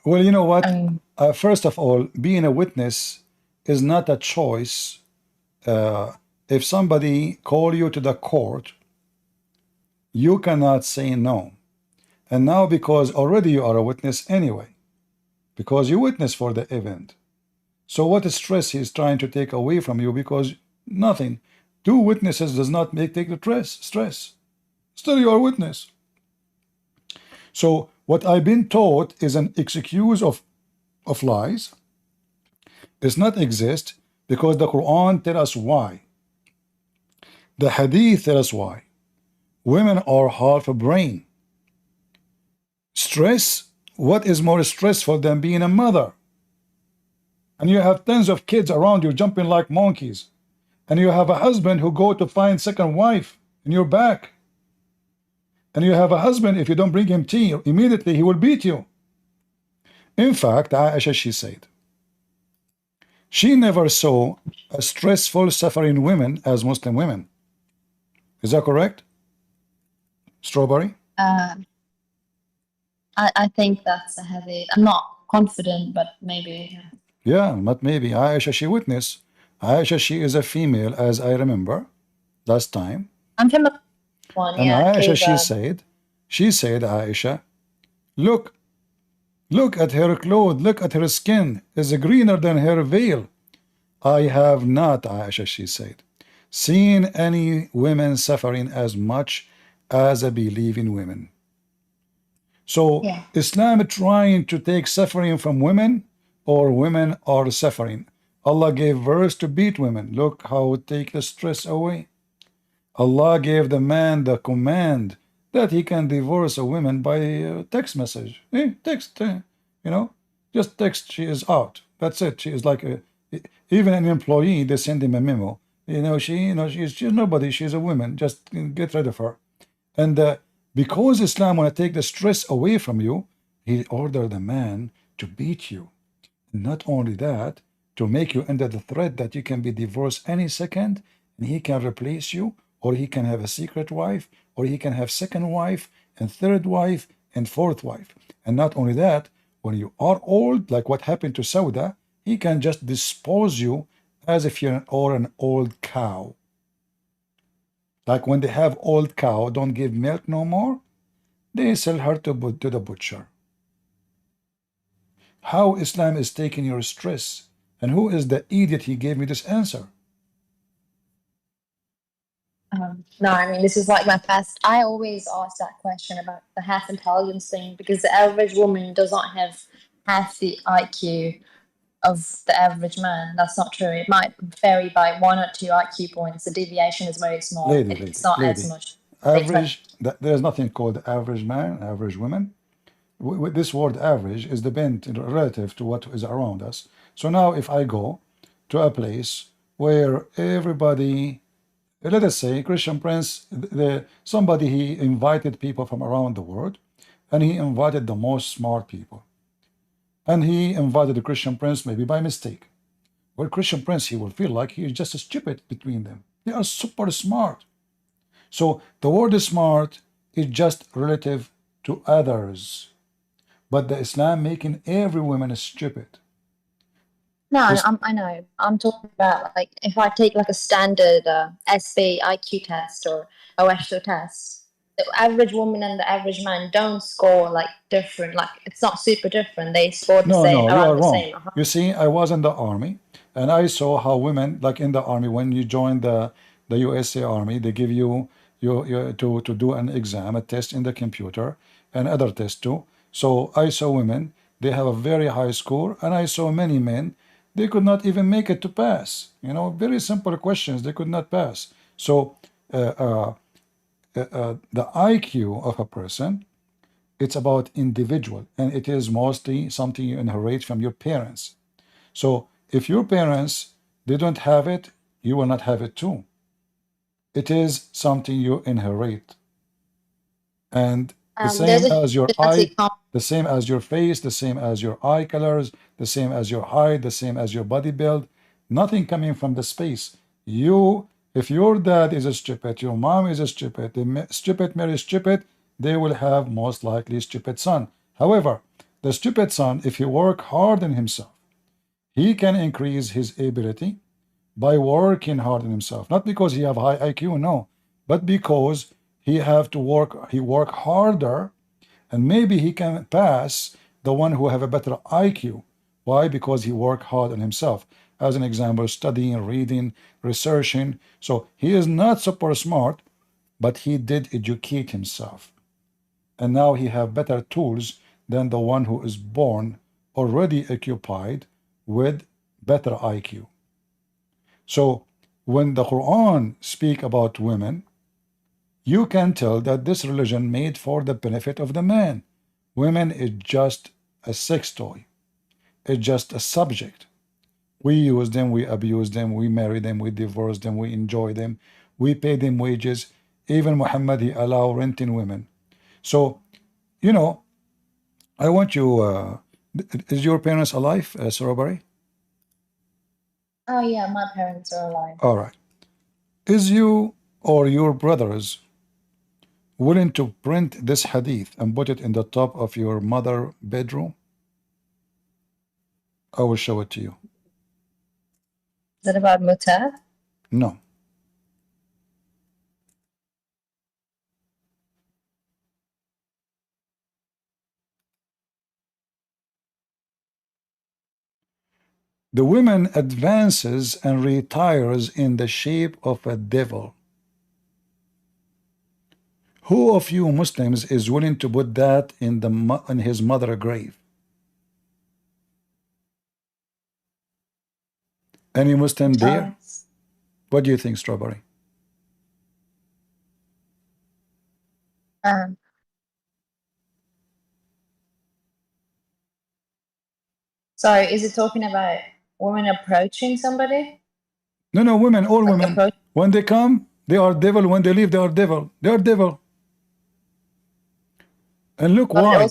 well, you know what? I mean, First of all, being a witness is not a choice. If somebody call you to the court, you cannot say no. And now because already you are a witness anyway, because you witness for the event. So what stress he's trying to take away from you? Because nothing. Two witnesses does not take the stress. Still you are a witness. So what I've been taught is an excuse of lies. Does not exist because the Quran tell us why. The Hadith tell us why. Women are half a brain. Stress, what is more stressful than being a mother? And you have tens of kids around you jumping like monkeys. And you have a husband who go to find second wife in your back. And you have a husband, if you don't bring him tea, immediately he will beat you. In fact, Aisha, she said, she never saw a stressful, suffering women as Muslim women. Is that correct? Strawberry? I think that's a heavy. I'm not confident, but maybe. Yeah, not maybe. Aisha, she witnessed. Aisha, she is a female, as I remember last time. I'm from one, And yeah. Aisha, Cave, she said, Aisha, look at her clothes, look at her skin, is greener than her veil. I have not, Aisha, she said, seen any women suffering as much as a believing women. So yeah. Islam trying to take suffering from women, or women are suffering. Allah gave verse to beat women. Look how it take the stress away. Allah gave the man the command that he can divorce a woman by text message. Text, you know, just text, she is out. That's it. She is like even an employee, they send him a memo. She's nobody, she's a woman. Just get rid of her. And because Islam want to take the stress away from you, he ordered the man to beat you. Not only that, to make you under the threat that you can be divorced any second, and he can replace you, or he can have a secret wife, or he can have second wife, and third wife, and fourth wife. And not only that, when you are old, like what happened to Sauda, he can just dispose you as if you're an old cow. Like when they have old cow, don't give milk no more, they sell her to the butcher. How Islam is taking your stress, and who is the idiot he gave me this answer? No, I mean, this is like my past. I always ask that question about the half intelligence thing because the average woman does not have half the IQ of the average man. That's not true. It might vary by 1 or 2 IQ points. The deviation is very small. It's not as much. Average, there's nothing called average man, average woman. This word average is dependent relative to what is around us. So now if I go to a place where everybody, let us say Christian Prince, somebody, he invited people from around the world, and he invited the most smart people. And he invited the Christian Prince maybe by mistake. Well, Christian Prince, he will feel like he is just stupid between them. They are super smart. So the word smart is just relative to others. But the Islam making every woman stupid. No, I know. I'm talking about like if I take like a standard SB IQ test or OSHO test, the average woman and the average man don't score like different. Like it's not super different. They score the same. No, you are wrong. Same. You see, I was in the army, and I saw how women, like in the army, when you join the USA Army, they give you to do an exam, a test in the computer, and other tests too. So I saw women, they have a very high score, and I saw many men, they could not even make it to pass. You know, very simple questions, they could not pass. So the IQ of a person, it's about individual, and it is mostly something you inherit from your parents. So if your parents they don't have it, you will not have it too. It is something you inherit, and the There's same a as your genetic eye, the same as your face, the same as your eye colors, the same as your height, the same as your body build. Nothing coming from the space. You, if your dad is a stupid, your mom is a stupid, the stupid marry stupid, they will have most likely stupid son. However, the stupid son, if he work hard on himself, he can increase his ability by working hard on himself. Not because he have high IQ, no, but because he have to work. He work harder, and maybe he can pass the one who have a better IQ. Why? Because he work hard on himself. As an example, studying, reading, researching. So he is not super smart, but he did educate himself, and now he have better tools than the one who is born already occupied with better IQ. So when the Quran speak about women, you can tell that this religion made for the benefit of the man. Women is just a sex toy. It's just a subject. We use them, we abuse them, we marry them, we divorce them, we enjoy them, we pay them wages. Even Muhammad, he allow renting women. So, you know, I want you, is your parents alive, Sorobari? Oh yeah, my parents are alive. All right. Is you or your brothers willing to print this hadith and put it in the top of your mother bedroom? I will show it to you. Is that about muta? No. The woman advances and retires in the shape of a devil. Who of you Muslims is willing to put that in his mother grave? Any Muslim there? What do you think, Strawberry? Um, so is it talking about women approaching somebody? No, no, women, all women. When they come, they are devil. When they leave, they are devil. They are devil. And look why.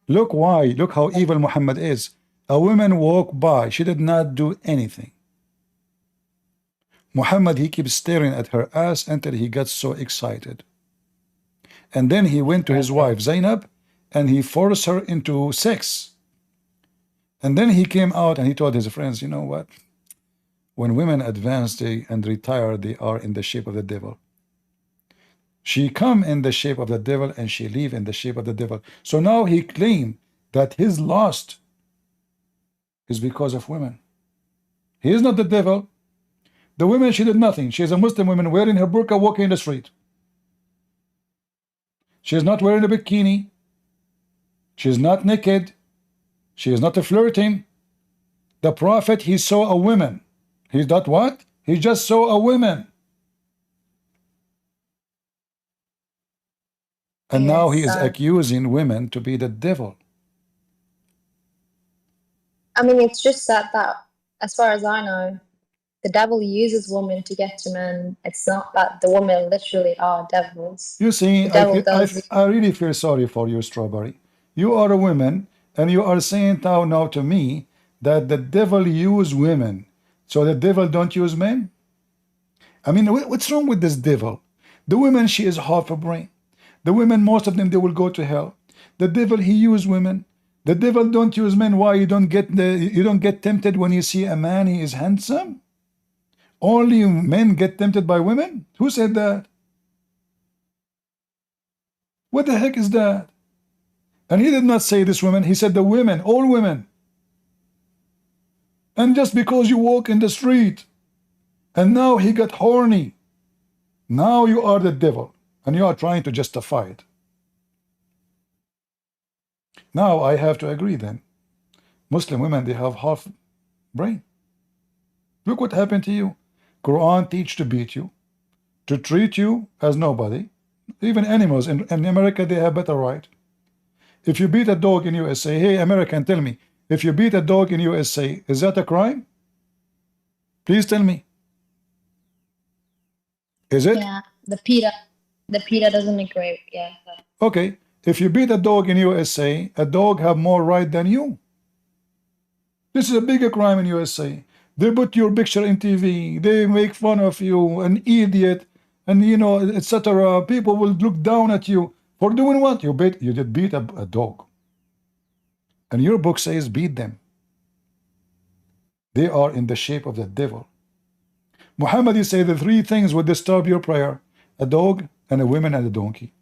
Look why. Look how evil Muhammad is. A woman walked by. She did not do anything. Muhammad, he keeps staring at her ass until he gets so excited. And then he went to his wife, Zainab, and he forced her into sex. And then he came out and he told his friends, you know what? When women advance and retire, they are in the shape of the devil. She come in the shape of the devil and she leave in the shape of the devil. So now he claimed that his lost is because of women. He is not the devil. The woman, she did nothing. She is a Muslim woman wearing her burqa, walking in the street. She is not wearing a bikini. She is not naked. She is not flirting. The Prophet, he saw a woman. He not what? He just saw a woman. And now he is accusing women to be the devil. I mean, it's just that as far as I know, the devil uses women to get to men. It's not that the women literally are devils. You see, I really feel sorry for you, Strawberry. You are a woman, and you are saying now to me that the devil use women. So the devil don't use men? I mean, what's wrong with this devil? The woman, she is half a brain. The women, most of them, they will go to hell. The devil, he use women. The devil don't use men. Why? You don't get tempted when you see a man, he is handsome? Only men get tempted by women? Who said that? What the heck is that? And he did not say this woman, he said the women, all women. And just because you walk in the street, and now he got horny, now you are the devil, and you are trying to justify it. Now I have to agree then. Muslim women, they have half brain. Look what happened to you. Quran teach to beat you, to treat you as nobody, Even animals in America, they have better right. If you beat a dog in USA, hey American, tell me, if you beat a dog in USA, is that a crime? Please tell me. Is it? Yeah, the PETA doesn't agree. Yeah. Okay, if you beat a dog in USA, a dog have more right than you. This is a bigger crime in USA. They put your picture in TV. They make fun of you, an idiot, and you know, etc. People will look down at you for doing what? You did beat a dog. And your book says beat them. They are in the shape of the devil. Muhammad, you say the three things would disturb your prayer: a dog and a woman and a donkey.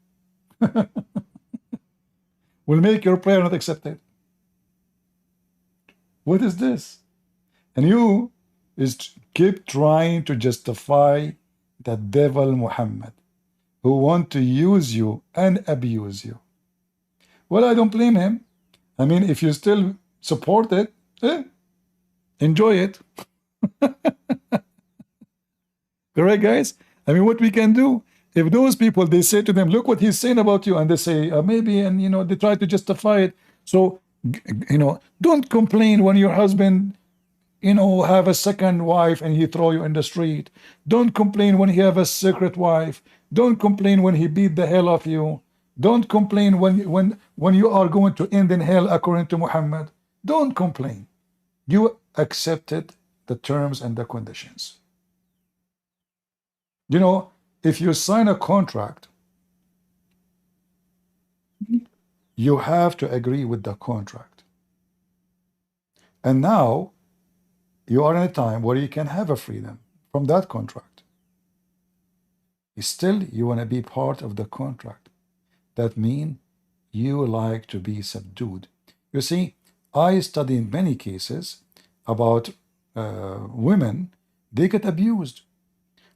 Will make your prayer not accepted. What is this? And you keep trying to justify the devil Muhammad, who want to use you and abuse you. Well, I don't blame him. I mean, if you still support it, enjoy it. Correct, guys? I mean, what we can do, if those people, they say to them, look what he's saying about you, and they say, maybe, and, you know, they try to justify it. So, you know, don't complain when your husband, you know, have a second wife and he throw you in the street. Don't complain when he have a secret wife. Don't complain when he beat the hell of you. Don't complain when you are going to end in hell according to Muhammad. Don't complain. You accepted the terms and the conditions. You know, if you sign a contract, you have to agree with the contract. And now you are in a time where you can have a freedom from that contract. Still, you want to be part of the contract. That means you like to be subdued. You see, I study in many cases about women, they get abused.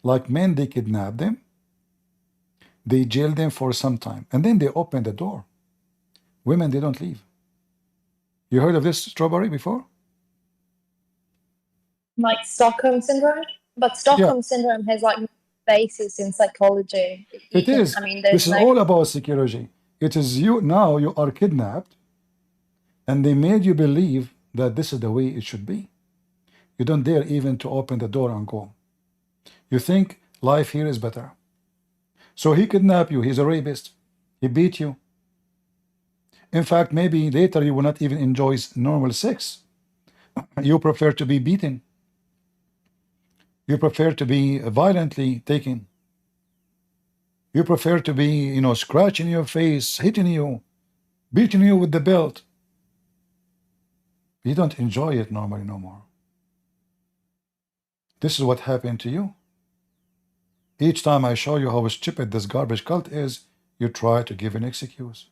Like men, they kidnap them, they jail them for some time, and then they open the door. Women, they don't leave. You heard of this, Strawberry, before? Like Stockholm syndrome, but Stockholm syndrome has like basis in psychology. It is. I mean, this is all about psychology. It is you now. You are kidnapped, and they made you believe that this is the way it should be. You don't dare even to open the door and go. You think life here is better. So he kidnapped you. He's a rapist. He beat you. In fact, maybe later you will not even enjoy normal sex. You prefer to be beaten. You prefer to be violently taken. You prefer to be, you know, scratching your face, hitting you, beating you with the belt. You don't enjoy it normally no more. This is what happened to you. Each time I show you how stupid this garbage cult is, you try to give an excuse.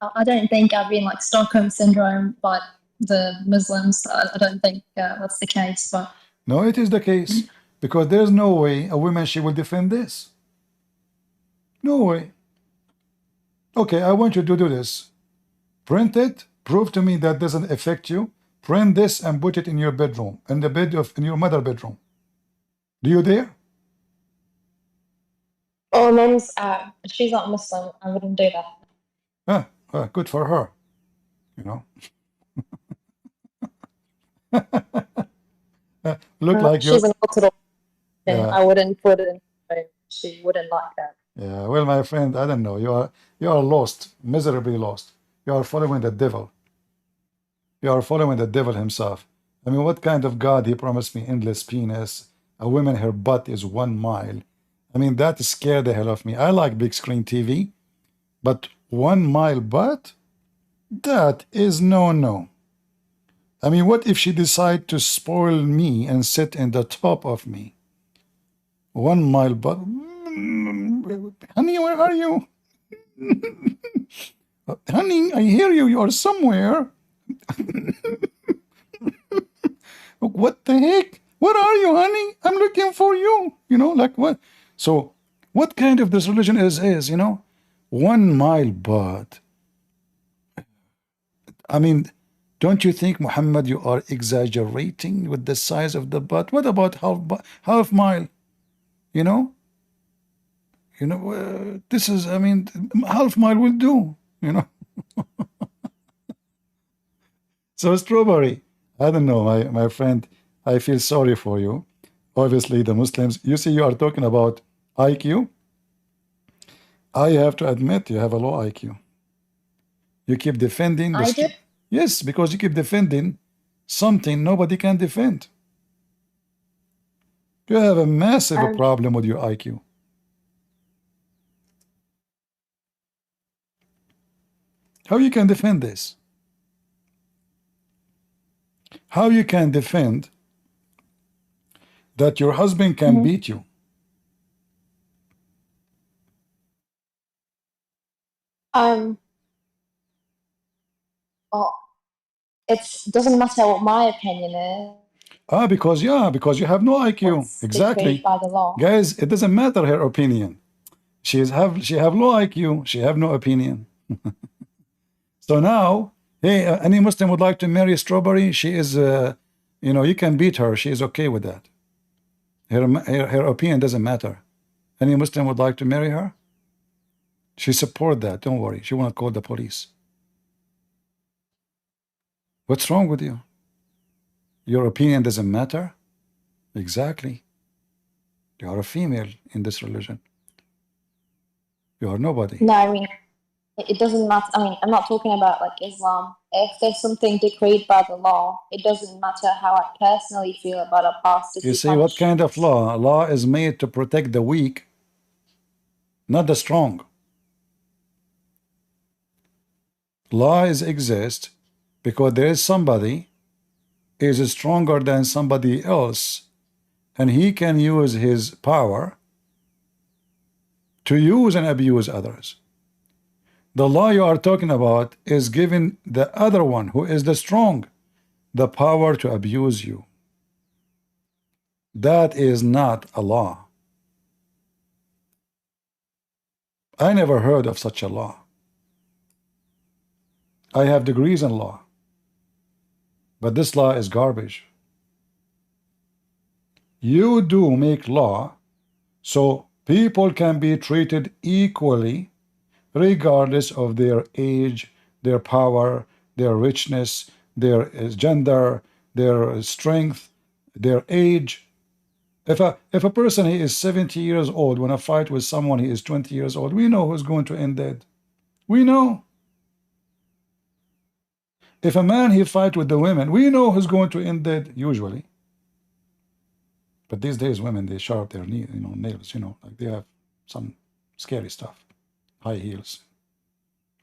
I don't think I've been like Stockholm syndrome, but the Muslims, I don't think that's the case. But no, it is the case, because there's no way a woman, she will defend this. No way. Okay, I want you to do this. Print it. Prove to me that doesn't affect you. Print this and put it in your bedroom, in the bed of in your mother bedroom. Do you dare? oh, Mom's she's not Muslim. I wouldn't do that. Good for her. You know. Look like she's an Orthodox. Yeah. I wouldn't put it in. She wouldn't like that. Yeah. Well, my friend, I don't know. You are lost, miserably lost. You are following the devil. You are following the devil himself. I mean, what kind of God? He promised me endless penis. A woman, her butt is 1 mile. I mean, that scared the hell of me. I like big screen TV, but 1 mile butt? That is no. I mean, what if she decide to spoil me and sit in the top of me? 1 mile butt? Honey, where are you? Honey, I hear you. You are somewhere. What the heck? Where are you, honey? I'm looking for you. You know, like what? So, what kind of this religion is, you know? 1 mile butt. I mean, Don't you think, Muhammad, you are exaggerating with the size of the butt? What about half mile? You know, this is, I mean, half mile will do, you know. So strawberry, I don't know, my friend, I feel sorry for you. Obviously, the Muslims, you see, you are talking about IQ. I have to admit, you have a low IQ. You keep defending I do? Yes, because you keep defending something nobody can defend. You have a massive problem with your IQ. How you can defend this? How you can defend that your husband can beat you? Well, it doesn't matter what my opinion is. Because you have no IQ. What's Exactly. dictated by the law. Guys, it doesn't matter her opinion. She have low IQ. She have no opinion. So now, hey, any Muslim would like to marry Strawberry? She is, you can beat her. She is okay with that. Her opinion doesn't matter. Any Muslim would like to marry her? She support that. Don't worry. She won't call the police. What's wrong with you? Your opinion doesn't matter? Exactly. You are a female in this religion. You are nobody. No, I mean, it doesn't matter. I mean, I'm not talking about like Islam. If there's something decreed by the law, it doesn't matter how I personally feel about a pastor. You see, what kind of law? Law is made to protect the weak, not the strong. Laws exist because there is somebody is stronger than somebody else, and he can use his power to use and abuse others. The law you are talking about is giving the other one, who is the strong, the power to abuse you. That is not a law. I never heard of such a law. I have degrees in law, but this law is garbage. You do make law so people can be treated equally regardless of their age, their power, their richness, their gender, their strength, their age. If a person he is 70 years old, when I fight with someone he is 20 years old, we know who's going to end dead. We know. If a man he fight with the women, we know who's going to end dead usually. But these days women, they sharp their nails, like they have some scary stuff, high heels,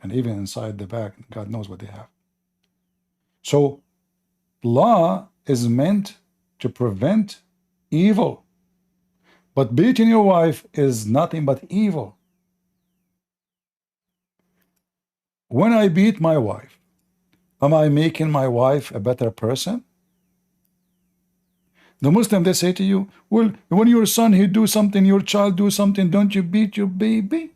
and even inside the back, God knows what they have. So law is meant to prevent evil, but beating your wife is nothing but evil. When I beat my wife, am I making my wife a better person? The Muslim, they say to you, well, when your son he do something, your child do something, don't you beat your baby?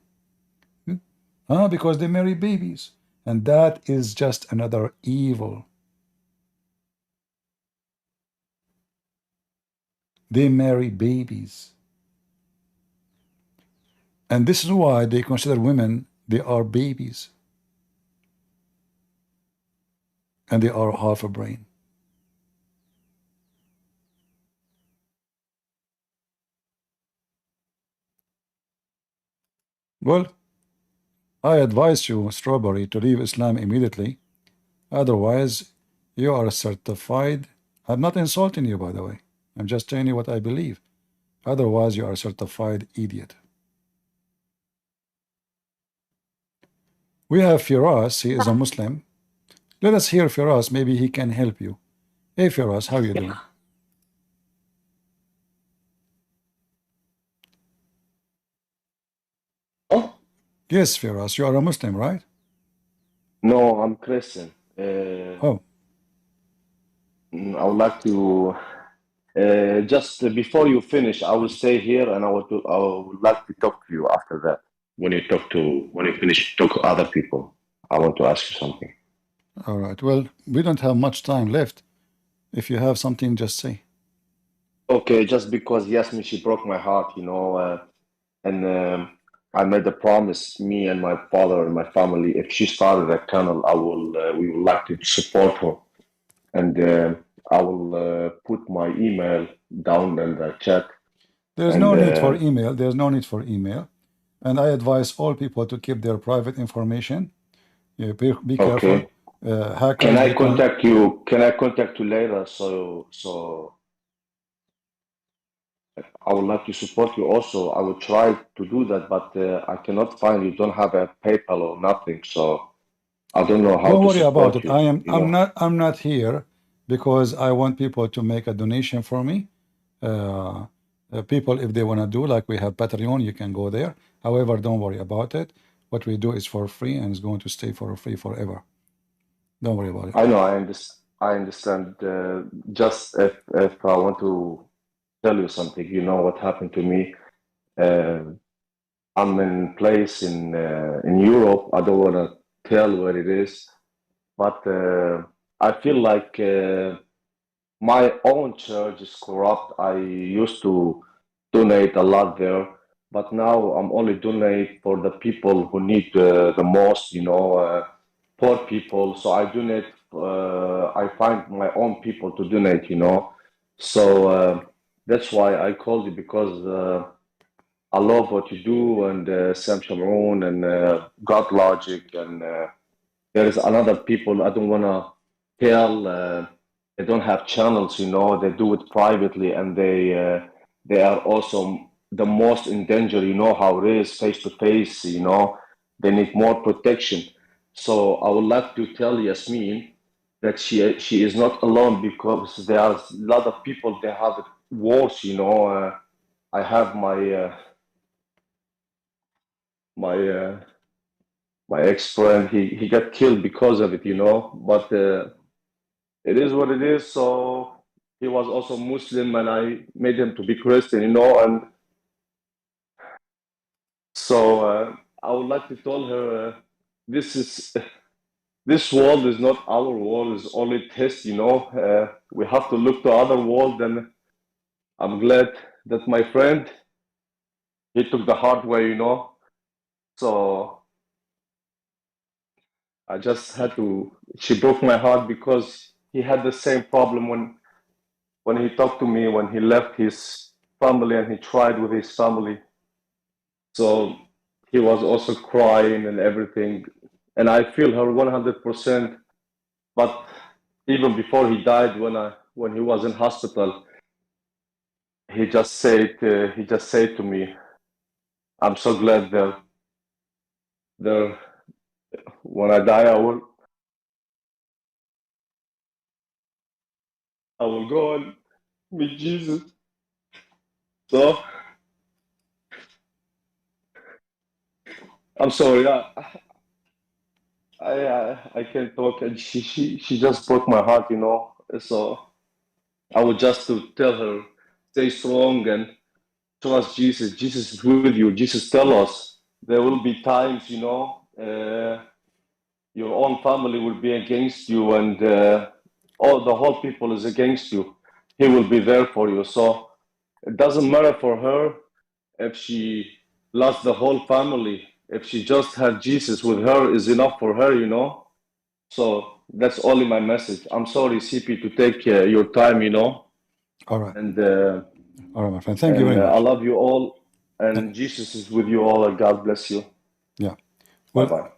Because they marry babies, and that is just another evil. They marry babies, and this is why they consider women, they are babies, and they are half a brain. Well, I advise you, Strawberry, to leave Islam immediately. Otherwise, you are certified. I'm not insulting you, by the way. I'm just telling you what I believe. Otherwise, you are a certified idiot. We have Firas. He is a Muslim. Let us hear Firas. Maybe he can help you. Hey, Firas, how are you doing? Oh? Yes, Firas, you are a Muslim, right? No, I'm Christian. Oh. I would like to just before you finish, I will stay here and I would like to talk to you after that. When you finish talk to other people, I want to ask you something. All right. Well, we don't have much time left. If you have something, just say. Okay, just because he asked me, she broke my heart, and I made a promise, me and my father and my family, if she started a channel, we would like to support her, and I will put my email down in the chat. There's And no need for email. There's no need for email. And I advise all people to keep their private information. Yeah, be careful. okay, Hackers, can I they can. contact you? Can I contact you later? So I would like to support you also. I will try to do that, but I cannot find you. Don't have a PayPal or nothing, so I don't know how Don't to worry about support it. you. I'm not here because I want people to make a donation for me. People, if they want to do, like we have Patreon, you can go there. However, don't worry about it. What we do is for free and it's going to stay for free forever. Don't worry about it. I know. I understand. Just if I want to tell you something, you know what happened to me. I'm in place in Europe. I don't want to tell where it is, but I feel like my own church is corrupt. I used to donate a lot there, but now I'm only donate for the people who need the most. Poor people. So I donate. I find my own people to donate. So that's why I called you because. I love what you do, and Sam Shamoun and God Logic, and there is another people I don't wanna tell. They don't have channels, They do it privately, and they are also the most in danger. You know how it is, face to face. They need more protection. So I would like to tell Yasmin that she is not alone because there are a lot of people. They have it worse. I have my my ex-friend, he got killed because of it, but it is what it is. So he was also Muslim, and I made him to be Christian, and so I would like to tell her this is this world is not our world, it's only test. We have to look to other world, and I'm glad that my friend, he took the hard way. So I just had to. She broke my heart because he had the same problem when he talked to me when he left his family and he tried with his family. So he was also crying and everything, and I feel her 100%. But even before he died, when he was in hospital, he just said to me, "I'm so glad that when I die, I will go and meet Jesus." So I'm sorry, I can't talk, and she just broke my heart, So I would just to tell her, stay strong and trust Jesus. Jesus is with you. Jesus tell us there will be times, your own family will be against you, and all the whole people is against you. He will be there for you. So it doesn't matter for her if she lost the whole family. If she just had Jesus with her is enough for her, So that's only my message. I'm sorry, CP, to take your time, All right. And all right, my friend. Thank you very much. I love you all, and Jesus is with you all, and God bless you. Yeah. Bye Well, bye.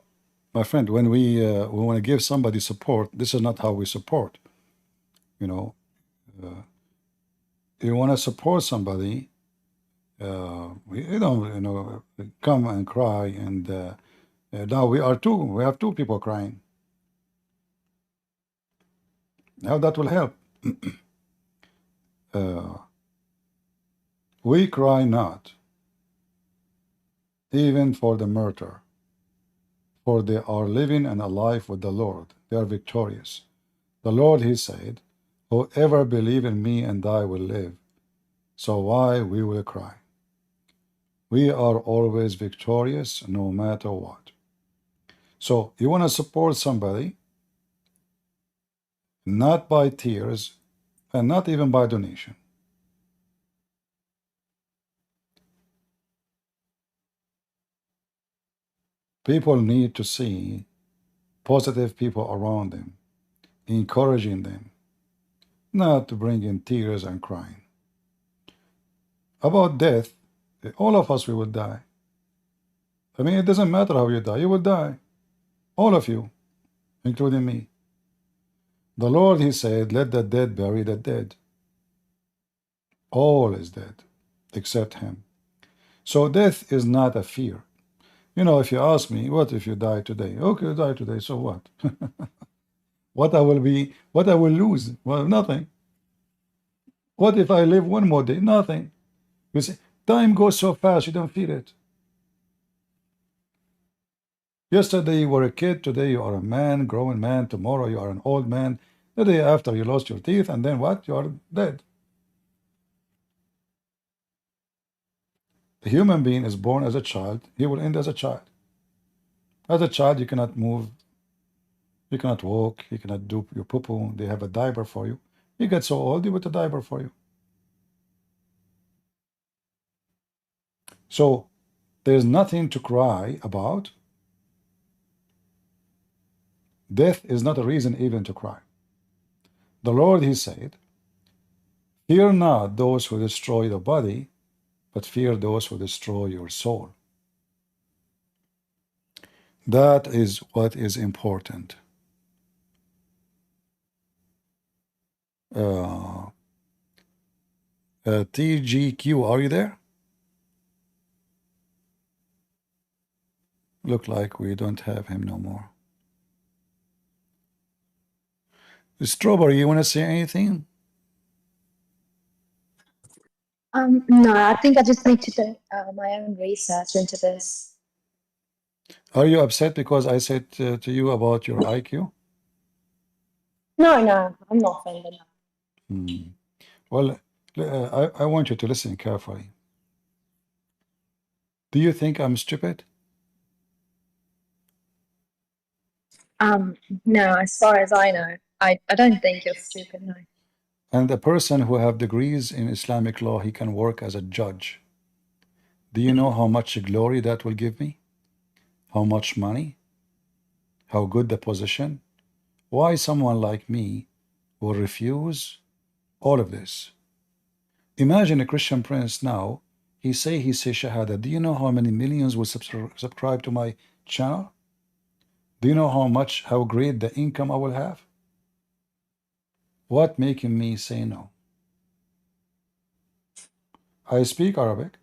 my friend, when we want to give somebody support, this is not how we support. Uh, you want to support somebody, you don't, come and cry, and now we are two. We have two people crying. How that will help? We cry not, even for the murder, for they are living and alive with the Lord. They are victorious. The Lord, he said, whoever believe in me and I will live. So why we will cry? We are always victorious no matter what. So you want to support somebody, not by tears, and not even by donation. People need to see positive people around them, encouraging them, not to bring in tears and crying. About death, all of us, we will die. I mean, it doesn't matter how you die, you will die. All of you, including me. The Lord, he said, let the dead bury the dead. All is dead, except him. So death is not a fear. You know, if you ask me, what if you die today? Okay, die today, so what? What I will lose? Well, nothing. What if I live one more day? Nothing. You see, time goes so fast, you don't feel it. Yesterday you were a kid, today you are a man, grown man, tomorrow you are an old man, the day after you lost your teeth, and then what? You are dead. A human being is born as a child, he will end as a child. As a child, you cannot move, you cannot walk, you cannot do your poo-poo, they have a diaper for you. You get so old, you put a diaper for you. So there's nothing to cry about. Death is not a reason even to cry. The Lord, he said, fear not those who destroy the body, but fear those who destroy your soul. That is what is important. TGQ, are you there? Look like we don't have him no more. Strawberry, you want to say anything? No, I think I just need to do my own research into this. Are you upset because I said to you about your IQ? No, I'm not offended. Well, I want you to listen carefully. Do you think I'm stupid? No, as far as I know, I don't think you're stupid, no. And the person who have degrees in Islamic law, he can work as a judge. Do you know how much glory that will give me? How much money? How good the position? Why someone like me will refuse all of this? Imagine a Christian prince now, he say Shahada. Do you know how many millions will subscribe to my channel? Do you know how great the income I will have? What making me say no? I speak Arabic.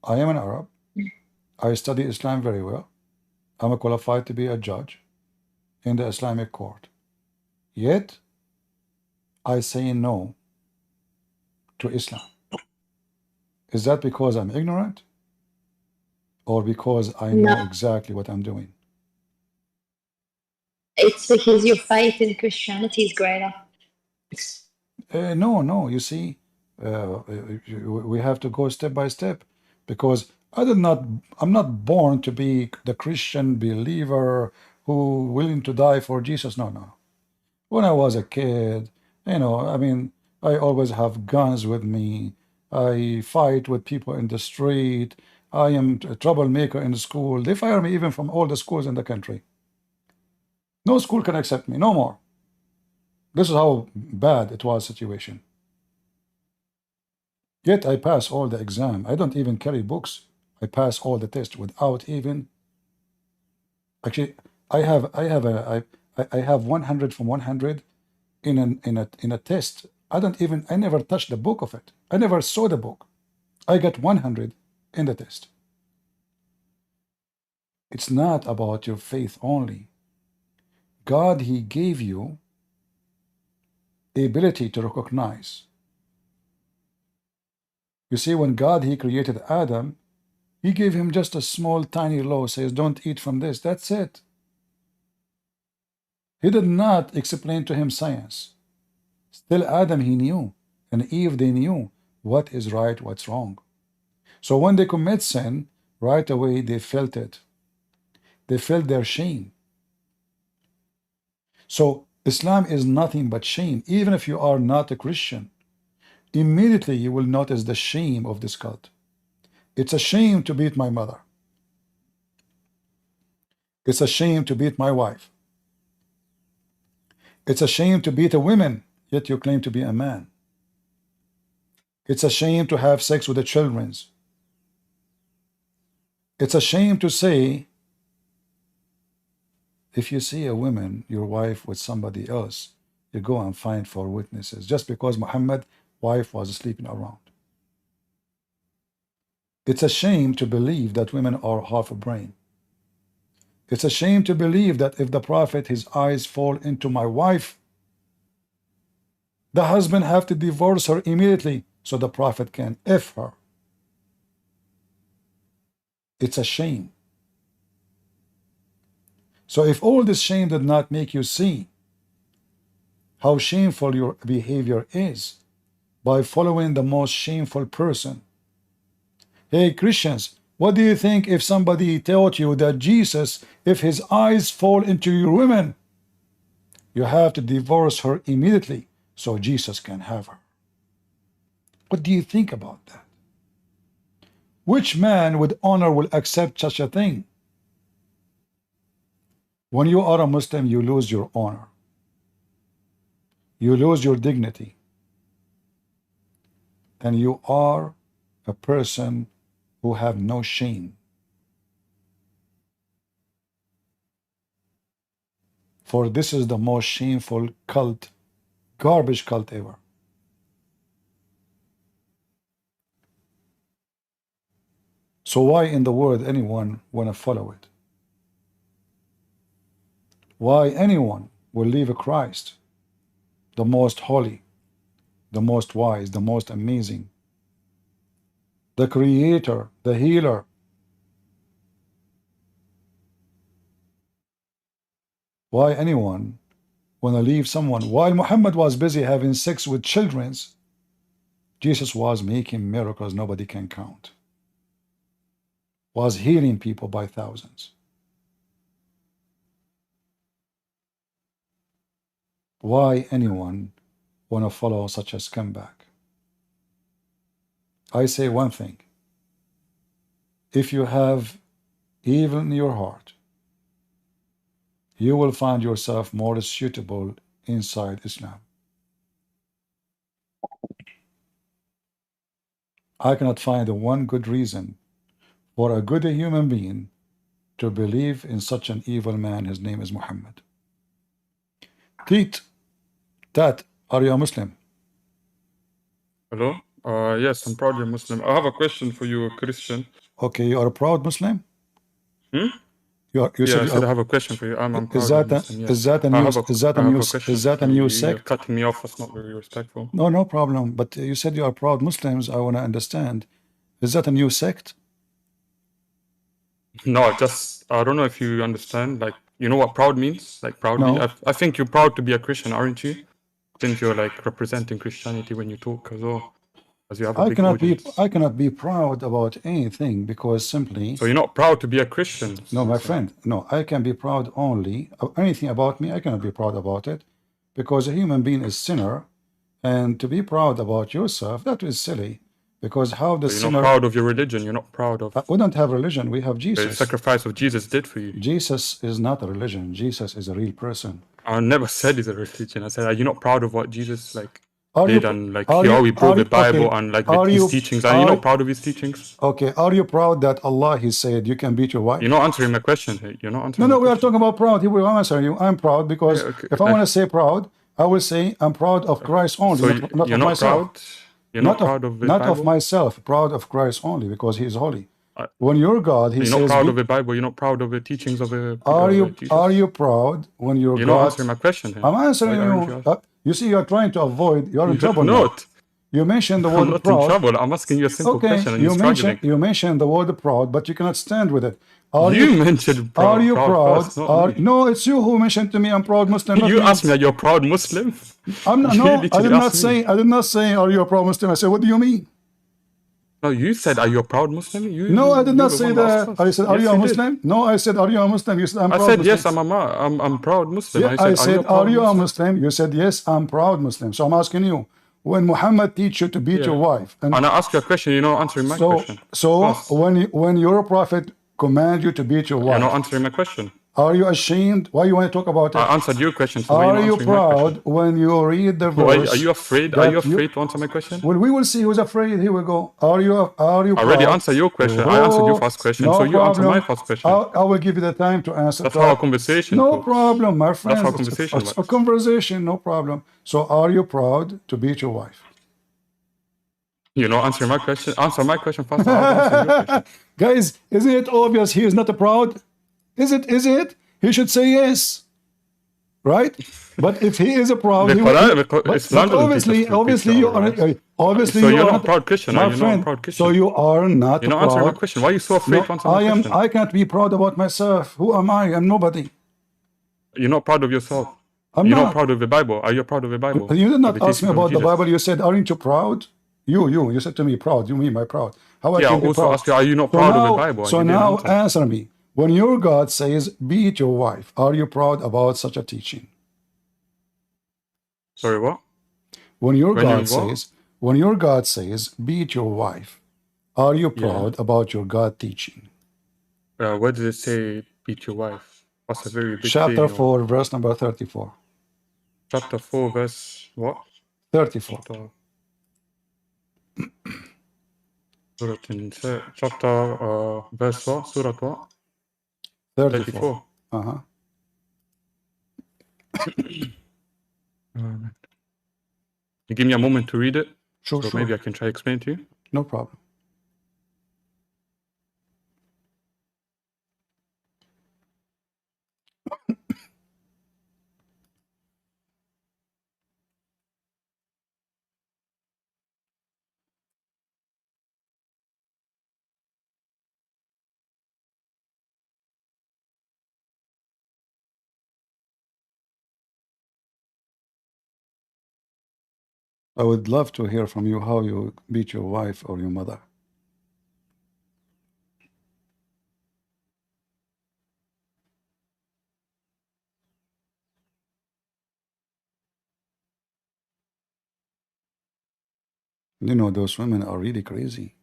I am an Arab. I study Islam very well. I'm qualified to be a judge in the Islamic court. Yet, I say no to Islam. Is that because I'm ignorant? Or because I know No, exactly what I'm doing? it's because your faith in Christianity is greater. No, you see, we have to go step by step, because I'm not born to be the Christian believer who willing to die for Jesus. No. When I was a kid, I mean, I always have guns with me. I fight with people in the street. I am a troublemaker in the school. They fire me even from all the schools in the country. No school can accept me, no more. This is how bad it was situation. Yet I pass all the exam. I don't even carry books. I pass all the tests without even. Actually, I have 100 from 100 in a test. I never touched the book of it. I never saw the book. I got 100 in the test. It's not about your faith only. God, he gave you the ability to recognize. You see, when God, he created Adam, he gave him just a small, tiny law, says, don't eat from this. That's it. He did not explain to him science. Still, Adam, he knew, and Eve, they knew what is right, what's wrong. So when they commit sin, right away, they felt it. They felt their shame. So Islam is nothing but shame. Even if you are not a Christian, immediately you will notice the shame of this cult. It's a shame to beat my mother. It's a shame to beat my wife. It's a shame to beat a woman, yet you claim to be a man. It's a shame to have sex with the children. It's a shame to say, if you see a woman, your wife, with somebody else, you go and find 4 witnesses, just because Muhammad's wife was sleeping around. It's a shame to believe that women are half a brain. It's a shame to believe that if the Prophet, his eyes fall into my wife, the husband have to divorce her immediately so the Prophet can F her. It's a shame. So if all this shame did not make you see how shameful your behavior is by following the most shameful person. Hey Christians, what do you think if somebody taught you that Jesus, if his eyes fall into your women, you have to divorce her immediately so Jesus can have her? What do you think about that? Which man with honor will accept such a thing? When you are a Muslim, you lose your honor. You lose your dignity. And you are a person who have no shame. For this is the most shameful cult, garbage cult ever. So why in the world anyone want to follow it? Why anyone will leave Christ, the most holy, the most wise, the most amazing, the creator, the healer? Why anyone want to leave someone? While Muhammad was busy having sex with children, Jesus was making miracles nobody can count, was healing people by thousands. Why anyone want to follow such a scumbag? I say one thing. If you have evil in your heart, you will find yourself more suitable inside Islam. I cannot find one good reason for a good human being to believe in such an evil man. His name is Muhammad. Tat, are you a Muslim? Hello? Yes, I'm proudly a Muslim. I have a question for you, Christian. Okay, you are a proud Muslim? Hmm? You I said I are, have a question for you. I'm is proudly that a, Muslim, yes. is that a I new have a question is that for a new you. sect? You're cutting me off. That's not very respectful. No, no problem. But you said you are proud Muslims. I want to understand. Is that a new sect? No, I don't know if you understand. Like, you know what proud means? Like, proudly. No. I think you're proud to be a Christian, aren't you? Since you're like representing Christianity when you talk as well, as you have a big audience. I cannot be proud about anything because simply. So you're not proud to be a Christian? No, my friend. No, I can be proud only of anything about me. I cannot be proud about it because a human being is sinner, and to be proud about yourself, that is silly. Because how the so you're sinner. not proud of your religion. You're not proud of. We don't have religion. We have Jesus. The sacrifice of Jesus did for you. Jesus is not a religion. Jesus is a real person. I never said he's a religion. I said, are you not proud of what Jesus did and like he broke the Bible okay, and like his teachings? Are you not proud of his teachings? Okay, are you proud that Allah, he said you can beat your wife? You're not answering my question. You're not answering. No, we are talking about proud. He will answer you. I'm proud because if I want to say proud, I will say I'm proud of Christ only, so not you're of not myself. Proud? You're not proud of the Bible? Not of myself, proud of Christ only because he is holy. When your God, he says. You're not proud of the Bible. You're not proud of the teachings of Jesus. Are you proud when your God? You're not answering my question. I'm answering you. You see, you're trying to avoid. You're in trouble now. You mentioned the word I'm not proud. in trouble. I'm asking you a simple question and you mentioned the word proud, but you cannot stand with it. You mentioned proud. Are you proud? First, no, it's you who mentioned to me I'm proud Muslim. You asked me, are you a proud Muslim? I'm not, no, I did not say, are you a proud Muslim? I said, what do you mean? No, you said, are you a proud Muslim? No, I did not you're the say one that asked that. first. I said, are Yes, you a you did. Muslim? No, I said, are you a Muslim? You said, I'm I proud said, Muslim. yes, I'm proud Muslim. Yeah, I said, are you a Muslim? You said, yes, I'm proud Muslim. So I'm asking you, when Muhammad teach you to beat your wife, and I ask you a question, you're not answering my question. So when your prophet command you to beat your wife, you're not answering my question. Are you ashamed? Why you want to talk about it? I answered your question, so why Are you you answering my question? proud when you read the Why, verse? are you afraid? Are you afraid to answer my question? Well, we will see who's afraid. Here we go. Are you I already answered your question. I answered your first question, no so you answer problem. my first question. I will give you the time to answer. That's how a conversation No works. problem, my friend. That's how conversation It's a conversation, no problem. So are you proud to beat your wife? You're not answering my question. Answer my question first. I'll answer your question. Guys, isn't it obvious he is not proud? Is it? Is it? He should say yes. Right? But if he is a proud, Islam obviously you are obviously so you you're are not a proud Christian, my are you friend, not a proud Christian? So you are not You're not proud. answering my question. Why are you so afraid to answer my question? I can't be proud about myself. Who am I? I'm nobody. You're not proud of yourself. You're not proud of the Bible. Are you proud of the Bible? You did not ask me about the Bible. You said, aren't you proud? You said to me, proud. You mean my proud. How I can be also proud? ask you, are you not proud of the Bible? So now answer me. When your God says, beat your wife, are you proud about such a teaching? Sorry, what? When your God says, beat your wife, are you proud about your God teaching? Where does it say beat your wife? That's a very big Chapter thing, 4, verse number 34. Chapter 4, verse what? 34. Chapter verse what? Surah what? 34. You give me a moment to read it? Sure. Maybe I can try to explain to you. No problem. I would love to hear from you how you beat your wife or your mother. You know, those women are really crazy.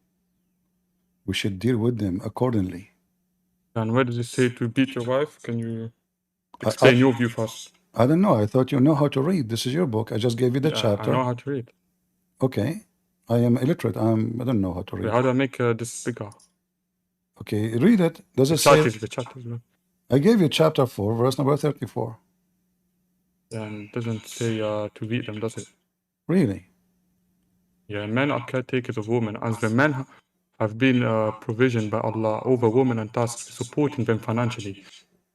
We should deal with them accordingly. And where does it say to beat your wife? Can you explain your view first? I don't know. I thought you know how to read. This is your book. I just gave you the chapter. I know how to read. Okay. I am illiterate. I don't know how to read. How do I make this bigger? Okay, read it. Does it say? I gave you chapter 4, verse number 34. And it doesn't say to beat them, does it? Really? Yeah, men are caretakers of women, as the men have been provisioned by Allah over women and tasked with supporting them financially.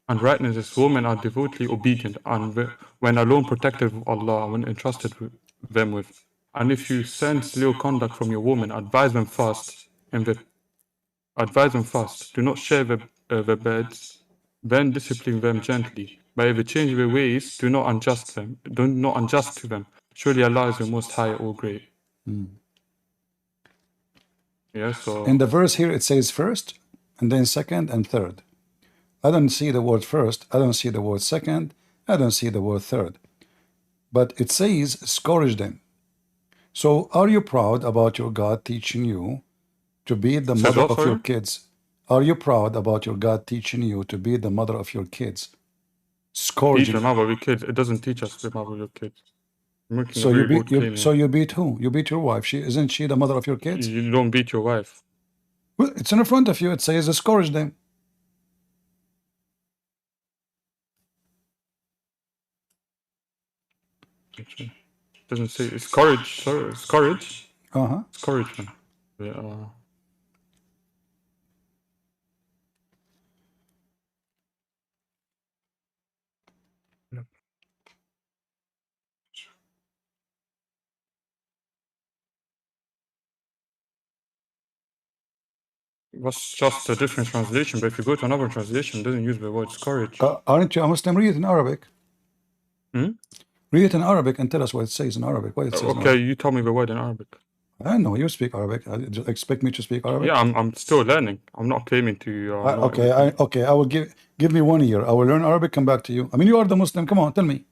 And rightness is women are devotedly obedient, and when alone protected of Allah, when entrusted them with. And if you sense ill conduct from your woman, advise them fast. Do not share the beds. Then discipline them gently. But if they change their ways, do not unjust to them. Surely Allah is the Most High, all great. Yeah, so in the verse here it says first, and then second and third. I don't see the word first, I don't see the word second, I don't see the word third. But it says, scourge them. So are you proud about your God teaching you to be the mother of your kids? Are you proud about your God teaching you to be the mother of your kids? Scourging. Teach the mother of your kids. It doesn't teach us the mother of your kids. So you beat who? You beat your wife. Isn't she the mother of your kids? You don't beat your wife. Well, it's in front of you. It says scourge them. It doesn't say it's courage. Sorry, it's courage. It's courage, man. Yeah. It was just a different translation, but if you go to another translation, it doesn't use the word courage. Aren't you a Muslim? Read it in Arabic. Hmm? Read it in Arabic and tell us what it says in Arabic. What it says okay, you tell me the word in Arabic. I know you speak Arabic. You expect me to speak Arabic? Yeah, I'm still learning. I'm not claiming to know Okay, everything. I will give me 1 year. I will learn Arabic. Come back to you. I mean, you are the Muslim. Come on, tell me.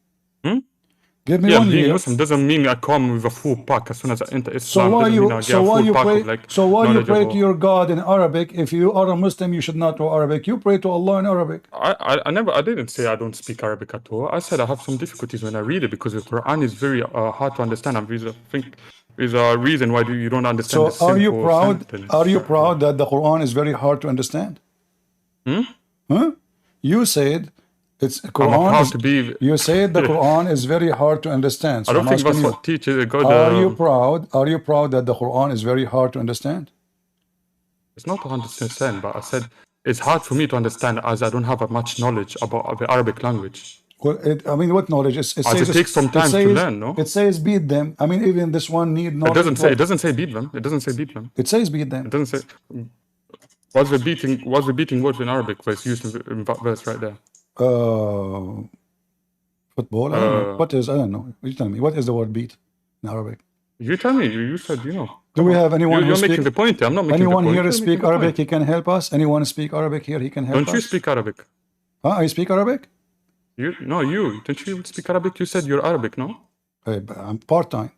Give me Yeah, 1 being year. Muslim doesn't mean I come with a full pack as soon as I enter So Islam. why Doesn't mean you I get a full pack of like you knowledge pray of to your God in Arabic? If you are a Muslim, you should not know Arabic. You pray to Allah in Arabic. I didn't say I don't speak Arabic at all. I said I have some difficulties when I read it because the Quran is very hard to understand. I think there's a reason why you don't understand the So are you simple proud? sentence. Are you proud that the Quran is very hard to understand? Huh? You said it's Quran. I'm proud to be. You said the Quran is very hard to understand. So I don't I'm think asking that's you, what teaches God. are you proud? Are you proud that the Quran is very hard to understand? It's not 100%, but I said it's hard for me to understand as I don't have much knowledge about the Arabic language. Well, I mean, what knowledge? It says it takes some time to learn, no? It says beat them. I mean, even this one need knowledge. It doesn't say beat them. It doesn't say beat them. It says beat them. It doesn't say. What's the beating word in Arabic? But it's used in that verse right there. Football. I don't know. What is? I don't know. You tell me. What is the word beat in Arabic? You tell me. You said you know. Do we have anyone? You're making the point. I'm not making anyone the point. Here speak Arabic? He can help us. Anyone speak Arabic here? He can help us. Don't you speak Arabic? Huh? I speak Arabic. You don't you speak Arabic? You said you're Arabic, no? I'm part-time.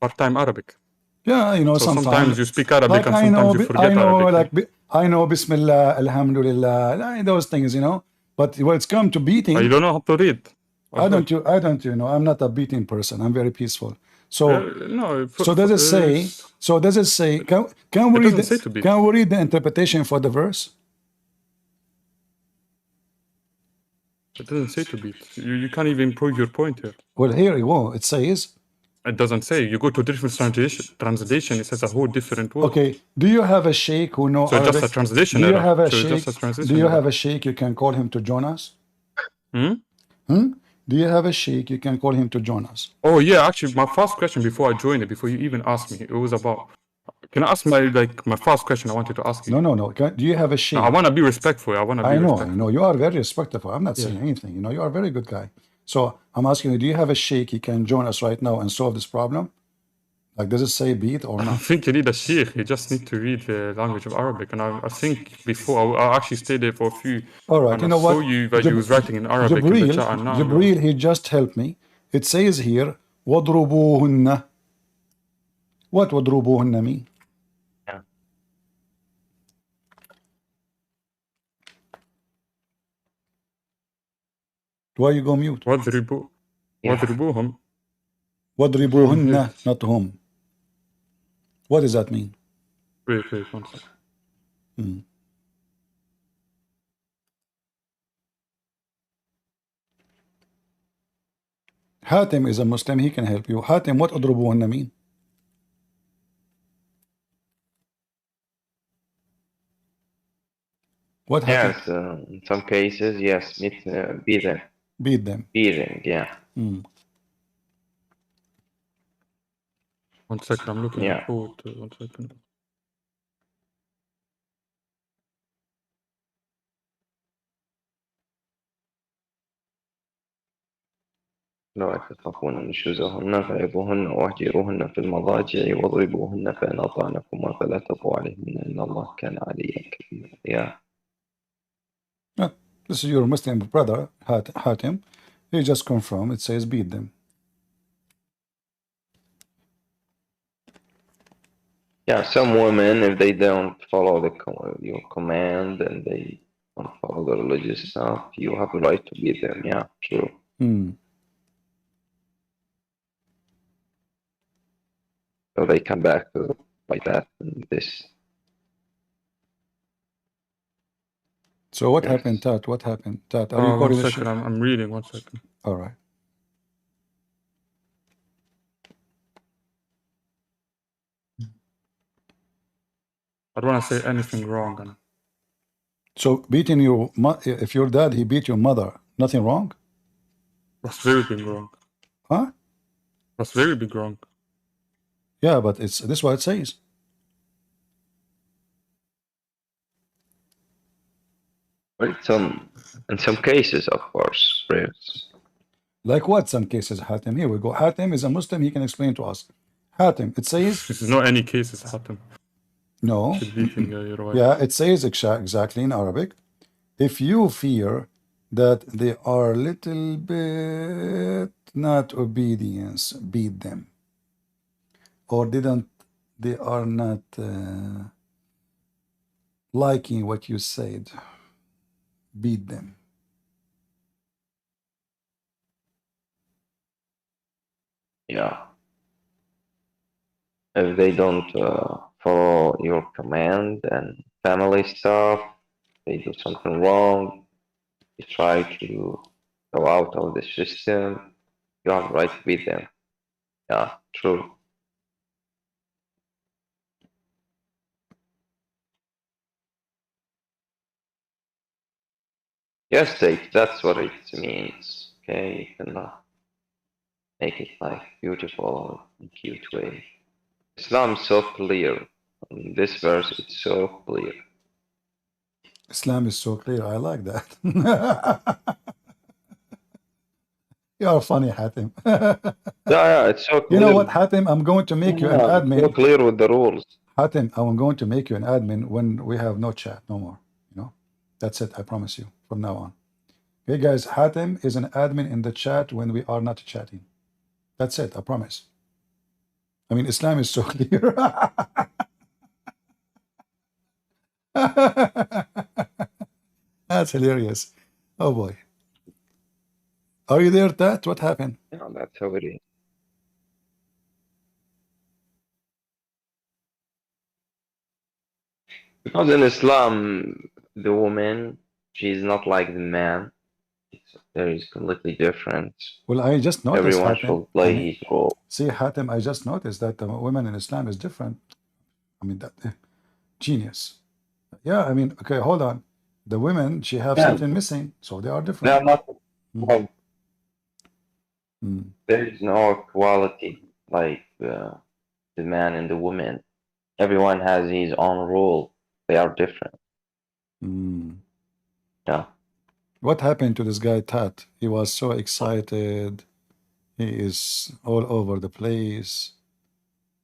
Part-time Arabic. Yeah, you know, so sometimes you speak Arabic and sometimes you forget Arabic. I know Bismillah, Alhamdulillah, those things, you know. But when it's come to beating, you don't know how to read. I don't, you know, I'm not a beating person. I'm very peaceful. So, so does it say? So does it say? Can we read? Can we read the interpretation for the verse? It doesn't say to beat. You can't even prove your point here. Well, here you go. It says. It doesn't say. You go to a different translation. It says a whole different word. Okay. Do you have a sheikh who knows Arabic? Just a translation error. Do you have a sheikh you can call him to join us? Do you have a sheikh you can call him to join us? Oh yeah, actually, my first question before I joined it, before you even asked me, it was about. Can I ask my first question I wanted to ask you? No. Do you have a sheikh? No, I want to be respectful. I know. You are very respectful. I'm not saying anything. You know, you are a very good guy. So I'm asking you, do you have a sheikh he can join us right now and solve this problem? Like, does it say beat or not? I think you need a sheikh. You just need to read the language of Arabic. And I think before, I actually stayed there for a few. All right, you know what? You was writing in Arabic in the chat. Jibreel, he just helped me. It says here, وَضْرُبُوهُنَّ. What وَضْرُبُوهُنَّ mean? Why you go mute? وَضْرِبُوهُمْ. وَضْرِبُوهُنَّ, not hum. What does that mean? Wait, one second. Hatim is a Muslim, he can help you. Hatim, what أضربوهن mean? What happened? Yes, in some cases, yes, beat them. Beat them. Beating, yeah. 1 second, I'm looking at code. 1 second. لا تخافون نشوزهن فعظوهن واهجروهن في المضاجع واضربوهن فإن أطعنكما فلا تبغوا عليهن إن الله كان عليا كبيرا. Yeah. This is your Muslim brother, Hatim. He just confirmed. It says beat them. Yeah, some women, if they don't follow your command and they don't follow the religious stuff, you have the right to beat them. Yeah, true. So they come back to like that and this. So what happened, Tat? What happened, Tat? Are you 1 second, I'm reading. 1 second. All right. I don't want to say anything wrong. So beating your if your dad he beat your mother, nothing wrong? That's very big wrong. Huh? That's very big wrong. Yeah, but this is what it says. Well, in some cases, of course, prayers. Like what? Some cases, Hatim. Here we go. Hatim is a Muslim. He can explain to us. Hatim, it says. This is not any cases, Hatim. No. You're right. Yeah, it says exactly in Arabic. If you fear that they are little bit not obedience, beat them. Or they are not liking what you said, beat them. Yeah. If they don't follow your command and family stuff, they do something wrong, you try to go out of the system, you have the right to beat them. Yeah, true. Yes, State, that's what it means. Okay, you can make it like beautiful and cute way. Islam is so clear. In this verse, it's so clear. Islam is so clear. I like that. You are funny, Hatim. Yeah, it's so clear. You know what, Hatim? I'm going to make you an admin. So clear with the rules. Hatim, I'm going to make you an admin when we have no chat, no more. You know, that's it. I promise you from now on. Okay, guys, Hatim is an admin in the chat when we are not chatting. That's it. I promise. I mean, Islam is so clear. That's hilarious. Oh boy. Are you there, Tat? What happened? Yeah, that's how it is. Because in Islam, the woman, she's not like the man. There is completely different. Well, I just noticed, Everyone Hatim. should play his role. See, Hatim, I just noticed that the women in Islam is different. I mean, that genius. Yeah, I mean, okay, hold on. The women, she have something missing, so they are different. They are not. Well, there is no equality like the man and the woman. Everyone has his own role. They are different. Yeah. What happened to this guy, Tat? He was so excited. He is all over the place.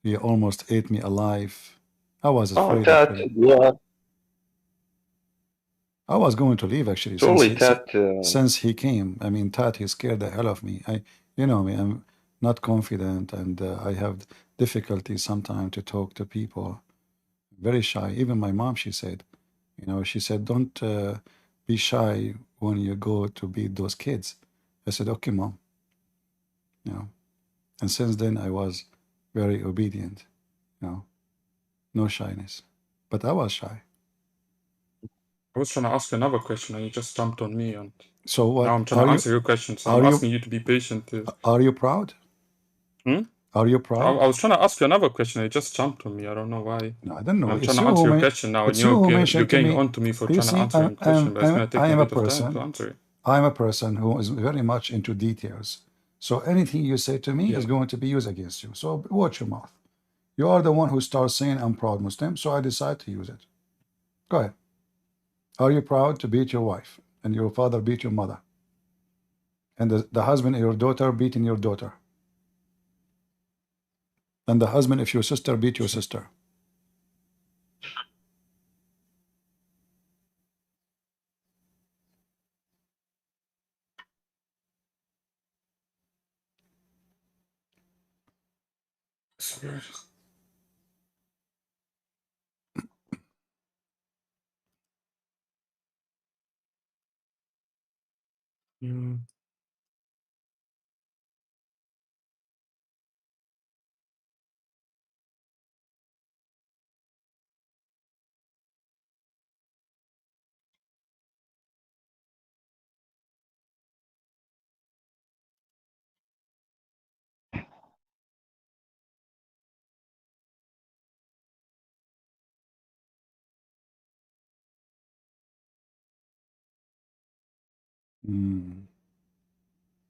He almost ate me alive. I was afraid of him. Yeah. I was going to leave actually since he came. I mean, Tat, he scared the hell of me. You know me, I'm not confident, and I have difficulty sometimes to talk to people. Very shy. Even my mom, she said, she said, don't be shy when you go to beat those kids. I said, okay, Mom. And since then I was very obedient. No shyness. But I was shy. I was trying to ask you another question and you just jumped on me, and so what? Now I'm trying to answer your question, so I'm asking you to be patient. Are you proud? Are you proud? I was trying to ask you another question and you just jumped on me. I don't know why. No, I don't know. I'm trying to answer your question now, and you're getting on to me for trying to answer your question, but it's going to take me a bit of time to answer it. I'm a person who is very much into details. So anything you say to me is going to be used against you. So watch your mouth. You are the one who starts saying I'm proud Muslim, so I decide to use it. Go ahead. Are you proud to beat your wife and your father beat your mother? And the husband and your daughter beating your daughter? And the husband, if your sister beat your sister?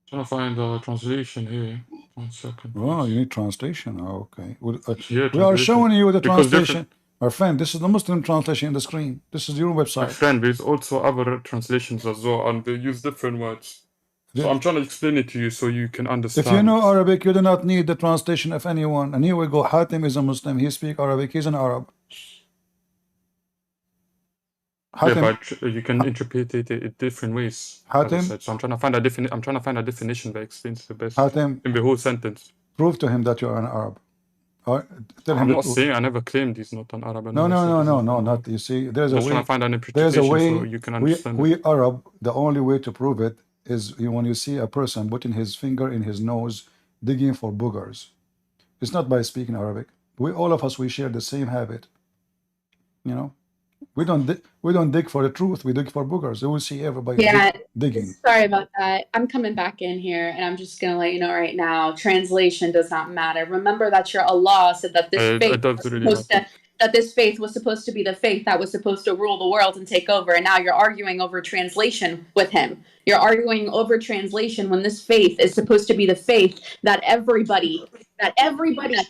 Trying to find the translation here. 1 second. Oh, you need translation. Oh, okay. Yeah, we are showing you the because translation. Our friend, this is the Muslim translation in the screen. This is your website. My friend, there's also other translations as well, and they use different words. So I'm trying to explain it to you so you can understand. If you know Arabic, you do not need the translation of anyone. And here we go. Hatim is a Muslim. He speaks Arabic. He's an Arab. Hatim, yeah, but you can interpret it in different ways. Hatim, as I said. So I'm trying to find a definition that explains the best Hatim, in the whole sentence. Prove to him that you are an Arab. Or tell him I'm not saying I never claimed he's not an Arab. No, not. You see, there's a way. Trying to find an interpretation so you can understand. We Arab, the only way to prove it is when you see a person putting his finger in his nose, digging for boogers. It's not by speaking Arabic. All of us, we share the same habit. You know, we don't dig for the truth. We dig for boogers. You will see everybody digging. Sorry about that. I'm coming back in here, and I'm just gonna let you know right now. Translation does not matter. Remember that your Allah said that this faith was supposed to be the faith that was supposed to rule the world and take over, and now you're arguing over translation with him. You're arguing over translation when this faith is supposed to be the faith that everybody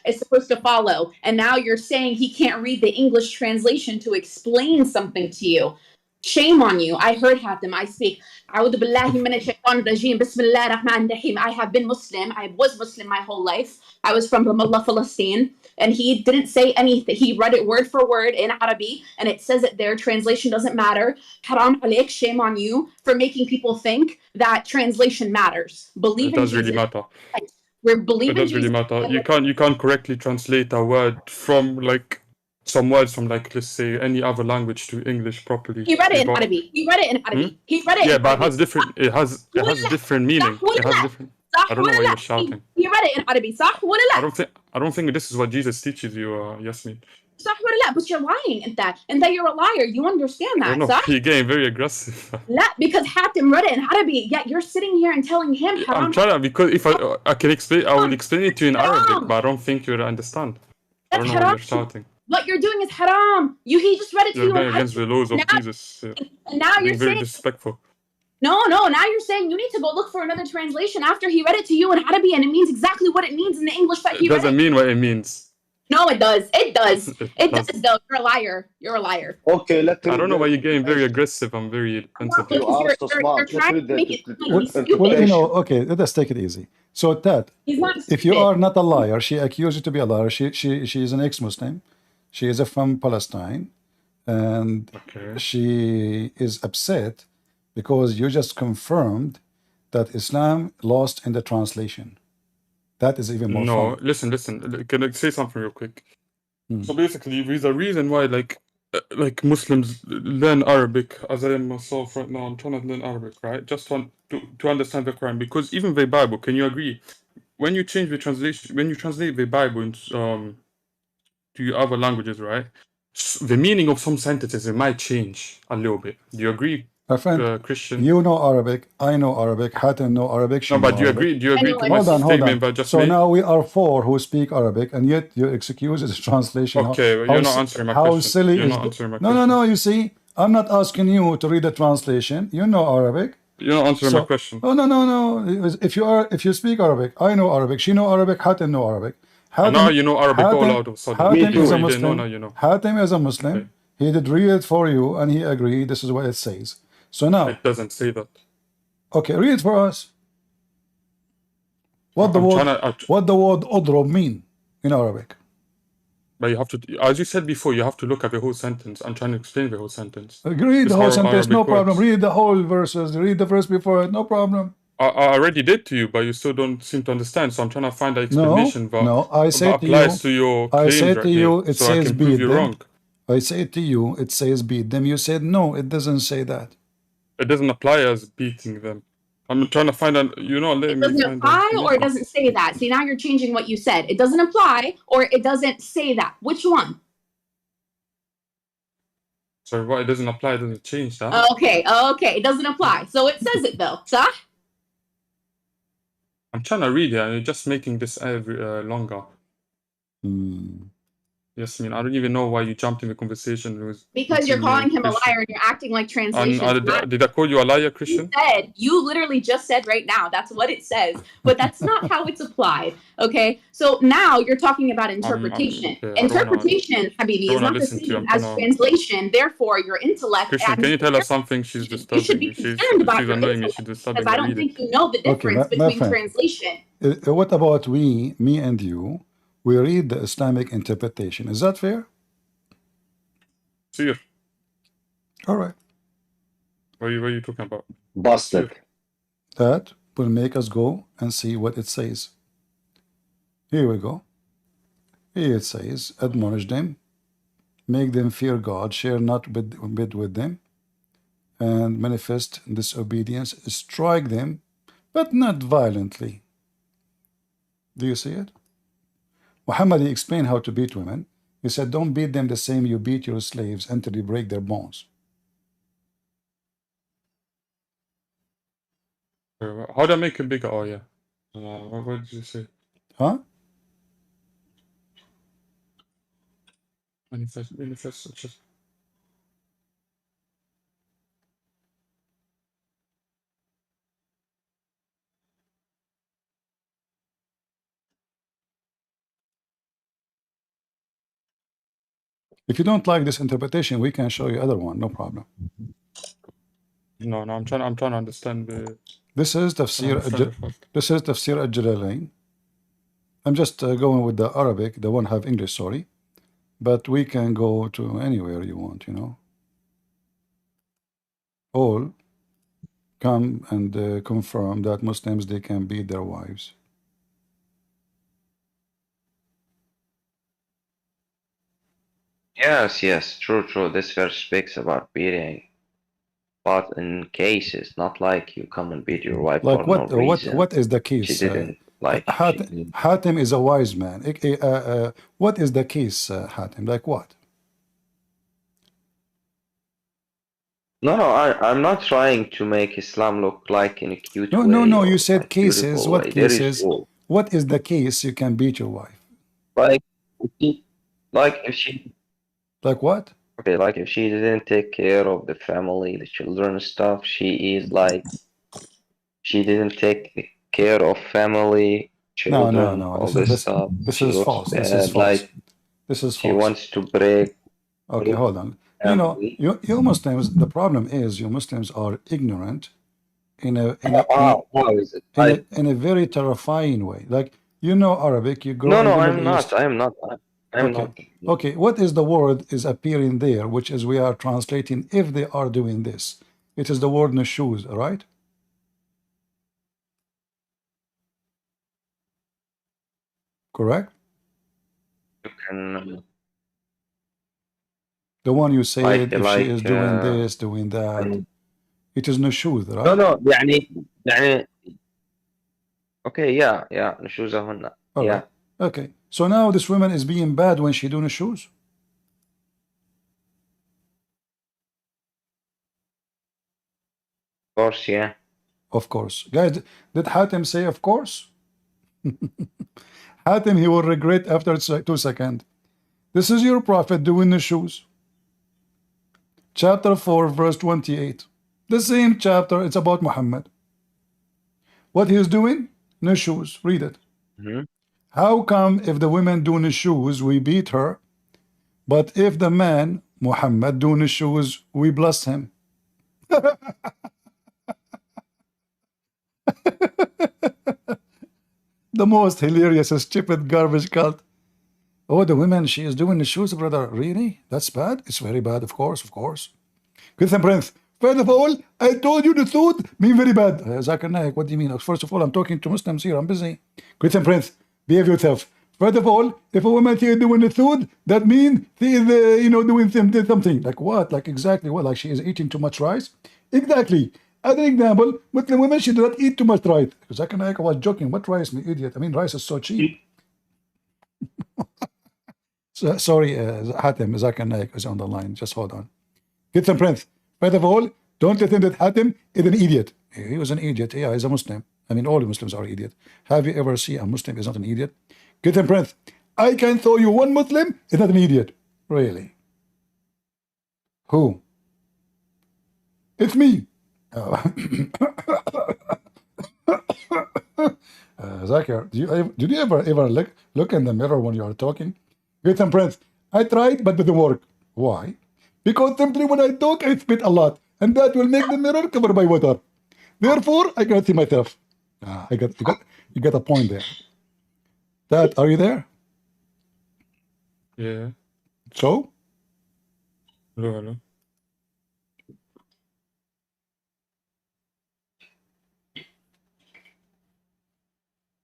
is supposed to follow. And now you're saying he can't read the English translation to explain something to you. Shame on you. I heard Hatim. I speak. I have been Muslim. I was Muslim my whole life. I was from Ramallah, Palestine. And he didn't say anything. He read it word for word in Arabic, and it says it there. Translation doesn't matter. Haram alik, shame on you for making people think that translation matters. Believe it does really matter. We're believing. It does really matter. You can't correctly translate a word from some words from let's say any other language to English properly. He read it in Arabic. He read it in Arabic. He read it. Yeah, but it has different. It has different meaning. It has different. I don't know why you're shouting. He read it in Arabic. صح ولا لا? I don't think this is what Jesus teaches you, Yasmin. صح ولا لا? But you're lying and that you're a liar. You understand that? No, you're getting very aggressive. لا, because Hatim read it in Arabic. Yet you're sitting here and telling him haram. I'm trying to, because if I can explain, I will explain it to you in Arabic, but I don't think you'll understand. I don't know why you're shouting. What you're doing is haram. He just read it to you. You're going against the laws of Jesus. And now you're very saying disrespectful. No, now you're saying you need to go look for another translation after he read it to you in Arabic, and it means exactly what it means in the English that he read. It doesn't mean what it means. No, it does. It does. It does, though. You're a liar. You're a liar. Okay, I don't know why you're getting very aggressive. I'm very offensive. You're trying to make it okay, let's take it easy. So that if you are not a liar, she accused you to be a liar. She is an ex-Muslim. She is from Palestine, and she is upset because you just confirmed that Islam lost in the translation. That is even more fun. Listen. Can I say something real quick? So basically, there's a reason why Muslims learn Arabic, as I am myself right now. I'm trying to learn Arabic, right? Just to understand the Quran. Because even the Bible, can you agree? When you change the translation, when you translate the Bible into to other languages, right? The meaning of some sentences, it might change a little bit. Do you agree? My friend, Christian, you know Arabic, I know Arabic, Hatem know Arabic. No, but do you agree to my statement that just made? So now we are 4 who speak Arabic, and yet you excuse the translation. Okay, you're not answering my question. How silly you're is not answering my question. No, you see, I'm not asking you to read the translation. You know Arabic. You're not answering my question. Oh, no. If you speak Arabic, I know Arabic, she know Arabic, Hatem know Arabic. Now you know Arabic all out of sudden. Hatem is a Muslim. Hatem is a Muslim. Okay. He did read it for you, and he agreed. This is what it says. So now it doesn't say that. Okay, read it for us. What the word "udrob" mean in Arabic? But you have to, as you said before, you have to look at the whole sentence. I'm trying to explain the whole sentence. Read the whole sentence, no problem. Read the whole verses. Read the verse before it, no problem. I already did to you, but you still don't seem to understand. So I'm trying to find an explanation that applies to your claims. I said to you, it so says beat them. Wrong. I say to you, it says beat them. You said no, it doesn't say that. It doesn't apply as beating them. I'm trying to find out, it doesn't apply or it doesn't say that. See, now you're changing what you said. It doesn't apply or it doesn't say that. Which one? Sorry, what? It doesn't apply, it doesn't change that. Okay. It doesn't apply. So it says it though. Sah? I'm trying to read it and you're just making this longer. Yes, I mean, I don't even know why you jumped in the conversation with Because you're between me calling and him a Christian. liar and you're acting like And translation. did I call you a liar, You Christian? said, you literally just said right now, that's what it says, but that's not how it's applied. Okay, so now you're talking about interpretation. Okay, I don't wanna Interpretation, Habibi, is not the listen to you. same as translation. Therefore, your intellect Christian, can you tell her something? She's you should disturbing be me. concerned about She's your annoying me. intellect She's because disturbing I my don't reading. think you know the Okay, difference my between friend. translation. What about me and you? We read the Islamic interpretation. Is that fair? Sir. All right. What are you talking about? Busted. That will make us go and see what it says. Here we go. Here it says, admonish them, make them fear God, share not with them, and manifest disobedience, strike them, but not violently. Do you see it? Muhammad, he explained how to beat women. He said, don't beat them the same you beat your slaves until you break their bones. How do I make it bigger? Oh, yeah. What did you say? Huh? Manifest. Just... If you don't like this interpretation, we can show you other one, no problem. No, I'm trying to understand the. This is Tafsir al-Jalalain. I'm just going with the Arabic, the one have English, sorry. But we can go to anywhere you want, you know. All come and confirm that Muslims, they can beat their wives. Yes, true. This verse speaks about beating, but in cases, not like you come and beat your wife Like for no reason. what is the case? She didn't like. Hatim is a wise man. What is the case, Hatim? Like what? No, I'm not trying to make Islam look like in a cute way. No. or You said like cases. beautiful What way. There is cases? rule. What is the case you can beat your wife? Like if she. Like what? Okay, like if she didn't take care of the family, the children and stuff, she is like. She didn't take care of family, children, No. all this stuff. This She is looks false. bad. This is false. Like This is she false. wants to break. Okay, hold on. You know, you Muslims. The problem is you Muslims are ignorant in a very terrifying way. Like you know Arabic, you grow in the Middle East. I'm not. Okay, what is the word is appearing there, which is we are translating if they are doing this. It is the word nushuz, right? Correct? You can. The one you said, if she is doing like, this, doing that, it is nushuz, right? No, يعني okay, yeah, نشوزهن. All Yeah. right. Okay. So now this woman is being bad when she doing shoes. Of course, yeah. Of course. Guys, did Hatim say of course? Hatim, he will regret after 2 seconds. This is your prophet doing the shoes. Chapter 4, verse 28. The same chapter, it's about Muhammad. What he is doing? No shoes. Read it. How come if the women doing the shoes, we beat her, but if the man, Muhammad, doing the shoes, we bless him? The most hilarious, stupid garbage cult. Oh, the women, she is doing the shoes, brother. Really? That's bad? It's very bad, of course. Christian Prince, first of all, I told you the truth, mean very bad. Zakir Naik, what do you mean? First of all, I'm talking to Muslims here, I'm busy. Christian Prince, behave yourself. First of all, if a woman is doing the food, that means she is, doing something. Like what? Like exactly what? Like she is eating too much rice? Exactly. As an example, Muslim women should not eat too much rice. Zakir Naik was joking. What rice, me idiot? I mean, rice is so cheap. Sorry, Hatim, Zakir Naik is on the line. Just hold on. Christian Prince, first of all, don't let him that Hatim is an idiot. He was an idiot. Yeah, he's a Muslim. I mean, all Muslims are idiots. Have you ever seen a Muslim is not an idiot? Christian Prince, I can show you one Muslim is not an idiot. Really? Who? It's me. Zakir, did you ever look in the mirror when you are talking? Get some friends. I tried, but it didn't work. Why? Because simply when I talk, I spit a lot, and that will make the mirror covered by water. Therefore, I cannot see myself. You got a point there. Dad, are you there? Yeah. So? Hello, hello.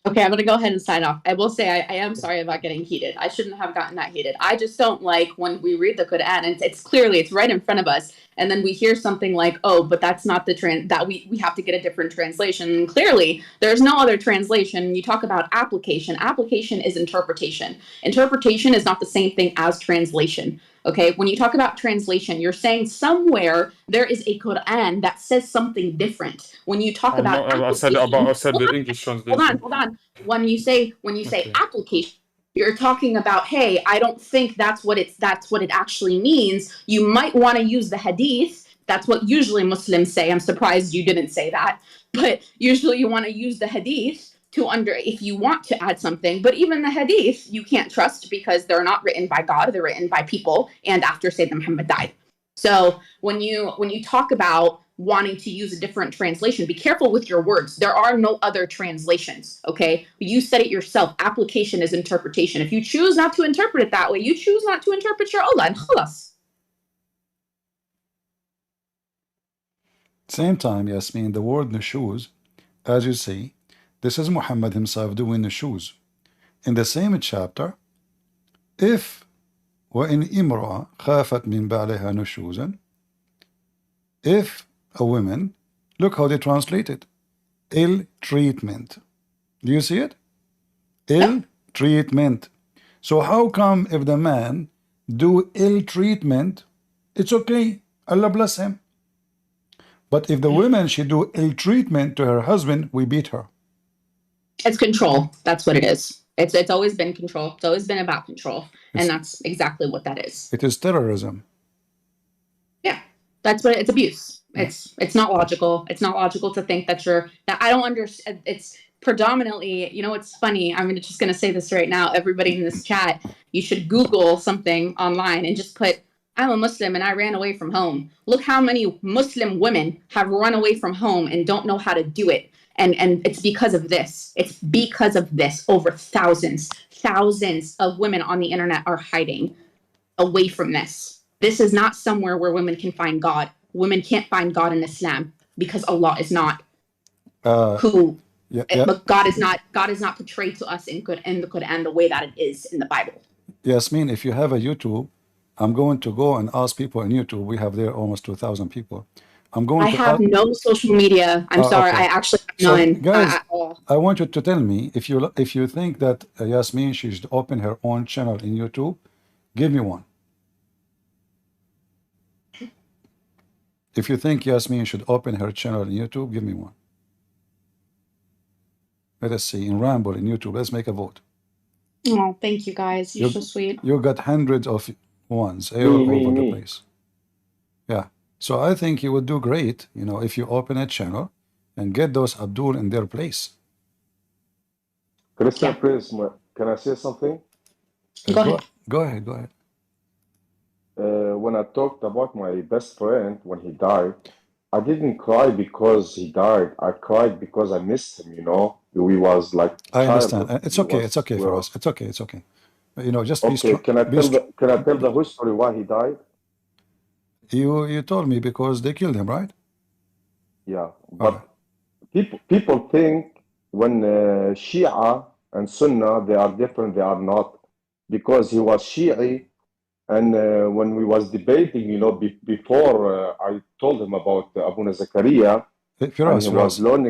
Okay, I'm gonna go ahead and sign off. I will say I am sorry about getting heated. I shouldn't have gotten that heated. I just don't like when we read the Qur'an and it's clearly it's right in front of us, and then we hear something like, "Oh, but that's not the that we have to get a different translation." And clearly, there's no other translation. You talk about application. Application is interpretation. Interpretation is not the same thing as translation. Okay, when you talk about translation, you're saying somewhere there is a Quran that says something different. When you talk about I said the English translation. hold on. When you say application, you're talking about, hey, I don't think that's what it actually means. You might want to use the hadith. That's what usually Muslims say. I'm surprised you didn't say that. But usually you want to use the hadith if you want to add something. But even the hadith you can't trust because they're not written by God, they're written by people and after Sayyidina Muhammad died. So when you talk about wanting to use a different translation, be careful with your words. There are no other translations, okay? You said it yourself. Application is interpretation. If you choose not to interpret it that way, you choose not to interpret your Allah and khalas. Same time, Yasmin, the word nushuz, as you see, this is Muhammad himself doing nushuz. In the same chapter, if وَإِنْ إِمْرَأَ خَافَتْ مِنْ بَعْلِهَا نُشُوزًا, if a woman, look how they translate it, ill treatment. Do you see it? Ill treatment. So how come if the man do ill treatment, it's okay, Allah bless him. But if the woman, she do ill treatment to her husband, we beat her. It's control. That's what it is. It's always been control. It's always been about control. And that's exactly what that is. It is terrorism. Yeah. That's what it's abuse. It's not logical. It's not logical to think that I don't understand. It's predominantly, it's funny. I'm just going to say this right now. Everybody in this chat, you should Google something online and just put, I'm a Muslim and I ran away from home. Look how many Muslim women have run away from home and don't know how to do it. And it's because of this. It's because of this. Over thousands of women on the internet are hiding away from this. This is not somewhere where women can find God. Women can't find God in Islam because Allah is not who. But God is not portrayed to us in the Quran the way that it is in the Bible. Yasmin, if you have a YouTube, I'm going to go and ask people on YouTube. We have there almost 2,000 people. I have no social media. I'm sorry. Okay. I actually have none guys, at all. I want you to tell me if you think that Yasmin she should open her own channel in YouTube. Give me one. If you think Yasmin should open her channel in YouTube, give me one. Let us see. In Ramble in YouTube, let's make a vote. Oh, thank you guys. You're so sweet. You got hundreds of ones all over the place. Yeah. So I think you would do great, if you open a channel and get those Abdul in their place. Christian Prince, can I say something? Go ahead. When I talked about my best friend when he died, I didn't cry because he died. I cried because I missed him, We was like I understand. It's okay. It's okay for us. It's okay. Just be strong. Can I tell the history why he died? You told me because they killed him, right? Yeah, but people think when Shia and Sunnah they are different. They are not, because he was Shi'i, and when we was debating, before I told him about Abuna Zakaria, Firas,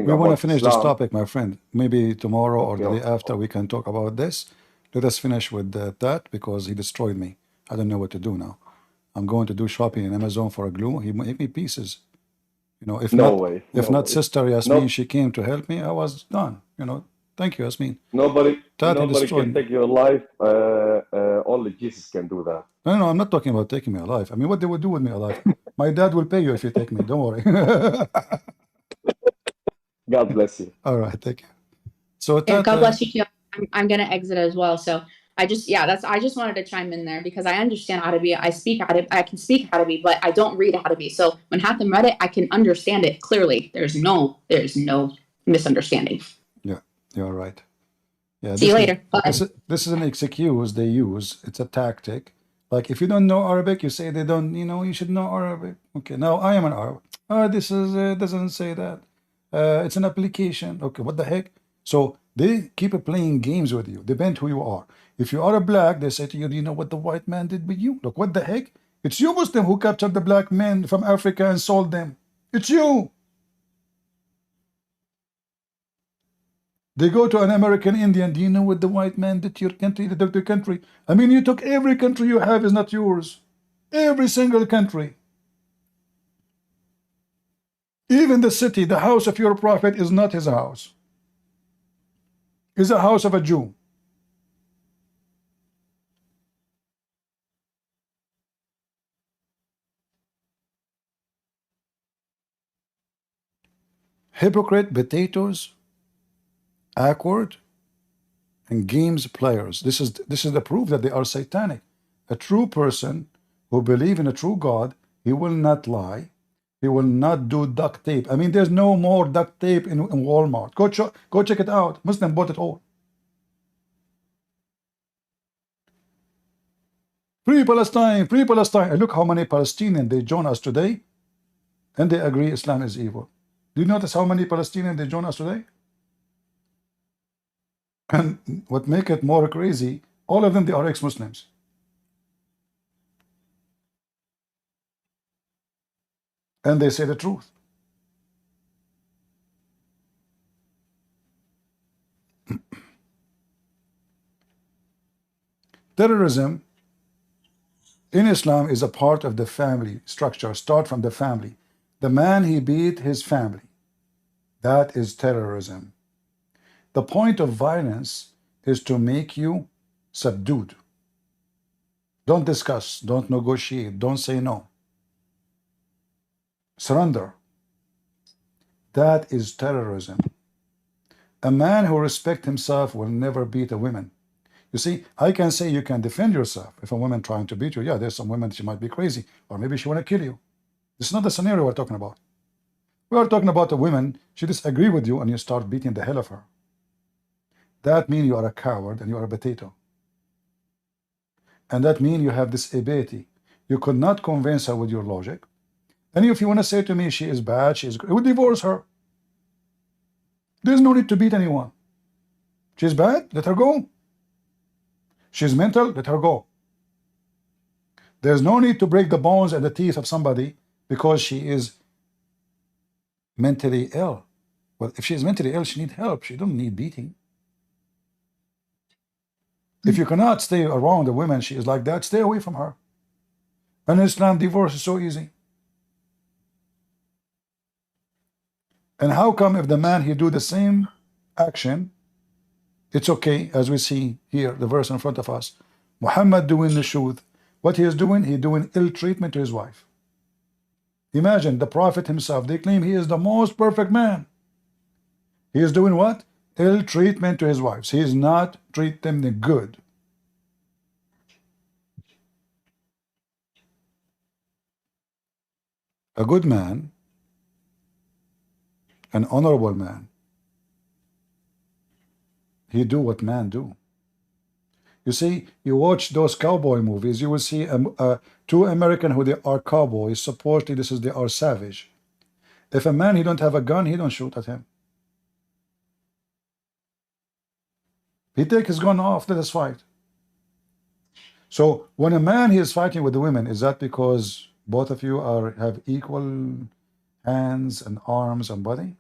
we want to finish this topic, my friend. Maybe tomorrow or the day after we can talk about this. Let us finish with that because he destroyed me. I don't know what to do now. I'm going to do shopping in Amazon for a glue. He made me pieces. If not Sister Yasmin, she came to help me, I was done. Thank you, Yasmin. Nobody Totally can destroyed. take your life. Only Jesus can do that. No, I'm not talking about taking me alive. I mean, what they would do with me alive. My dad will pay you if you take me. Don't worry. God bless you. All right, thank you. So Yeah, God Tata, bless you too. I'm gonna exit as well. So I just wanted to chime in there because I understand Arabic. I can speak Arabic, but I don't read Arabic. So when Hatem read it, I can understand it clearly. There's no misunderstanding. yeah, you're right. Yeah, See you later. Bye. This is an excuse they use. It's a tactic. Like if you don't know Arabic, you say they don't. You should know Arabic. Okay, now I am an Arab. This is doesn't say that. It's an application. Okay, what the heck? So they keep playing games with you. Depend who you are. If you are a black, they say to you, "Do you know what the white man did with you? Look, what the heck? It's you Muslim who captured the black men from Africa and sold them. It's you." They go to an American Indian. Do you know what the white man did to your country? They took the country. I mean, you took every country you have is not yours. Every single country. Even the city, the house of your prophet is not his house. It's a house of a Jew. Hypocrite, potatoes, awkward, and games players. This is the proof that they are satanic. A true person who believes in a true God, he will not lie. He will not do duct tape. I mean, there's no more duct tape in Walmart. Go check it out. Muslim bought it all. Free Palestine, free Palestine. And look how many Palestinians they join us today, and they agree Islam is evil. Do you notice how many Palestinians they join us today? And what make it more crazy, all of them, they are ex-Muslims. And they say the truth. Terrorism in Islam is a part of the family structure. Start from the family. The man, he beat his family. That is terrorism. The point of violence is to make you subdued. Don't discuss, don't negotiate, don't say no. Surrender. That is terrorism. A man who respects himself will never beat a woman. You see, I can say you can defend yourself. If a woman trying to beat you, yeah, there's some women, she might be crazy, or maybe she want to kill you. This is not the scenario we're talking about. We are talking about a woman, she disagree with you, and you start beating the hell of her. That means you are a coward and you are a potato. And that means you have this ability. You could not convince her with your logic. And if you want to say to me she is bad, she is good, you would divorce her. There's no need to beat anyone. She's bad, let her go. She's mental, let her go. There's no need to break the bones and the teeth of somebody because she is mentally ill. Well, if she's mentally ill, she needs help. She don't need beating. If you cannot stay around a woman, she is like that, stay away from her. And in Islam, divorce is so easy. And how come if the man, he do the same action, it's okay, as we see here, the verse in front of us. Muhammad doing the truth. What he is doing, he doing ill treatment to his wife. Imagine the Prophet himself, they claim he is the most perfect man. He is doing what? Ill treatment to his wives. He is not treating them good. A good man, an honorable man, he do what man do. You see, you watch those cowboy movies, you will see two American who they are cowboys, supposedly they are savage. If a man, he don't have a gun, he don't shoot at him. He take his gun off, let us fight. So when a man, he is fighting with the women, is that because both of you have equal hands and arms and body?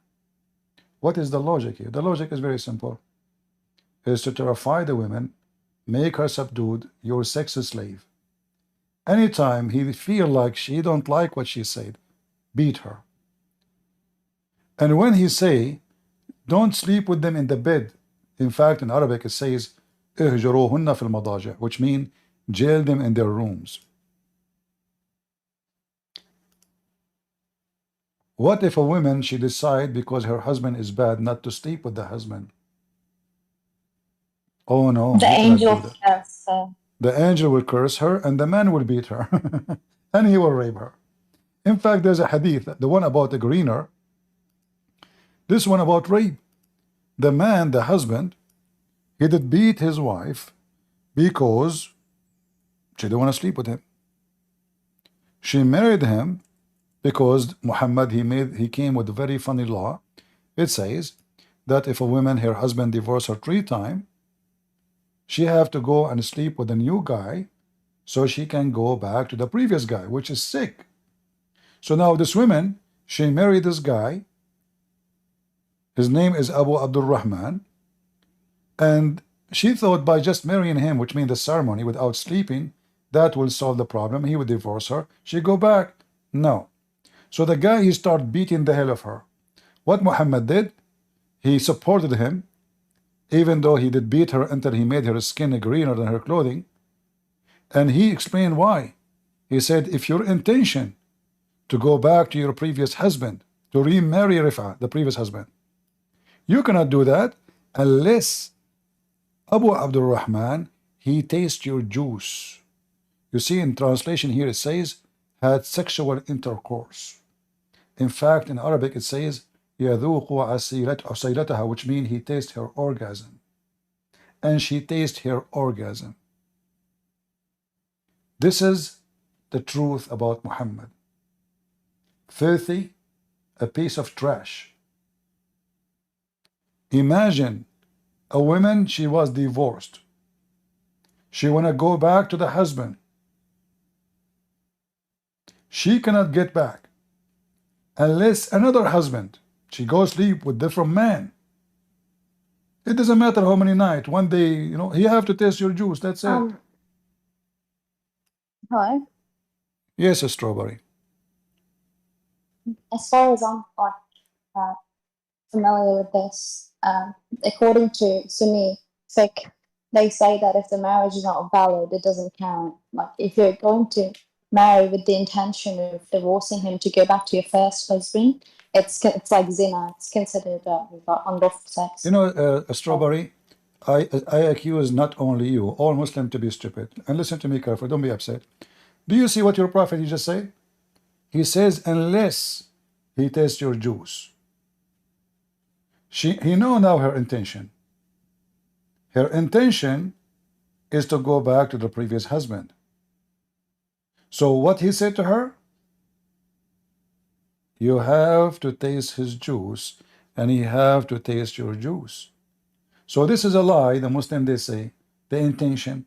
What is the logic here? The logic is very simple. Is to terrify the women, make her subdued, your sex slave. Anytime he feel like she don't like what she said, beat her. And when he say, don't sleep with them in the bed, In fact, in Arabic it says اهجروهن في المضاجع, which means jail them in their rooms. What if a woman, she decide because her husband is bad not to sleep with the husband? Oh no, The you cannot do angel that. curse. The angel will curse her and the man will beat her and he will rape her. In fact, there's a hadith, the one about the greener, this one about rape. The man, the husband, he did beat his wife because she didn't want to sleep with him. She married him because Muhammad, he came with a very funny law. It says that if a woman, her husband divorced her 3 times, she have to go and sleep with a new guy so she can go back to the previous guy, which is sick. So now this woman, she married this guy. His name is Abu Abdul Rahman, and she thought by just marrying him, which means the ceremony without sleeping, that will solve the problem. He would divorce her. She go back. No. So the guy, he started beating the hell of her. What Muhammad did, he supported him, even though he did beat her until he made her skin greener than her clothing. And he explained why. He said, if your intention to go back to your previous husband, to remarry Rifa, the previous husband, you cannot do that unless Abu Abdul Rahman, he tastes your juice. You see, in translation here it says, had sexual intercourse. In fact, in Arabic it says, يَذُوقُ عَسِيلَتَهَا, which means he tastes her orgasm. And she tastes her orgasm. This is the truth about Muhammad. Filthy, a piece of trash. Imagine a woman, she was divorced. She want to go back to the husband. She cannot get back unless another husband, she goes sleep with different man. It doesn't matter how many nights. One day, you know, he have to taste your juice. That's it. Hello. Yes, a strawberry. As far as I'm familiar with this, according to Sunni fiqh, they say that if the marriage is not valid, it doesn't count. Like if you're going to marry with the intention of divorcing him to go back to your first husband, it's like zina. It's considered unlawful sex. You know, a strawberry, I accuse not only you, all Muslims to be stupid. And listen to me carefully, don't be upset. Do you see what your prophet he just said? He says, unless he tastes your juice. He know now her intention. Her intention is to go back to the previous husband. So what he said to her? You have to taste his juice, and he have to taste your juice. So this is a lie. The Muslim, they say the intention.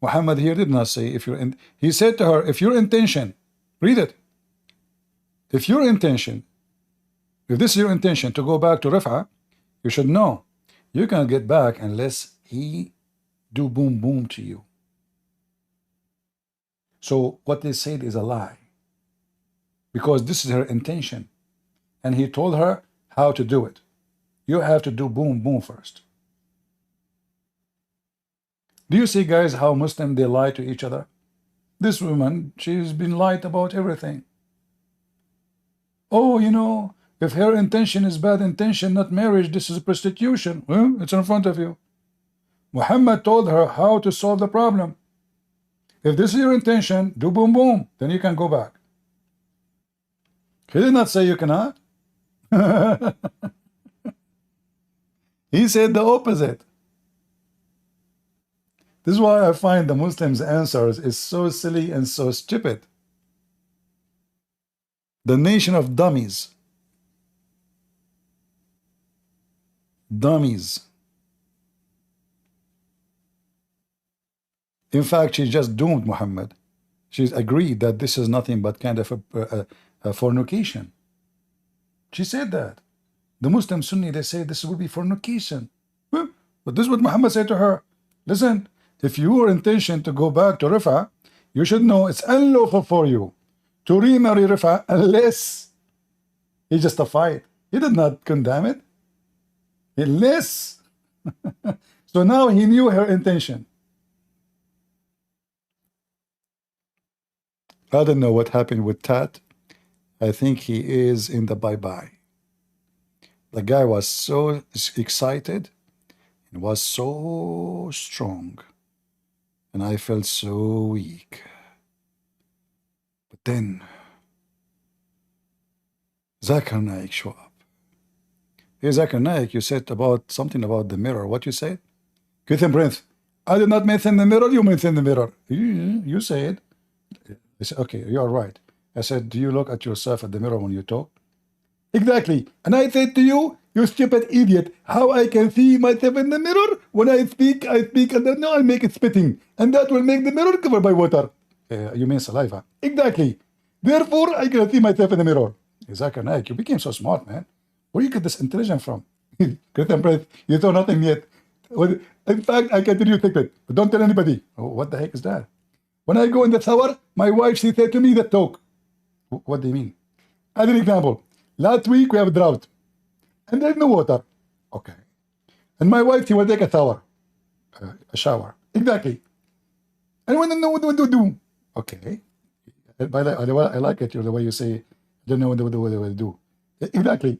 Muhammad here did not say if you're in. He said to her, if your intention, read it. If your intention, if this is your intention to go back to Rif'a, you should know you cannot get back unless he do boom boom to you. So what they said is a lie, because this is her intention, and he told her how to do it. You have to do boom boom first. Do you see, guys, how Muslim they lie to each other? This woman, she's been lied about everything. Oh, you know, if her intention is bad intention, not marriage, this is prostitution. Well, it's in front of you. Muhammad told her how to solve the problem. If this is your intention, do boom boom, then you can go back. He did not say you cannot. He said the opposite. This is why I find the Muslims' answers is so silly and so stupid. The nation of dummies. Dummies. In fact, she just doomed Muhammad. She's agreed that this is nothing but kind of a fornication. She said that. The Muslim Sunni, they say this will be fornication. Well, but this is what Muhammad said to her. Listen, if your intention to go back to Rif'a, you should know it's unlawful for you to remarry Rif'a unless he justified. He did not condemn it. Unless. So now he knew her intention. I don't know what happened with Tat. I think he is in the bye-bye. The guy was so excited and was so strong, and I felt so weak. But then Zakir Naik showed up. Hey, Zakir Naik, you said about something about the mirror. What you said? Christian Prince, I did not mention the mirror. You mentioned the mirror. You said. I said, okay, you are right. I said, do you look at yourself at the mirror when you talk? Exactly. And I said to you, you stupid idiot, how I can see myself in the mirror? When I speak, and then no, I make it spitting. And that will make the mirror covered by water. You mean saliva. Exactly. Therefore, I can see myself in the mirror. Zakir Naik, you became so smart, man. Where you get this intelligence from? Christian Prince, you saw nothing yet. In fact, I can tell you a secret, but don't tell anybody. Oh, what the heck is that? When I go in the shower, my wife, she said to me that talk. What do you mean? As an example, last week we have a drought, and there's no water. Okay. And my wife, she will take a shower. A shower. Exactly. And when I know what to do. Okay. By the way, I like it, the way you say, don't know what to do. Exactly.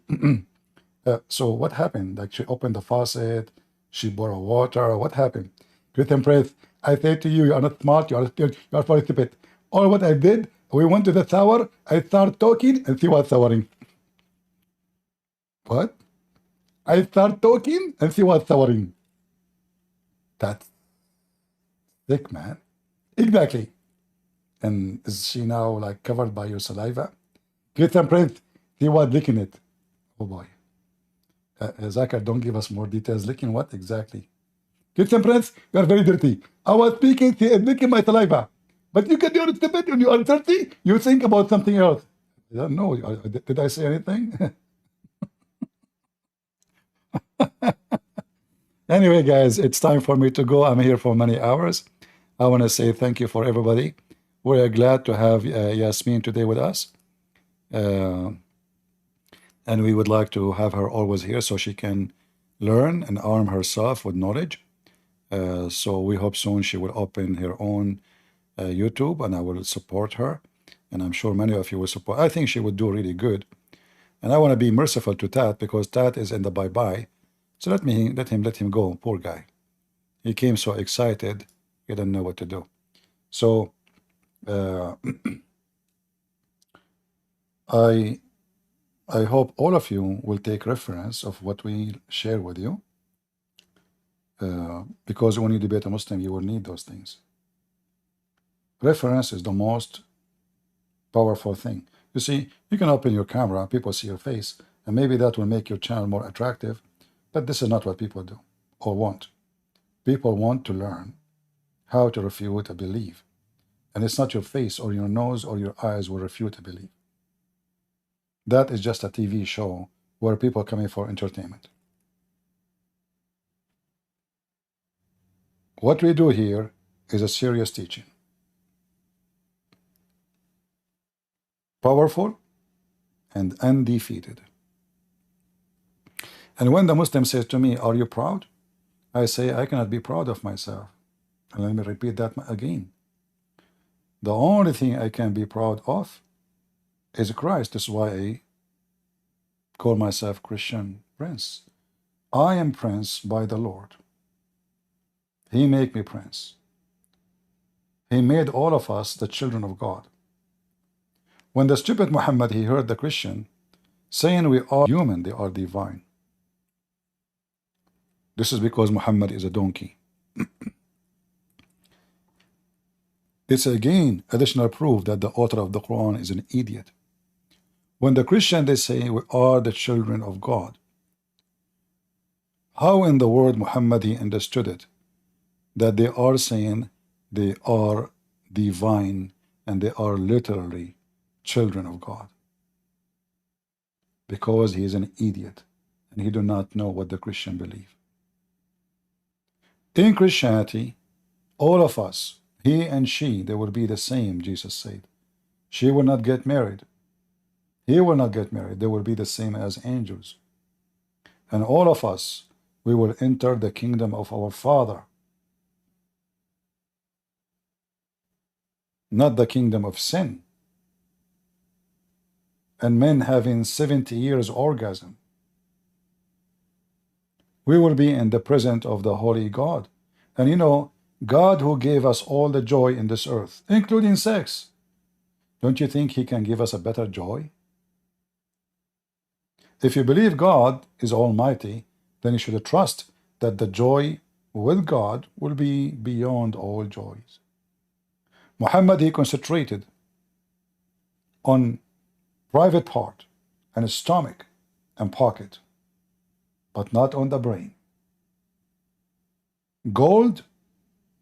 So what happened? Like she opened the faucet, she borrowed water. What happened? Christian Press, I say to you, you are not smart, you are very stupid. All what I did, we went to the shower, I start talking, and she was showering. What? I start talking, and she was showering. That's sick, man. Exactly. And is she now like covered by your saliva? Christian Prince, he was licking it. Oh boy. Zakir, don't give us more details. Licking what exactly? Christian Prince, you are very dirty. I was speaking, she is licking my saliva. But you can do it stupid when you are dirty, you think about something else. I don't know. Did I say anything? Anyway, guys, it's time for me to go. I'm here for many hours. I want to say thank you for everybody. We're glad to have Yasmin today with us. And we would like to have her always here so she can learn and arm herself with knowledge. So we hope soon she will open her own YouTube, and I will support her. And I'm sure many of you will support. I think she would do really good. And I want to be merciful to Tat because Tat is in the bye-bye. So let him go, poor guy. He came so excited, he didn't know what to do. So I hope all of you will take reference of what we share with you, because when you debate a Muslim, you will need those things. Reference is the most powerful thing. You see, you can open your camera, people see your face, and maybe that will make your channel more attractive, but this is not what people do or want. People want to learn how to refute a belief, and it's not your face or your nose or your eyes will refute a belief. That is just a TV show where people are coming for entertainment. What we do here is a serious teaching. Powerful and undefeated. And when the Muslim says to me, are you proud? I say, I cannot be proud of myself. And let me repeat that again. The only thing I can be proud of is Christ. That's why I call myself Christian Prince. I am Prince by the Lord. He made me Prince. He made all of us the children of God. When the stupid Muhammad, he heard the Christian saying we are human, they are divine. This is because Muhammad is a donkey. It's again additional proof that the author of the Quran is an idiot. When the Christian, they say we are the children of God. How in the world Muhammad he understood it? That they are saying they are divine and they are literally children of God. Because he is an idiot and he do not know what the Christian believe. In Christianity, all of us, he and she, they will be the same, Jesus said. She will not get married. He will not get married. They will be the same as angels. And all of us, we will enter the kingdom of our Father, not the kingdom of sin. And men having 70 years orgasm. We will be in the presence of the holy God. And you know, God who gave us all the joy in this earth, including sex, don't you think he can give us a better joy? If you believe God is almighty, then you should trust that the joy with God will be beyond all joys. Muhammad, he concentrated on private part and stomach and pocket, but not on the brain. Gold,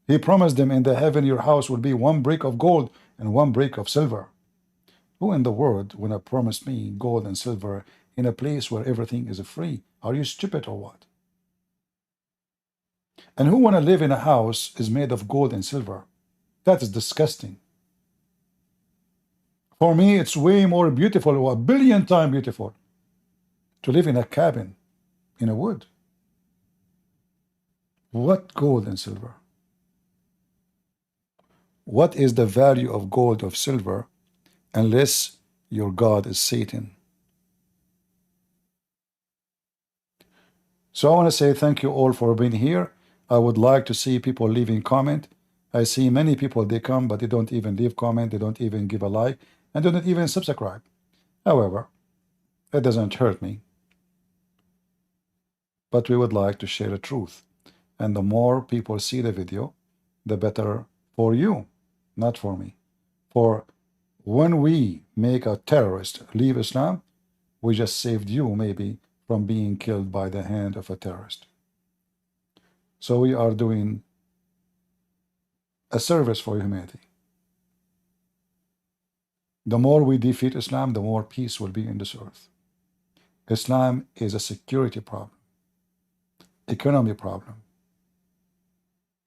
he promised them in the heaven your house will be 1 brick of gold and 1 brick of silver. Who in the world would have promised me gold and silver in a place where everything is free? Are you stupid or what? And who want to live in a house is made of gold and silver? That is disgusting. For me, it's way more beautiful, or 1 billion times beautiful, to live in a cabin in a wood. What gold and silver? What is the value of gold or silver unless your God is Satan? So I want to say thank you all for being here. I would like to see people leaving comment. I see many people, they come, but they don't even leave comment, they don't even give a like, and they don't even subscribe. However, it doesn't hurt me. But we would like to share the truth. And the more people see the video, the better for you, not for me. For when we make a terrorist leave Islam, we just saved you maybe from being killed by the hand of a terrorist. So we are doing a service for humanity. The more we defeat Islam, the more peace will be in this earth. Islam is a security problem, economy problem,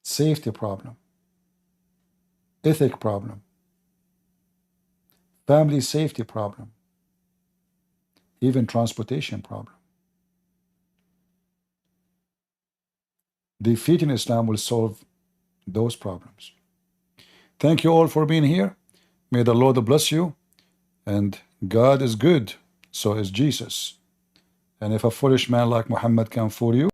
safety problem, ethic problem, family safety problem, even transportation problem. Defeating Islam will solve those problems. Thank you all for being here. May the Lord bless you. And God is good, so is Jesus. And if a foolish man like Muhammad can fool you,